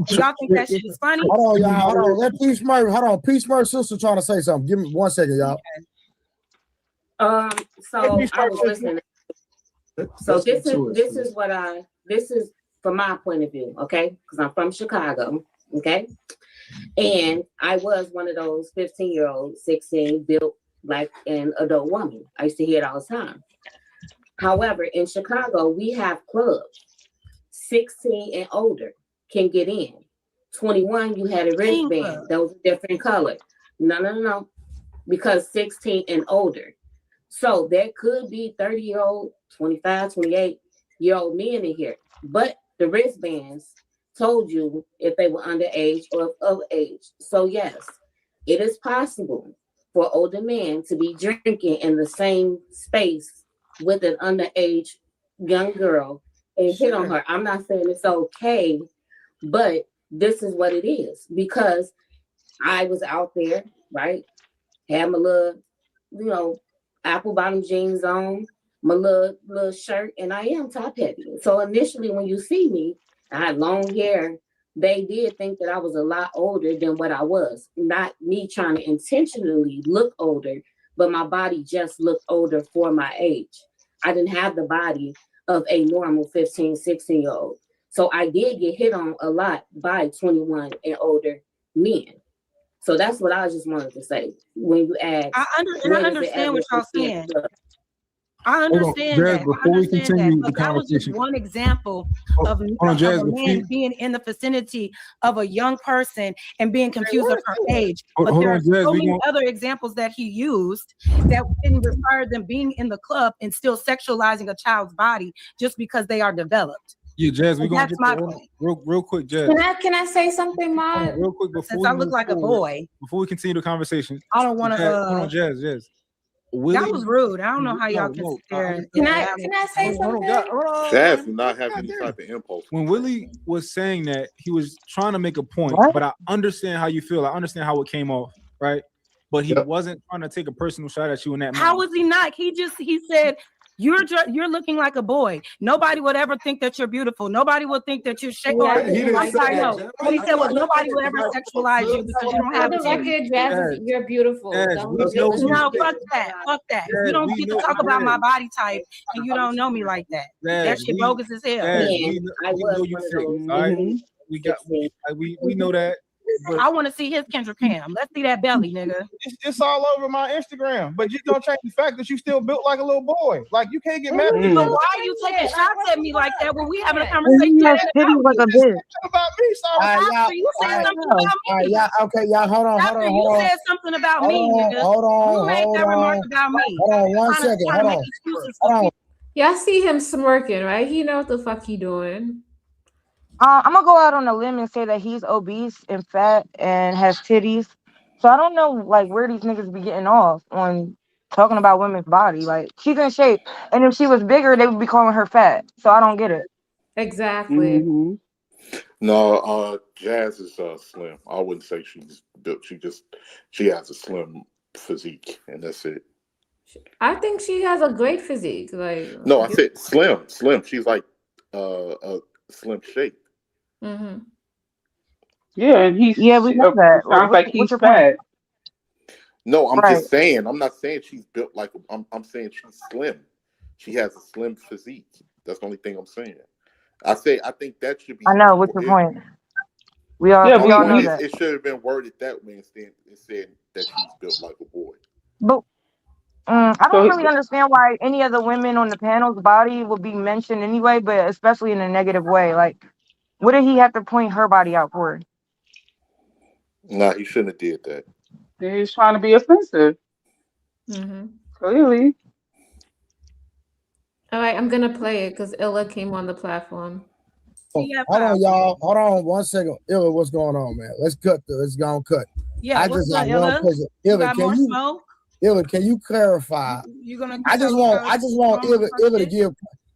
Y'all think that shit is funny? Hold on, y'all. Hold on. Let Peace Murray. Hold on. Peace Murray sister trying to say something. Give me 1 second, y'all. So I was listening. So this is from my point of view, okay? Because I'm from Chicago, okay? And I was one of those 15-year-old, 16, built like an adult woman. I used to hear it all the time. However, in Chicago, we have clubs. 16 and older can get in. 21, you had a wristband. That was a different color. No. Because 16 and older. So there could be 30-year-old, 25, 28-year-old men in here. But the wristbands told you if they were underage or of age. So yes, it is possible for older men to be drinking in the same space with an underage young girl and hit on her. I'm not saying it's okay, but this is what it is, because I was out there, right? Had my little, apple bottom jeans on, my little shirt, and I am top heavy. So initially when you see me, I had long hair. They did think that I was a lot older than what I was. Not me trying to intentionally look older, but my body just looked older for my age. I didn't have the body of a normal 15, 16-year-old. So I did get hit on a lot by 21 and older men. So that's what I just wanted to say. When you ask, I understand what y'all saying. I understand Jazz, that. before we continue the but that was just conversation. one example of Jazz, a man being in the vicinity of a young person and being confused of her age. But there are so many other examples that he used that didn't require them being in the club and still sexualizing a child's body just because they are developed. Yeah, Jazz, we're gonna That's my point. real quick, Jazz. Can I say something, Mom? Real quick before Since I look like a boy, before we continue the conversation. I don't want to. Hold on, Jazz. That was rude. I don't know how y'all can sit there and Can I say something? Jazz do not have any type of impulse. When Willie was saying that, he was trying to make a point, but I understand how you feel. I understand how it came off, right? But he wasn't trying to take a personal shot at you in that moment. How was he not? He said, you're looking like a boy. Nobody would ever think that you're beautiful. Nobody would think that you're shaking. Yeah, He didn't say that. What he said was nobody will ever sexualize you because you don't have the record, Jazz, you're beautiful. No, fuck that. Fuck that. You don't get to talk about my body type and you don't know me like that. That shit bogus as hell. We know you fake, all right? We know that. I want to see his Kendrick Cam. Let's see that belly, nigga. It's all over my Instagram, but you don't change the fact that you still built like a little boy. Like you can't get mad at me. But why are you taking shots at me like that when we having a conversation? Like a bitch. About me, sorry. You said something about me. Okay, y'all, hold on. You said something about me, nigga. Hold You made that remark about me. Hold on, 1 second. Hold on. Y'all see him smirking, right? He know what the fuck he doing. I'm gonna go out on a limb and say that he's obese and fat and has titties. So I don't know like where these niggas be getting off on talking about women's body. Like she's in shape, and if she was bigger, they would be calling her fat. So I don't get it. Exactly. No, Jazz is slim. I wouldn't say she's built. She has a slim physique, and that's it. I think she has a great physique. Like No, I said slim. She's like a slim shape. Mm-hmm. Yeah, and we know that. Sounds like he's fat. No, I'm just saying. I'm not saying she's built like. I'm saying she's slim. She has a slim physique. That's the only thing I'm saying. I think that should be. I know. What's your point? We all know that. It should have been worded that way instead. It said that she's built like a boy. But I don't really understand why any of the women on the panel's body would be mentioned anyway, but especially in a negative way. Like, what did he have to point her body out for? Nah, he shouldn't have did that. He's trying to be offensive. Mm-hmm. Clearly. All right, I'm gonna play it because Illa came on the platform. Hold on, y'all. Hold on 1 second. Illa, what's going on, man? Let's cut. Let's go and cut. Yeah, I what's just up, have one Illa? question. You Illa, got more smoke? Illa, can you clarify? You gonna? I just want Illa to give.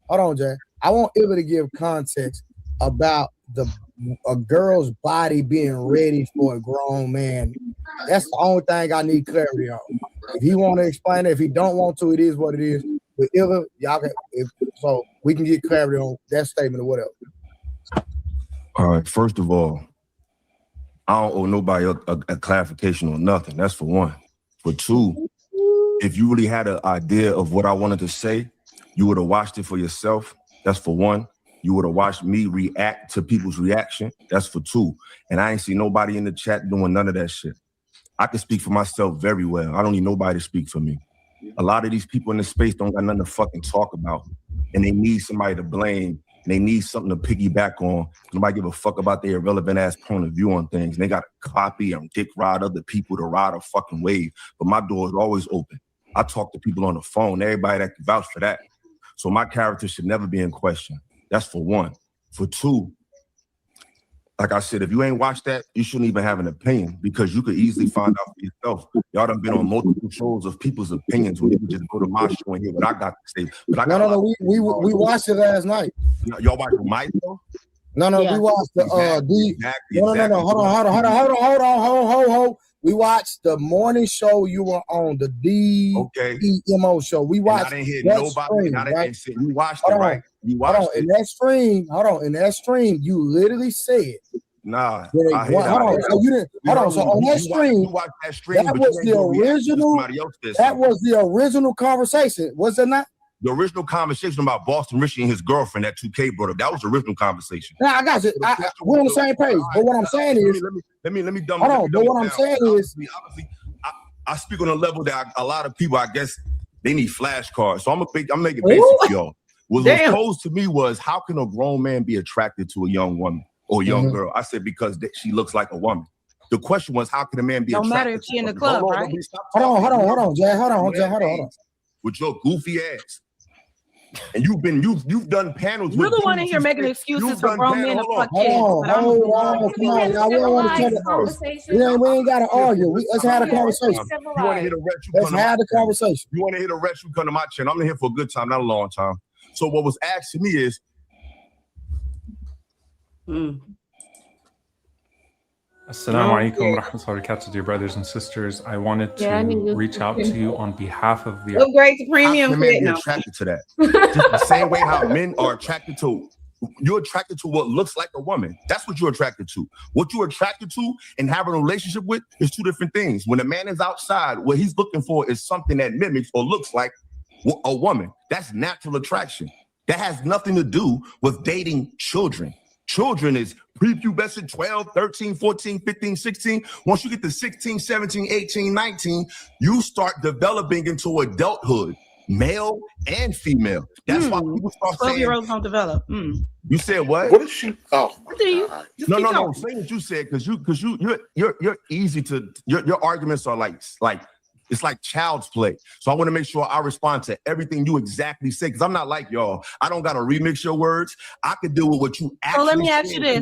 Hold on, Jay. I want Illa to give context about a girl's body being ready for a grown man. That's the only thing I need clarity on. If he want to explain it, if he don't want to, it is what it is. But Illa, y'all can, so we can get clarity on that statement or whatever. All right. First of all, I don't owe nobody a clarification on nothing. That's for one. For two, if you really had an idea of what I wanted to say, you would have watched it for yourself. That's for one. You would have watched me react to people's reaction. That's for 2. And I ain't see nobody in the chat doing none of that shit. I can speak for myself very well. I don't need nobody to speak for me. A lot of these people in this space don't got nothing to fucking talk about. And they need somebody to blame. And they need something to piggyback on. Nobody give a fuck about their irrelevant ass point of view on things. And they got to copy and dick ride other people to ride a fucking wave. But my door is always open. I talk to people on the phone, everybody that can vouch for that. So my character should never be in question. That's for 1. For 2, like I said, if you ain't watched that, you shouldn't even have an opinion because you could easily find out for yourself. Y'all done been on multiple shows of people's opinions when you can just go to my show and hear what I got to say. But I got no, we watched it last night. Y'all watched my show? No, we watched the No, hold on. We watched the morning show you were on, the DPMO show. We watched. And I didn't hear that nobody. stream, Right? You watched it, right? You watched it. In that stream, you literally said. Nah, So on that stream, that was the original. That was the original conversation, was it not? The original conversation about Boston Richie and his girlfriend that 2K brought up. That was the original conversation. Now I got you. We're on the same page. But what I'm saying is, let me dumb. Hold on. But what I'm saying is, obviously, I speak on a level that a lot of people, I guess, they need flashcards. So I'm making it basic for y'all. What was posed to me was, how can a grown man be attracted to a young woman or a young girl? I said because she looks like a woman. The question was, how can a man be attracted? Don't matter if she in the club, right? Hold on, Jay. Hold on. With your goofy ass. And you've done panels. You're the one in here making excuses for grown men to fuck kids. Hold on, come on. Now we don't want to talk about. We ain't got to argue. Let's have a conversation. You want to hit a retro? Let's have the conversation. You want to hit a retro? Come to my channel. I'm here for a good time, not a long time. So what was asked to me is, Assalamu alaikum wa rahmatullahi wa barakatuh, dear brothers and sisters. I wanted to reach out to you on behalf of the upgrade to premium. How can men be attracted to that? Just the same way how men are attracted to. You're attracted to what looks like a woman. That's what you're attracted to. What you're attracted to and having a relationship with is 2 different things. When a man is outside, what he's looking for is something that mimics or looks like a woman. That's natural attraction. That has nothing to do with dating children. Children is prepubescent, 12, 13, 14, 15, 16. Once you get to 16, 17, 18, 19, you start developing into adulthood, male and female. That's why people start saying 12-year-olds don't develop. You said what? What is she? Oh, no. Say what you said, because you're easy to your arguments are like it's like child's play. So I want to make sure I respond to everything you exactly say, because I'm not like y'all. I don't got to remix your words. I can deal with what you actually.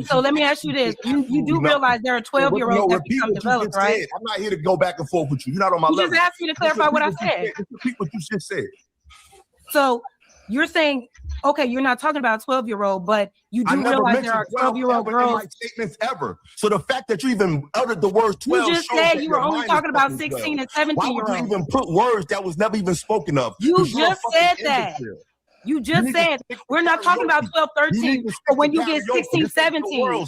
So let me ask you this. You do realize there are 12-year-olds that become developed, right? I'm not here to go back and forth with you. You're not on my level. You just asked me to clarify what I said. Repeat what you just said. So you're saying, okay, you're not talking about a 12-year-old, but you do realize there are 12-year-old girls. In my statements ever. So the fact that you even uttered the word 12, you just said you were only talking about 16 and 17-year-olds. Why would you even put words that was never even spoken of? You just said that. You just said we're not talking about 12, 13, but when you get 16, 17.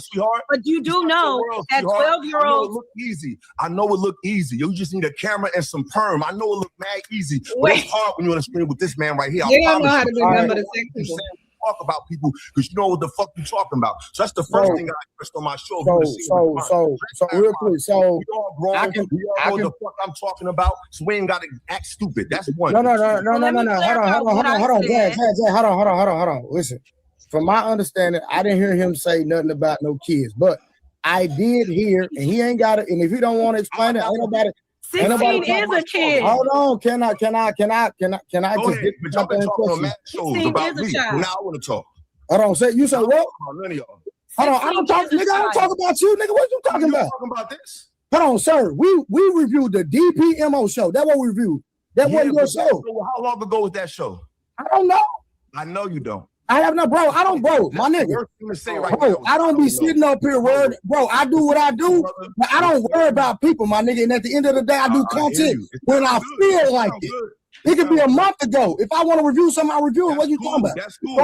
But you do know that 12-year-olds look easy. I know it look easy. You just need a camera and some perm. I know it look mad easy. But it's hard when you're on the screen with this man right here. You don't know how to remember the sex people. Talk about people because you know what the fuck you talking about. So that's the first thing I expressed on my show. So real quick. So we all grown. We all know what the fuck I'm talking about. So we ain't got to act stupid. That's one. No. Hold on, Jay, hold on. Listen, from my understanding, I didn't hear him say nothing about no kids, but I did hear, and he ain't got it. And if you don't want to explain it, ain't nobody. 16 is a kid. Hold on, can I Go just ahead, get but y'all been talking on mad shows about me. Now I want to talk. Hold on, say you said what? None of y'all. Hold on, I don't talk about you, nigga. What you talking about? Talking about this? Hold on, sir. We reviewed the DPMO show. That's what we reviewed. That wasn't your show. How long ago was that show? I don't know. I know you don't. I have no, bro. I don't, bro. My nigga. Bro, I don't be sitting up here worried. Bro, I do what I do, but I don't worry about people, my nigga. And at the end of the day, I do content when I feel like it. It could be a month ago. If I want to review something, I review it. What you talking about? So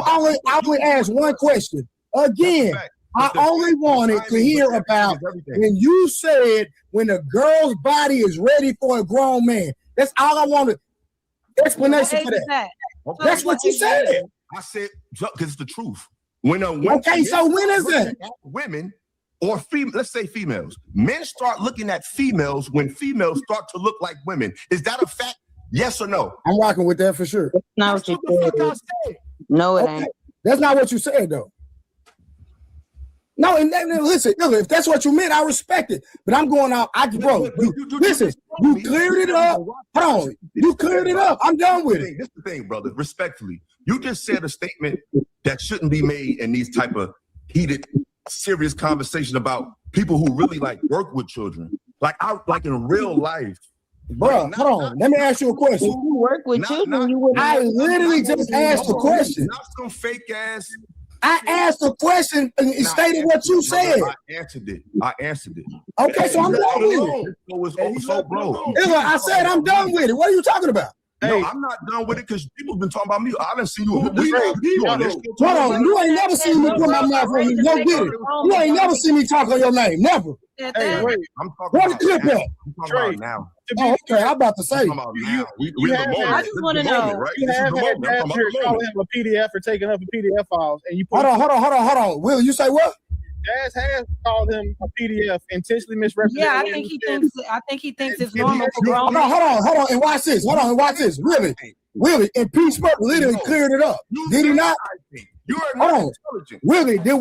I only asked one question. Again, I only wanted to hear about when you said when a girl's body is ready for a grown man. That's all I wanted. Explanation for that. That's what you said. I said, because it's the truth. When a woman, okay, so when is it? Women or let's say females. Men start looking at females when females start to look like women. Is that a fact? Yes or no? I'm rocking with that for sure. That's not what you said. No, it ain't. That's not what you said, though. No, and listen, if that's what you meant, I respect it. But I'm going out. Listen, you cleared it up. Hold on. You cleared it up. I'm done with it. This is the thing, brother. Respectfully, you just said a statement that shouldn't be made in these type of heated, serious conversation about people who really like work with children. Like in real life. Bro, hold on. Let me ask you a question. If you work with children, you would. I literally just asked a question. Not some fake ass. I asked a question and it stated what you said. I answered it. Okay, so I'm done with it. Bro. I said I'm done with it. What are you talking about? No, I'm not done with it because people have been talking about me. I didn't see you. Hold on, you ain't never seen me put my mouth on you. No get it. You ain't never seen me talk on your name. Never. Hey, wait, I'm talking Where the about clip now. at? I'm talking about now. Oh, okay, I'm about to say. I'm talking about now. I just want to know. Right? You have had Jazz here calling him a PDF for taking up the PDF files, and you put. Hold on. Will, you say what? Jazz has called him a PDF, intentionally misrepresented. Yeah, I think he thinks it's normal for grown. Hold on, and watch this. Willie, and Pete Smurf literally cleared it up. Did he not? You are not intelligent. Willie, did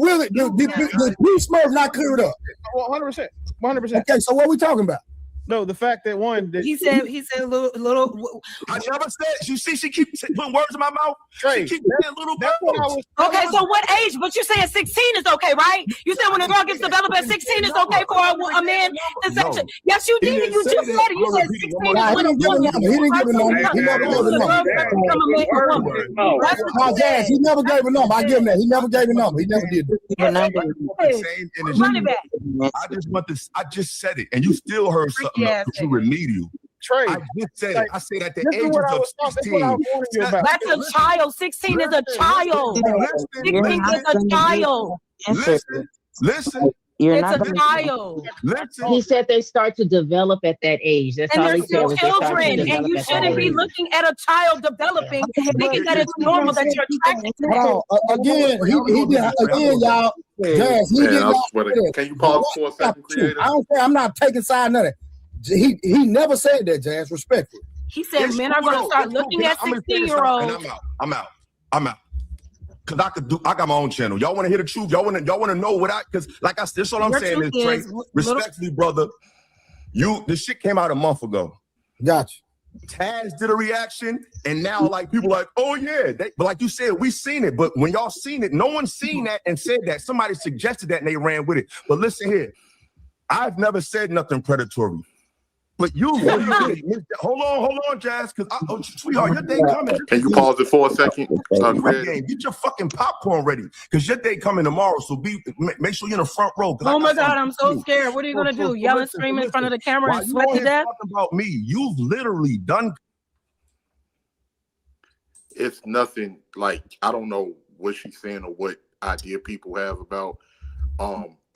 Pete Smurf not clear it up? 100%. Okay, so what are we talking about? No, the fact that he said little. I never said. You see, she keeps putting words in my mouth. She keeps saying little girls. Okay, so what age? But you're saying 16 is okay, right? You said when a girl gets developed at 16 is okay for a man. Yes, you did. You just said it. You said 16 is when a woman. He didn't give a number. He never gave a number. No, Jazz, he never gave a number. I give him that. He never gave a number. He never did. I just said it, and you still heard something because you remedial. Trey, I just said it. I said at the age of 16. That's a child. 16 is a child. 16 is a child. Listen. It's a child. He said they start to develop at that age. That's and all they're he still said. Children, and you shouldn't be looking at a child developing, thinking that it's normal that you're attracted to them. Again, y'all. Jazz, can you pause for a second, Creator? I don't say I'm not taking side none of that. He never said that, Jazz. Respectfully. He said men are going to start looking at 16-year-olds. I'm out. Cause I got my own channel. Y'all want to hear the truth? Y'all want to know what cause like I said, that's all I'm saying is, Trey, respectfully, brother, this shit came out a month ago. Gotcha. Taz did a reaction, and now like people like, oh yeah, but like you said, we seen it. But when y'all seen it, no one seen that and said that. Somebody suggested that and they ran with it. But listen here, I've never said nothing predatory. But you really hold on, Jazz, because sweetheart, your day coming. Can you pause it for a second? Get your fucking popcorn ready, because your day coming tomorrow. So make sure you're in the front row. Oh my God, I'm so scared. What are you gonna do? Yell and scream in front of the camera and sweat to death? Talking about me, you've literally done. It's nothing like I don't know what she's saying or what idea people have about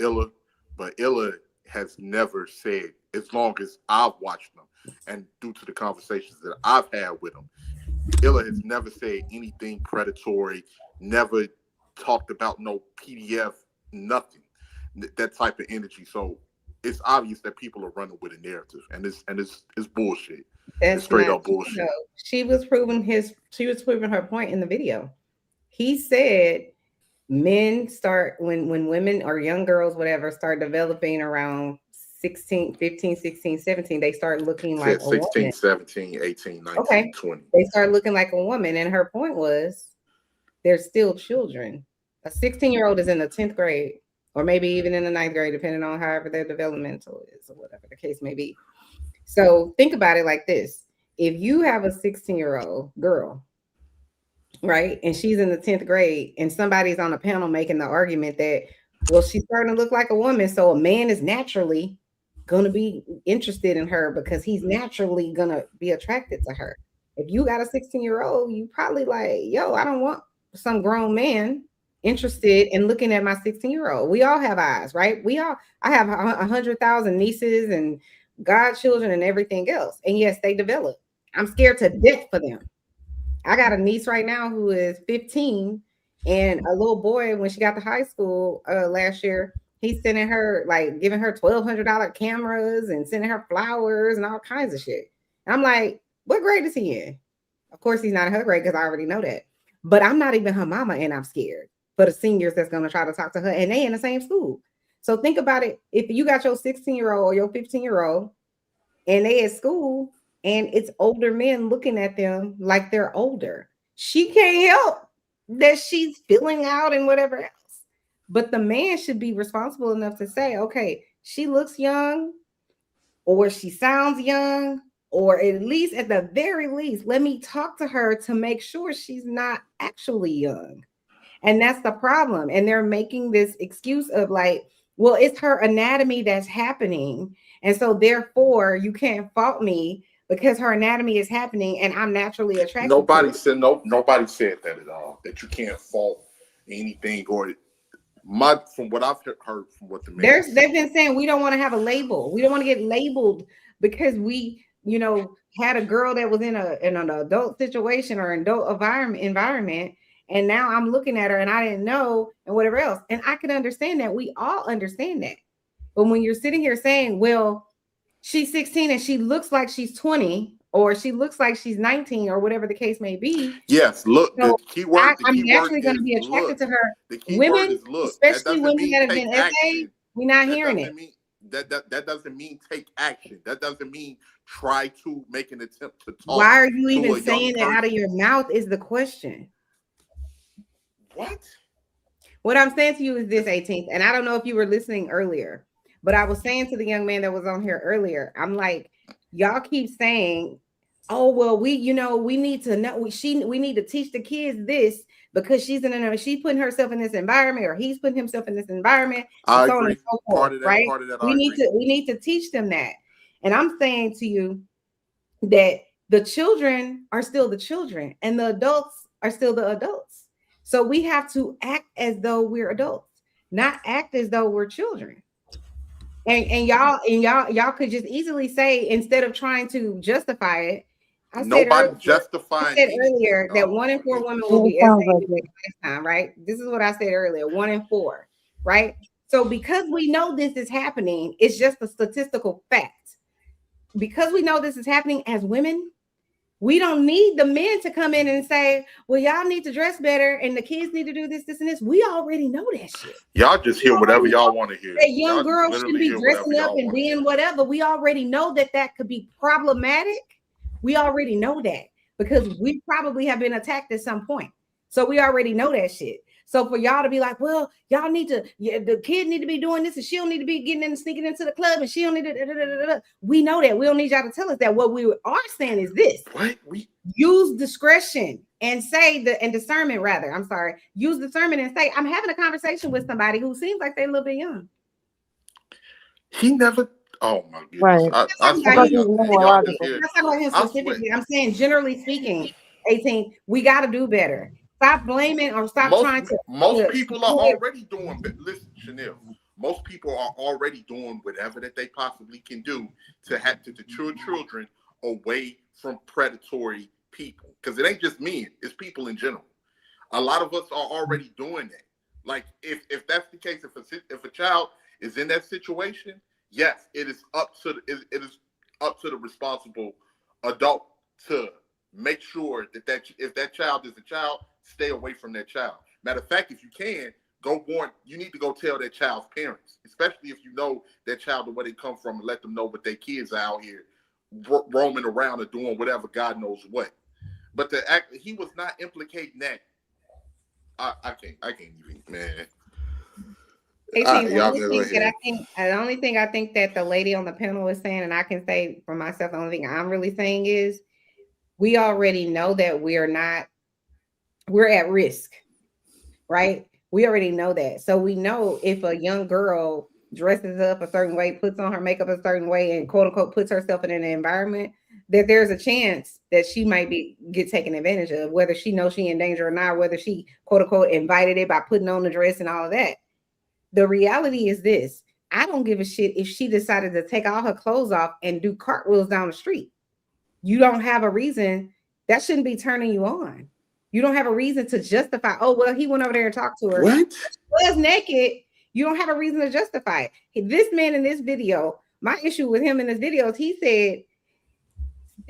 Illa, but Illa has never said. As long as I've watched them and due to the conversations that I've had with them, Illa has never said anything predatory, never talked about no PDF, nothing, that type of energy. So it's obvious that people are running with a narrative, and it's bullshit. It's straight up bullshit. No. She was proving her point in the video. He said men start when women or young girls, whatever, start developing around 15, 16, 17, they start looking like 16, a woman. 17, 18, 19, 20. They start looking like a woman. And her point was they're still children. A 16-year-old is in the 10th grade or maybe even in the 9th grade, depending on however their developmental is or whatever the case may be. So think about it like this. If you have a 16-year-old girl, right, and she's in the 10th grade and somebody's on a panel making the argument that, well, she's starting to look like a woman, so a man is naturally going to be interested in her because he's naturally going to be attracted to her. If you got a 16-year-old, you probably like, yo, I don't want some grown man interested in looking at my 16-year-old. We all have eyes, right? I have 100,000 nieces and godchildren and everything else. And yes, they develop. I'm scared to death for them. I got a niece right now who is 15 And a little boy, when she got to high school last year, he's sending her, like, giving her $1,200 cameras and sending her flowers and all kinds of shit. And I'm like, what grade is he in? Of course, he's not in her grade because I already know that. But I'm not even her mama, and I'm scared for the seniors that's going to try to talk to her, and they in the same school. So think about it. If you got your 16-year-old or your 15-year-old and they at school and it's older men looking at them like they're older, she can't help that she's filling out and whatever else. But the man should be responsible enough to say, okay, she looks young, or she sounds young, or at least, at the very least, let me talk to her to make sure she's not actually young. And that's the problem. And they're making this excuse of like, well, it's her anatomy that's happening. And so therefore you can't fault me because her anatomy is happening and I'm naturally attracted. Nobody said that at all, that you can't fault anything. Or from what I've heard from what the men they've been saying, we don't want to have a label. We don't want to get labeled because we, you know, had a girl that was in an adult situation or adult environment. And now I'm looking at her and I didn't know and whatever else. And I can understand that. We all understand that. But when you're sitting here saying, well, she's 16 and she looks like she's 20 or she looks like she's 19 or whatever the case may be. Yes, look, so the key word. I'm naturally going to be attracted to her. The key women, word is look. especially women that have been essayed, we're not hearing it. That doesn't mean take action. That doesn't mean try to make an attempt to talk. Why are you even saying that out of your mouth is the question. What I'm saying to you is this, 18th, and I don't know if you were listening earlier, but I was saying to the young man that was on here earlier, I'm like, y'all keep saying, oh, well, we need to know, we need to teach the kids this because she's putting herself in this environment or he's putting himself in this environment. I and so agree. on and so forth, Part of that, right? part of that, We need to teach them that. And I'm saying to you that the children are still the children and the adults are still the adults. So we have to act as though we're adults, not act as though we're children. And y'all could just easily say, instead of trying to justify it, I said earlier that 1 in 4 women will be SA'd next time, right? This is what I said earlier, 1 in 4, right? So because we know this is happening, it's just a statistical fact. Because we know this is happening as women, we don't need the men to come in and say, well, y'all need to dress better and the kids need to do this, this, and this. We already know that shit. Y'all just hear whatever y'all want to hear. That young girl shouldn't be dressing up and being whatever. We already know that could be problematic. We already know that because we probably have been attacked at some point. So we already know that shit. So for y'all to be like, well, y'all need to, the kid need to be doing this and she don't need to be getting in and sneaking into the club and she don't need to, we know that. We don't need y'all to tell us that. What we are saying is this. Use discretion and discernment rather. I'm sorry. Use discernment and say, I'm having a conversation with somebody who seems like they're a little bit young. He never, oh my goodness. Right. I'm saying generally speaking, 18, we got to do better. Stop blaming or stop trying to. Most people are already doing. Listen, Chanel. Most people are already doing whatever that they possibly can do to deter children away from predatory people. Because it ain't just men; it's people in general. A lot of us are already doing that. Like if that's the case, if a child is in that situation, yes, it is up to the responsible adult to make sure that if that child is a child, stay away from that child. Matter of fact, if you can, you need to go tell that child's parents, especially if you know that child and where they come from, and let them know what their kids are out here roaming around or doing whatever God knows what. But he was not implicating that. I can't even, man. The only thing I think that the lady on the panel is saying, and I can say for myself, the only thing I'm really saying is we already know that we're at risk, right? We already know that. So we know if a young girl dresses up a certain way, puts on her makeup a certain way, and quote unquote puts herself in an environment, that there's a chance that she might get taken advantage of, whether she knows she in danger or not, whether she quote unquote invited it by putting on the dress and all of that. The reality is this: I don't give a shit if she decided to take all her clothes off and do cartwheels down the street. You don't have a reason. That shouldn't be turning you on. You don't have a reason to justify. Oh, well, he went over there and talked to her. What? She was naked. You don't have a reason to justify it. This man in this video, my issue with him in this video is he said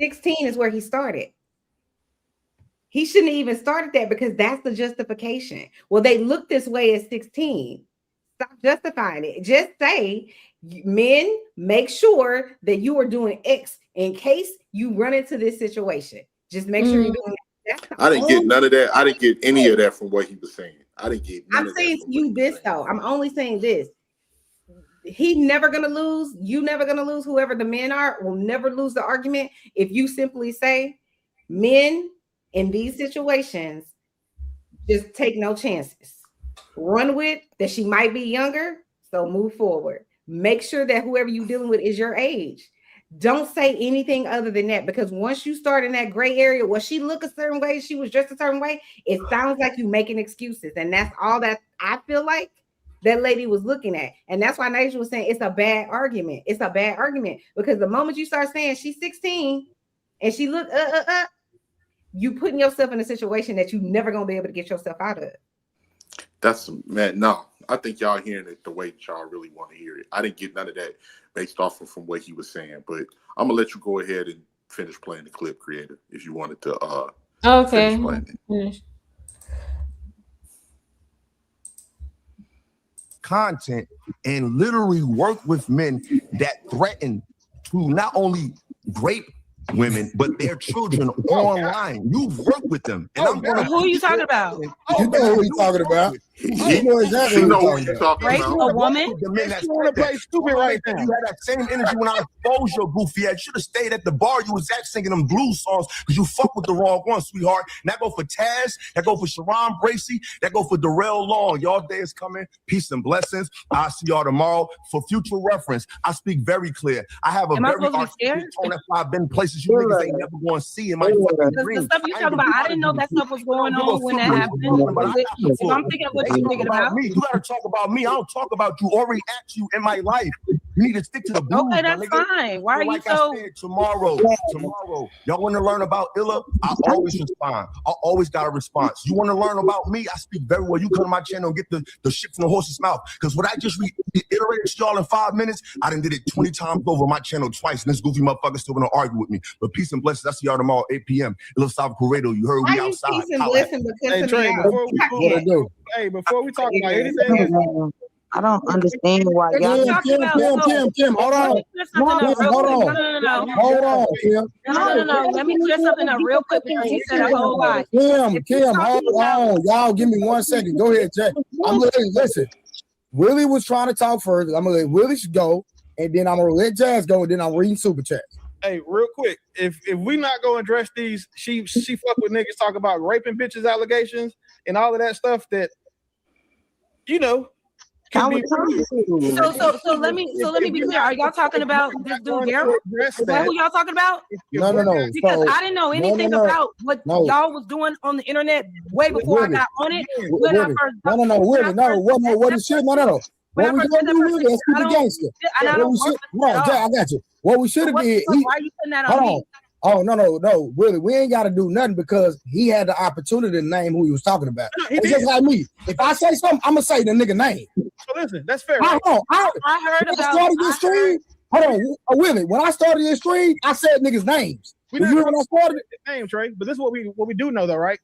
16 is where he started. He shouldn't have even started that because that's the justification. Well, they look this way at 16. Stop justifying it. Just say, men, make sure that you are doing X in case you run into this situation. Just make sure you're doing that. I didn't get none of that. I didn't get any of that from what he was saying. I didn't get none I'm of saying to you this though. I'm only saying this. He's never gonna lose. You never gonna lose. Whoever the men are will never lose the argument if you simply say, men in these situations just take no chances. Run with that. She might be younger, so move forward. Make sure that whoever you're dealing with is your age. Don't say anything other than that, because once you start in that gray area, well, she look a certain way, she was dressed a certain way, it sounds like you making excuses, and that's all that I feel like that lady was looking at. And that's why Nasia was saying it's a bad argument. It's a bad argument because the moment you start saying she's 16 and she look you putting yourself in a situation that you never gonna be able to get yourself out of. That's, man, no. I think y'all hearing it the way y'all really want to hear it. I didn't get none of that based off of from what he was saying, but I'm gonna let you go ahead and finish playing the clip, Creator, if you wanted to okay. finish playing it. Content and literally work with men that threaten to not only rape women but their children online. You've worked with them, and I'm gonna. Who are you talking about? You know who he's talking about. You know exactly what he's talking Rape about. a woman? The men that You wanna play stupid right now. You had that same energy when I exposed your goofy ass. You should have stayed at the bar. You was actually singing them blues songs because you fuck with the wrong one, sweetheart. And that go for Taz. That go for Sharon Bracey. That go for Darrell Long. Y'all day is coming. Peace and blessings. I'll see y'all tomorrow. For future reference, I speak very clear. I have a Am I very supposed to be articulate scared? tone. That's why I've been places you niggas ain't never going to see in my fucking The dreams. stuff you talking about, I didn't know that stuff was going on when that happened. If I'm thinking of what you're thinking about. Me. You gotta talk about me. I don't talk about you or react to you in my life. You need to stick to the blues. Okay, that's fine. Why are you like so? I said, tomorrow, y'all want to learn about Illa? I always respond. I always got a response. You want to learn about me? I speak very well. You come to my channel and get the shit from the horse's mouth. Because what I just reiterated to y'all in 5 minutes, I done did it 20 times over my channel twice, and this goofy motherfucker still gonna argue with me. But peace and blessings. I see y'all tomorrow 8 p.m. Illa Salvador Corredo. You heard we outside. Peace and blessing because Hey, of Trey, the before we talk about anything, I don't understand why y'all. Kim, hold on. Hold on, Kim. No. Let me clear something up real quick because he said a whole lot. Kim, hold on. Y'all give me 1 second. Go ahead, Jay. Listen. Willie was trying to talk first. I'm gonna let Willie go, and then I'm gonna let Jazz go, and then I'm reading super chats. Hey, real quick, if we not gonna address these, she fuck with niggas, talk about raping bitches allegations and all of that stuff that, you know. So let me be clear. Are y'all talking about this dude Daryl? Is that who y'all talking about? No. Because I didn't know anything about what y'all was doing on the internet way before I got on it. What is shit? No. What we gonna do with it? Let's keep it gangster. I got you. What we should have did. Why are you putting that on me? Oh, no, Willie, we ain't got to do nothing because he had the opportunity to name who he was talking about. It's just like me. If I say something, I'm going to say the nigga name. So listen, that's fair. Hold on. I heard about started this stream. Hold on, Willie. When I started this stream, I said niggas' names. We know when I started his name, Trey. But this is what we do know, though, right?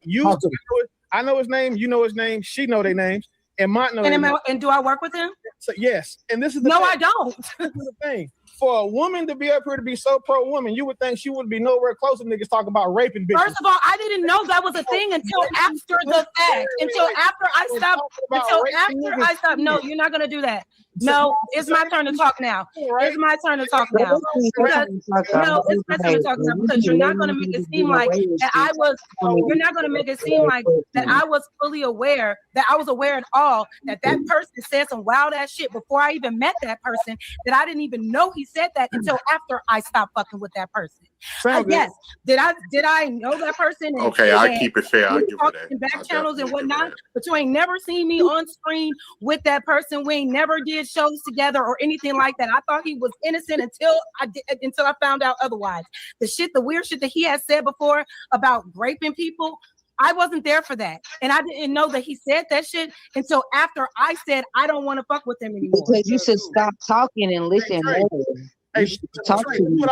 I know his name. You know his name. She know their names. And Mont know. And do I work with him? So, yes. And this is the no, thing. I don't. This is the thing. For a woman to be up here to be so pro woman, you would think she would be nowhere close to niggas talking about raping bitches. First of all, I didn't know that was a thing until after the fact. Until after I stopped. No, you're not gonna do that. No, it's my turn to talk now. It's my turn to talk now. Because you're not gonna make it seem like that I was. You're not gonna make it seem like that I was fully aware, that I was aware at all that person said some wild ass shit before I even met that person. That I didn't even know he said that until after I stopped fucking with that person. Yes, did I know that person? Okay, I keep it fair. I give her that. In back channels and whatnot, but you ain't never seen me on screen with that person. We ain't never did shows together or anything like that. I thought he was innocent until I found out otherwise. The weird shit that he had said before about raping people. I wasn't there for that. And I didn't know that he said that shit until after I said I don't want to fuck with him anymore. Because you should stop talking and listen more. Hey, talk to me.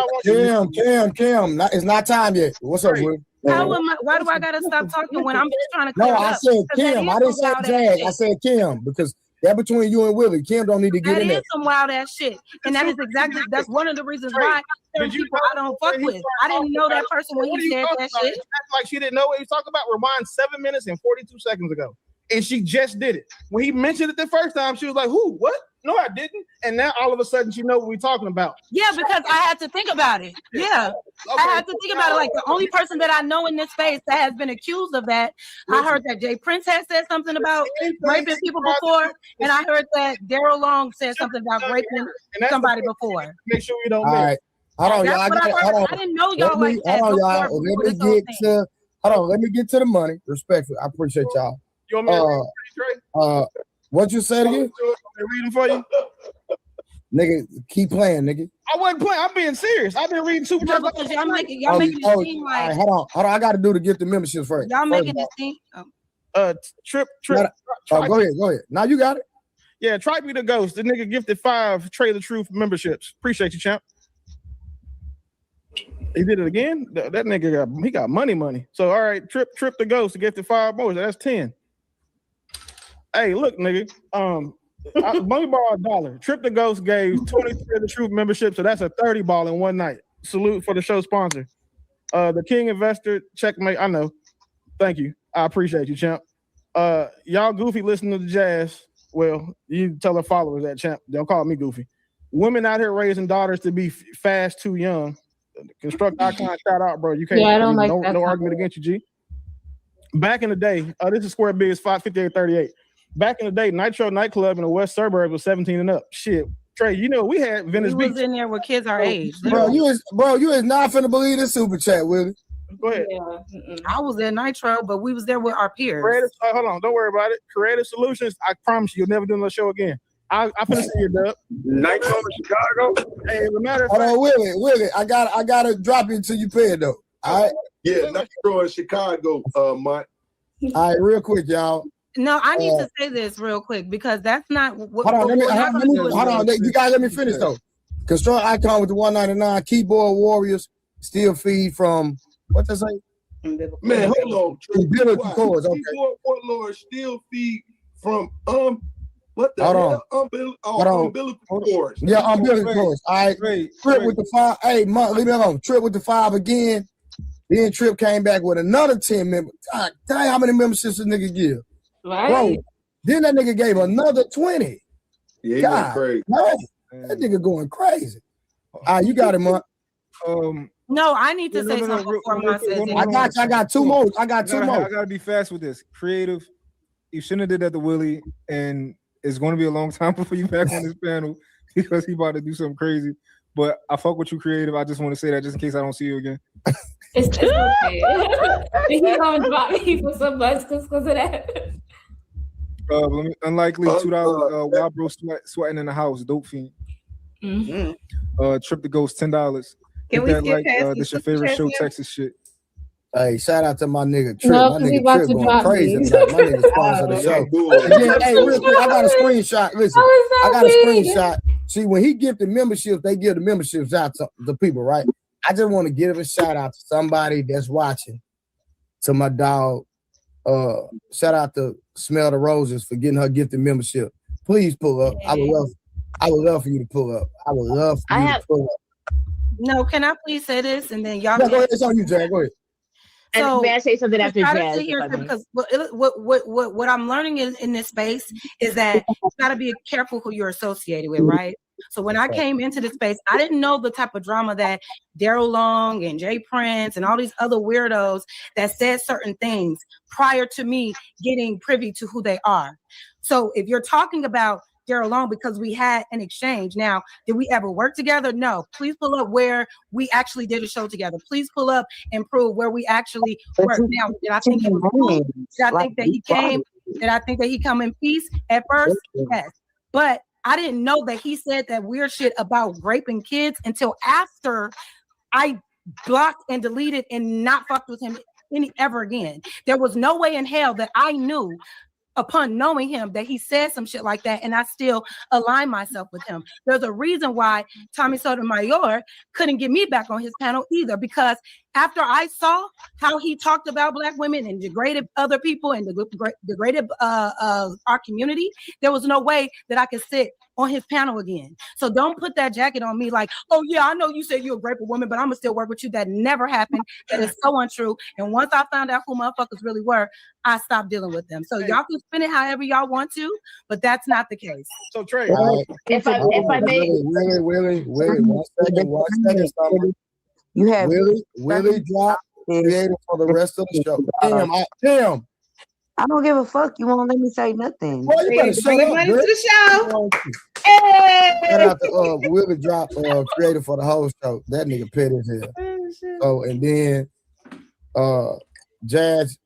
Cam, it's not time yet. What's up, Will? Why do I gotta stop talking when I'm just trying to No, I said Kim. I didn't say Jag. I said Kim because that between you and Willie. Kim don't need to get in there. That is some wild ass shit. And that's one of the reasons why certain people I don't fuck with. I didn't know that person when he said that shit. Like she didn't know what he was talking about. Rewind 7 minutes and 42 seconds ago. And she just did it. When he mentioned it the first time, she was like, who? What? No, I didn't. And now all of a sudden she know what we're talking about. Yeah, because I had to think about it. Yeah. I had to think about it. Like the only person that I know in this space that has been accused of that, I heard that Jay Prince has said something about raping people before, and I heard that Daryl Long said something about raping somebody before. Make sure we don't All right. Hold on, y'all. I didn't know y'all like that. Hold on, y'all. Let me get to the money. Respectfully. I appreciate y'all. You want me to read Trey? What you said again? Reading for you? Nigga, keep playing, nigga. I wasn't playing. I'm being serious. I've been reading super chats. Y'all making it seem like. Right, hold on. I got to do to get the memberships first. Y'all making it seem. Trip. Go ahead. Now you got it. Yeah, Tripe me the ghost. The nigga gifted 5 Trey the Truth memberships. Appreciate you, champ. He did it again. That nigga got money. So all right, Trip the ghost to gifted 5 more. That's 10. Hey, look, nigga. Let me borrow $1. Trip the Ghost gave 23 of the Truth membership, so that's a 30 ball in one night. Salute for the show sponsor. The King Investor, checkmate. I know. Thank you. I appreciate you, champ. Y'all goofy listening to the jazz. Well, you tell the followers that, champ. Don't call me goofy. Women out here raising daughters to be fast too young. Construct icon, shout out, bro. You can't. Yeah, I don't like that. No argument against you, G. Back in the day, this is Square Biz 55838. Back in the day, Nitro nightclub in the West Suburbs was 17 and up. Shit, Trey, you know we had Venice Beach. Was in there with kids our age. Bro, you is not finna believe this super chat, Willie. Go ahead. Yeah. I was at Nitro, but we was there with our peers. Hold on, don't worry about it. Creative Solutions, I promise you'll never do another show again. I finna see you, Dub. Nitro in Chicago. Hey, as a matter of fact, fact, Willie, I gotta drop it until you pay it though. All right. Yeah, Nitro in Chicago, Mike. All right, real quick, y'all. No, I need to say this real quick because that's not what. Hold on. You guys let me finish though. Construct icon with the 199 keyboard warriors still feed from what they say? Man, hold on. Umbilical cords. Okay. Keyboard Lord still feed from what the hell? Umbilical cords. Yeah, umbilical cords. All right. Trip with the 5. Hey, leave me alone. Trip with the 5 again. Then Trip came back with another 10 members. God, tell you how many memberships this nigga give. Right. Bro, then that nigga gave another 20. Yeah, God, crazy. No, that nigga going crazy. All right, you got it, Mark. No, I need to say something before Mark says it. I got two more. I gotta be fast with this. Creative. You shouldn't have did that to Willie, and it's going to be a long time before you back on this panel because he about to do something crazy. But I fuck with you, Creative. I just want to say that just in case I don't see you again. It's okay. He gonna drop me for some much because of that. Unlikely $2 wild bro sweating in the house, dope fiend. Mm-hmm. Trip the Ghost $10. Can we skip past this your favorite show, Texas shit. Hey, shout out to my nigga Trip. No, my nigga about Trip to going drop crazy. me. Tonight. My nigga sponsor the show. Again, hey, real quick, I got a screenshot. Listen, I got a screenshot. See, when he give the memberships, they give the memberships out to the people, right? I just want to give a shout out to somebody that's watching. To my dog. Shout out to Smell the Roses for getting her gifted membership. Please pull up. I would love for you to pull up. I would love for you to pull up. No, can I please say this and then y'all? No, go ahead. It's on you, Jack. Go ahead. So, and may I say something after Jazz? Because what I'm learning in this space is that you got to be careful who you're associated with, right? So when I came into this space, I didn't know the type of drama that Daryl Long and Jay Prince and all these other weirdos that said certain things prior to me getting privy to who they are. So if you're talking about Daryl Long because we had an exchange. Now, did we ever work together? No. Please pull up where we actually did a show together. Please pull up and prove where we actually worked. Now, did I think he was cool? Did I think that he came? Did I think that he come in peace at first? Yes. But I didn't know that he said that weird shit about raping kids until after I blocked and deleted and not fucked with him ever again. There was no way in hell that I knew upon knowing him that he said some shit like that, and I still align myself with him. There's a reason why Tommy Sotomayor couldn't get me back on his panel either, because after I saw how he talked about Black women and degraded other people and degraded our community, there was no way that I could sit on his panel again. So don't put that jacket on me like, oh yeah, I know you said you're a great woman, but I'm gonna still work with you. That never happened. That is so untrue. And once I found out who motherfuckers really were, I stopped dealing with them. So y'all can spin it however y'all want to, but that's not the case. So Trey, if I may, Willie, 1 second, Summer. You have Willie drop creative for the rest of the show. Tim, I don't give a fuck. You won't let me say nothing. Well, you better shut up, money to bitch. the show. Hey! Shout out to Willie drop creative for the whole show. That nigga petty as hell. So and then Jazz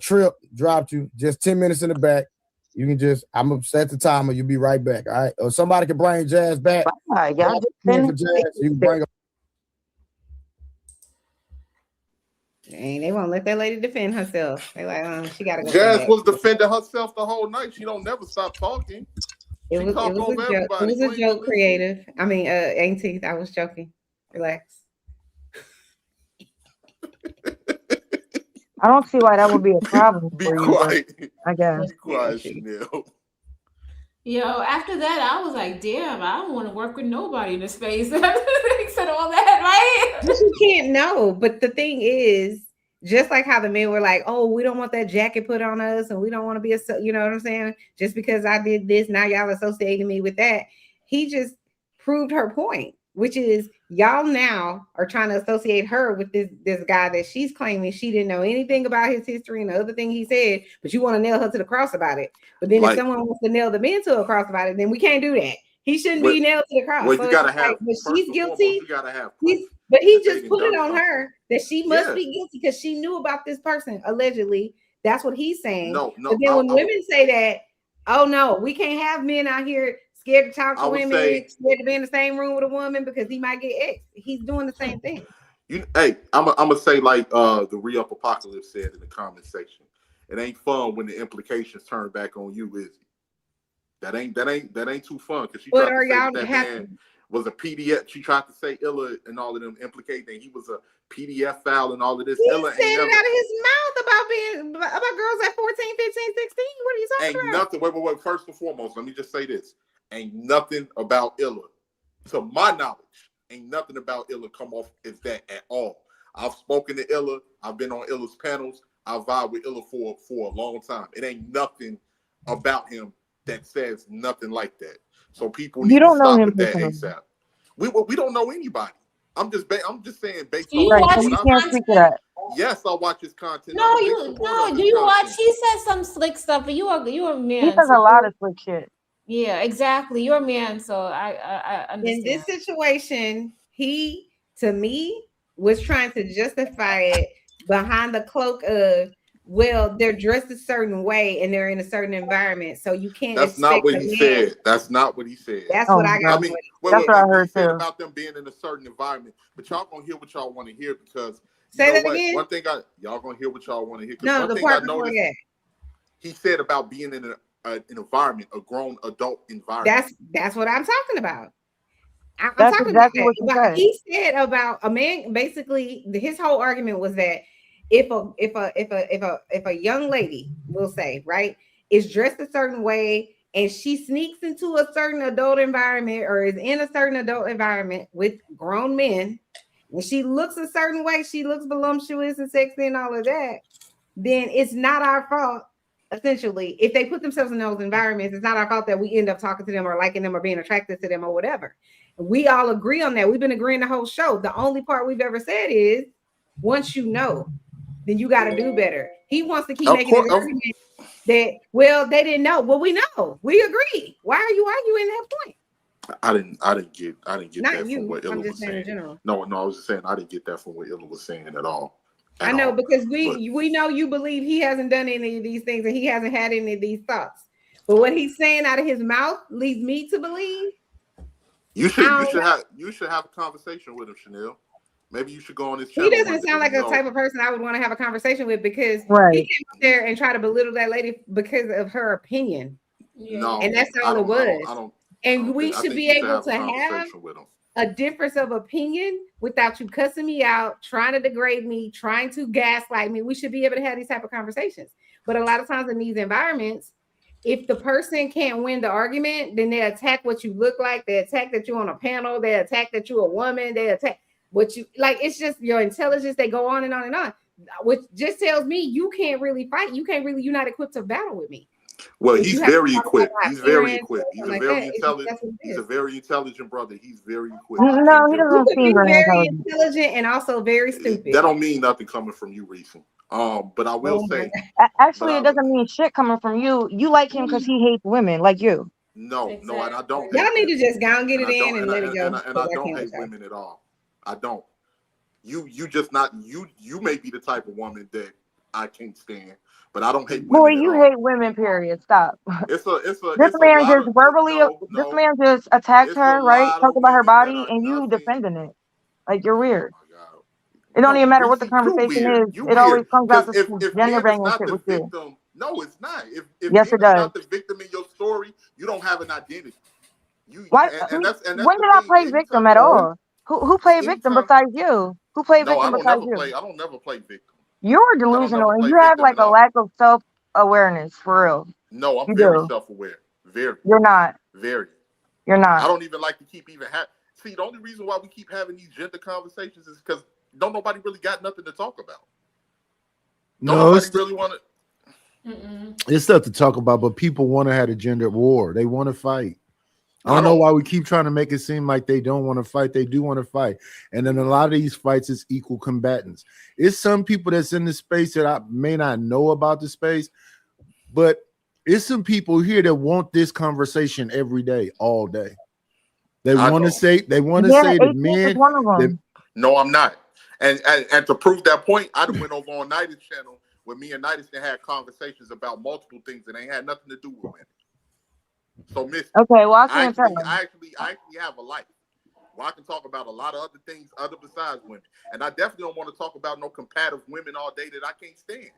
Trip dropped you just 10 minutes in the back. You can just, I'm gonna set the timer. You'll be right back. All right. Or somebody can bring Jazz back. Y'all just For Jazz, you can bring her. Dang, they won't let that lady defend herself. They like, she gotta go. Jazz was defending herself the whole night. She don't never stop talking. It was a joke, creative. I mean, Auntie, I was joking. Relax. I don't see why that would be a problem. Be quiet. I guess. Be quiet, Chanel. Yo, after that, I was like, damn, I don't want to work with nobody in this space. They said all that, right? But you can't know. But the thing is, just like how the men were like, oh, we don't want that jacket put on us, and we don't want to be you know what I'm saying? Just because I did this, now y'all associating me with that. He just proved her point, which is y'all now are trying to associate her with this guy that she's claiming she didn't know anything about his history and the other thing he said, but you want to nail her to the cross about it. But then if someone wants to nail the men to a cross about it, then we can't do that. He shouldn't be nailed to the cross. Well, so you gotta have. but she's guilty. You gotta have. But he just put it on her that she must be guilty because she knew about this person allegedly. That's what he's saying. No. But then when women say that, oh no, we can't have men out here scared to talk to women, scared to be in the same room with a woman because he might get X. He's doing the same thing. Hey, I'm gonna say like the Re-Up Apocalypse said in the comment section. It ain't fun when the implications turn back on you, is it? That ain't too fun because she tried to say that man was a PDF. She tried to say Illa and all of them implicate that he was a PDF file and all of this. He Illa said it out of his mouth about girls at 14, 15, 16. What are you talking about? Ain't nothing. Wait. First and foremost, let me just say this. Ain't nothing about Illa, to my knowledge, ain't nothing about Illa come off as that at all. I've spoken to Illa. I've been on Illa's panels. I vibe with Illa for a long time. It ain't nothing about him that says nothing like that. So people need to stop with that ASAP. We don't know anybody. I'm just saying based on that. Yes, I watch his content. No, do you watch? He says some slick stuff, but you are a man. He does a lot of slick shit. Yeah, exactly. You're a man, so I understand. In this situation, he to me was trying to justify it behind the cloak of, well, they're dressed a certain way and they're in a certain environment, so you can't. That's not what he said. That's not what he said. That's what I got. I mean, that's what I heard too about them being in a certain environment. But y'all gonna hear what y'all want to hear because say that again. One thing y'all gonna hear what y'all want to hear. No, the part before that. He said about being in an environment, a grown adult environment. That's what I'm talking about. I'm That's talking exactly about what that. He said about a man. Basically, his whole argument was that if a young lady, we'll say, right, is dressed a certain way and she sneaks into a certain adult environment or is in a certain adult environment with grown men, and she looks a certain way, she looks voluptuous and sexy and all of that, then it's not our fault. Essentially, if they put themselves in those environments, it's not our fault that we end up talking to them or liking them or being attracted to them or whatever. We all agree on that. We've been agreeing the whole show. The only part we've ever said is, once you know, then you got to do better. He wants to keep making an argument that, well, they didn't know. Well, we know. We agree. Why are you arguing that point? I didn't get Not that you. from what Illa I'm was just saying in saying. general. No, I was just saying I didn't get that from what Illa was saying at all. I know, because we know you believe he hasn't done any of these things and he hasn't had any of these thoughts. But what he's saying out of his mouth leads me to believe. You should have a conversation with him, Chanel. Maybe you should go on this He channel. doesn't sound like a type of person I would want to have a conversation with because Right. he came up there and tried to belittle that lady because of her opinion. No, And that's all it was. And we should be able to have with him. a difference of opinion without you cussing me out, trying to degrade me, trying to gaslight me. We should be able to have these type of conversations. But a lot of times in these environments, if the person can't win the argument, then they attack what you look like. They attack that you're on a panel. They attack that you're a woman. They attack what you like. It's just your intelligence. They go on and on and on, which just tells me you can't really fight. You can't really, you're not equipped to battle with me. Well, If he's you have to very talk equipped. about He's very appearance or equipped. He's a something like very that, intelligent. that's what it He's a is. very intelligent brother. He's very equipped. No, he You doesn't could seem be very very intelligent. intelligent and also very stupid. That don't mean nothing coming from you, Reese. But I will say, Actually, it doesn't mean shit coming from you. You like him because he hates women, like you. no, and I don't. Y'all need to just go and get And it I don't- in and let it go. And I don't hate women at all. I don't. You just not you. You may be the type of woman that I can't stand, but I don't hate women. Boy, at you all. hate women. Period. Stop. It's a This it's a man lot just of verbally. This man just attacked her, right? Talked about her body, and you defending it. Like you're weird. It don't even matter what the conversation is. It always comes out to some gender man is banging not shit the with you. victim. No, it's not. If Yes, man it does. is not the victim in your story, you don't have an identity. You Why? and that's When the did I thing. play victim at all? Who played victim Anytime- besides you? Who played No, I victim don't besides never you? play. I don't never play victim. You're delusional and you have like a lack of self-awareness for real. No, I'm You very do. self-aware. Very. You're not. Very. You're not. I don't even like to keep even see, the only reason why we keep having these gender conversations is because don't nobody really got nothing to talk about. Don't No, nobody it's, really want to. it's stuff to talk about, but people want to have a gender war. They want to fight. I don't know why we keep trying to make it seem like they don't want to fight. They do want to fight. And then a lot of these fights is equal combatants. It's some people that's in the space that I may not know about the space, but it's some people here that want this conversation every day, all day. They want to say, say that men. that- No, I'm not. And to prove that point, I went over on Nida's channel where me and Nida had conversations about multiple things that ain't had nothing to do with women. So, Miss, Okay, well, I can't tell. I actually have a life where I can talk about a lot of other things other besides women, and I definitely don't want to talk about no competitive women all day that I can't stand.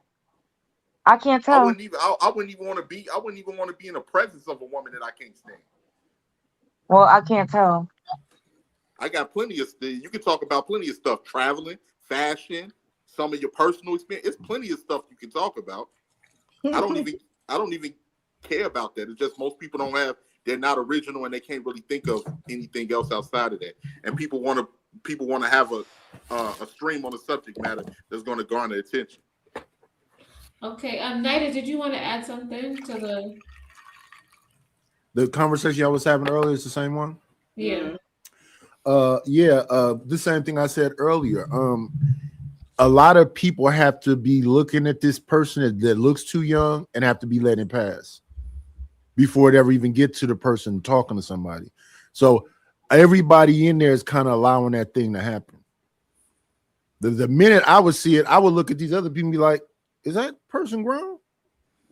I can't tell. I wouldn't even want to be. I wouldn't even want to be in the presence of a woman that I can't stand. Well, I can't tell. I got plenty of. You can talk about plenty of stuff: traveling, fashion, some of your personal experience. It's plenty of stuff you can talk about. I don't even care about that. It's just most people don't have. They're not original and they can't really think of anything else outside of that. And people want to have a stream on the subject matter that's going to garner attention. Okay, Nida, did you want to add something to The conversation I was having earlier is the same one. Yeah. The same thing I said earlier. A lot of people have to be looking at this person that looks too young and have to be letting it pass before it ever even get to the person talking to somebody. So everybody in there is kind of allowing that thing to happen. The minute I would see it, I would look at these other people and be like, is that person grown?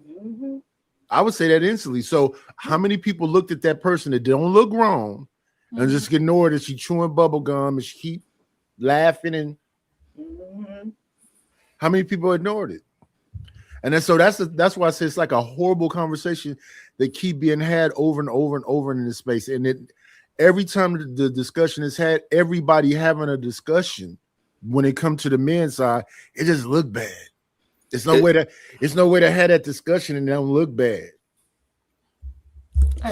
Mm-hmm. I would say that instantly. So how many people looked at that person that don't look grown and just ignored that she chewing bubble gum and she keep laughing, and how many people ignored it? And then so that's why I say it's like a horrible conversation that keep being had over and over and over in this space. And every time the discussion is had, everybody having a discussion when it comes to the men's side, it just look bad. It's no way to have that discussion and it don't look bad.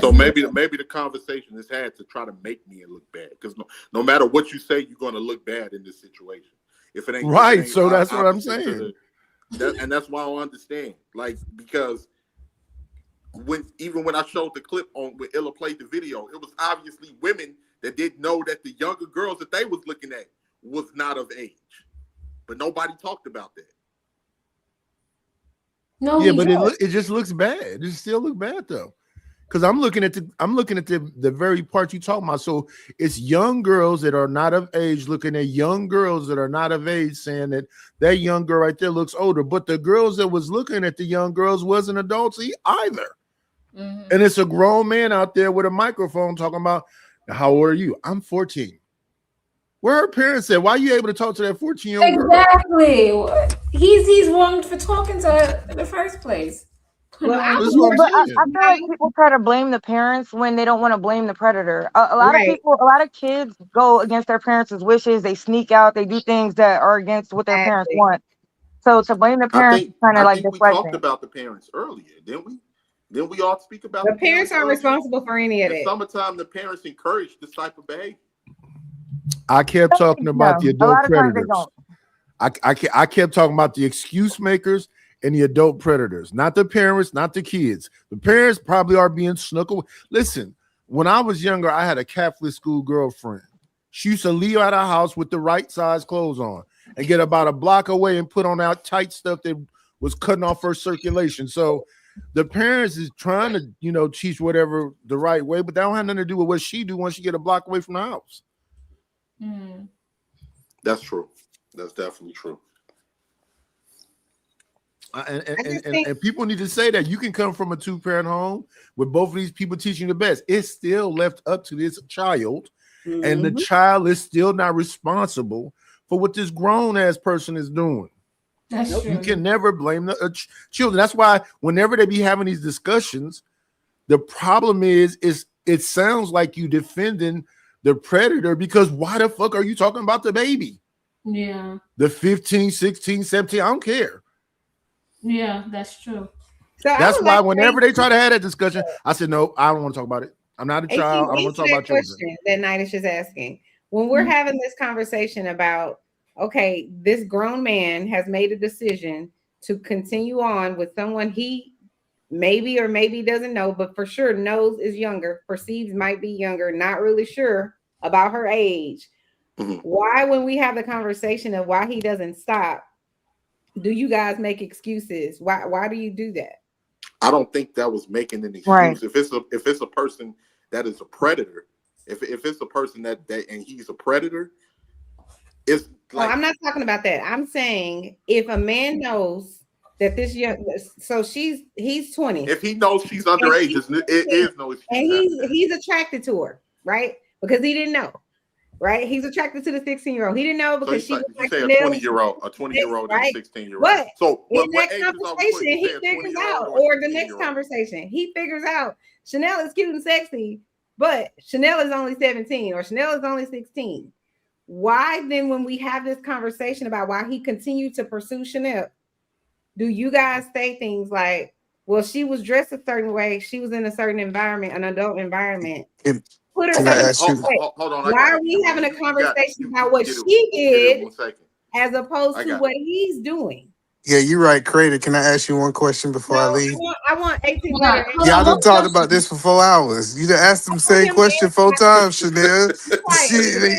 So maybe the conversation is had to try to make me look bad, because no matter what you say, you're going to look bad in this situation. If it ain't right, so that's what I'm saying. And that's why I don't understand. Like, because even when I showed the clip on when Illa played the video, it was obviously women that didn't know that the younger girls that they was looking at was not of age, but nobody talked about that. No, yeah, but it just looks bad. It just still look bad though, because I'm looking at the very part you talking about. So it's young girls that are not of age looking at young girls that are not of age, saying that young girl right there looks older. But the girls that was looking at the young girls wasn't adults either. Mm-hmm. And it's a grown man out there with a microphone talking about, how old are you? I'm 14. Where her parents at? Why are you able to talk to that 14-year-old girl? Exactly. He's wrong for talking to her in the first place. But I feel like people try to blame the parents when they don't want to blame the predator. A lot of people, a lot of kids go against their parents' wishes. They sneak out. They do things that are against what their parents want. So to blame the parents is kind of like we talked deflecting. about the parents earlier, didn't we? Then we all speak about The parents aren't earlier. responsible for any of In it. summertime, the parents encourage this type of behavior. I kept talking about the A adult lot of times they predators. don't. I kept talking about the excuse makers and the adult predators, not the parents, not the kids. The parents probably are being snuck away. Listen, when I was younger, I had a Catholic school girlfriend. She used to leave out of the house with the right size clothes on and get about a block away and put on that tight stuff that was cutting off her circulation. So the parents is trying to, you know, teach whatever the right way, but that don't have nothing to do with what she do once she get a block away from the house. That's true. That's definitely true. And people need to say that you can come from a 2-parent home with both of these people teaching the best. It's still left up to this child, and the child is still not responsible for what this grown-ass person is doing. That's You true. can never blame the children. That's why whenever they be having these discussions, the problem is it sounds like you defending the predator, because why the fuck are you talking about the baby? Yeah. The 15, 16, 17, I don't care. Yeah, that's true. That's why whenever they try to have that discussion, I said, no, I don't want to talk about it. I'm not a child. I don't want to talk about children. Question that Nidish is asking. When we're having this conversation about, okay, this grown man has made a decision to continue on with someone he maybe or maybe doesn't know, but for sure knows is younger, perceives might be younger, not really sure about her age. Why, when we have the conversation of why he doesn't stop, do you guys make excuses? Why do you do that? I don't think that was making an excuse. Right. If it's a person that is a predator, if it's a person that and he's a predator, it's Well, I'm not talking about that. I'm saying if a man knows that this young, so he's 20. if he knows she's underage, it is no excuse. And he's attracted to her, right? Because he didn't know, right? He's attracted to the 16-year-old. He didn't know because she was You like say a Chanel. 20-year-old, a 20-year-old and Right. a 16-year-old. But So in what that age is our conversation, he figures out, or the next conversation, he figures out Chanel is cute and sexy, but Chanel is only 17 or Chanel is only 16. Why then, when we have this conversation about why he continued to pursue Chanel, do you guys say things like, well, she was dressed a certain way, she was in a certain environment, an adult environment. Put her Can I in a ask you- way. Hold on, I Why got are it. we having a You got- conversation about what get it- she get it in did 1 second. as opposed I to got what he's doing? Yeah, you're right, Creator. Can I ask you one question before I No, leave? I want 18 Hold on, better. hold Y'all on, done one talked question. about this for 4 hours. You done asked them the same question 4 times, Chanel.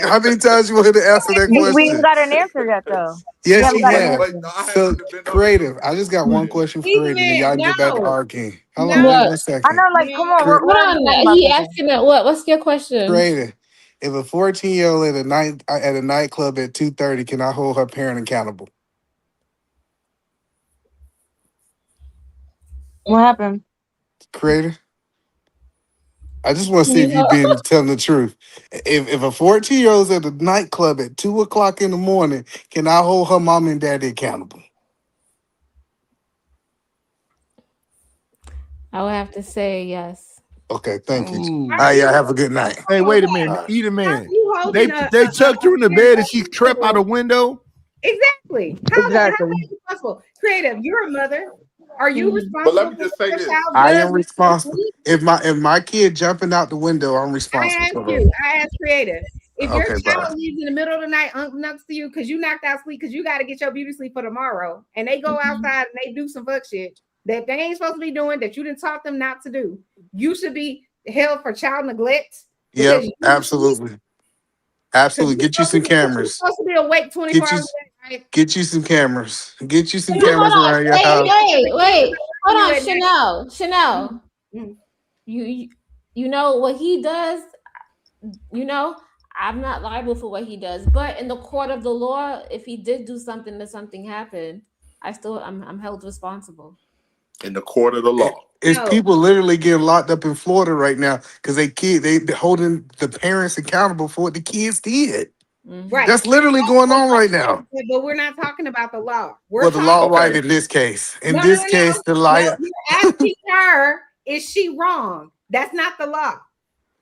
How many times you wanted to answer that We question? ain't got an answer yet, though. Yes, we he haven't got an has. answer. So, Creative, I just got one question for He's Creative, and y'all can get back to no. arguing. Hold on, wait What? 1 second. I know, like, come on, Cre- we're Hold already on. talking about He something. asking that. What's your question? Creative, if a 14-year-old at a nightclub at 2:30, can I hold her parent accountable? What happened? Creative? I just want to see if you've been telling the truth. If a 14-year-old's at a nightclub at 2:00 in the morning, can I hold her mom and daddy accountable? I would have to say yes. Okay, thank you. Ooh. All right, y'all have a good night. Hey, wait a All minute. right. Eat a man. You They holding they tucked her in the bed and she crept out a window. Exactly. How are you responsible? Creative, you're a mother. Are you responsible? But let me just for say your this. child's I blood am responsible. If my kid jumping out the window, I'm I responsible ask for that. you, I ask Creative. If your Okay, child bye. leaves in the middle of the night unbeknownst to you because you knocked out sleep because you got to get your beauty sleep for tomorrow, and they go outside and they do some fuck shit that they ain't supposed to be doing, that you didn't taught them not to do, you should be held for child neglect. Yep, because you- absolutely. Absolutely. Get you some You're cameras. supposed to be awake 24 Get you hours a day, right? get you some cameras. Get you some Hold cameras on. around your Wait, house. wait. Hold on, Yeah. Chanel. Chanel. Mm. You know what he does? You know, I'm not liable for what he does, but in the court of the law, if he did do something that something happened, I'm held responsible. In the court of the law. It's people literally getting locked up in Florida right now because they holding the parents accountable for what the kids did. Right. That's literally going on right now. But we're not talking about the law. Well, the law right in this case. In this case, the liar. No, you're asking her, is she wrong? That's not the law.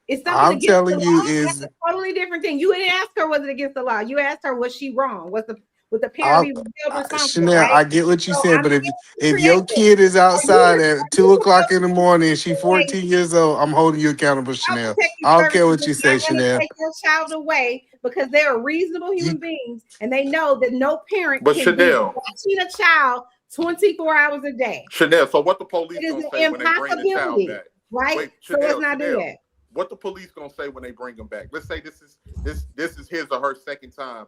It's something I'm against telling the you law. is That's a totally different thing. You didn't ask her was it against the law. You asked her was she wrong? Was the parent be held responsible? Chanel, right? I get what you So said, I'm but if creative. your kid is outside Are at 2 o'clock in the morning and she's 14 years old, I'm holding you accountable, Chanel. I don't care what you say, They're going to Chanel. take your child away because they are reasonable human beings and they know that no parent But can be Chanel- watching a child 24 hours a day. Chanel, so what the police It is gonna an say when they bring the child impossibility, back? right? Wait, So let's Chanel, not do Chanel, that. what the police gonna say when they bring him back? Let's say this is his or her second time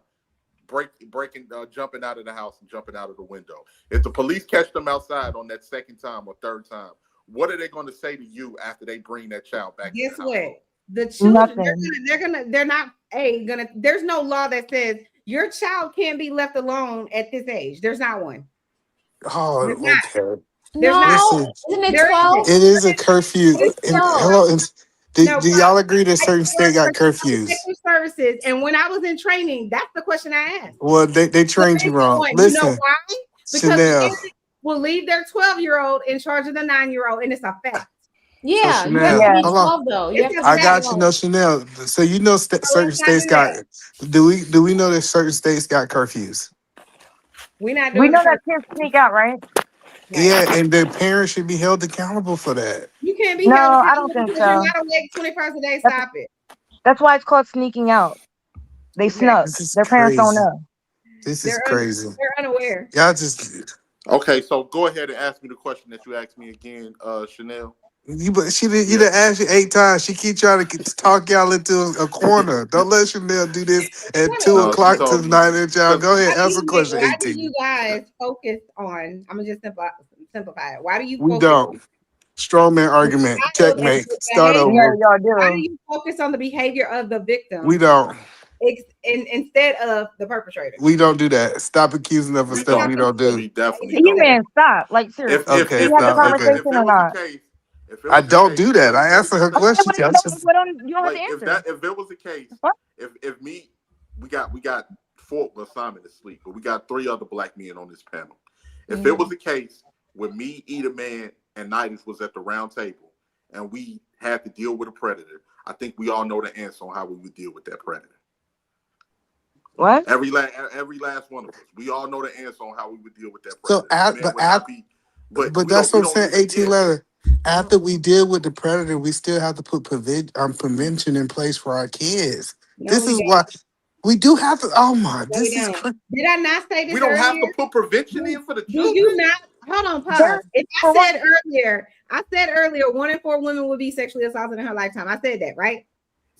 breaking jumping out of the house and jumping out of the window. If the police catch them outside on that second time or third time, what are they going to say to you after they bring that child back? Guess to the what? household? The children, Nothing. they're not gonna. There's no law that says your child can't be left alone at this age. There's not one. Oh, There's not. okay. There's not. Listen, Isn't it There 12? it is a curfew. It's And, 12. hello, and do No, y'all agree that I certain used to work states got for curfews? Protective Services, and when I was in training, that's the question I asked. Well, they trained you wrong. You know Listen, why? Because Chanel. parents will leave their 12-year-old in charge of the 9-year-old, and it's a fact. Yeah, So you have to Chanel, be hold on. 12 though. You have to I be got you, 12. know Chanel. So you know certain let's not states do got. that. Do we know that certain states got curfews? We're not We doing know the that kids sneak out, right? Yeah, and the parents should be held accountable for that. You can't be No, held I don't accountable think because you're so. not awake 24 hours a day. That's, Stop it. that's why it's called sneaking out. They snuck. This is Their parents don't crazy. know. This is crazy. They're unaware. Y'all just Okay, so go ahead and ask me the question that you asked me again, Chanel. you done asked you 8 times. She keep trying to talk y'all into a corner. Don't let Chanel do this at 2 No, she o'clock told me. tonight. And y'all go ahead, Why answer question do 18. you guys focus on? I'm gonna just simplify it. Why do you We focus? don't. Strawman argument. I know that Checkmate. the Start behavior- over. Yeah, y'all Why do. do you focus on the behavior of the victim? We don't. Instead of the perpetrator. We don't do that. Stop accusing us of stuff we don't do. We definitely You don't. man, stop. Like seriously. Okay, you have the stop. Okay. conversation or not? I don't do that. I answer her questions. But you I don't, just you don't have to Wait, answer. if it was the case, What? if me, we got 4. Well, Simon is asleep, but we got 3 other black men on this panel. If it was the case with me, Eda Man, and Nidus was at the round table, and we had to deal with a predator, I think we all know the answer on how we would deal with that predator. What? Every last one of us, we all know the answer on how we would deal with that so predator. but that's what I'm saying. 18 letter. After we deal with the predator, we still have to put prevention in place for our kids. No, This we is don't. why we do have to. Oh my, No, this we is don't. crazy. Did I not say this? We don't have to earlier? put prevention in for the Do children. you not? Hold on, pause. If I said earlier, 1 in 4 women will be sexually assaulted in her lifetime. I said that, right?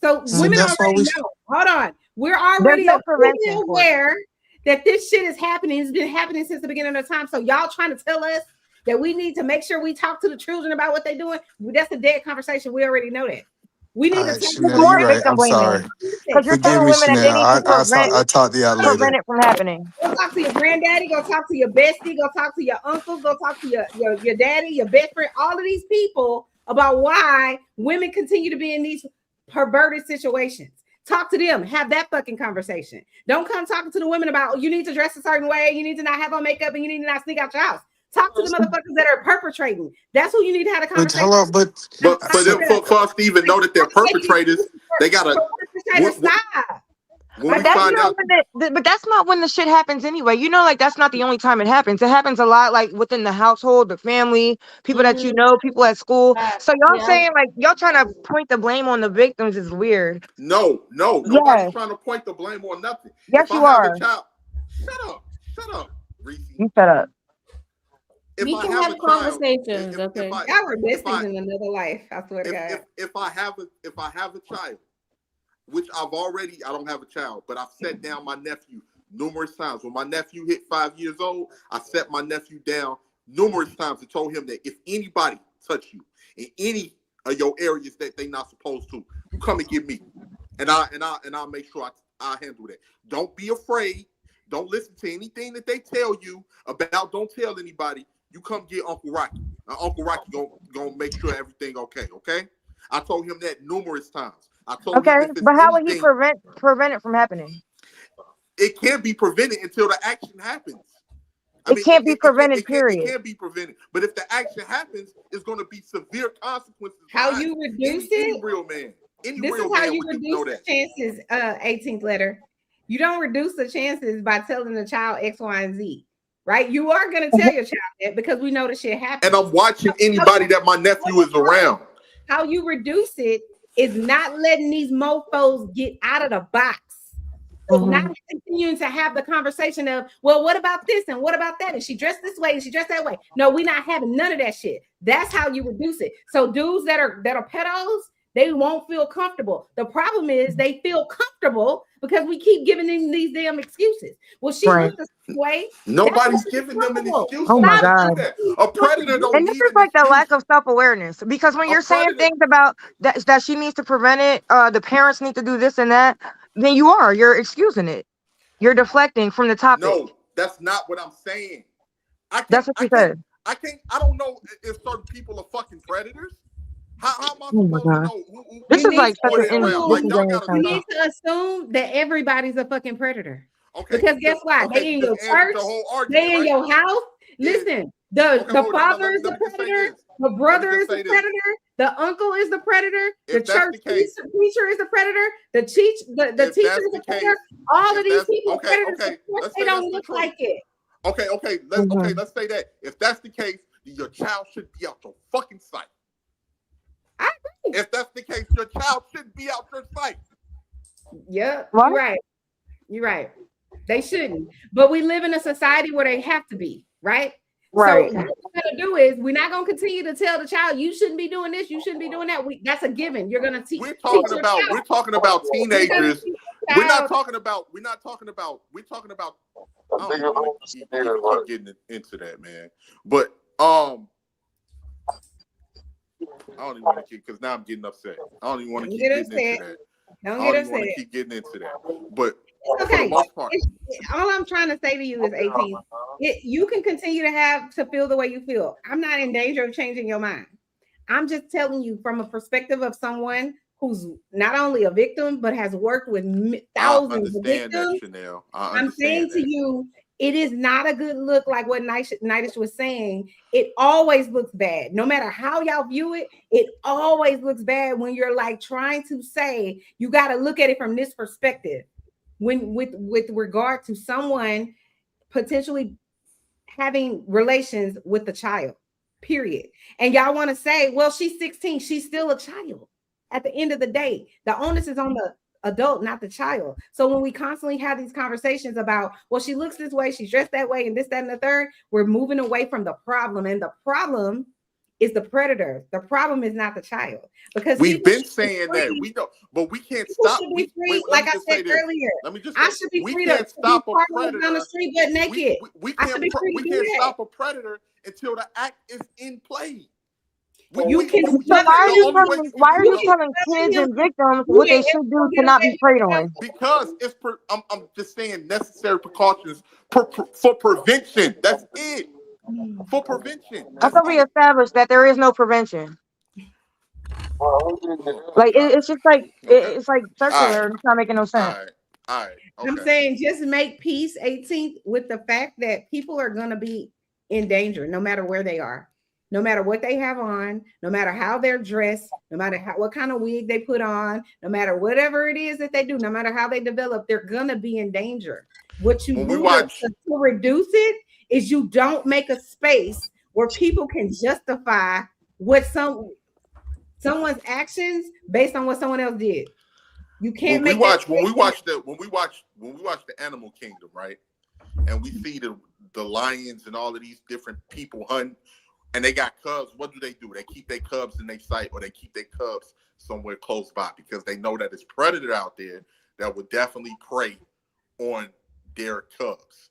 So So women that's why already we know. Hold on. We're already no prevention for it. aware that this shit is happening. It's been happening since the beginning of time. So y'all trying to tell us that we need to make sure we talk to the children about what they're doing? That's a dead conversation. We already know that. We need All to right, talk Chanel, about you're right. I'm sorry. Because you're Forgive telling me, women that they Chanel. need to I talk to y'all later. prevent it from happening. Go talk to your granddaddy. Go talk to your bestie. Go talk to your uncle. Go talk to your daddy, your best friend. All of these people about why women continue to be in these perverted situations. Talk to them. Have that fucking conversation. Don't come talking to the women about you need to dress a certain way. You need to not have on makeup, and you need to not sneak out your house. Talk to the motherfuckers that are perpetrating. That's who you need to have a But conversation. hold on, but for us to even know that they're perpetrators, they gotta. When But we that's find not out, but that's not when the shit happens anyway. You know, like that's not the only time it happens. It happens a lot, like within the household, the family, people that you know, people at school. So y'all saying like y'all trying to point the blame on the victims is weird. no, nobody's Yes. trying to point the blame on nothing. Yes, if you I have are. a child, shut up, Reese. You shut up. If We I can have have a child, conversations, okay? Y'all were besties in another life. I swear to God. if I have a child, which I don't have a child, but I've set down my nephew numerous times. When my nephew hit 5 years old, I set my nephew down numerous times and told him that if anybody touch you in any of your areas that they not supposed to, you come and get me, and I'll make sure I handle that. Don't be afraid. Don't listen to anything that they tell you about. Don't tell anybody. You come get Uncle Rocky. Uncle Rocky gonna make sure everything okay. Okay. I told him that numerous times. I told him Okay, if it's but how would he anything- prevent it from happening? It can't be prevented until the action happens. It can't be prevented, It period. can't be prevented. But if the action happens, it's going to be severe consequences. How behind you it. reduce Any it? real man. Any This real is how man you would know reduce that. the chances. 18th letter. You don't reduce the chances by telling the child X, Y, and Z. Right? You are going to tell your child that because we know the shit happens. And I'm watching anybody that my nephew is around. How you reduce it is not letting these mofos get out of the box. Not continuing to have the conversation of, well, what about this and what about that? And she dressed this way and she dressed that way. No, we're not having none of that shit. That's how you reduce it. So dudes that are pedos, they won't feel comfortable. The problem is they feel comfortable because we keep giving them these damn excuses. Well, she looked the same way. Nobody's giving them an excuse. Oh my God. A predator don't And this need is like the lack of self-awareness, because when you're saying things about that she needs to prevent it, the parents need to do this and that, then you're excusing it. You're deflecting from the topic. No, that's not what I'm saying. That's what you said. I don't know if certain people are fucking predators. How am I Oh my supposed to God. know? This is like such an You need to assume that everybody's a fucking predator. Okay. Because guess what? They in your church, they in your house. Listen, the father is the predator, the brother is the predator, the uncle is the predator, the church preacher is the predator, the teacher is the predator. All of these people are predators. Of course they don't look like it. Okay, let's say that. If that's the case, then your child should be out your fucking sight. I agree. If that's the case, your child should be out your sight. Yeah, you're right. You're right. They shouldn't. But we live in a society where they have to be, right? Right. So what we're gonna do is we're not gonna continue to tell the child you shouldn't be doing this, you shouldn't be doing that. That's a given. You're gonna teach. We're talking about teenagers. We're talking about. I don't even want to keep getting into that, man. But I don't even want to keep, because now I'm getting upset. I don't even want to keep getting into that. Don't I get don't even want to upset. keep getting into that. But It's for okay. the most part, All I'm trying to say to you is 18. You can continue to feel the way you feel. I'm not in danger of changing your mind. I'm just telling you from a perspective of someone who's not only a victim but has worked with thousands of victims. Chanel. I'm saying to you, it is not a good look, like what Nitish was saying. It always looks bad. No matter how y'all view it, it always looks bad when you're like trying to say you got to look at it from this perspective. When with regard to someone potentially having relations with the child, period. And y'all want to say, well, she's 16, she's still a child. At the end of the day, the onus is on the adult, not the child. So when we constantly have these conversations about, well, she looks this way, she's dressed that way, and this, that, and the third, we're moving away from the problem. And the problem is the predator. The problem is not the child. Because we've been saying that we don't, but we can't stop. Like I said earlier, I should be free to stop a predator down the street butt naked. We can't stop a predator until the act is in play. Why are you telling kids and victims what they should do to not be preyed on? Because I'm just saying necessary precautions for prevention. That's it. For prevention. I thought we established that there is no prevention. Like it's just like it's like circular. It's not making no sense. All right. Okay. I'm saying just make peace, 18th, with the fact that people are going to be in danger no matter where they are, no matter what they have on, no matter how they're dressed, no matter what kind of wig they put on, no matter whatever it is that they do, no matter how they develop, they're going to be in danger. What you do to reduce it is you don't make a space where people can justify what someone's actions based on what someone else did. You can't when we watch the Animal Kingdom, right? And we see the lions and all of these different people hunting, and they got cubs. What do? They keep their cubs in their sight, or they keep their cubs somewhere close by because they know that there's predator out there that would definitely prey on their cubs.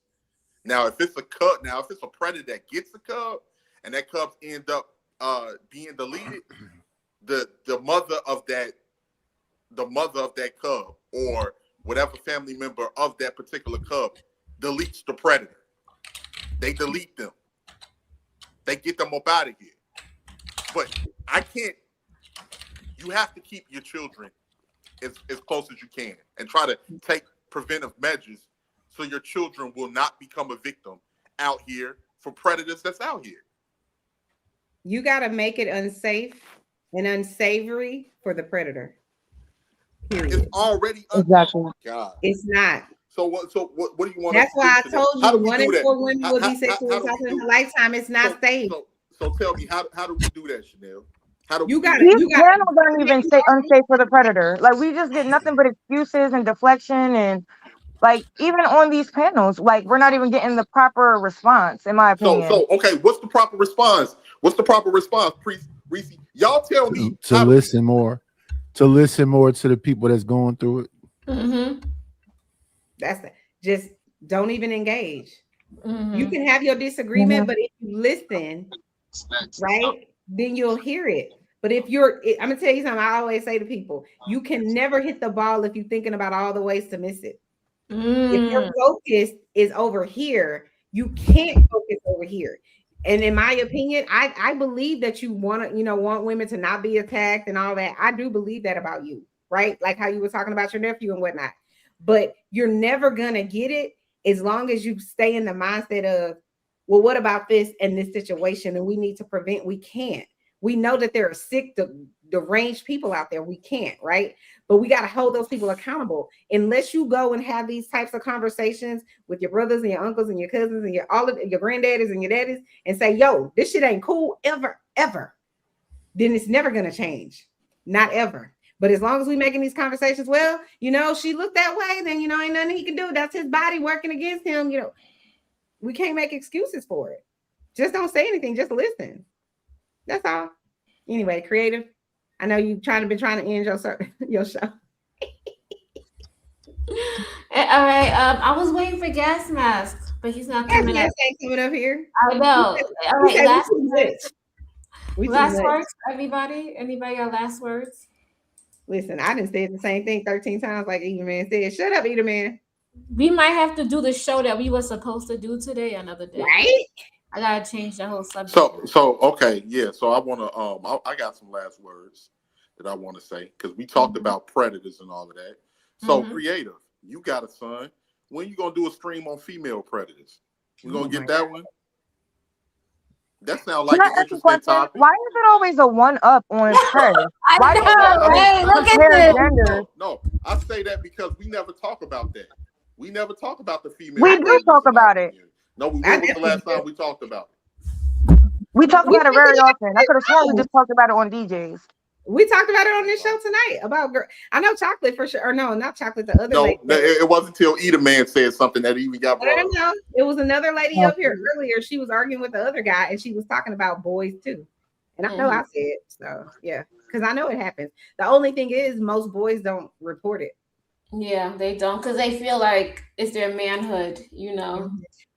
Now, if it's a predator that gets a cub and that cubs end up being deleted, the mother of that cub or whatever family member of that particular cub deletes the predator. They delete them. They get them up out of here. But you have to keep your children as close as you can and try to take preventive measures so your children will not become a victim out here for predators that's out here. You got to make it unsafe and unsavory for the predator. Period. It's already exactly. God. It's not. So what do you want? That's why I told you 1 in 4 women will be how sexually do we assaulted in do a lifetime. It's not safe. So tell me, how do we do that, Chanel? How do You we got do that? These panels aren't even unsafe for the predator. Like we just get nothing but excuses and deflection, and like even on these panels, like we're not even getting the proper response, in my opinion. So okay, what's the proper response? What's the proper response, Reese? Y'all tell me to listen more to the people that's going through it. Mm-hmm. That's it. Just don't even engage. Mm-hmm. You can have your disagreement, but if you listen, right, then you'll hear it. But if I'm gonna tell you something. I always say to people, you can never hit the ball if you're thinking about all the ways to miss it. If your focus is over here, you can't focus over here. And in my opinion, I believe that you want women to not be attacked and all that. I do believe that about you, right? Like how you were talking about your nephew and whatnot. But you're never gonna get it as long as you stay in the mindset of, well, what about this and this situation? And we need to prevent. We can't. We know that there are sick, deranged people out there. We can't, right? But we got to hold those people accountable. Unless you go and have these types of conversations with your brothers and your uncles and your cousins and your granddaddies and your daddies and say, yo, this shit ain't cool ever, then it's never going to change. Not ever. But as long as we making these conversations, well, she looked that way, then, ain't nothing he can do. That's his body working against him. We can't make excuses for it. Just don't say anything. Just listen. That's all. Anyway, Creative, I know you've been trying to end your show. All right. I was waiting for Gas Mask, but he's not coming up. Ain't coming up here. I know. All right. Last words, everybody. Anybody got last words? Listen, I didn't say the same thing 13 times like Eda Man said. Shut up, Eda Man. We might have to do the show that we were supposed to do today another day. Right? I gotta change the whole subject. So okay, yeah. So I want to I got some last words that I want to say because we talked about predators and all of that. So Creative, you got a son. When you gonna do a stream on female predators? You gonna get that one? That sounds like an interesting topic. Why is it always a one-up on prey? Why do look at genders? No, I say that because we never talk about that. We never talk about the female. We do talk about it. No, when was the last time we talked about it? We talk about it very often. I could have sworn we just talked about it on DJs. We talked about it on this show tonight about girl. I know Chocolate for sure. Or no, not Chocolate. The other lady. It wasn't until Eda Man said something that even got brought up. No, it was another lady up here earlier. She was arguing with the other guy, and she was talking about boys too. And I know I said so. Yeah, because I know it happens. The only thing is, most boys don't report it. Yeah, they don't because they feel like it's their manhood,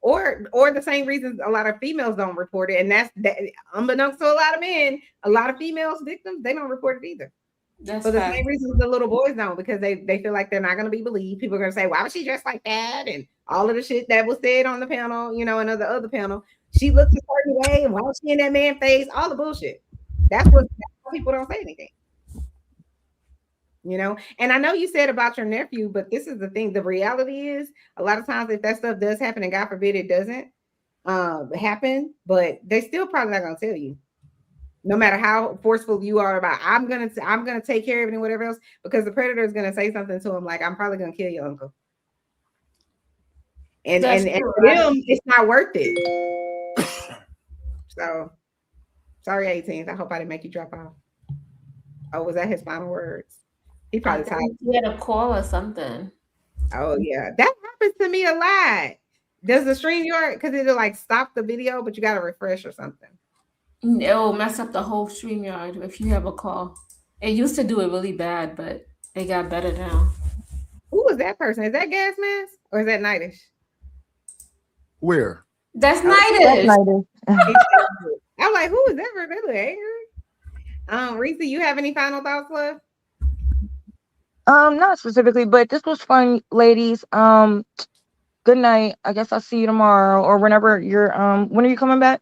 Or the same reasons a lot of females don't report it, and that's that. Unbeknownst to a lot of men, a lot of females victims they don't report it either. That's for the same reasons the little boys don't, because they feel like they're not going to be believed. People are going to say, "Why was she dressed like that?" And all of the shit that was said on the panel, and on the other panel, she looks a certain way, and why was she in that man's face? All the bullshit. That's why people don't say anything. And I know you said about your nephew, but this is the thing. The reality is a lot of times if that stuff does happen, and God forbid it doesn't happen, but they still probably not going to tell you, no matter how forceful you are about, I'm going to take care of it and whatever else, because the predator is going to say something to him like, I'm probably going to kill your uncle. And for them, it's not worth it. So sorry, 18th. I hope I didn't make you drop off. Oh, was that his final words? He probably tired. He had a call or something. Oh yeah, that happens to me a lot. Does the StreamYard, because it'll like stop the video, but you got to refresh or something. It'll mess up the whole StreamYard if you have a call. It used to do it really bad, but it got better now. Who was that person? Is that Gas Mask or is that Nightish? Where? That's Nightish. I'm like, who is that? They look angry. Reese, you have any final thoughts, love? Not specifically, but this was fun, ladies. Good night. I guess I'll see you tomorrow or whenever you're when are you coming back?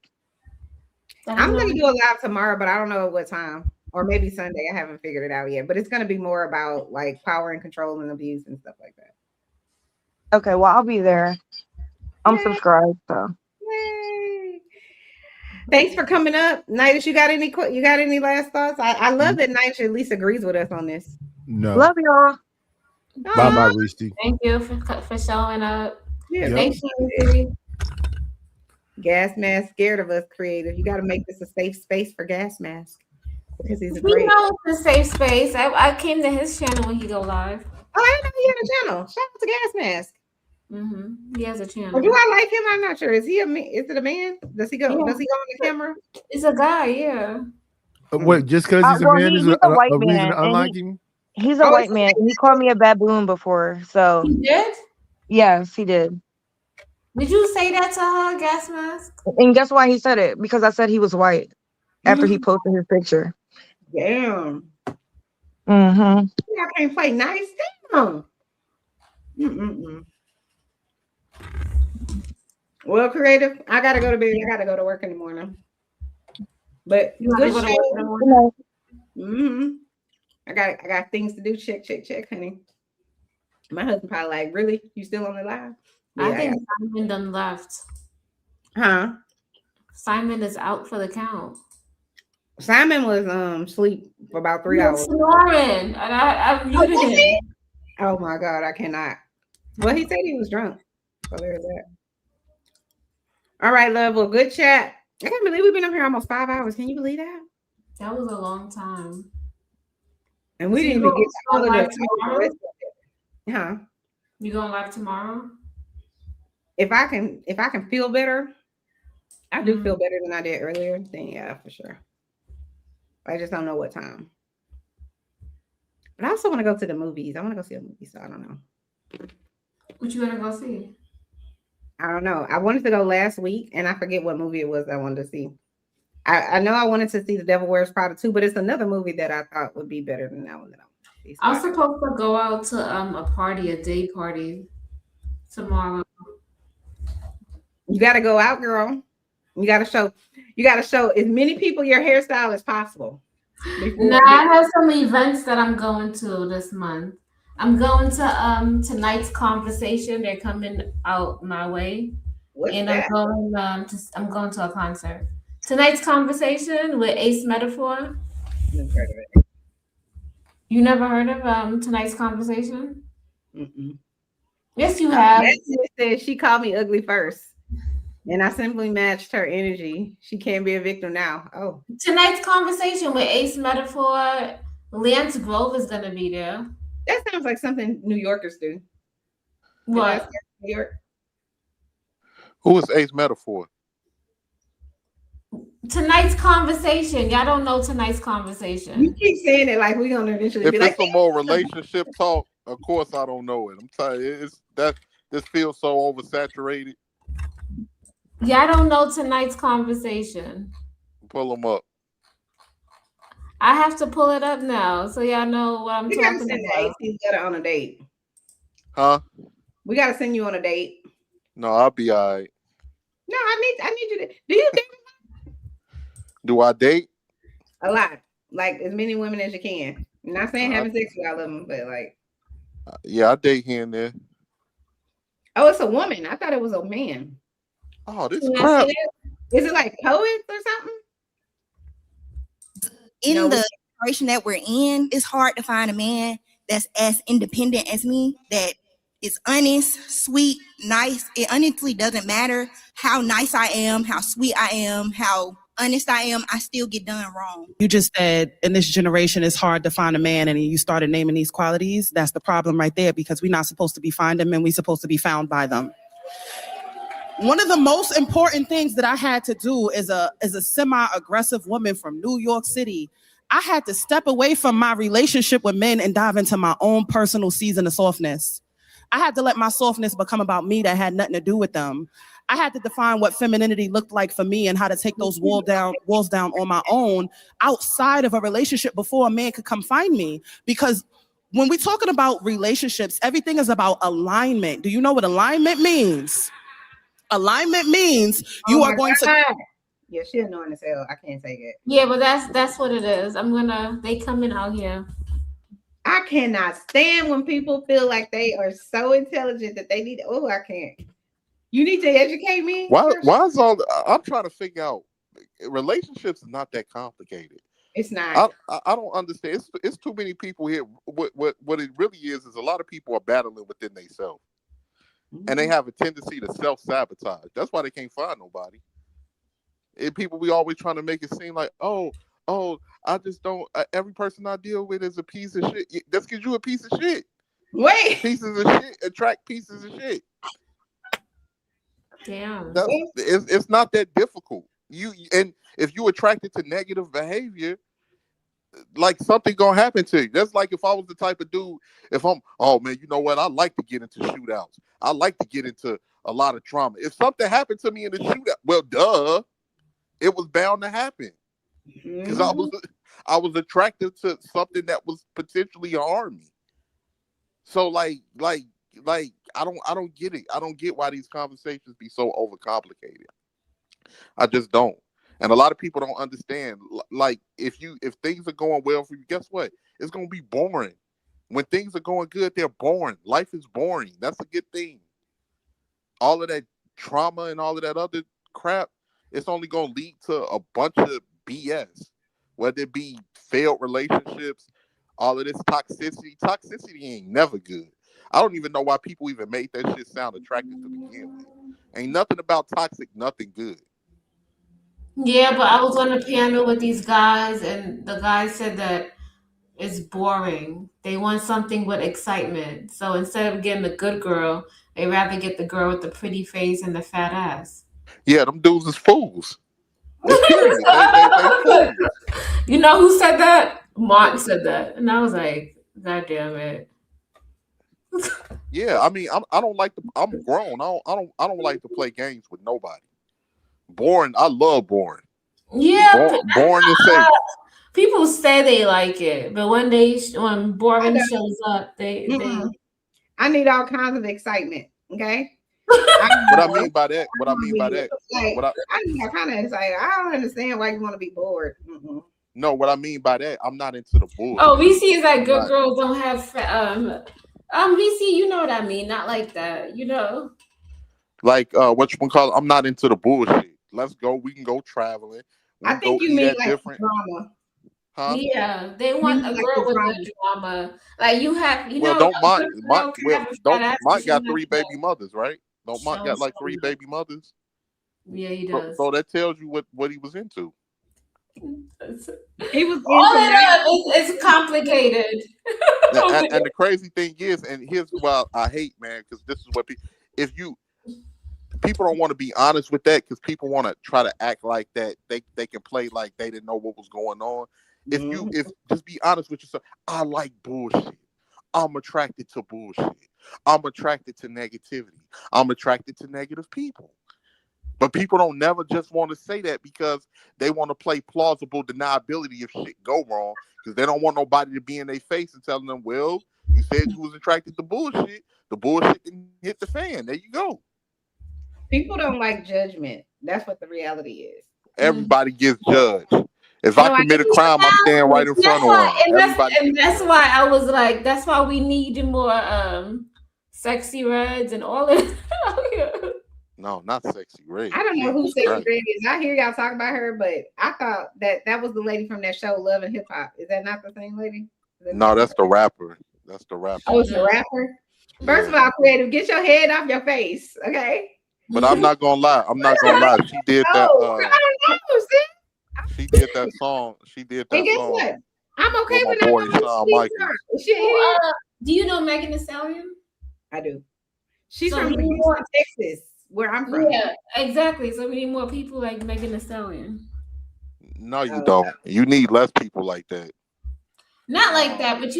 I'm gonna do a live tomorrow, but I don't know at what time. Or maybe Sunday. I haven't figured it out yet. But it's gonna be more about like power and control and abuse and stuff like that. Okay, well, I'll be there. I'm subscribed, so. Yay. Thanks for coming up. Nidus, you got any last thoughts? I love that Nidus at least agrees with us on this. No. Love y'all. Bye, Reese. Thank you for showing up. Yeah, Yep. thank you. Gas Mask scared of us, creative. You got to make this a safe space for Gas Mask because he's a We great. know it's a safe space. I came to his channel when he go live. Oh, I didn't know he had a channel. Shout out to Gas Mask. He has a channel. Well, do I like him? I'm not sure. Is he a man? Is it a man? Does he go? Yeah. Does he go on the camera? It's a guy, yeah. Wait, just because he's a Well, man is he's a a white reason man, to and unlike him? He's a white man. He called me a baboon before, so. He did? Yes, he did. Did you say that to her, Gas Mask? And guess why he said it? Because I said he was white after he posted his picture. Damn. Mm-hmm. I can't play nice. Damn. Mm-mm-mm. Well, creative, I gotta go to bed. I gotta go to work in the morning. But You gotta good go to show. work in the morning? Mm-hmm. I got things to do. Check, honey. My husband probably like, really? You still on the live? I Yeah, think Simon done left. Huh? Simon is out for the count. Simon was asleep for about 3 hours. Snoring, and I muted him. Oh my God, I cannot. Well, he said he was drunk. So there's that. All right, love. Well, good chat. I can't believe we've been up here almost 5 hours. Can you believe that? That was a long time. And we didn't even get to all of the Huh? You going live tomorrow? If I can feel better, I do feel better than I did earlier. Then yeah, for sure. I just don't know what time. But I also want to go to the movies. I want to go see a movie, so I don't know. What you gonna go see? I don't know. I wanted to go last week, and I forget what movie it was I wanted to see. I know I wanted to see The Devil Wears Prada 2, but it's another movie that I thought would be better than that one. That I was supposed to go out to a day party tomorrow. You got to go out, girl. You got to show as many people your hairstyle as possible. Nah, I have some events that I'm going to this month. I'm going to tonight's conversation. They're coming out my way. What's and that? I'm going to a concert. Tonight's conversation with Ace Metaphor. Never heard of it. You never heard of tonight's conversation? Mm-mm. Yes, you have. Said she called me ugly first, and I simply matched her energy. She can't be a victim now. Oh, Tonight's conversation with Ace Metaphor. Lance Grove is gonna be there. that sounds like something New Yorkers do. What? New York. Who is Ace Metaphor? Tonight's conversation. Y'all don't know tonight's conversation. You keep saying it like we're gonna eventually If be it's like, some more relationship talk, of course I don't know it. I'm telling you, this feels so oversaturated. Y'all don't know tonight's conversation. Pull them up. I have to pull it up now so y'all know what I'm we gotta talking send about. the AC letter on a date. Huh? We gotta send you on a date. No, I'll be all right. No, I need you to. Do you date Do I date? a lot? Like as many women as you can. I'm not saying having sex with all of them, but like, Yeah, I date here and there. oh, it's a woman. I thought it was a man. Oh, this Yes, crap. it is it like poets or something? In No, the generation that we're in, it's hard to find a man that's as independent as me, that is honest, sweet, nice. It honestly doesn't matter how nice I am, how sweet I am, how honest I am, I still get done wrong. You just said in this generation it's hard to find a man, and you started naming these qualities. That's the problem right there, because we're not supposed to be finding them, we're supposed to be found by them. One of the most important things that I had to do as a semi-aggressive woman from New York City, I had to step away from my relationship with men and dive into my own personal season of softness. I had to let my softness become about me that had nothing to do with them. I had to define what femininity looked like for me and how to take those walls down on my own outside of a relationship before a man could come find me. Because when we're talking about relationships, everything is about alignment. Do you know what alignment means? Alignment means you are going to. Yeah, she annoying as hell. I can't take it. Yeah, but that's what it is. They coming out here. I cannot stand when people feel like they are so intelligent that they need. Oh, I can't. You need to educate me. Why is all? I'm trying to figure out. Relationships is not that complicated. It's not. I don't understand. It's too many people here. What it really is a lot of people are battling within themselves, and they have a tendency to self-sabotage. That's why they can't find nobody. And people be always trying to make it seem like, oh, I just don't. Every person I deal with is a piece of shit. That's because you a piece of shit. Wait, pieces of shit attract pieces of shit. Damn. It's not that difficult. And if you attracted to negative behavior, like something gonna happen to you. That's like if I was the type of dude, if I'm, oh man, you know what? I like to get into shootouts. I like to get into a lot of trauma. If something happened to me in the shootout, well, duh, it was bound to happen because I was attracted to something that was potentially harm me. So like I don't get it. I don't get why these conversations be so overcomplicated. I just don't. And a lot of people don't understand. Like if things are going well for you, guess what? It's gonna be boring. When things are going good, they're boring. Life is boring. That's a good thing. All of that trauma and all of that other crap, it's only gonna lead to a bunch of BS. Whether it be failed relationships, all of this toxicity. Toxicity ain't never good. I don't even know why people even made that shit sound attractive to begin with. Ain't nothing about toxic, nothing good. Yeah, but I was on a panel with these guys, and the guys said that it's boring. They want something with excitement. So instead of getting the good girl, they rather get the girl with the pretty face and the fat ass. Yeah, them dudes is fools. Period. They fools. You know who said that? Mark said that, and I was like, God damn it. Yeah, I mean, I don't like to. I'm grown. I don't like to play games with nobody. Boring. I love boring. Yeah, boring is safe. People say they like it, but when boring shows up, they I need all kinds of excitement. Okay. What I mean by that. Like, I need all kind of excitement. I don't understand why you want to be bored. No, what I mean by that, I'm not into the bull. Oh, VC is like good girls don't have VC, you know what I mean, not like that, you know. Like what you can call it, I'm not into the bullshit. Let's go. We can go traveling. I think you mean like different drama. Huh? Yeah, they want a girl with the drama. Like you have, know. Don't Mike got 3 baby mothers, right? Don't Mike got like 3 baby mothers? Yeah, he does. So that tells you what he was into. He was all of that. It's complicated. and the crazy thing is, and here's why I hate, man, because this is what people don't want to be honest with that, because people want to try to act like that they can play like they didn't know what was going on. If just be honest with yourself. I like bullshit. I'm attracted to bullshit. I'm attracted to negativity. I'm attracted to negative people. But people don't never just want to say that because they want to play plausible deniability if shit go wrong, because they don't want nobody to be in their face and telling them, well, you said you was attracted to bullshit. The bullshit didn't hit the fan. There you go. People don't like judgment. That's what the reality is. Everybody gets judged. If I commit a crime, I'm standing right in front of them. And that's why I was like, that's why we need more Sexy Reds and all of that. No, not Sexy Red. I don't know who Sexy Red is. I hear y'all talk about her, but I thought that was the lady from that show, Love and Hip Hop. Is that not the same lady? No, that's the rapper. That's the rapper. Oh, it's the rapper? First of all, Creative, get your head off your face, okay? But I'm not gonna lie. She did that. She did that song. She did that and guess song. What? I'm okay with boy, that. Do you know Megan Thee Stallion? I do. She's from Houston, Texas, where I'm from. Yeah, exactly. So we need more people like Megan Thee Stallion. No, you don't. You need less people like that. Not like that, but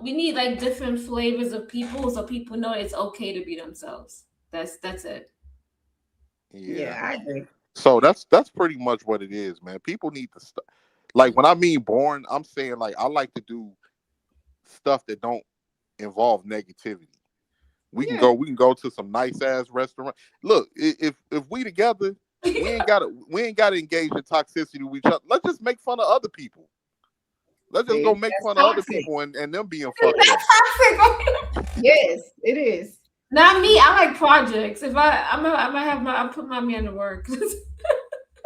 we need like different flavors of people, so people know it's okay to be themselves. That's it. Yeah, I agree. So that's pretty much what it is, man. People need to stop. Like when I mean boring, I'm saying like I like to do stuff that don't involve negativity. We can go to some nice ass restaurant. Look, if we together, we ain't gotta engage in toxicity with each other. Let's just make fun of other people. Let's just go make fun of other people and them being fucked up. Yes, it is. Not me. I like projects. If I'll put my man to work.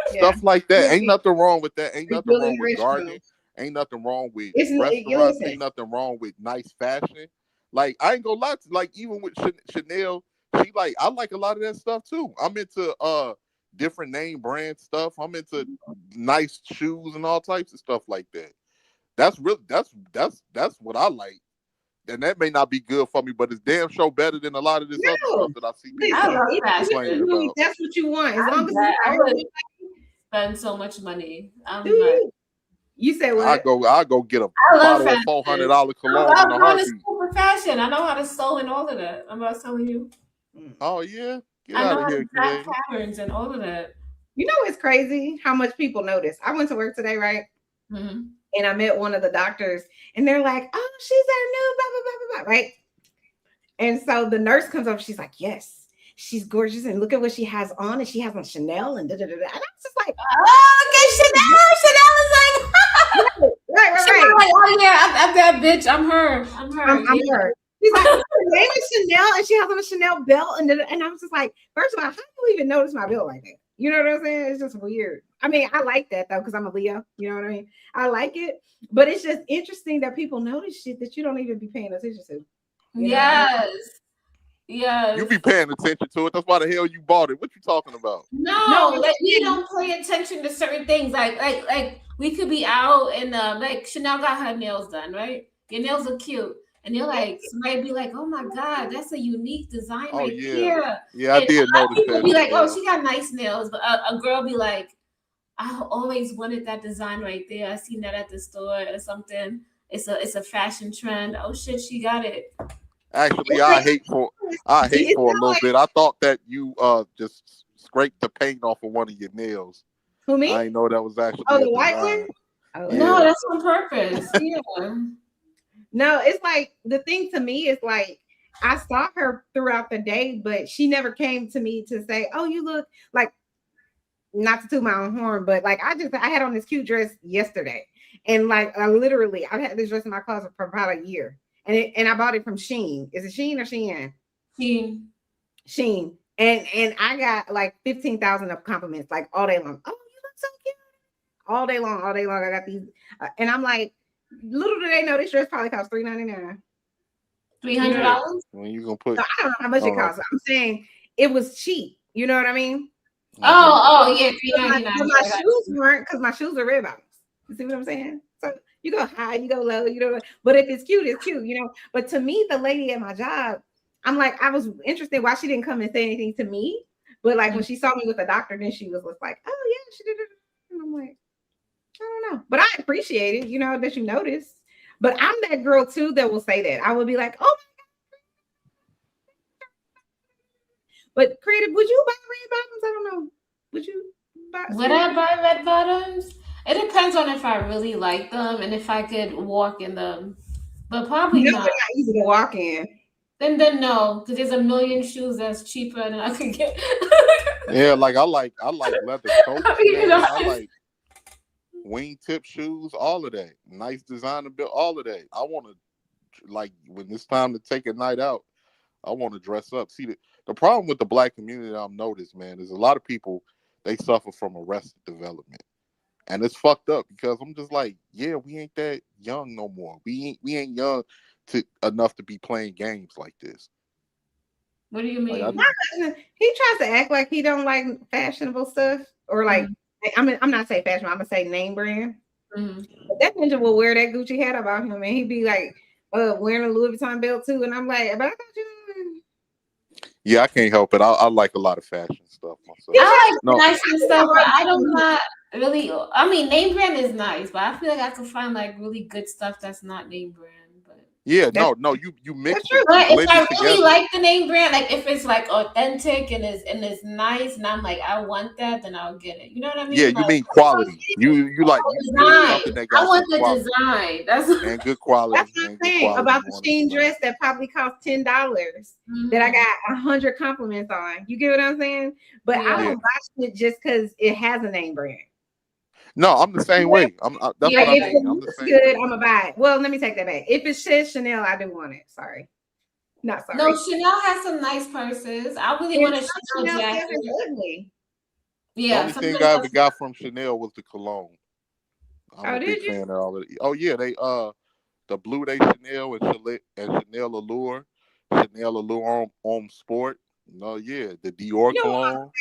Stuff like that. Ain't nothing wrong with that. Ain't nothing wrong with gardening. Ain't nothing wrong with restaurants. Ain't nothing wrong with nice fashion. Like, I ain't gonna lie to, like, even with Chanel, I like a lot of that stuff too. I'm into different name brand stuff. I'm into nice shoes and all types of stuff like that. That's what I like. And that may not be good for me, but it's damn sure better than a lot of this other stuff that I see people complaining about. That's what you want. As long as I would spend so much money. You say what? I go get a bottle of $400 cologne in a heartbeat. Super fashion. I know how to sew and all of that. I'm not telling you. Oh yeah, get I out know of here, how to kid. patterns and all of that. You know it's crazy how much people notice. I went to work today, right? Mm-hmm. And I met one of the doctors, and they're like, "Oh, she's our new blah blah blah blah blah," right? And so the nurse comes up, she's like, "Yes, she's gorgeous, and look at what she has on, and she has on Chanel and da da da." And I was just like, "Oh, okay, Chanel." Chanel is like, right. Like, oh yeah, I'm that bitch. I'm her. I'm her. She's like, her name is Chanel, and she has on a Chanel belt, and I was just like, first of all, how do you even notice my belt like that? You know what I'm saying? It's just weird. I mean, I like that though, because I'm a Leo. You know what I mean? I like it, but it's just interesting that people notice shit that you don't even be paying attention to. Yes. Yes. You be paying attention to it. That's why the hell you bought it. What you talking about? No, like we don't pay attention to certain things. Like we could be out and like Chanel got her nails done, right? Your nails are cute. And you're like, somebody be like, "Oh my God, that's a unique design right here." Yeah, I did notice people that. Be like, "Oh, she got nice nails," but a girl be like, "I always wanted that design right there. I seen that at the store or something. It's a fashion trend. Oh shit, she got it." Actually, I hate for a little bit. I thought that you just scraped the paint off of one of your nails. Who, me? I didn't know that was actually. Oh, the white one? Oh, no, that's on purpose. Yeah. No, it's like the thing to me is like I saw her throughout the day, but she never came to me to say, "Oh, you look like," not to toot my own horn, but like I had on this cute dress yesterday, and like I've had this dress in my closet for about a year, and I bought it from Shein. Is it Shein or Shein? Shein. And I got like 15,000 of compliments like all day long. "Oh, you look so cute." All day long. I got these, and I'm like, little do they know this dress probably costs $399. $300? When you gonna put? So I don't know how much it costs. I'm saying it was cheap. You know what I mean? Oh yeah, $399. My shoes weren't, because my shoes are red bottoms. You see what I'm saying? So you go high, you go low, you know. But if it's cute, it's cute, you know. But to me, the lady at my job, I'm like, I was interested why she didn't come and say anything to me. But like when she saw me with the doctor, then she was like, "Oh yeah, she did it." And I'm like, I don't know, but I appreciate it, you know, that you notice. But I'm that girl too that will say that. I would be like, "Oh my God." But Creative, would you buy red bottoms? I don't know. Would you buy? Would I buy red bottoms? It depends on if I really like them and if I could walk in them. But probably No, not. they're not easy to walk in. Then no, because there's a million shoes that's cheaper than I could get. Yeah, like I like leather coats. I like wingtip shoes, all of that. Nice designer build, all of that. I want to, like, when it's time to take a night out, I want to dress up. See, the problem with the Black community I've noticed, man, is a lot of people, they suffer from arrested development. And it's fucked up because I'm just like, yeah, we ain't that young no more. We ain't young enough to be playing games like this. What do you mean? He tries to act like he don't like fashionable stuff, or like, I mean, I'm not saying fashion, I'm gonna say name brand. But that ninja will wear that Gucci hat about him, and he'd be like wearing a Louis Vuitton belt too. And I'm like, but I thought you. Yeah, I can't help it. I like a lot of fashion stuff myself. I like nice and stuff, but I don't not really. I mean, name brand is nice, but I feel like I could find like really good stuff that's not name brand. Yeah, no, you mix it. But if I really together. like the name brand, like if it's like authentic and it's nice, and I'm like, I want that, then I'll get it. You know what I mean? Yeah, like, you mean quality. You like something that got I want good the quality. design. That's and good quality. That's what I'm saying about the Shein dress that probably cost $10 that I got 100 compliments on. You get what I'm saying? But I don't buy shit just because it has a name brand. No, I'm the same way. That's Yeah, what I if mean. it I'm the looks same good, way. I'm gonna buy it. Well, let me take that back. If it says Chanel, I do want it. Sorry. Not sorry. No, Chanel has some nice purses. I really And want a some Chanel Chanel jacket. stuff is ugly. The Yeah, only some thing I Chanel ever got from Chanel was the cologne. I'm Oh, a big did you? fan of all of it. Oh yeah, they the Blue Day Chanel and Chanel Allure, Chanel Allure on Sport. No, yeah, the Dior You know cologne.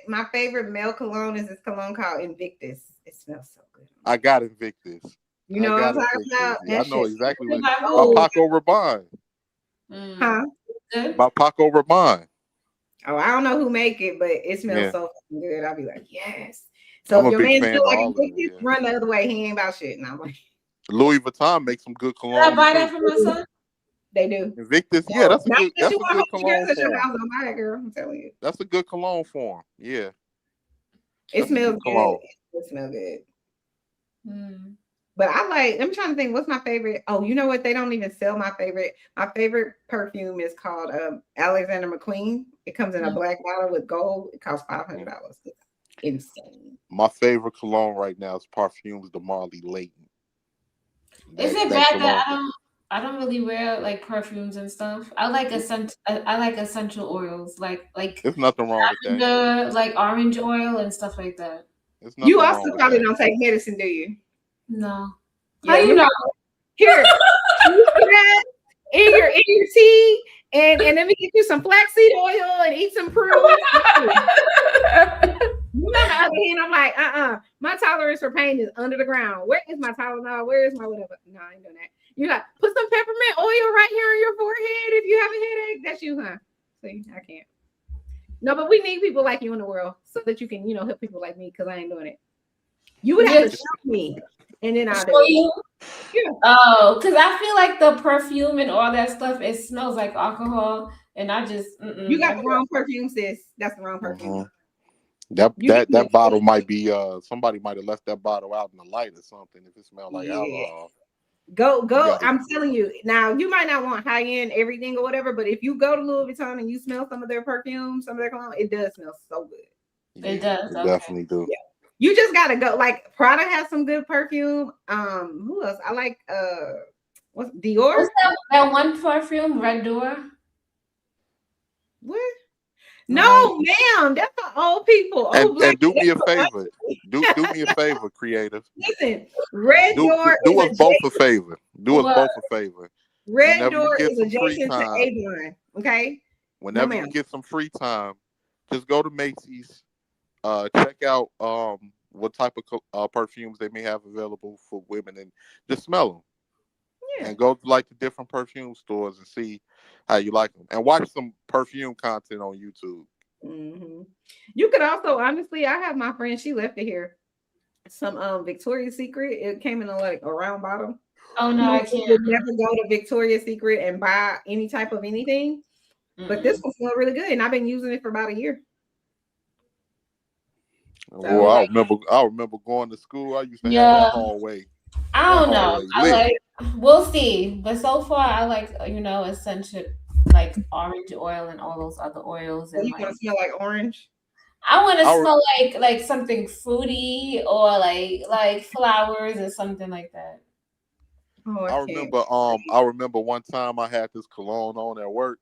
my favorite male cologne is this cologne called Invictus. It smells so good. I got Invictus. You know what I'm talking Invictus. about? Yeah, I That know shit. exactly what By by who? Paco Rabanne. Huh? Good. By Paco Rabanne. Oh, I don't know who make it, but it smells Yeah. so fucking good. I'll be like, yes. So I'm if a your big man fan feel of like all of it. Invictus, Yeah. run the other way. He ain't about shit. And I'm like, Louis Vuitton makes some good Should I colognes buy that too. for my son? they do. Invictus, yeah, that's a Not good that you cologne want to girls at for your him. house, don't buy that, girl. I'm telling you. That's a good cologne for him. Yeah. It That's a smells good good. cologne. It smells good. Mm. But I'm trying to think, what's my favorite? Oh, you know what? They don't even sell my favorite. My favorite perfume is called Alexander McQueen. It comes in a black bottle with gold. It costs $500. It's insane. My favorite cologne right now is Parfums de Marley Layton. Is it bad that I don't really wear like perfumes and stuff? I like essential oils, like There's nothing wrong with that. lavender, like orange oil and stuff like that. There's nothing You wrong also with probably that. don't take medicine, do you? No. Yeah, How you know? Here, you put that in your tea, and let me get you some flaxseed oil and eat some prunes. On the other hand, I'm like, my tolerance for pain is under the ground. Where is my Tylenol? Where is my whatever? No, I ain't doing that. You got put some peppermint oil right here on your forehead if you have a headache. That's you, huh? See, I can't. No, but we need people like you in the world so that you can, help people like me because I ain't doing it. You would have to show me, and then I'll do it. You? Yeah. Oh, because I feel like the perfume and all that stuff, it smells like alcohol, and I just You got the wrong perfume, sis. That's the wrong perfume. That bottle might be somebody might have left that bottle out in the light or something if it smells like alcohol. Go. I'm telling you. Now, you might not want high-end everything or whatever, but if you go to Louis Vuitton and you smell some of their perfume, some of their cologne, it does smell so good. It does. It definitely do. Yeah. You just gotta go. Like Prada has some good perfume. Who else? I like what's Dior? What's that one perfume, Red Door? What? No, ma'am. That's for old people. And do me a favor. Do me a favor, creative. Listen, Red Door do is us both a favor. Do us both a favor. Red Whenever Door you get is some free adjacent to time, Avon. Okay. Whenever No, you ma'am. get some free time, just go to Macy's. Check out what type of perfumes they may have available for women, and just smell them. Yeah. And go to like the different perfume stores and see how you like them, and watch some perfume content on YouTube. Mm-hmm. You could also, honestly, I have my friend. She left it here. Some Victoria's Secret. It came in a round bottle. Oh no, I You can't. would never go to Victoria's Secret and buy any type of anything. But this one smelled really good, and I've been using it for about a year. Well, I remember going to school. I used to have that hallway. I don't know. We'll see. But so far, I like, essential, like orange oil and all those other oils. And You want to smell like orange? I want to smell like something fruity or like flowers or something like that. Oh, I remember one time I had this cologne on at work.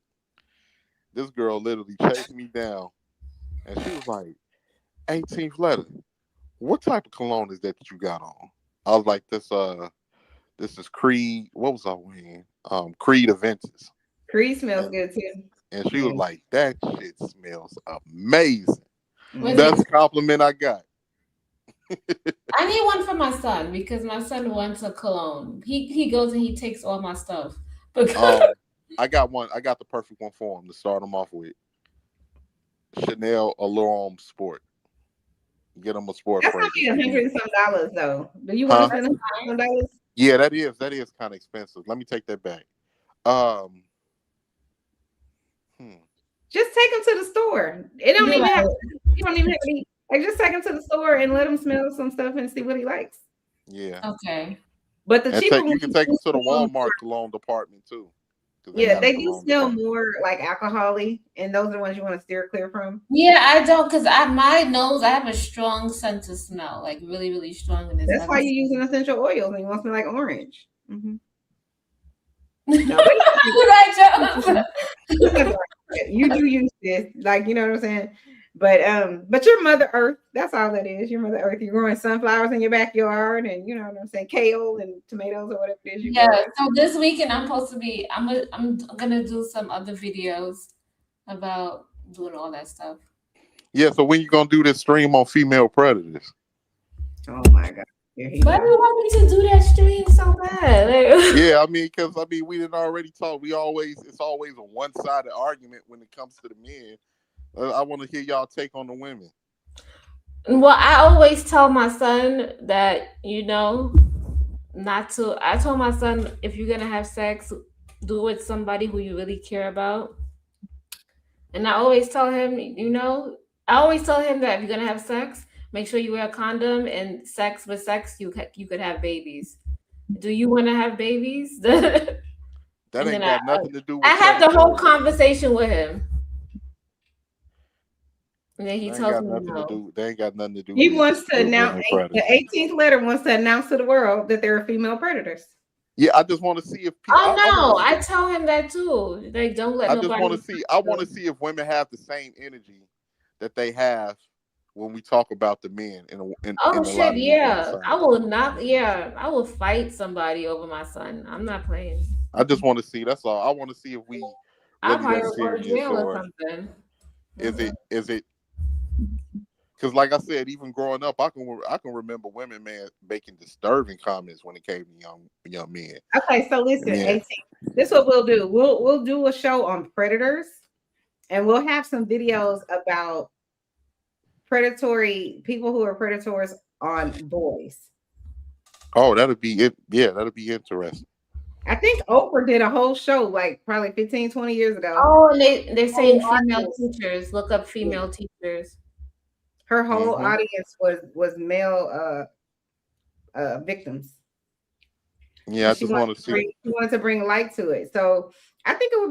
This girl literally chased me down, and she was like, 18th letter, what type of cologne is that you got on? I was like, this is Creed. What was I wearing? Creed Aventus. Creed smells good too. And she was like, that shit smells amazing. Was That's it- a compliment I got. I need one for my son because my son wants a cologne. He goes and he takes all my stuff. I got one. I got the perfect one for him to start him off with. Chanel Allure Sport. Get him a sport. That's fragrance. only $100 and some though. Do you want to spend $100? Yeah, that is kind of expensive. Let me take that back. Just take them to the store. It don't even have. You don't even have to be. Like, just take him to the store and let him smell some stuff and see what he likes. Yeah. Okay. But the cheaper you can take him to the Walmart cologne department too. Yeah, they do smell more like alcohol-y, and those are the ones you want to steer clear from. Yeah, I don't, because my nose, I have a strong sense of smell, like really, really strong. In this. That's why you're using essential oils, and you want to smell like orange. Mm-hmm. You do use this, like, you know what I'm saying? But you're Mother Earth. That's all that is. You're Mother Earth. You're growing sunflowers in your backyard, and you know what I'm saying, kale and tomatoes or whatever it is. Yeah. So this weekend I'm gonna do some other videos about doing all that stuff. Yeah. So when you gonna do this stream on female predators? Oh my God. Why do you want me to do that stream so bad? Yeah, because we didn't already talk. It's always a one-sided argument when it comes to the men. I want to hear y'all take on the women. Well, I always tell my son that, I told my son, if you're gonna have sex, do it with somebody who you really care about. And I always tell him, that if you're gonna have sex, make sure you wear a condom, and with sex, you could have babies. Do you want to have babies? That ain't got nothing to do with I have the whole conversation with him. And then he tells me no. They ain't got nothing to do. He wants to announce, the 18th letter wants to announce to the world that there are female predators. Yeah, I just want to see if people. Oh no, I tell him that too. They don't let nobody. I want to see if women have the same energy that they have when we talk about the men. I will not. Yeah, I will fight somebody over my son. I'm not playing. I just want to see. That's all. I want to see if we. I'll probably go to jail or something. Is it? Because, like I said, even growing up, I can remember women, making disturbing comments when it came to young men. Okay, so listen, 18. This is what we'll do. We'll do a show on predators, and we'll have some videos about predatory people who are predators on boys. Oh, that'll be it. Yeah, that'll be interesting. I think Oprah did a whole show like probably 15, 20 years ago. Oh, and they're saying female teachers. Look up female teachers. Her whole audience was male victims. Yeah, I just want to see. She wanted to bring light to it, so I think it would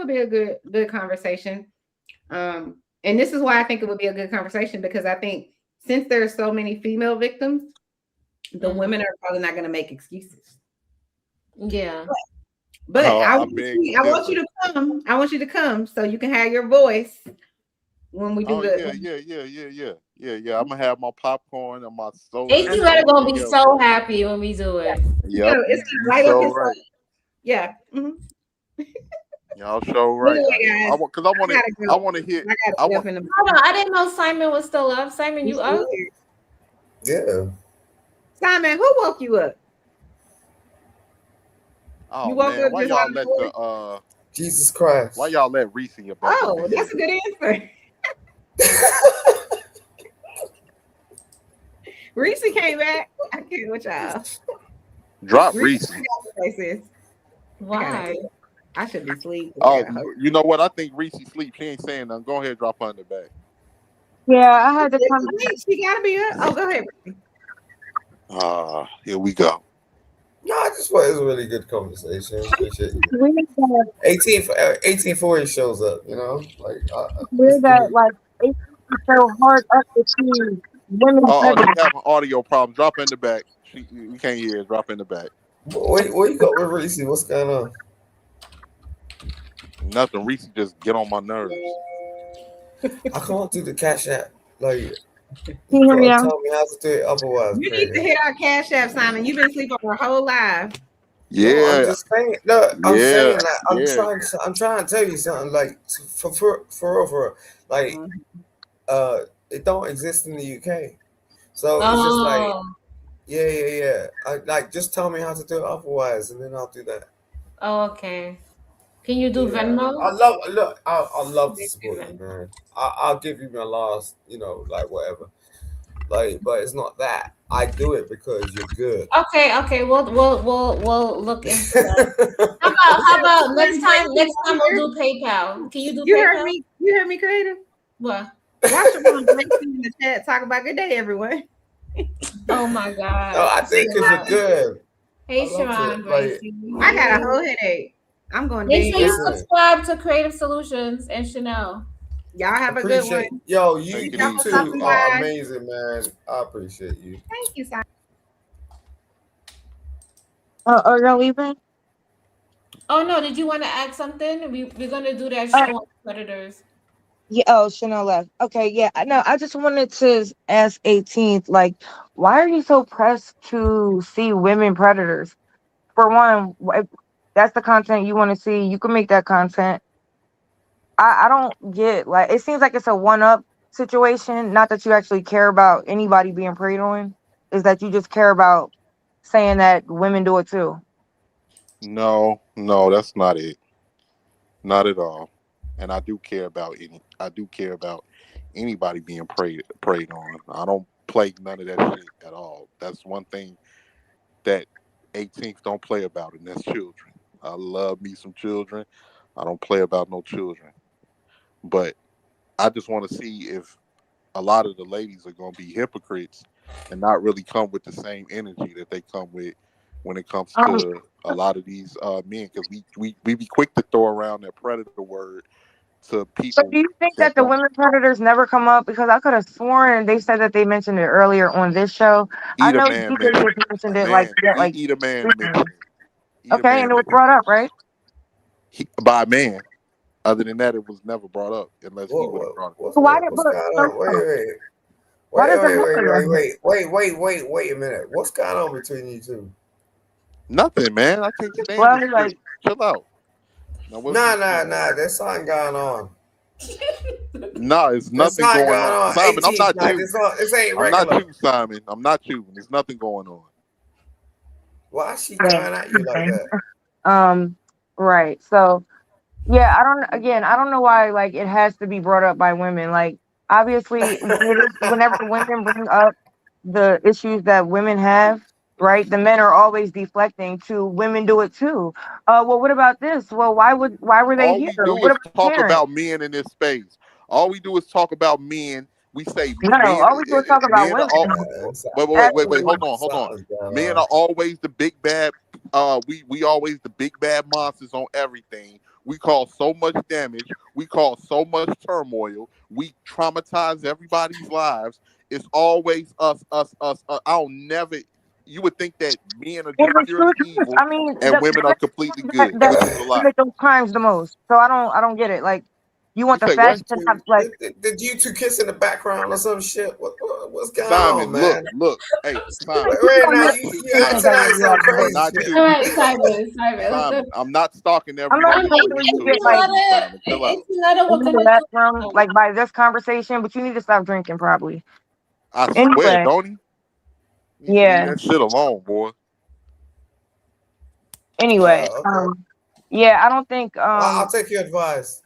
be a good conversation. And this is why I think it would be a good conversation, because I think since there's so many female victims, the women are probably not going to make excuses. Yeah, but I want you to come. I want you to come so you can have your voice when we do Yeah. I'm gonna have my popcorn and my soda. 18 letter gonna be so happy when we do it. Yeah, it's right up his right. Yeah. Mm-hmm. Y'all show right. Because I want to hear. Hold on, I didn't know Simon was still up. Simon, you up? Yeah. Simon, who woke you up? Oh man, why y'all let Jesus Christ? Why y'all let Reese in your back? Oh, that's a good answer. Reese came back. I can't with y'all. Drop Reese. Why? I should be asleep. Oh, you know what? I think Reese sleep. She ain't saying nothing. Go ahead, drop her in the back. Yeah, I had to come. She gotta be up. Oh, go ahead. Here we go. No, I just thought it was a really good conversation. Appreciate you. 1840 shows up, We're that like 18 so hard up to see women. Oh, they have an audio problem. Drop in the back. We can't hear. Drop in the back. Where you go with Reese? What's going on? Nothing. Reese just get on my nerves. I can't do the Cash App. Like, can you hear me out? Tell me how to do it otherwise. You need to hit our Cash App, Simon. You've been sleeping our whole life. Yeah, no, I'm just saying. No, I'm saying that. I'm trying to tell you something. Like for like, it don't exist in the UK. So it's just like, yeah. I just tell me how to do it otherwise, and then I'll do that. Oh, okay. Can you do Venmo? I love to support you, man. I'll give you my last, like whatever. Like, but it's not that. I do it because you're good. Okay. We'll look into that. How about next time we'll do PayPal. Can you do PayPal? You heard me, Creative? What? Watch your in the chat. Talk about good day, everyone. Oh my God. No, I think it's good. Hey, Sharon. I got a whole headache. I'm going Make sure you down. subscribe to Creative Solutions and Chanel. Y'all have a good one. Yo, you Thank you. two are amazing, man. I appreciate you. Thank you, Simon. Are y'all leaving? Oh no, did you want to add something? We're gonna do that show on Predators. Yeah. Oh, Chanel left. Okay. Yeah. No, I just wanted to ask 18th, like, why are you so pressed to see women predators? For one, if that's the content you want to see, you can make that content. I don't get, like, it seems like it's a one-up situation. Not that you actually care about anybody being preyed on, is that you just care about saying that women do it too. No, that's not it. Not at all. And I do care about anybody being preyed on. I don't play none of that shit at all. That's one thing that 18th don't play about, and that's children. I love me some children. I don't play about no children. But I just want to see if a lot of the ladies are going to be hypocrites and not really come with the same energy that they come with when it comes to a lot of these men, because we be quick to throw around that predator word to people. So do you think that the women predators never come up? Because I could have sworn they said that they mentioned it earlier on this show. I know you mentioned it like that, like Eat a man mentioned it. okay, and it was brought up, right? By a man. Other than that, it was never brought up unless he would have brought it up. So why did Wait a minute. What's going on between you two? Nothing, man. I can't stand this shit. Chill out. Nah. There's something going on. No, it's nothing going on. Simon, I'm not you. This ain't I'm regular. not you, Simon. I'm not you. There's nothing going on. Why is she going at you like that? Right. So yeah, I don't know why like it has to be brought up by women. Like obviously whenever women bring up the issues that women have, right, the men are always deflecting to women do it too. Well, what about this? Well, why were they All here? we do What is about talk parents? about men in this space. All we do is talk about men. We say No, men, all we do is talk about men are women. wait. Hold on. Men are always the big bad. We always the big bad monsters on everything. We cause so much damage. We cause so much turmoil. We traumatize everybody's lives. It's always us. I'll never. You would think that men are just pure evil, I mean, and women are completely good, which is a lie. commit those crimes the most. So I don't get it. Like, you want the say facts what? to have like. Did you two kiss in the background or some shit? What's going Simon, on, man? look. Hey, Simon. Wait, now you acting like some crazy Not shit. you. All right, Simon. Simon, I'm not stalking I'm everyone. not saying you get like Chill out. in the bathroom, like by this conversation, but you need to stop drinking probably. I swear, Anyway. don't he? Yeah. Leave that shit alone, boy. Anyway, okay. yeah, I don't think I'll take your advice.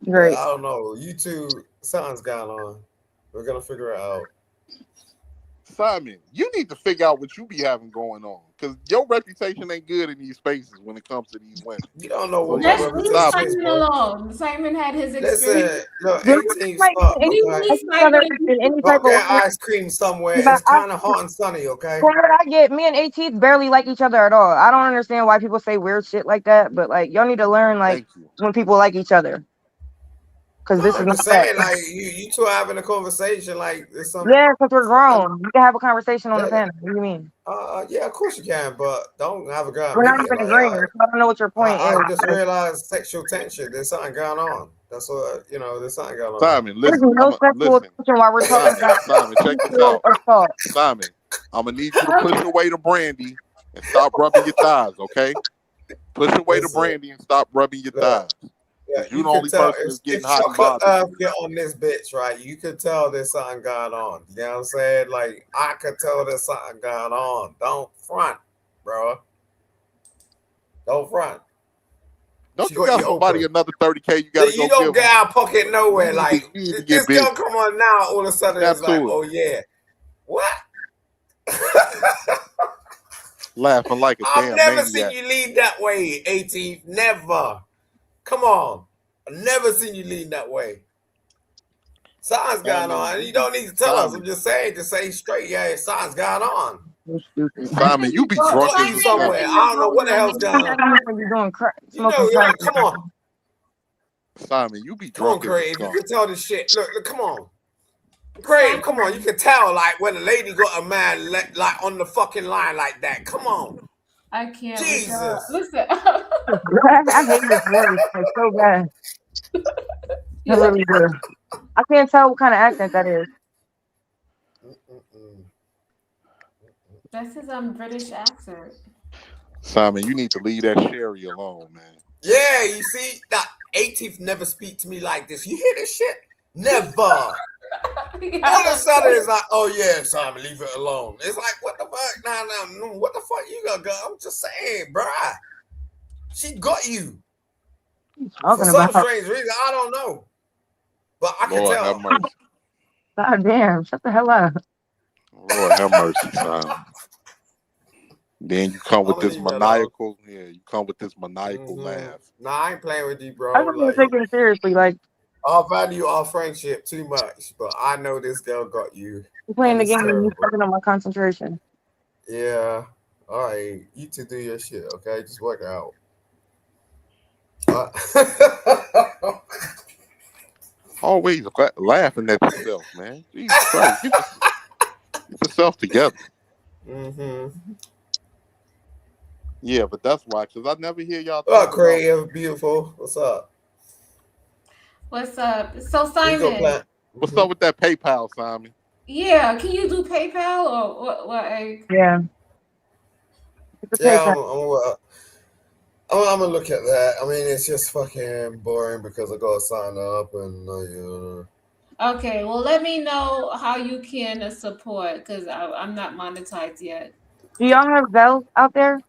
Great. I don't know. You two, something's going on. We're gonna figure it out. Simon, you need to figure out what you be having going on, because your reputation ain't good in these spaces when it comes to these women. You don't know what Let's my leave reputation is, Simon bro. alone. Simon had his Listen, experience. look, 18 stop, any type Go of get ice cream somewhere. It's kind of hot and sunny, okay? From what I get, me and AT barely like each other at all. I don't understand why people say weird shit like that, but like y'all need to learn like when people like each other. Because this is I'm not just saying, that. like you two are having a conversation, like there's some. Yeah, because we're grown. We can have a conversation on the panel. What do you mean? Yeah, of course you can, but don't have a gun. We're not even agreeing. So I don't know what your point I is. just realized sexual tension. There's something going on. That's what there's something going on. Simon, There's listen. no sexual tension while we're talking about Simon, check this sexual out. assault. Simon, I'm gonna need you to push away the brandy and stop rubbing your thighs, okay? Push away the brandy and stop rubbing your thighs. Yeah, You're the only person that's getting hot and bothered. Get on this bitch, right? You could tell there's something going on. You know what I'm saying? Like I could tell there's something going on. Don't front, bro. Don't front. Don't you got somebody another 30K you gotta go You don't give get them? out of pocket nowhere. Like You need to this get big. girl come on now, all of a sudden it's like, Absolutely. oh yeah. What? Laughing like a I've damn never maniac. seen you lean that way, 18. Never. Come on. I've never seen you lean that way. Something's going on. You don't need to tell us. I'm just saying to say straight, yeah, something's going on. Simon, you be drunk Got you somewhere. I don't know what the hell's going on. You're doing crack, You know, smoking crack. come on. Simon, you be Come on, drunk. Craig. You can tell this shit. Look, come on. Craig, come on. You can tell, like, when a lady got a man, like, on the fucking line like that. Come on. I can't. Jesus. Listen. I hate this word. It's so bad. I really do. I can't tell what kind of accent that is. That's his British accent. Simon, you need to leave that Sherry alone, man. Yeah, you see, that 18th never speak to me like this. You hear this shit? Never. All of a sudden, it's like, oh yeah, Simon, leave it alone. It's like, what the fuck? Nah, what the fuck you got? I'm just saying, bruh. She got you. For some strange reason, I don't know. But I can Lord tell. have mercy. God damn, shut the hell up. Lord have mercy, Simon. Then you come with this maniacal, you come with this maniacal laugh. Nah, I ain't playing with you, bro. I don't even take it seriously. Like, I value our friendship too much, but I know this girl got you. you're playing the It's game and you're terrible. fucking on my concentration. Yeah. All right. You two do your shit, okay? Just work it out. Always laughing at yourself, man. Jesus Christ. Get yourself together. Yeah, but that's why, because I never hear y'all Oh, talk creative, beautiful. What's up? What's up? So Simon, what's up with that PayPal, Simon? yeah, can you do PayPal or what? Yeah. Yeah, I'm gonna look at that. I mean, it's just fucking boring because I gotta sign up and Okay, well, let me know how you can support because I'm not monetized yet. Do y'all have Zelle out there?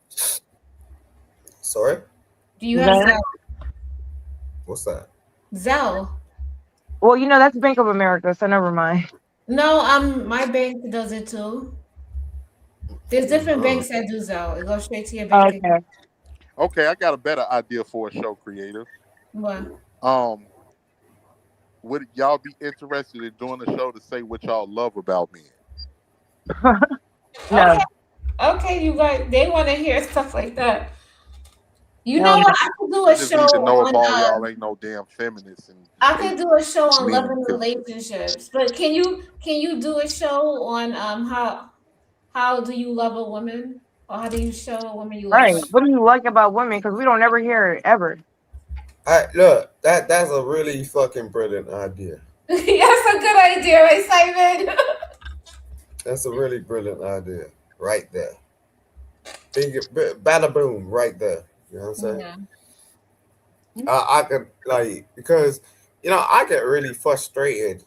Sorry? Do you have Zelle? What's that? Zelle? Well, you know, that's Bank of America, so never mind. No, my bank does it too. There's different banks that do Zelle. It goes straight to your bank account. Okay, I got a better idea for a show, creative. What? Would y'all be interested in doing a show to say what y'all love about men? No. Okay, you guys, they want to hear stuff like that. You know what? I could do a Just show need to know if on. all y'all ain't no damn feminists. And I could do a show on men. love and relationships, but can you do a show on how do you love a woman, or how do you show a woman you love Right. her? What do you like about women? Because we don't ever hear it ever. Look, that's a really fucking brilliant idea. That's a good idea, right, Simon? That's a really brilliant idea right there. Bada boom, right there. You know what I'm saying? Yeah. I could because I get really frustrated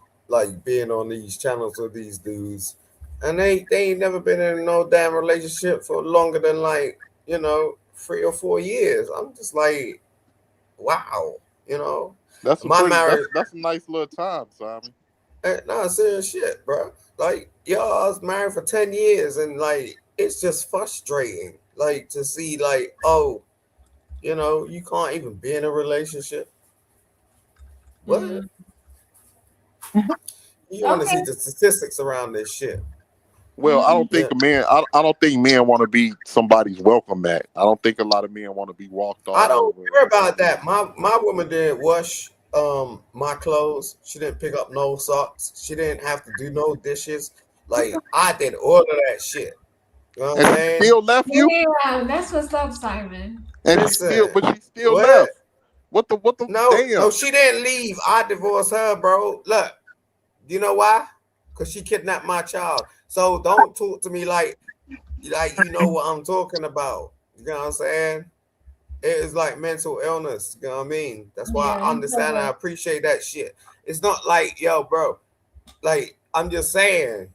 being on these channels with these dudes, and they ain't never been in no damn relationship for longer than 3 or 4 years. I'm just like, wow, That's my marriage. That's a nice little time, Simon. No, serious shit, bro. Y'all was married for 10 years, and it's just frustrating, to see you can't even be in a relationship. What? You want to see the statistics around this shit. Well, I don't think I don't think men want to be somebody's welcome mat. I don't think a lot of men want to be walked all I don't over. care about that. My woman didn't wash my clothes. She didn't pick up no socks. She didn't have to do no dishes. I did all of that shit. You know what I'm saying? She still left you? Yeah, that's what's up, Simon. And she still left. What the No, she didn't leave. I divorced her, bro. Look, you know why? Because she kidnapped my child. So don't talk to me like you know what I'm talking about. You know what I'm saying? It is like mental illness. You know what I mean? That's why I understand and I appreciate that shit. It's not yo, bro. I'm just saying,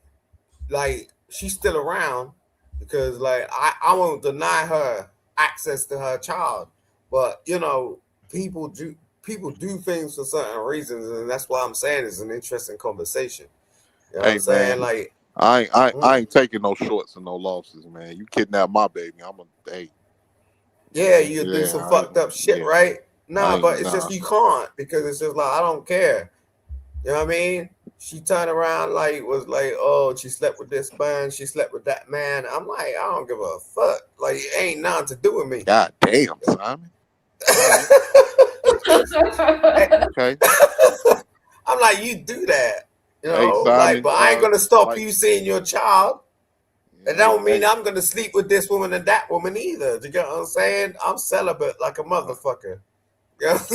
she's still around because I won't deny her access to her child. But people do things for certain reasons, and that's why I'm saying it's an interesting conversation. You know what I'm saying? Man, I ain't taking no shorts and no losses, man. You kidnap my baby, I'm a Yeah, you do some fucked up shit, right? Nah, but it's just you can't because it's just I don't care. You know what I mean? she turned around was like, oh, she slept with this man, she slept with that man. I'm like, I don't give a fuck. Like, it ain't nothing to do with me. God damn, Simon. Okay. I'm like, you do that, you know, Hey, Simon, but I ain't gonna stop like- you seeing your child. It don't mean I'm gonna sleep with this woman and that woman either. You get what I'm saying? I'm celibate like a motherfucker. You know what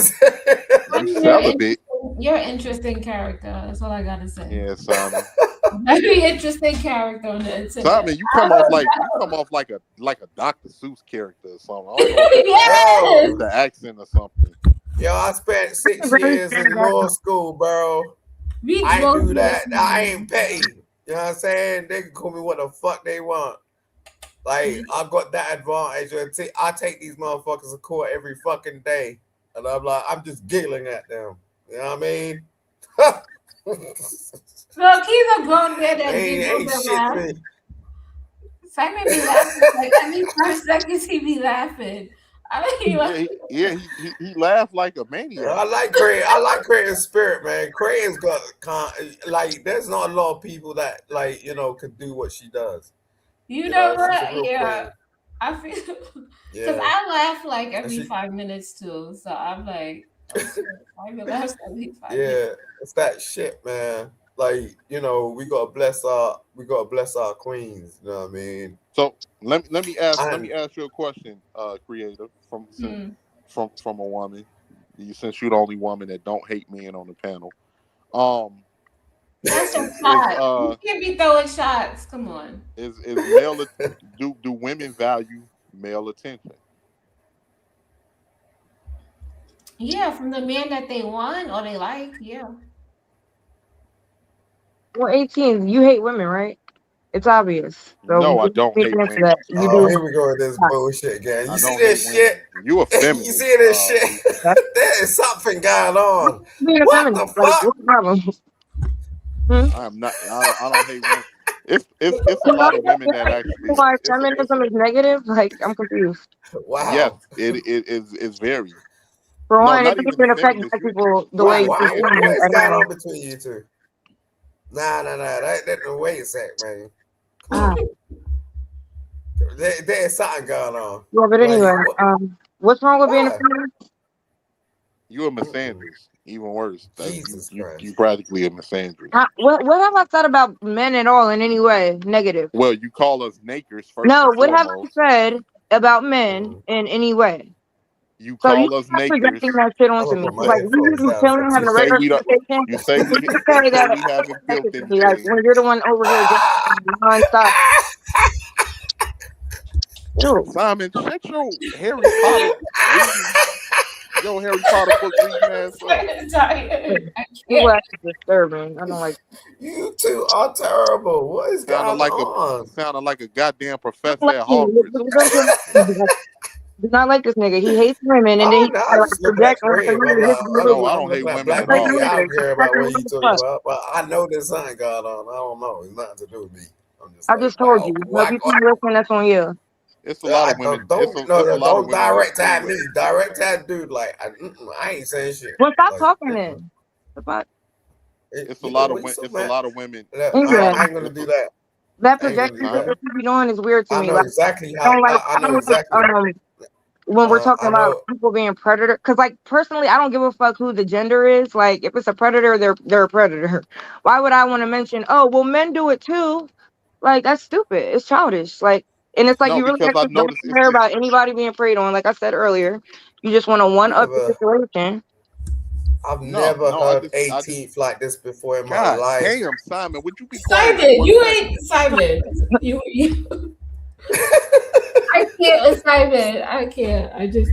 I'm saying? You're an interesting character. That's all I gotta say. Yeah, Simon. Very interesting character on the internet. Simon, you come off like a Dr. Seuss character or something. I don't know if Yes! it's the accent or something. Yo, I spent 6 years in law school, bro. I ain't do that. I ain't petty. You know what I'm saying? They can call me what the fuck they want. Like, I got that advantage. I take these motherfuckers to court every fucking day. And I'm like, I'm just giggling at them. You know what I mean? Look, he's a grown man that ain't giggles shit and to laughs. me. Simon be laughing. Like, every 5 seconds he be laughing. I mean, he laughed like a maniac. I like Craig. I like Craig's spirit, man. Craig's got there's not a lot of people that could do what she does. You know she's a what? real Yeah. queen. I feel because Yeah. I laugh like every she- 5 minutes too. So I'm like, Simon laughs every 5 Yeah, minutes. it's that shit, man. Like, we gotta bless our queens. You know what I mean? So let me ask you a question, creative, from a woman. Since you're the only woman that don't hate men on the panel. That's a shot. You can't be throwing shots. Come on. Is male do women value male attention? Yeah, from the man that they want or they like. Yeah. Well, 18, you hate women, right? It's obvious. So No, I don't hate into women. that. You Oh, do. here we go with this bullshit again. I You see don't this hate shit? women. You a feminist. You see this shit? There is something going on. Being a What feminist, the like, fuck? what's the problem? I'm not. I don't hate women. It's a lot of women that actually. Why feminism is negative? Like, I'm confused. Wow. Yes, it is very. For No, one, not it even doesn't affect feminist. black people the way What you is do going at all. on between you two? Nah. That no wait a sec, man. Ah. There's something going on. Yeah, but anyway, what's wrong with being a Why? feminist? You a misandrist, even worse. Jesus Christ. You practically a misandrist. What have I said about men at all in any way negative? Well, you call us nakers first. No, and what have I foremost. said about men in any way? You So call you us start nakers. projecting that shit onto me. Like we just be chilling, having a regular conversation. You say we You say that haven't built anything. like when you're the one over here just nonstop. Ew. Simon, shut your Harry Potter book reading ass up. Well, that's disturbing. I don't like. You two are terrible. What is going on? Sounded like a goddamn professor at Hogwarts. Do not like this nigga. He hates women, and then he I like just look at project on Craig. the I don't hate women Black at all. lady, I don't care about what you Fuck. talking about, but I know there's something going on. I don't know. It's nothing to do with me. I just told you. No, if you keep listening, that's on you. It's a lot of women. Don't direct at me. Direct at dude. Like I ain't saying shit. Well, stop Like, talking then. What? It's a lot of women. It's a lot of women. I ain't gonna do that. That projection that you be doing is weird to I me. know Like, exactly I how. don't like. I know exactly. When we're talking I about know. people being predator, because like personally, I don't give a fuck who the gender is. Like, if it's a predator, they're a predator. Why would I want to mention? Oh, well, men do it too. Like that's stupid. It's childish. Like, and it's like No, you really because I actually don't noticed care about anybody being preyed on. Like I said earlier, you just want to one up the situation. I've never heard 18th like this before in my life. Damn, Simon, would you be quiet? Simon, you ain't Simon. You. I can't with Simon. I can't. I just.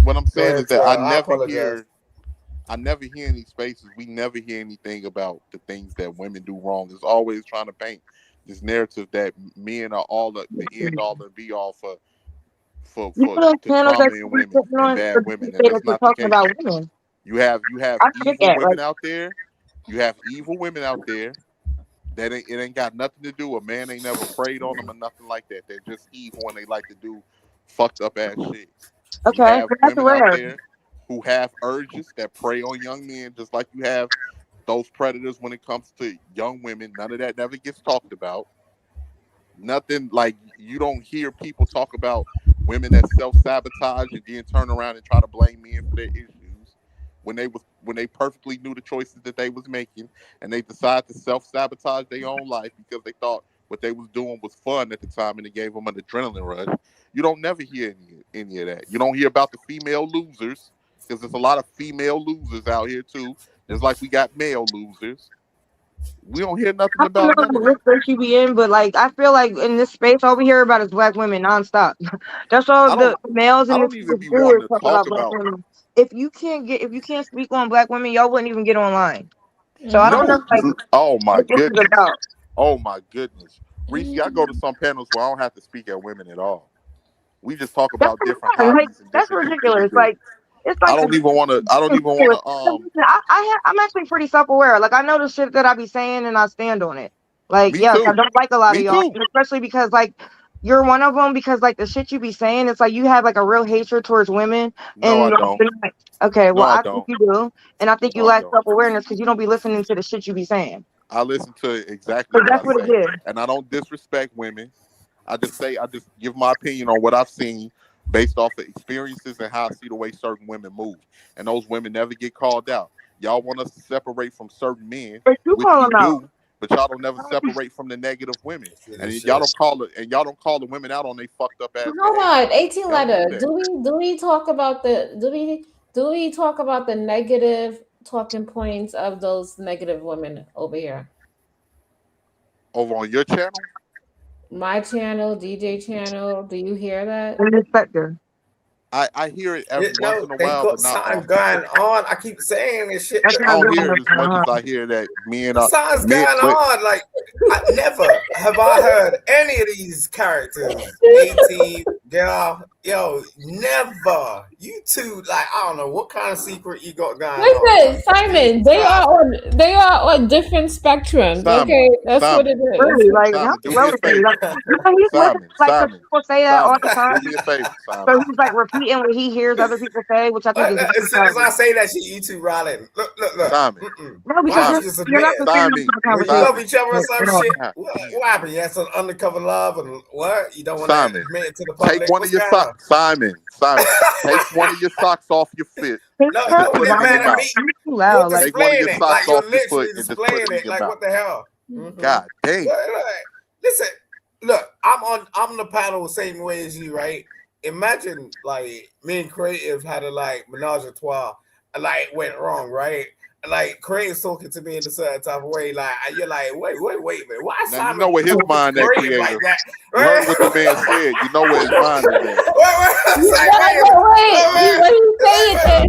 What I'm saying is that I I never apologize. hear in these spaces. We never hear anything about the things that women do wrong. It's always trying to paint this narrative that men are all the end all and be all for trauma in women and bad women, and that's not the case. Women. You have I evil get that, women like- out there. You have evil women out there that it ain't got nothing to do. A man ain't never preyed on them or nothing like that. They're just evil and they like to do fucked up ass shit. Okay, You have but that's women out rare. there who have urges that prey on young men, just like you have those predators when it comes to young women. None of that never gets talked about. Nothing like you don't hear people talk about women that self-sabotage and then turn around and try to blame men for their issues when they perfectly knew the choices that they was making, and they decided to self-sabotage their own life because they thought what they was doing was fun at the time and it gave them an adrenaline rush. You don't never hear any of that. You don't hear about the female losers because there's a lot of female losers out here too. There's like we got male losers. We don't hear nothing I about don't know what space you be in, but like I feel like in this space, all we hear about is black women nonstop. That's all the males I in don't this even be do wanting is to talk talk about black about. women. If you can't speak on black women, y'all wouldn't even get online. So I don't know like Oh my what this is goodness. about. Oh my goodness. Reese, I go to some panels where I don't have to speak at women at all. We just talk about different Like hobbies and that's different things that we ridiculous. do. Like it's like I don't even want to. I'm actually pretty self-aware. Like I know the shit that I be saying and I stand on it. Like Me yes, too. I don't like a lot Me of y'all, too. and especially because like you're one of them because like the shit you be saying, it's like you have like a real hatred towards women. No, I And don't. okay, No, well I I don't. think you do, and I think you No, I lack don't. self-awareness because you don't be listening to the shit you be saying. I listen to exactly So what that's I what it say, is. and I don't disrespect women. I just give my opinion on what I've seen based off of experiences and how I see the way certain women move, and those women never get called out. Y'all want us to separate from certain men, But you which call we them out. do, but y'all don't never separate from the negative women, and y'all don't call the women out on they fucked up ass. Hold on, 18 Y'all letter. do that. Do we talk about the negative talking points of those negative women over here? Over on your channel? My channel, DJ channel. Do you hear that? Inspector. I hear it every once in a They while, got but not something often. going on. I keep saying this shit. I don't hear it as much as I hear that men are. Something's going on. Like I never have I heard any of these characters. 18, girl, yo, never. You two, like I don't know what kind of secret you got going on. Listen, Simon, they are on different spectrums. Simon, okay, that's what it is. Really, like Simon, how do me a favor. he's Simon, like 'cause Simon, people say that all the Simon, time. do me a favor, So Simon. he's like repeating what he hears other people say, which I think is As soon as I say that shit, you two rolling. Look. Simon. no, because you're not considering the When you conversation. love each other or some Hold shit, on. what happened? You had some undercover love and what? You don't want to Simon, admit it to the public? take one of your socks. Simon, take one of your socks off your foot. No, and put it in your mouth. Loud, You're like, Take one of displaying your it. socks Like you're off your literally foot and just put displaying it in it. your Like mouth. what the hell? God dang. Listen, look, I'm on the panel the same way as you, right? Imagine like me and Creative had a like menage a trois, and like went wrong, right? And like Creative's talking to me in a certain type of way, like and you're like, wait a minute, why Now Simon you know what his talking to mind that Creative creative. like that? You heard what the man said. You know what his mind is at. Wait.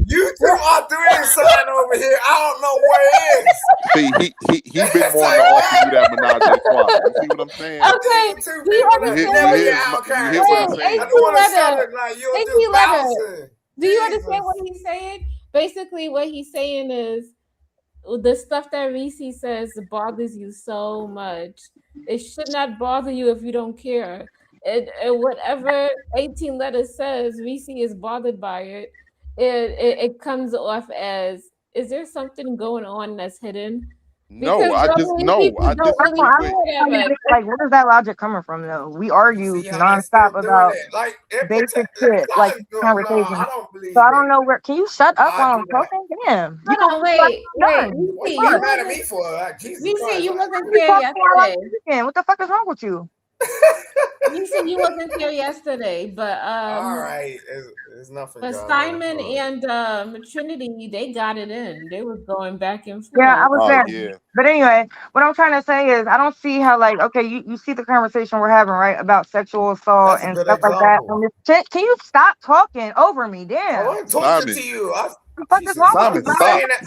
You two are doing something over here. I don't know what it is. See, he been wanting to offer you that menage a trois. You see what I'm saying? Okay, do you understand? You hear what he's saying? Do you understand what he's saying? Basically, what he's saying is the stuff that Reese says bothers you so much. It should not bother you if you don't care. And whatever 18 letters says, Reese is bothered by it. It comes off as, is there something going on that's hidden? No, I disagree with like, where is that logic coming from, though? We argue nonstop about basic shit, like conversations. So I don't know where. Can you shut up while I'm talking? Damn. Hold on, wait. What you mad at me for? Jesus Christ. You wasn't here yesterday. What the fuck is wrong with you? You said you wasn't here yesterday, but all right, there's nothing. But Simon and Trinity, they got it in. They was going back and forth. Yeah, I was there. Yeah. But anyway, what I'm trying to say is, I don't see how, like, okay, you see the conversation we're having, right, about sexual assault and stuff like that. Can you stop talking over me? Damn. I'm talking to you. What the fuck is wrong Simon, with you?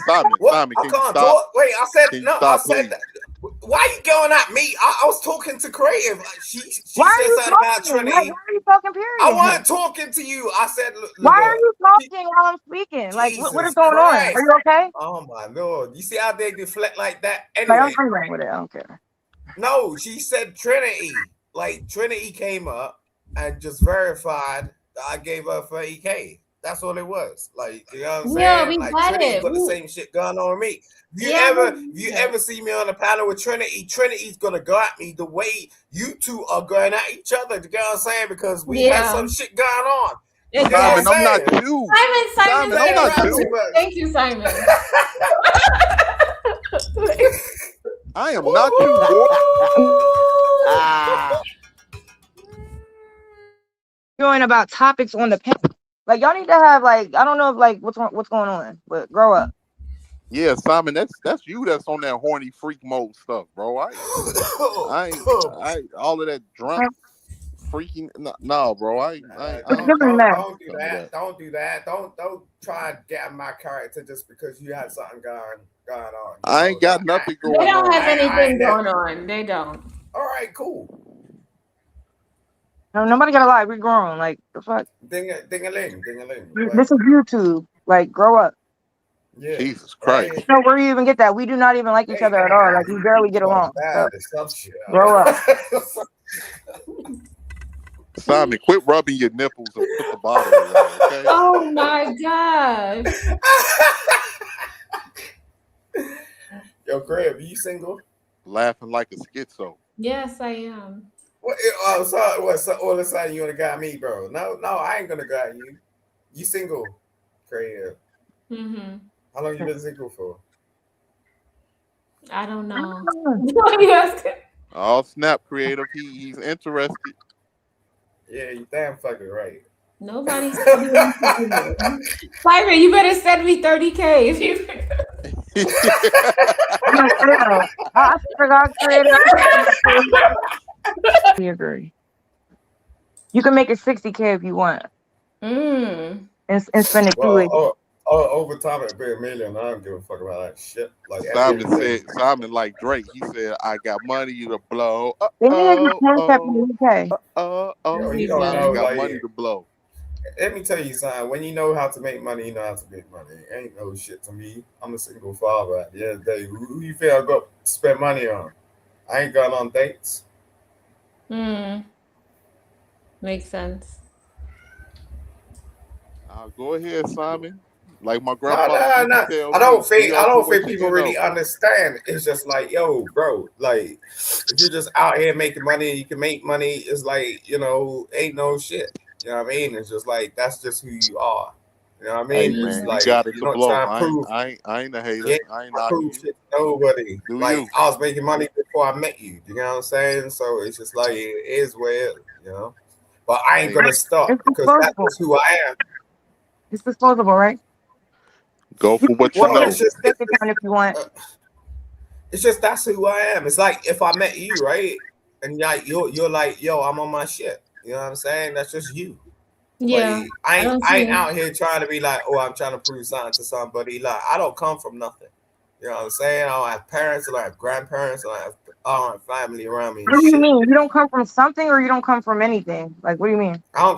Simon, What? can you I can't stop? talk. Wait, I said Can you no. stop, I said that. Why are you going at me? I was talking to Creative. She Why are said you something about talking? Trinity. Like, why are you talking, period? I wasn't talking to you. I said, look, why are you talking while I'm speaking? Like, what is going on? Are you okay? Oh my Lord. You see how they deflect like that? Like, Anyway. I'm going with it. I don't care. No, she said Trinity. Like Trinity came up and just verified that I gave her 30K. That's all it was. Like, you know what I'm Yeah, saying? we Like got Trinity it. got the same shit going on with me. Yeah, If you ever see me on a panel with Trinity, Trinity's gonna go at me the way you two are going at each other. You know what I'm saying? Because we have some shit going on. You know what Simon, I'm not saying? you. Simon, I'm not you. Thank you, Simon. I am not you. Going about topics on the panel. Like y'all need to have like I don't know if like what's going on, but grow up. Yeah, Simon, that's you that's on that horny freak mode stuff, bro. I all of that drunk freaking no, bro. Don't do that. Don't do that. Don't try to get my character just because you had something going on. I ain't got nothing going on. They don't have anything going on. They don't. All right, cool. No, nobody gotta lie. We're grown. Like the fuck. Ding-a-ling. This is YouTube. Like grow up. Yeah. Jesus Christ. So where do you even get that? We do not even like each other at all. Like we barely get along. So, grow up. Simon, quit rubbing your nipples and put the bottle away, okay? Oh my gosh. Yo, Crab, you single? Laughing like a schizo. Yes, I am. So all of a sudden you wanna got me, bro? No, I ain't gonna got you. You single, Crab? Mm-hmm. How long you been single for? I don't know. What are you asking? Oh, snap, creative. He's interested. Yeah, you damn fucking right. Nobody. Simon, you better send me 30K if you. I forgot creative. We agree. You can make it 60K if you want. And spend it 2 weeks. Over time it'd be $1 million. I don't give a fuck about that shit. Like Simon like Drake. He said, "I got money to blow." They need to concept in the UK. You don't know, got like, money to blow. Let me tell you something. When you know how to make money, you know how to make money. It ain't no shit to me. I'm a single father at the end of the day. Who you feel I got to spend money on? I ain't going on dates. Makes sense. Go ahead, Simon. Like my grandpa. No. I don't think people really understand. It's just like, yo, bro, like if you're just out here making money, you can make money. It's like, ain't no shit. You know what I mean? It's just like that's just who you are. You know what I mean? Hey, it's man, like you got it to don't blow. try to prove. I ain't a hater. Yeah, I ain't prove knocking shit to nobody. Do like you? I was making money before I met you. You know what I'm saying? So it's just like it is where it is, But I ain't gonna stop because that's who I am. It's disposable, right? Go for what you know. It's just if you want. It's just that's who I am. It's like if I met you, right? And like you're like, yo, I'm on my shit. You know what I'm saying? That's just you. Yeah. Like, I ain't out here trying to be like, oh, I'm trying to prove something to somebody. Like, I don't come from nothing. You know what I'm saying? I don't have parents, I don't have grandparents, I don't have family around me. What do you mean? You don't come from something or you don't come from anything? Like, what do you mean? I don't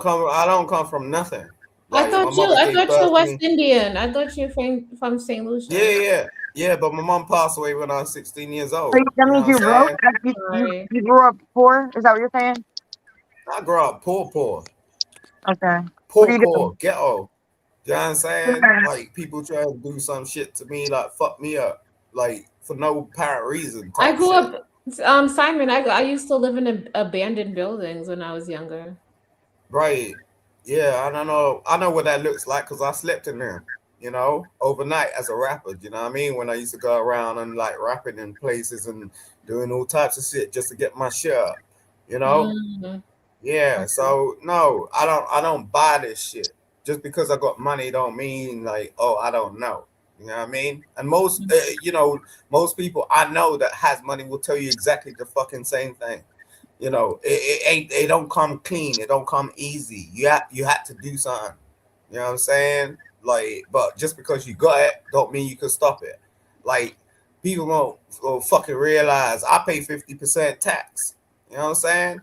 come from nothing. I Like, thought my mother came you're first West to me. Indian. I thought you're from St. Lucia. Yeah, but my mom passed away when I was 16 years old. So that means you know what I'm grew saying? you grew up poor? Is that what you're saying? I grew up poor. Okay. Poor, ghetto. You know what I'm saying? Like people try to do some shit to me, like fuck me up, like for no apparent reason. I grew up, Simon. I used to live in abandoned buildings when I was younger. Right. Yeah, I don't know. I know what that looks like because I slept in there, overnight as a rapper. You know what I mean? When I used to go around and like rapping in places and doing all types of shit just to get my shit up, Mm-hmm. Yeah, so no, I don't buy this shit. Just because I got money don't mean like, oh, I don't know. You know what I mean? And most most people I know that has money will tell you exactly the fucking same thing. It don't come clean, it don't come easy. You had to do something. You know what I'm saying? Like, but just because you got it don't mean you can stop it. Like people won't fucking realize I pay 50% tax. You know what I'm saying?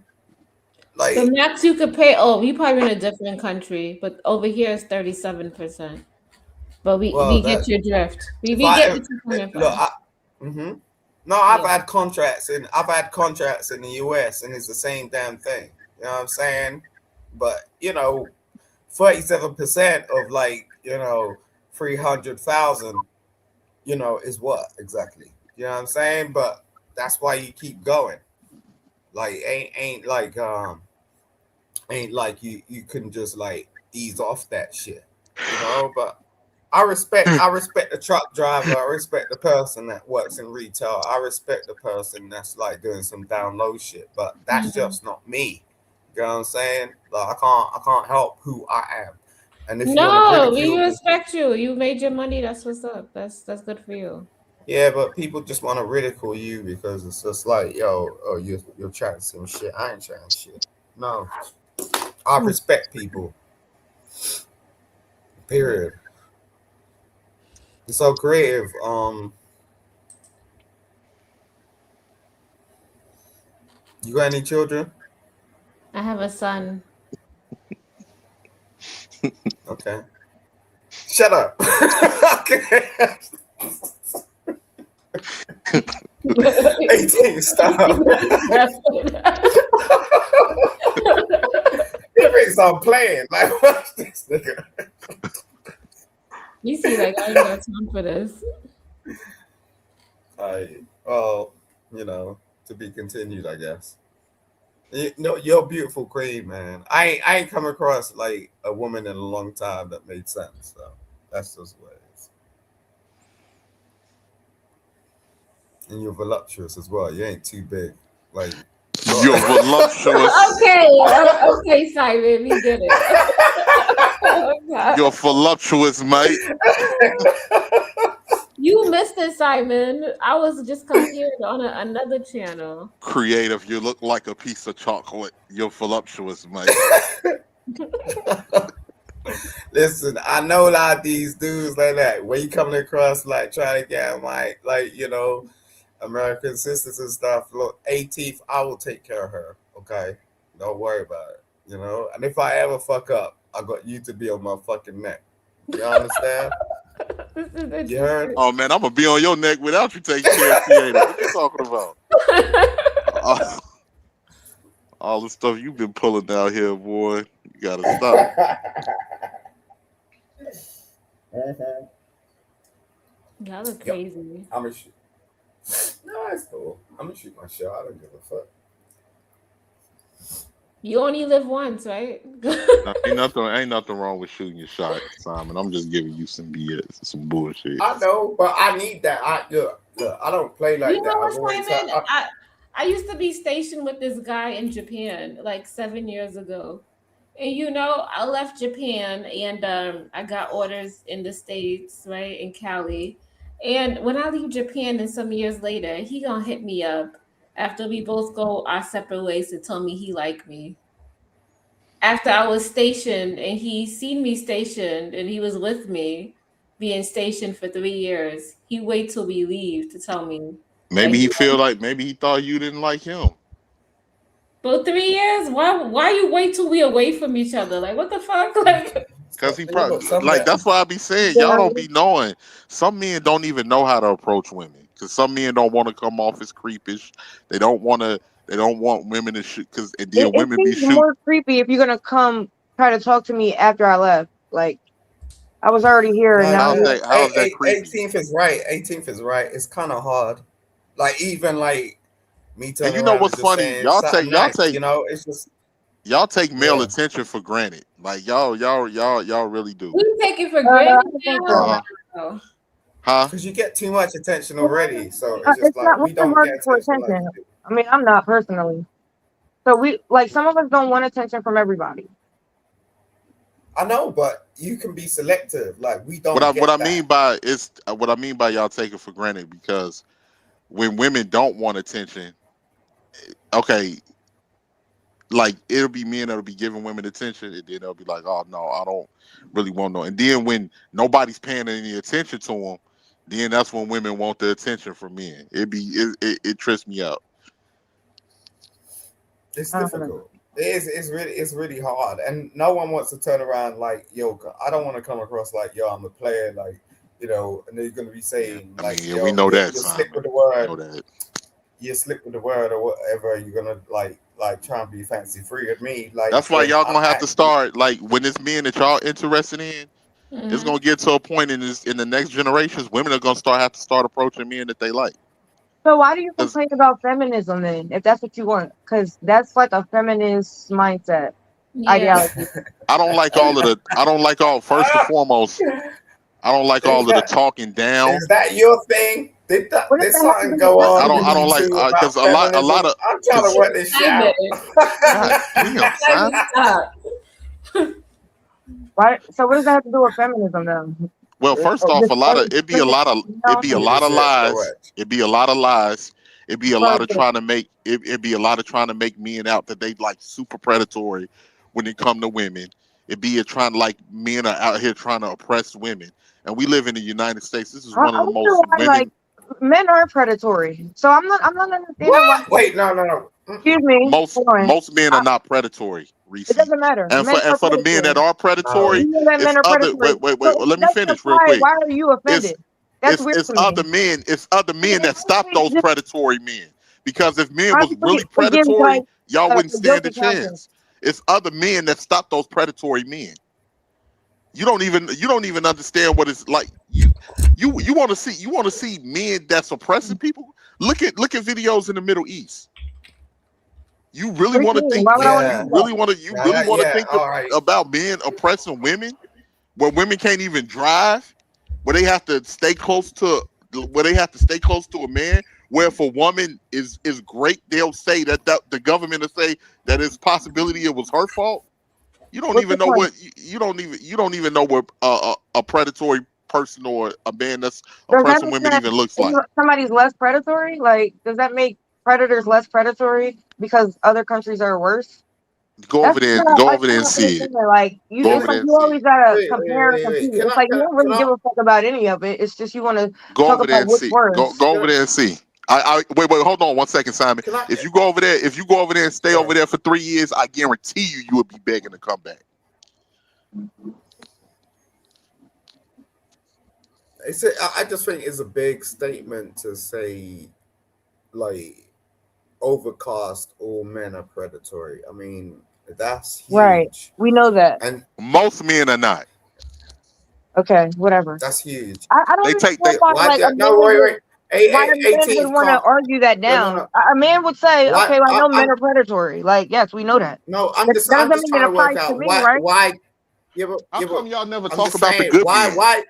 Like, the max you could pay. Oh, you probably in a different country, but over here is 37%. But we get your drift. We get what you're coming from. No, I've had contracts in the US, and it's the same damn thing. You know what I'm saying? But 37% of like 300,000, is what exactly? You know what I'm saying? But that's why you keep going. Like ain't like you couldn't just like ease off that shit, But I respect the truck driver. I respect the person that works in retail. I respect the person that's like doing some down low shit. But that's just not me. You know what I'm saying? Like I can't help who I am. And if no, we respect you. You made your money. That's what's up. That's good for you. Yeah, but people just want to ridicule you because it's just like, you're trying some shit. I ain't trying shit. No, I respect people. Period. It's so creative. You got any children? I have a son. Okay. Shut up. Okay. 18, stop. I'm playing. Like, what's this nigga? You see, like, I ain't got time for this. To be continued, I guess. You're a beautiful queen, man. I ain't come across like a woman in a long time that made sense. So that's just what it is. And you're voluptuous as well. You ain't too big. Like you're voluptuous. Okay, Simon, we get it. Oh, you're voluptuous, mate. You missed it, Simon. I was just compared on another channel. Creative. You look like a piece of chocolate. You're voluptuous, mate. Listen, I know a lot of these dudes like that. When you coming across like trying to get like American sisters and stuff, look, 18th, I will take care of her. Okay, don't worry about it. And if I ever fuck up, I got you to be on my fucking neck. You understand? You heard? Oh man, I'm gonna be on your neck without you taking care of Theater. What you talking about? All the stuff you've been pulling out here, boy. You gotta stop. Y'all look crazy. I'm gonna shoot. No, it's cool. I'm gonna shoot my shot. I don't give a fuck. You only live once, right? Ain't nothing wrong with shooting your shot, Simon. I'm just giving you some BS, some bullshit. I know, but I need that. I don't play like you know that. what, Simon? I used to be stationed with this guy in Japan like 7 years ago. And I left Japan and I got orders in the States, right, in Cali. And when I leave Japan and some years later, he gonna hit me up after we both go our separate ways to tell me he liked me. After I was stationed and he seen me stationed and he was with me being stationed for 3 years, he wait till we leave to tell me. Maybe he maybe he thought you didn't like him. But 3 years? Why you wait till we away from each other? Like, what the fuck? Like, because he probably that's why I be saying y'all don't be knowing. Some men don't even know how to approach women because some men don't want to come off as creepish. They don't want women to shoot because then women be shooting. More creepy if you're gonna come try to talk to me after I left. Like, I was already here. And now 18th is right. 18th is right. It's kind of hard. Like even like me telling. And you know what's funny? Y'all take it's just. Y'all take male attention for granted. Like y'all really do. We take it for granted. Because you get too much attention already. So it's just like we don't get attention. I mean, I'm not personally. So some of us don't want attention from everybody. I know, but you can be selective. Like we don't. What I mean by y'all take it for granted because when women don't want attention, okay. Like it'll be men that'll be giving women attention, and then they'll be like, "Oh no, I don't really want no." And then when nobody's paying any attention to them, then that's when women want the attention from men. It trips me out. It's difficult. It's really hard, and no one wants to turn around like, "Yo, I don't want to come across like, yo, I'm a player," like, and they're gonna be saying like, "Yo, we know that." Stick with the word. We know that. you slip with the word or whatever, you're gonna like try and be fancy free with me. Like that's why y'all gonna have to start like when it's men that y'all interested in. It's gonna get to a point in the next generations, women are gonna have to start approaching men that they like. So why do you complain about feminism then, if that's what you want? Because that's like a feminist mindset ideology. I don't like first and foremost, I don't like all of the talking down. Is that your thing? Did something go on? I don't like because a lot of I'm trying to work this shit out. Right. So what does that have to do with feminism then? Well, first off, it'd be a lot of lies. It'd be a lot of lies. It'd be a lot of trying to make men out that they like super predatory when it come to women. It'd be trying like men are out here trying to oppress women, and we live in the United States. This is one of the most women. Like, men are predatory, so I'm not understanding why. Wait, no. Excuse me. Most men are not predatory. Reese. It doesn't matter. And for the men that are predatory, men are predatory. Wait. Let me finish real quick. Why are you offended? That's weird to me. It's other men that stop those predatory men. Because if men was really predatory, y'all wouldn't stand a chance. It's other men that stop those predatory men. You don't even understand what it's like. You want to see men that's oppressing people? Look at think in the Middle East. You really want to think? You really want to think about men oppressing women, where women can't even drive, where they have to stay close to a man. Where if a woman is great, they'll say that the government will say that it's possibility it was her fault. You don't even know what a predatory person or a man that's oppressing women even looks like. Somebody's less predatory. Like, does that make predators less predatory because other countries are worse? Go over there and see it. Like you always gotta compare and compete. It's like you don't really give a fuck about any of it. It's just you want to talk about what's worse. Go over there and see. Wait, hold on 1 second, Simon. If you go over there and stay over there for 3 years, I guarantee you would be begging to come back. I just think it's a big statement to say, like, overcast all men are predatory. I mean, that's huge. Right. We know that. And most men are not. Okay, whatever. That's huge. I don't understand why a man would want to argue that down. No. A man would say, okay, I know men are predatory. Like, yes, we know that. No, I'm just trying to work out why. How come y'all never talk about the good men? Why?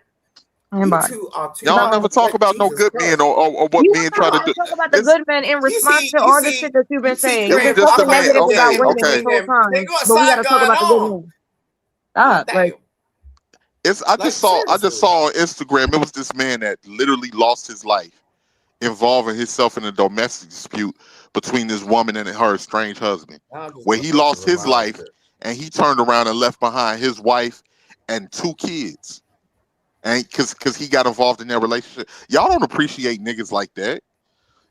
Y'all never talk about no good men or what men try to do. Talk about the good men in response to all the shit that you've been saying. You've been talking negative about women this whole time, but we gotta talk about the good men. Stop, like. I just saw on Instagram. It was this man that literally lost his life involving himself in a domestic dispute between this woman and her estranged husband, where he lost his life and he turned around and left behind his wife and 2 kids, and because he got involved in their relationship. Y'all don't appreciate niggas like that.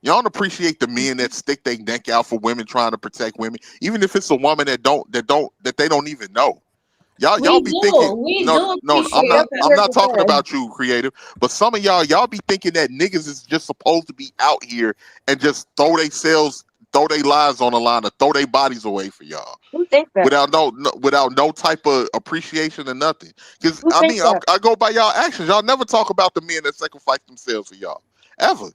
Y'all don't appreciate the men that stick their neck out for women, trying to protect women, even if it's a woman that they don't even know. Y'all be thinking no, I'm not talking about you, creative, but some of y'all be thinking that niggas is just supposed to be out here and just throw their lives on the line or throw their bodies away for y'all. Who thinks that? Without no type of appreciation or nothing. Because I go by y'all actions. Y'all never talk about the men that sacrifice themselves for y'all. Ever.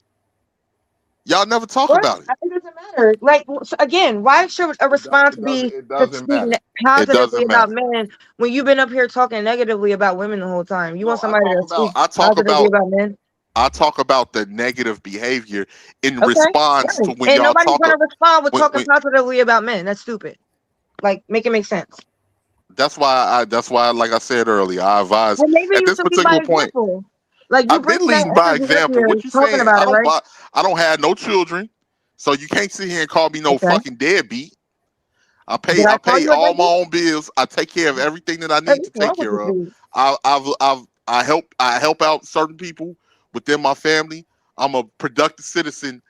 Y'all never talk about it. It doesn't matter. Like, again, why should a response be to speak positively about men when you've been up here talking negatively about women the whole time? You want somebody to speak positively about men? I talk about the negative behavior in response to when y'all nobody's gonna respond with talking positively about men. That's stupid. Like, make it make sense. That's why, like I said earlier, I advise at this particular point. Like, I've been leading by example. What you saying? I don't have no children, so you can't sit here and call me no fucking deadbeat. I pay all my own bills. I take care of everything that I need to take care of. I help out certain people within my family. I'm a productive citizen.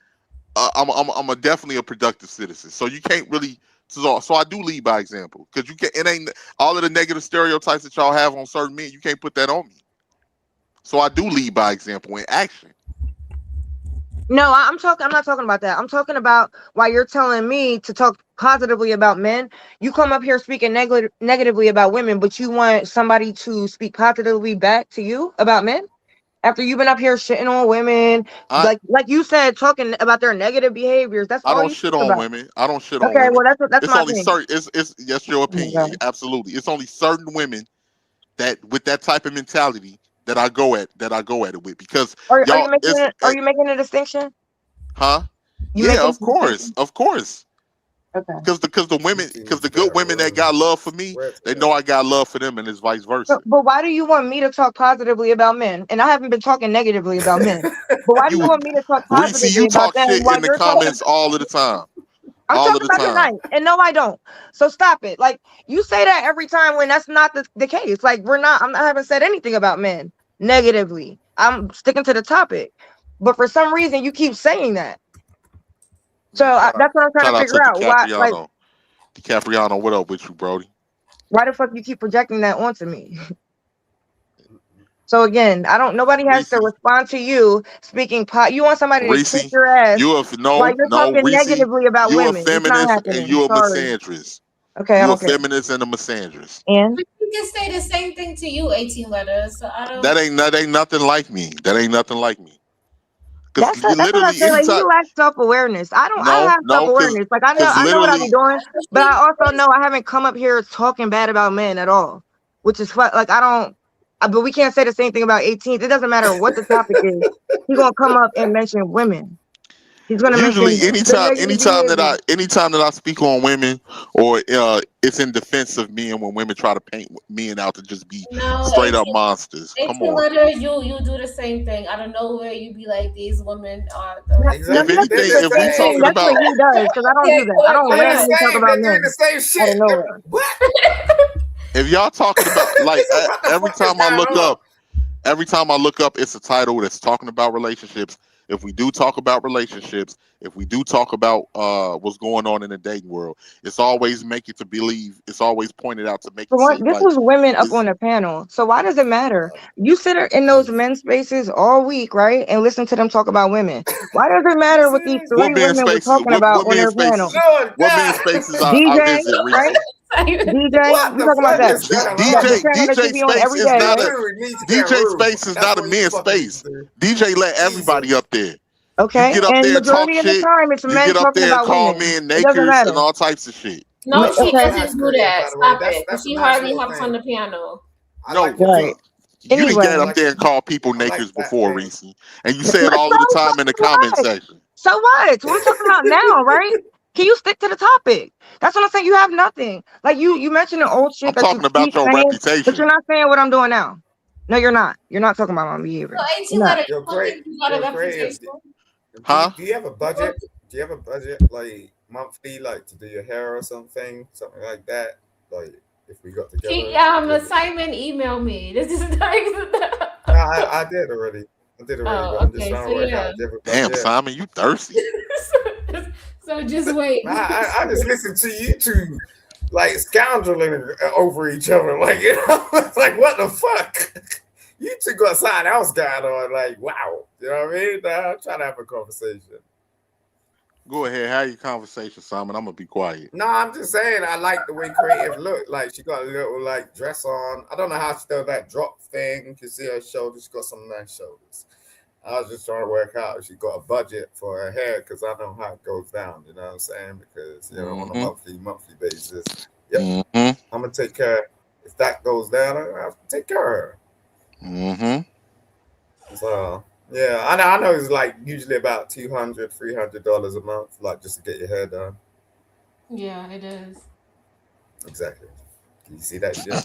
I'm definitely a productive citizen. So you can't really. So I do lead by example, because you can't. It ain't all of the negative stereotypes that y'all have on certain men. You can't put that on me. So I do lead by example in action. No, I'm not talking about that. I'm talking about why you're telling me to talk positively about men. You come up here speaking negatively about women, but you want somebody to speak positively back to you about men after you've been up here shitting on women, like you said, talking about their negative behaviors. That's I all don't you shit talk on about. women. I don't shit on Okay, women. well that's It's my only thing. certain. It's that's your Oh my opinion. God. Absolutely. It's only certain women that with that type of mentality that I go at it with because Are y'all you making is are you making a distinction? huh? You Yeah, making of course, of course. Okay. Because the good women that got love for me, they know I got love for them, and it's vice versa. But why do you want me to talk positively about men? And I haven't been talking negatively about men. But why do you want me to talk Reese, positively you about talk them shit while in the you're talking? comments all of the time. I'm All of talking the about time. tonight, and no, I don't. So stop it. Like you say that every time when that's not the case. Like I haven't said anything about men negatively. I'm sticking to the topic, but for some reason you keep saying that. So that's what I'm trying Shout to out to figure out. Why, like, DiCapriano. DiCapriano, what up with you, Brody? why the fuck you keep projecting that onto me? So again, nobody has to respond to you speaking you want somebody to kick Reese, your ass you while you're talking Reese, negatively about you a women. It's not feminist and happening. you a Sorry. misandrist. Okay, I You a don't care. feminist and a misandrist. And You can say the same thing to you, 18 letters. So I don't. That ain't nothing like me. That ain't nothing like me. Because that's what I'm literally saying. Like anytime, you lack self-awareness. I have because self-awareness. Like I know what I be literally doing, but I also know I haven't come up here talking bad about men at all. Which is like I don't but we can't say the same thing about 18th. It doesn't matter what the topic is. He's gonna come up and mention women. He's gonna mention usually the negative behavior. anytime that I speak on women or it's in defense of men when women try to paint men out to just be No, straight up monsters. Come 18 on. letters, you do the same thing. I don't know where you be like these women are. No, he doesn't do the same thing. That's what he does because I don't do that. I don't randomly talk about men out of nowhere. If y'all talking about like every time I look up, it's a title that's talking about relationships. If we do talk about relationships, if we do talk about what's going on in the dating world, it's always make you to believe. It's always pointed out to make So it what, seem this like was women up on the panel. So why does it matter? You sit in those men's spaces all week, right, and listen to them talk about women. Why does it matter what these what three men's women were spaces, talking about on their panel? what men's spaces I DJ, visit, Reese. right? DJ, we talking about that. The panel that you be on every day, right? DJ space is not a men's space. DJ let everybody up there. Okay, You get up and there and talk majority of the shit. time it's You men get up talking there and about call women. men It doesn't nakers and matter. all types of shit. No, she Okay. doesn't do that. Stop it. 'Cause she hardly hops on the piano. No, Right. you didn't Anyway. get up there and call people nakers before, Reese. And you say it So all of the time in the comment what? section. So what? What are we talking about now, right? Can you stick to the topic? That's what I'm saying. You have nothing. Like you mentioned the old shit I'm that you talking about keep your saying, but reputation. you're not saying what I'm doing now. No, you're not. You're not talking about my behavior. So You're 18 not. letters, you don't think you got a reputation? Huh? Do you have a budget? Do you have a budget like monthly, like to do your hair or something like that? Like if we got together. Simon emailed me. This is like No, I did already. But I'm just okay, trying so to work yeah. out different Damn, budget. Simon, you thirsty. So just wait. I just listen to you two like scoundreling over each other. Like, you know, it's like, what the fuck? You two got something else going on. Like, wow. You know what I mean? I'm trying to have a conversation. Go ahead, have your conversation, Simon. I'm gonna be quiet. No, I'm just saying I like the way Creative look. Like she got a little like dress on. I don't know how she does that drop thing. You can see her shoulders. She got some nice shoulders. I was just trying to work out if she got a budget for her hair because I know how it goes down. You know what I'm saying? Because you know on a monthly basis. Yep. I'm gonna take care. If that goes down, I have to take care of her. So yeah, I know it's like usually about $200, $300 a month, like just to get your hair done. Yeah, it is. Exactly. Can you see that shit?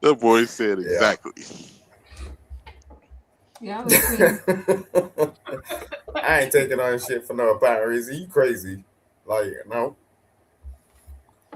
The boy said exactly. Yeah. I ain't taking on shit for no apparent reason. You crazy? Like no.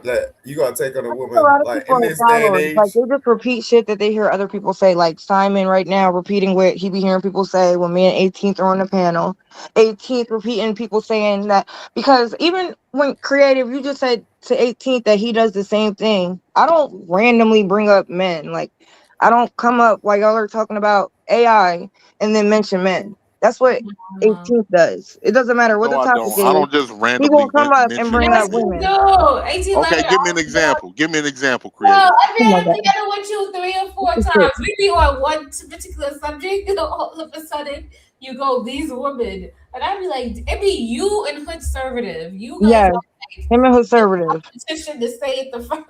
Like, you gotta take on a A woman lot of like people in are this day and followers. age. Like they just repeat shit that they hear other people say. Like Simon right now repeating what he be hearing people say when me and 18th are on the panel. 18th repeating people saying that because even when creative, you just said to 18th that he does the same thing. I don't randomly bring up men. Like I don't come up while y'all are talking about AI and then mention men. That's what 18th does. It doesn't matter what No, the I topic don't. I is. don't just He randomly gonna come up and mention bring Yes, up men. you women. do. 18 Okay, letter. give me an example. Give me an example, Well, creative. I've Oh my been God. together with you 3 or 4 This is times. We be on one particular subject, and all of a sudden you go, these women. And I'd be like, it be you and Hoodservative. You guys Yes, are like him and conservative. competition to say it the first.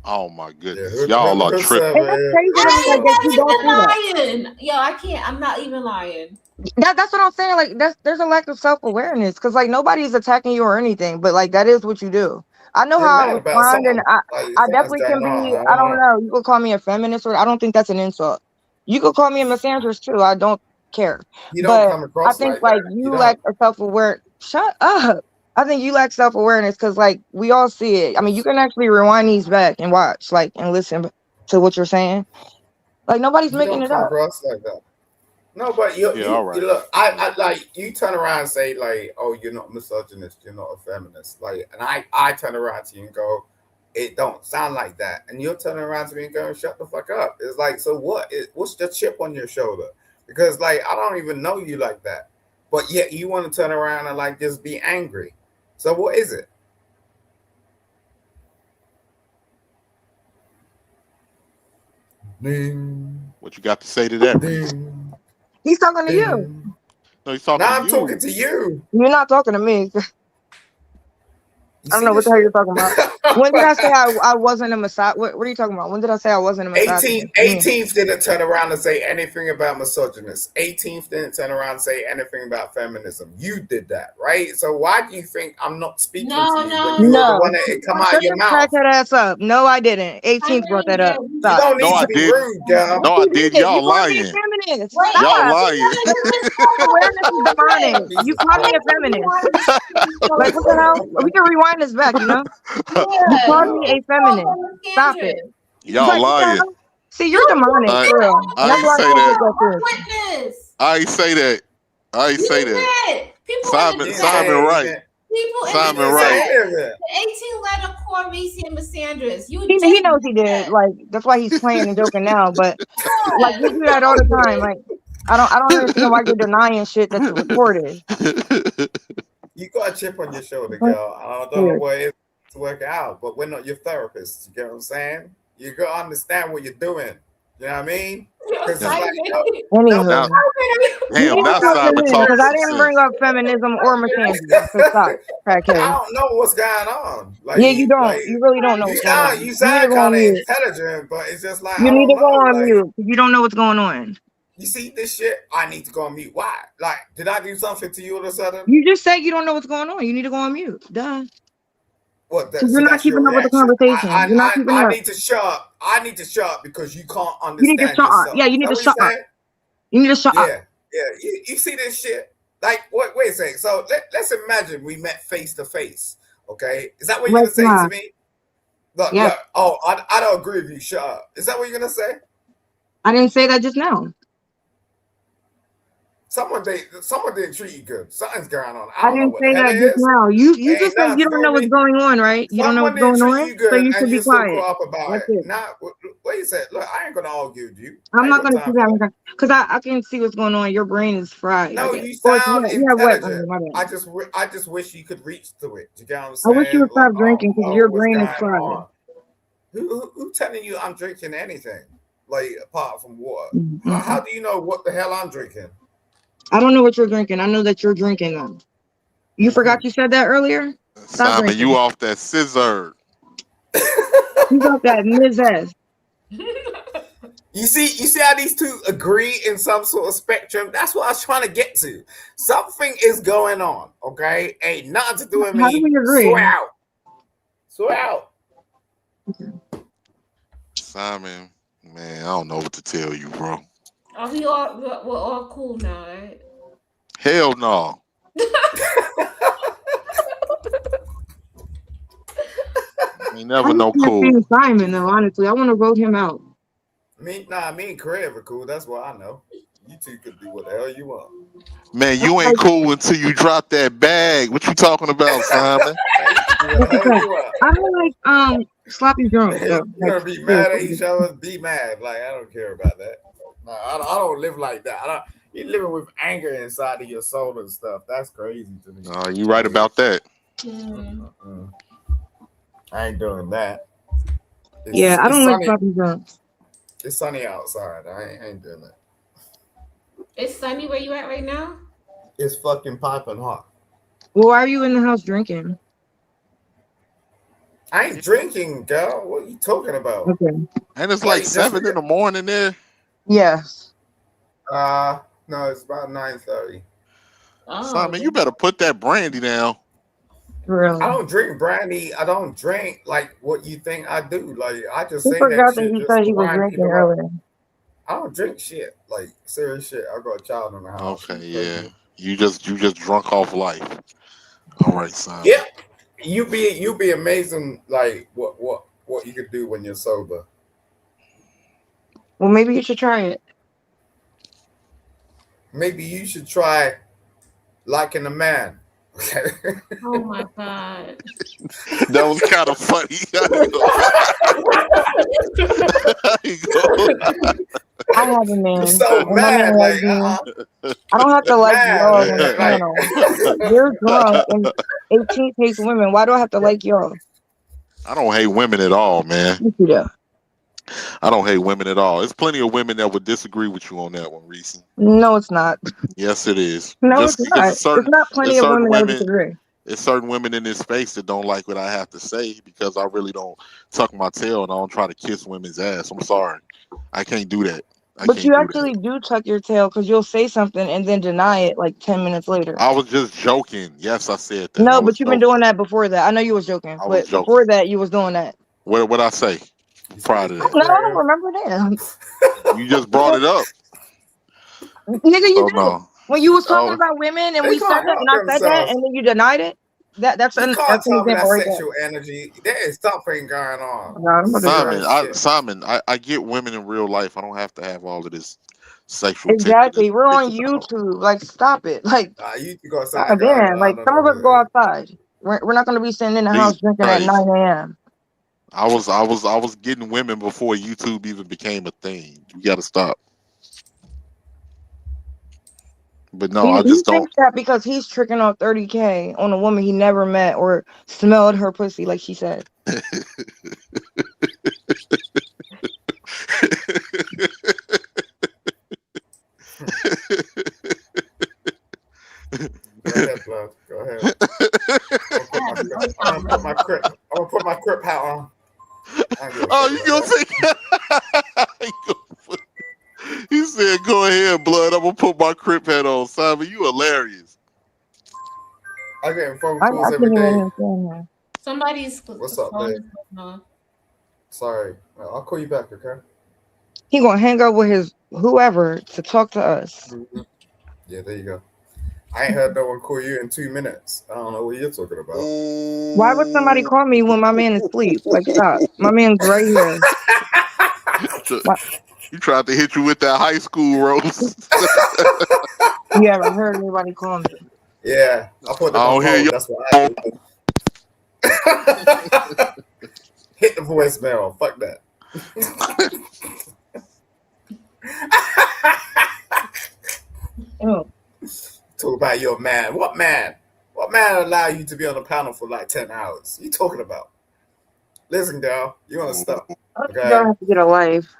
Oh my goodness, Yeah, y'all are And tripping. that's crazy to me, like that you don't do that. I'm not even lying. Yo, I can't. I'm not even lying. That's what I'm saying. Like there's a lack of self-awareness because like nobody's attacking you or anything, but like that is what you do. I know They're how I mad about respond, and something. Like I something's definitely can going on. be. I I don't don't know. know. You could call me a feminist, or I don't think that's an insult. You could call me a misandrist too. I don't care. You don't But come I across think like like that. you You lack don't. a self-aware. Shut up. I think you lack self-awareness because like we all see it. I mean, you can actually rewind these back and watch, like, and listen to what you're saying. Like nobody's You making don't it come up. across like that. No, but Yeah, all right. you look. I like you turn around and say like, oh, you're not misogynist. You're not a feminist. Like, and I turn around to you and go, it don't sound like that. And you're turning around to me and going, shut the fuck up. It's like, so what? What's the chip on your shoulder? Because like I don't even know you like that, but yet you want to turn around and like just be angry. So what is it? Ding, What you got to say to that? ding, He's talking to you. ding. No, he's talking Now to I'm you. talking to you. You're not talking to me. You I don't see know what this the hell you're shit? talking about. When did I say I wasn't a misogynist? What are you talking about? When did I say I wasn't a misogynist? 18th didn't turn around and say anything about misogynist. 18th didn't turn around and say anything about feminism. You did that, right? So why do you think I'm not speaking to you when you were the one that it come out of Shut your your mouth? crackhead ass up. No, I didn't. 18th brought that up. You Stop. don't need No, I to be didn't. rude, girl. No, I You did. did. Y'all You called me a lying. feminist. Y'all Stop. lying. Self-awareness is demonic. You called me a feminist. Like what the hell? We can rewind this back, you know? You called me a feminist. Stop it. Y'all Like what the lying. hell? See, you're demonic, I, for real. I That's ain't why I say can't that. get that Witness. I ain't say that. I ain't say that. People in the Simon right. People in Simon the right. chat, 18 letter call me Misandrist. You He knows he did. Like that's why he's playing and joking now. But like you do that all the time. Like I don't understand why you're denying shit that's recorded. You got a chip on your shoulder, girl. I don't know what it is to work out, but we're not your therapists. You get what I'm saying? You gotta understand what you're doing. You know what I mean? Because it's like, Anywho. Damn, now Because Simon I talking some didn't sense. bring up feminism or misandry. So stop, I crackhead. don't know what's going on. Like, Yeah, you don't. like, You really don't know what's going on. you You need to sound go on kind of mute. intelligent, but it's just like You I need don't to go know. on Like, mute. You don't know what's going on. you see this shit? I need to go on mute. Why? Like, did I do something to you all of a sudden? You just said you don't know what's going on. You need to go on mute. Duh. What? So So you're not that's your keeping up with the reaction. conversation. You're not keeping I up. need to shut up. I need to shut up because you can't You need to understand shut up. yourself. Yeah, you need to shut up. You need to shut up. Yeah. You see this shit? Like, wait a second. So let's imagine we met face to face. Okay, is that what you're gonna say to me? Look, Yeah. look. Oh, I don't agree with you. Shut up. Is that what you're gonna say? I didn't say that just now. Someone didn't treat you good. Something's going on. I I don't know didn't what say the hell that it just is. now. You Ain't just said nothing you to don't do know with what's me. going on, right? You don't know Someone what's didn't going treat on, you good, so you and should be you're so quiet. caught up about That's it. it. Now, what you said? Look, I ain't gonna argue with you. I'm I not ain't gonna got do time for that because I can see what's going on. Your brain is fried. No, I guess. you Or sound you have what? intelligent. My bad. I just wish you could reach to it. You get what I'm I wish you saying? would Like, stop drinking because oh, your what's brain going is fried. on? Who telling you I'm drinking anything? Like apart from water? Mm-hmm. How do you know what the hell I'm drinking? I don't know what you're drinking. I know that you're drinking them. You forgot you said that earlier? Stop Simon, drinking. you off that scissor. You got that Ms. S. You see how these two agree in some sort of spectrum? That's what I was trying to get to. Something is going on, okay? Ain't nothing to do with How do me. we agree? Swear out. Swear out. Simon, man, I don't know what to tell you, bro. Are we're all cool now, right? Hell no. Ain't never no cool. Simon, though, honestly. I want to vote him out. Me and Craig are cool. That's what I know. You two could do what the hell you want. Man, you ain't cool until you drop that bag. What you talking about, Simon? I don't like sloppy drunk. You're gonna be mad at each other. Be mad. Like I don't care about that. No, I don't live like that. You're living with anger inside of your soul and stuff. That's crazy to me. You right about that. I ain't doing that. I don't like sloppy drunks. It's sunny outside. I ain't doing that. It's sunny where you at right now? It's fucking piping hot. Well, why are you in the house drinking? I ain't drinking, girl. What are you talking about? Okay. And it's like 7 in the morning there. Yes. No, it's about 9:30. Simon, you better put that brandy down. Really? I don't drink brandy. I don't drink like what you think I do. Like I just He say forgot that shit he just said to he was wind drinking people up. earlier. I don't drink shit. Like serious shit. I got a child in the house. Okay, yeah. You just drunk off life. All right, Simon. Yeah. You be amazing like what you could do when you're sober. Well, maybe you should try it. Maybe you should try liking a man. Oh my god. That was kind of funny. I have a man. I'm so and my mad. man Like, loves me. I don't have to like y'all on the panel. You're drunk and 18 takes women. Why do I have to like y'all? I don't hate women at all, man. Yeah. I don't hate women at all. There's plenty of women that would disagree with you on that one, Reese. No, it's not. Yes, it is. No, Just it's because not. It's not plenty of women that would disagree. There's certain women in this space that don't like what I have to say because I really don't tuck my tail and I don't try to kiss women's ass. I'm sorry. I can't do that. But you actually do tuck your tail because you'll say something and then deny it like 10 minutes later. I was just joking. Yes, I said that. No, but you've been doing that before that. I know you was joking, but before that you was doing that. What I say? Prior to that. No, I don't remember that. You just brought it up. Nigga, you did. No. When you was talking about women and we said that and I said that and then you denied it. That's an example right there. Sexual energy. There is something going on. Simon, I get women in real life. I don't have to have all of this sexual. Exactly. We're on YouTube. Like, stop it. Like, you go again, like some of us go outside. We're not going to be sitting in the house drinking at 9 a.m. I was getting women before YouTube even became a thing. You got to stop. But no, I just don't. Thinks that because he's tricking off 30K on a woman he never met or smelled her pussy, like she said. Go ahead, blood. Go ahead. I'm gonna put my crip hat on. Oh, you gonna take? He said, "Go ahead, blood. I'm gonna put my crip hat on." Simon, you hilarious. I get phone calls every day. Somebody's. What's up, babe? Sorry, I'll call you back. Okay. He gonna hang out with his whoever to talk to us. Yeah, there you go. I ain't heard no one call you in 2 minutes. I don't know what you're talking about. Why would somebody call me when my man is asleep? Like, stop. My man's right here. He tried to hit you with that high school roast. You haven't heard anybody call me. Yeah, I put them on hold. That's what I do. Hit the voicemail. Fuck that. Talk about your man. What man? What man allow you to be on the panel for like 10 hours? You talking about? Listen, girl, you want to stop? Okay. You don't have to get a life.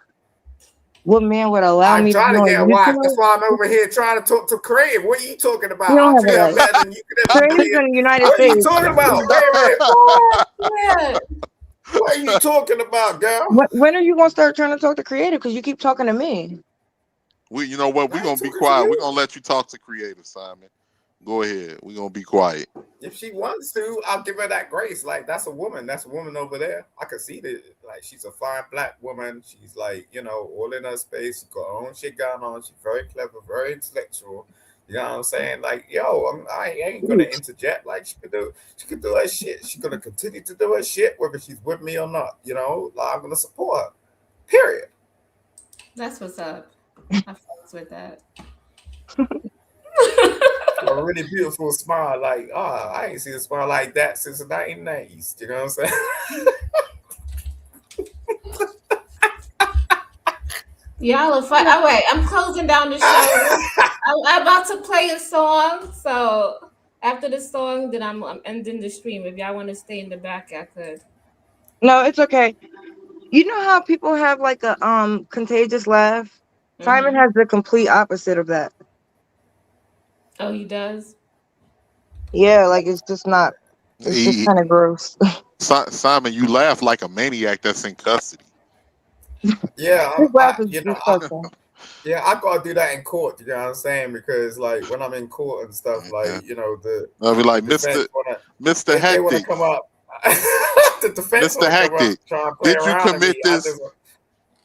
What man would allow me to try to get a wife? That's why I'm over here trying to talk to Craig. What are you talking about? You don't have a life. Craig's in the United States. What are you talking about? Wait. What are you talking about, girl? When are you gonna start trying to talk to Creative? Because you keep talking to me. You know what? We're gonna be quiet. We're gonna let you talk to Creative, Simon. Go ahead. We're gonna be quiet. If she wants to, I'll give her that grace. Like, that's a woman. That's a woman over there. I can see that. Like, she's a fine black woman. She's like, all in her space. She's got her own shit going on. She's very clever, very intellectual. You know what I'm saying? Like, yo, I ain't gonna interject. Like, she could do her shit. She's gonna continue to do her shit, whether she's with me or not. You know, like, I'm gonna support her. Period. That's what's up. I fucks with that. A really beautiful smile. Like, I ain't seen a smile like that since the 1990s. You know what I'm saying? Y'all are fun. Oh, wait, I'm closing down the show. I'm about to play a song. So after the song, then I'm ending the stream. If y'all want to stay in the back, I could. No, it's okay. You know how people have like a contagious laugh? Simon has the complete opposite of that. Oh, he does? Yeah, like it's just not. It's just kind of gross. Simon, you laugh like a maniac that's in custody. Yeah, His laugh is you know, disgusting. I gotta do that in court. You know what I'm saying? Because like when I'm in court and stuff, like you know, I'll be like, defense Mr. they want to Hectic. come up. The defense Mr. want to come up, Hectic, try and play did you around commit me. this?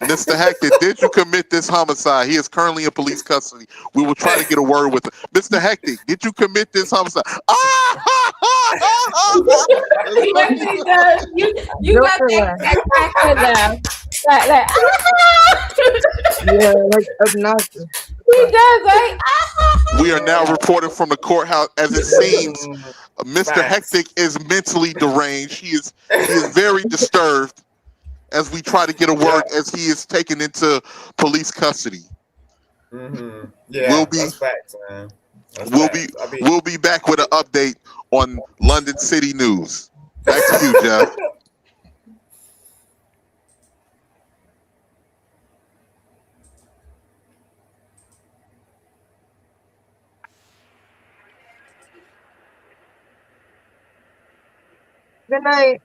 Mr. Hector, did you commit this homicide? He is currently in police custody. We will try to get a word with him. Mr. Hector, did you commit this homicide? He does. You got that cracker there. Yeah, like obnoxious. He does, right? We are now reporting from the courthouse. As it seems, Mr. Hectic is mentally deranged. He is very disturbed as we try to get a word as he is taken into police custody. Yeah, that's facts, man. That's facts. We'll be back with an update on London City News. Back to you, Jeff. Good night.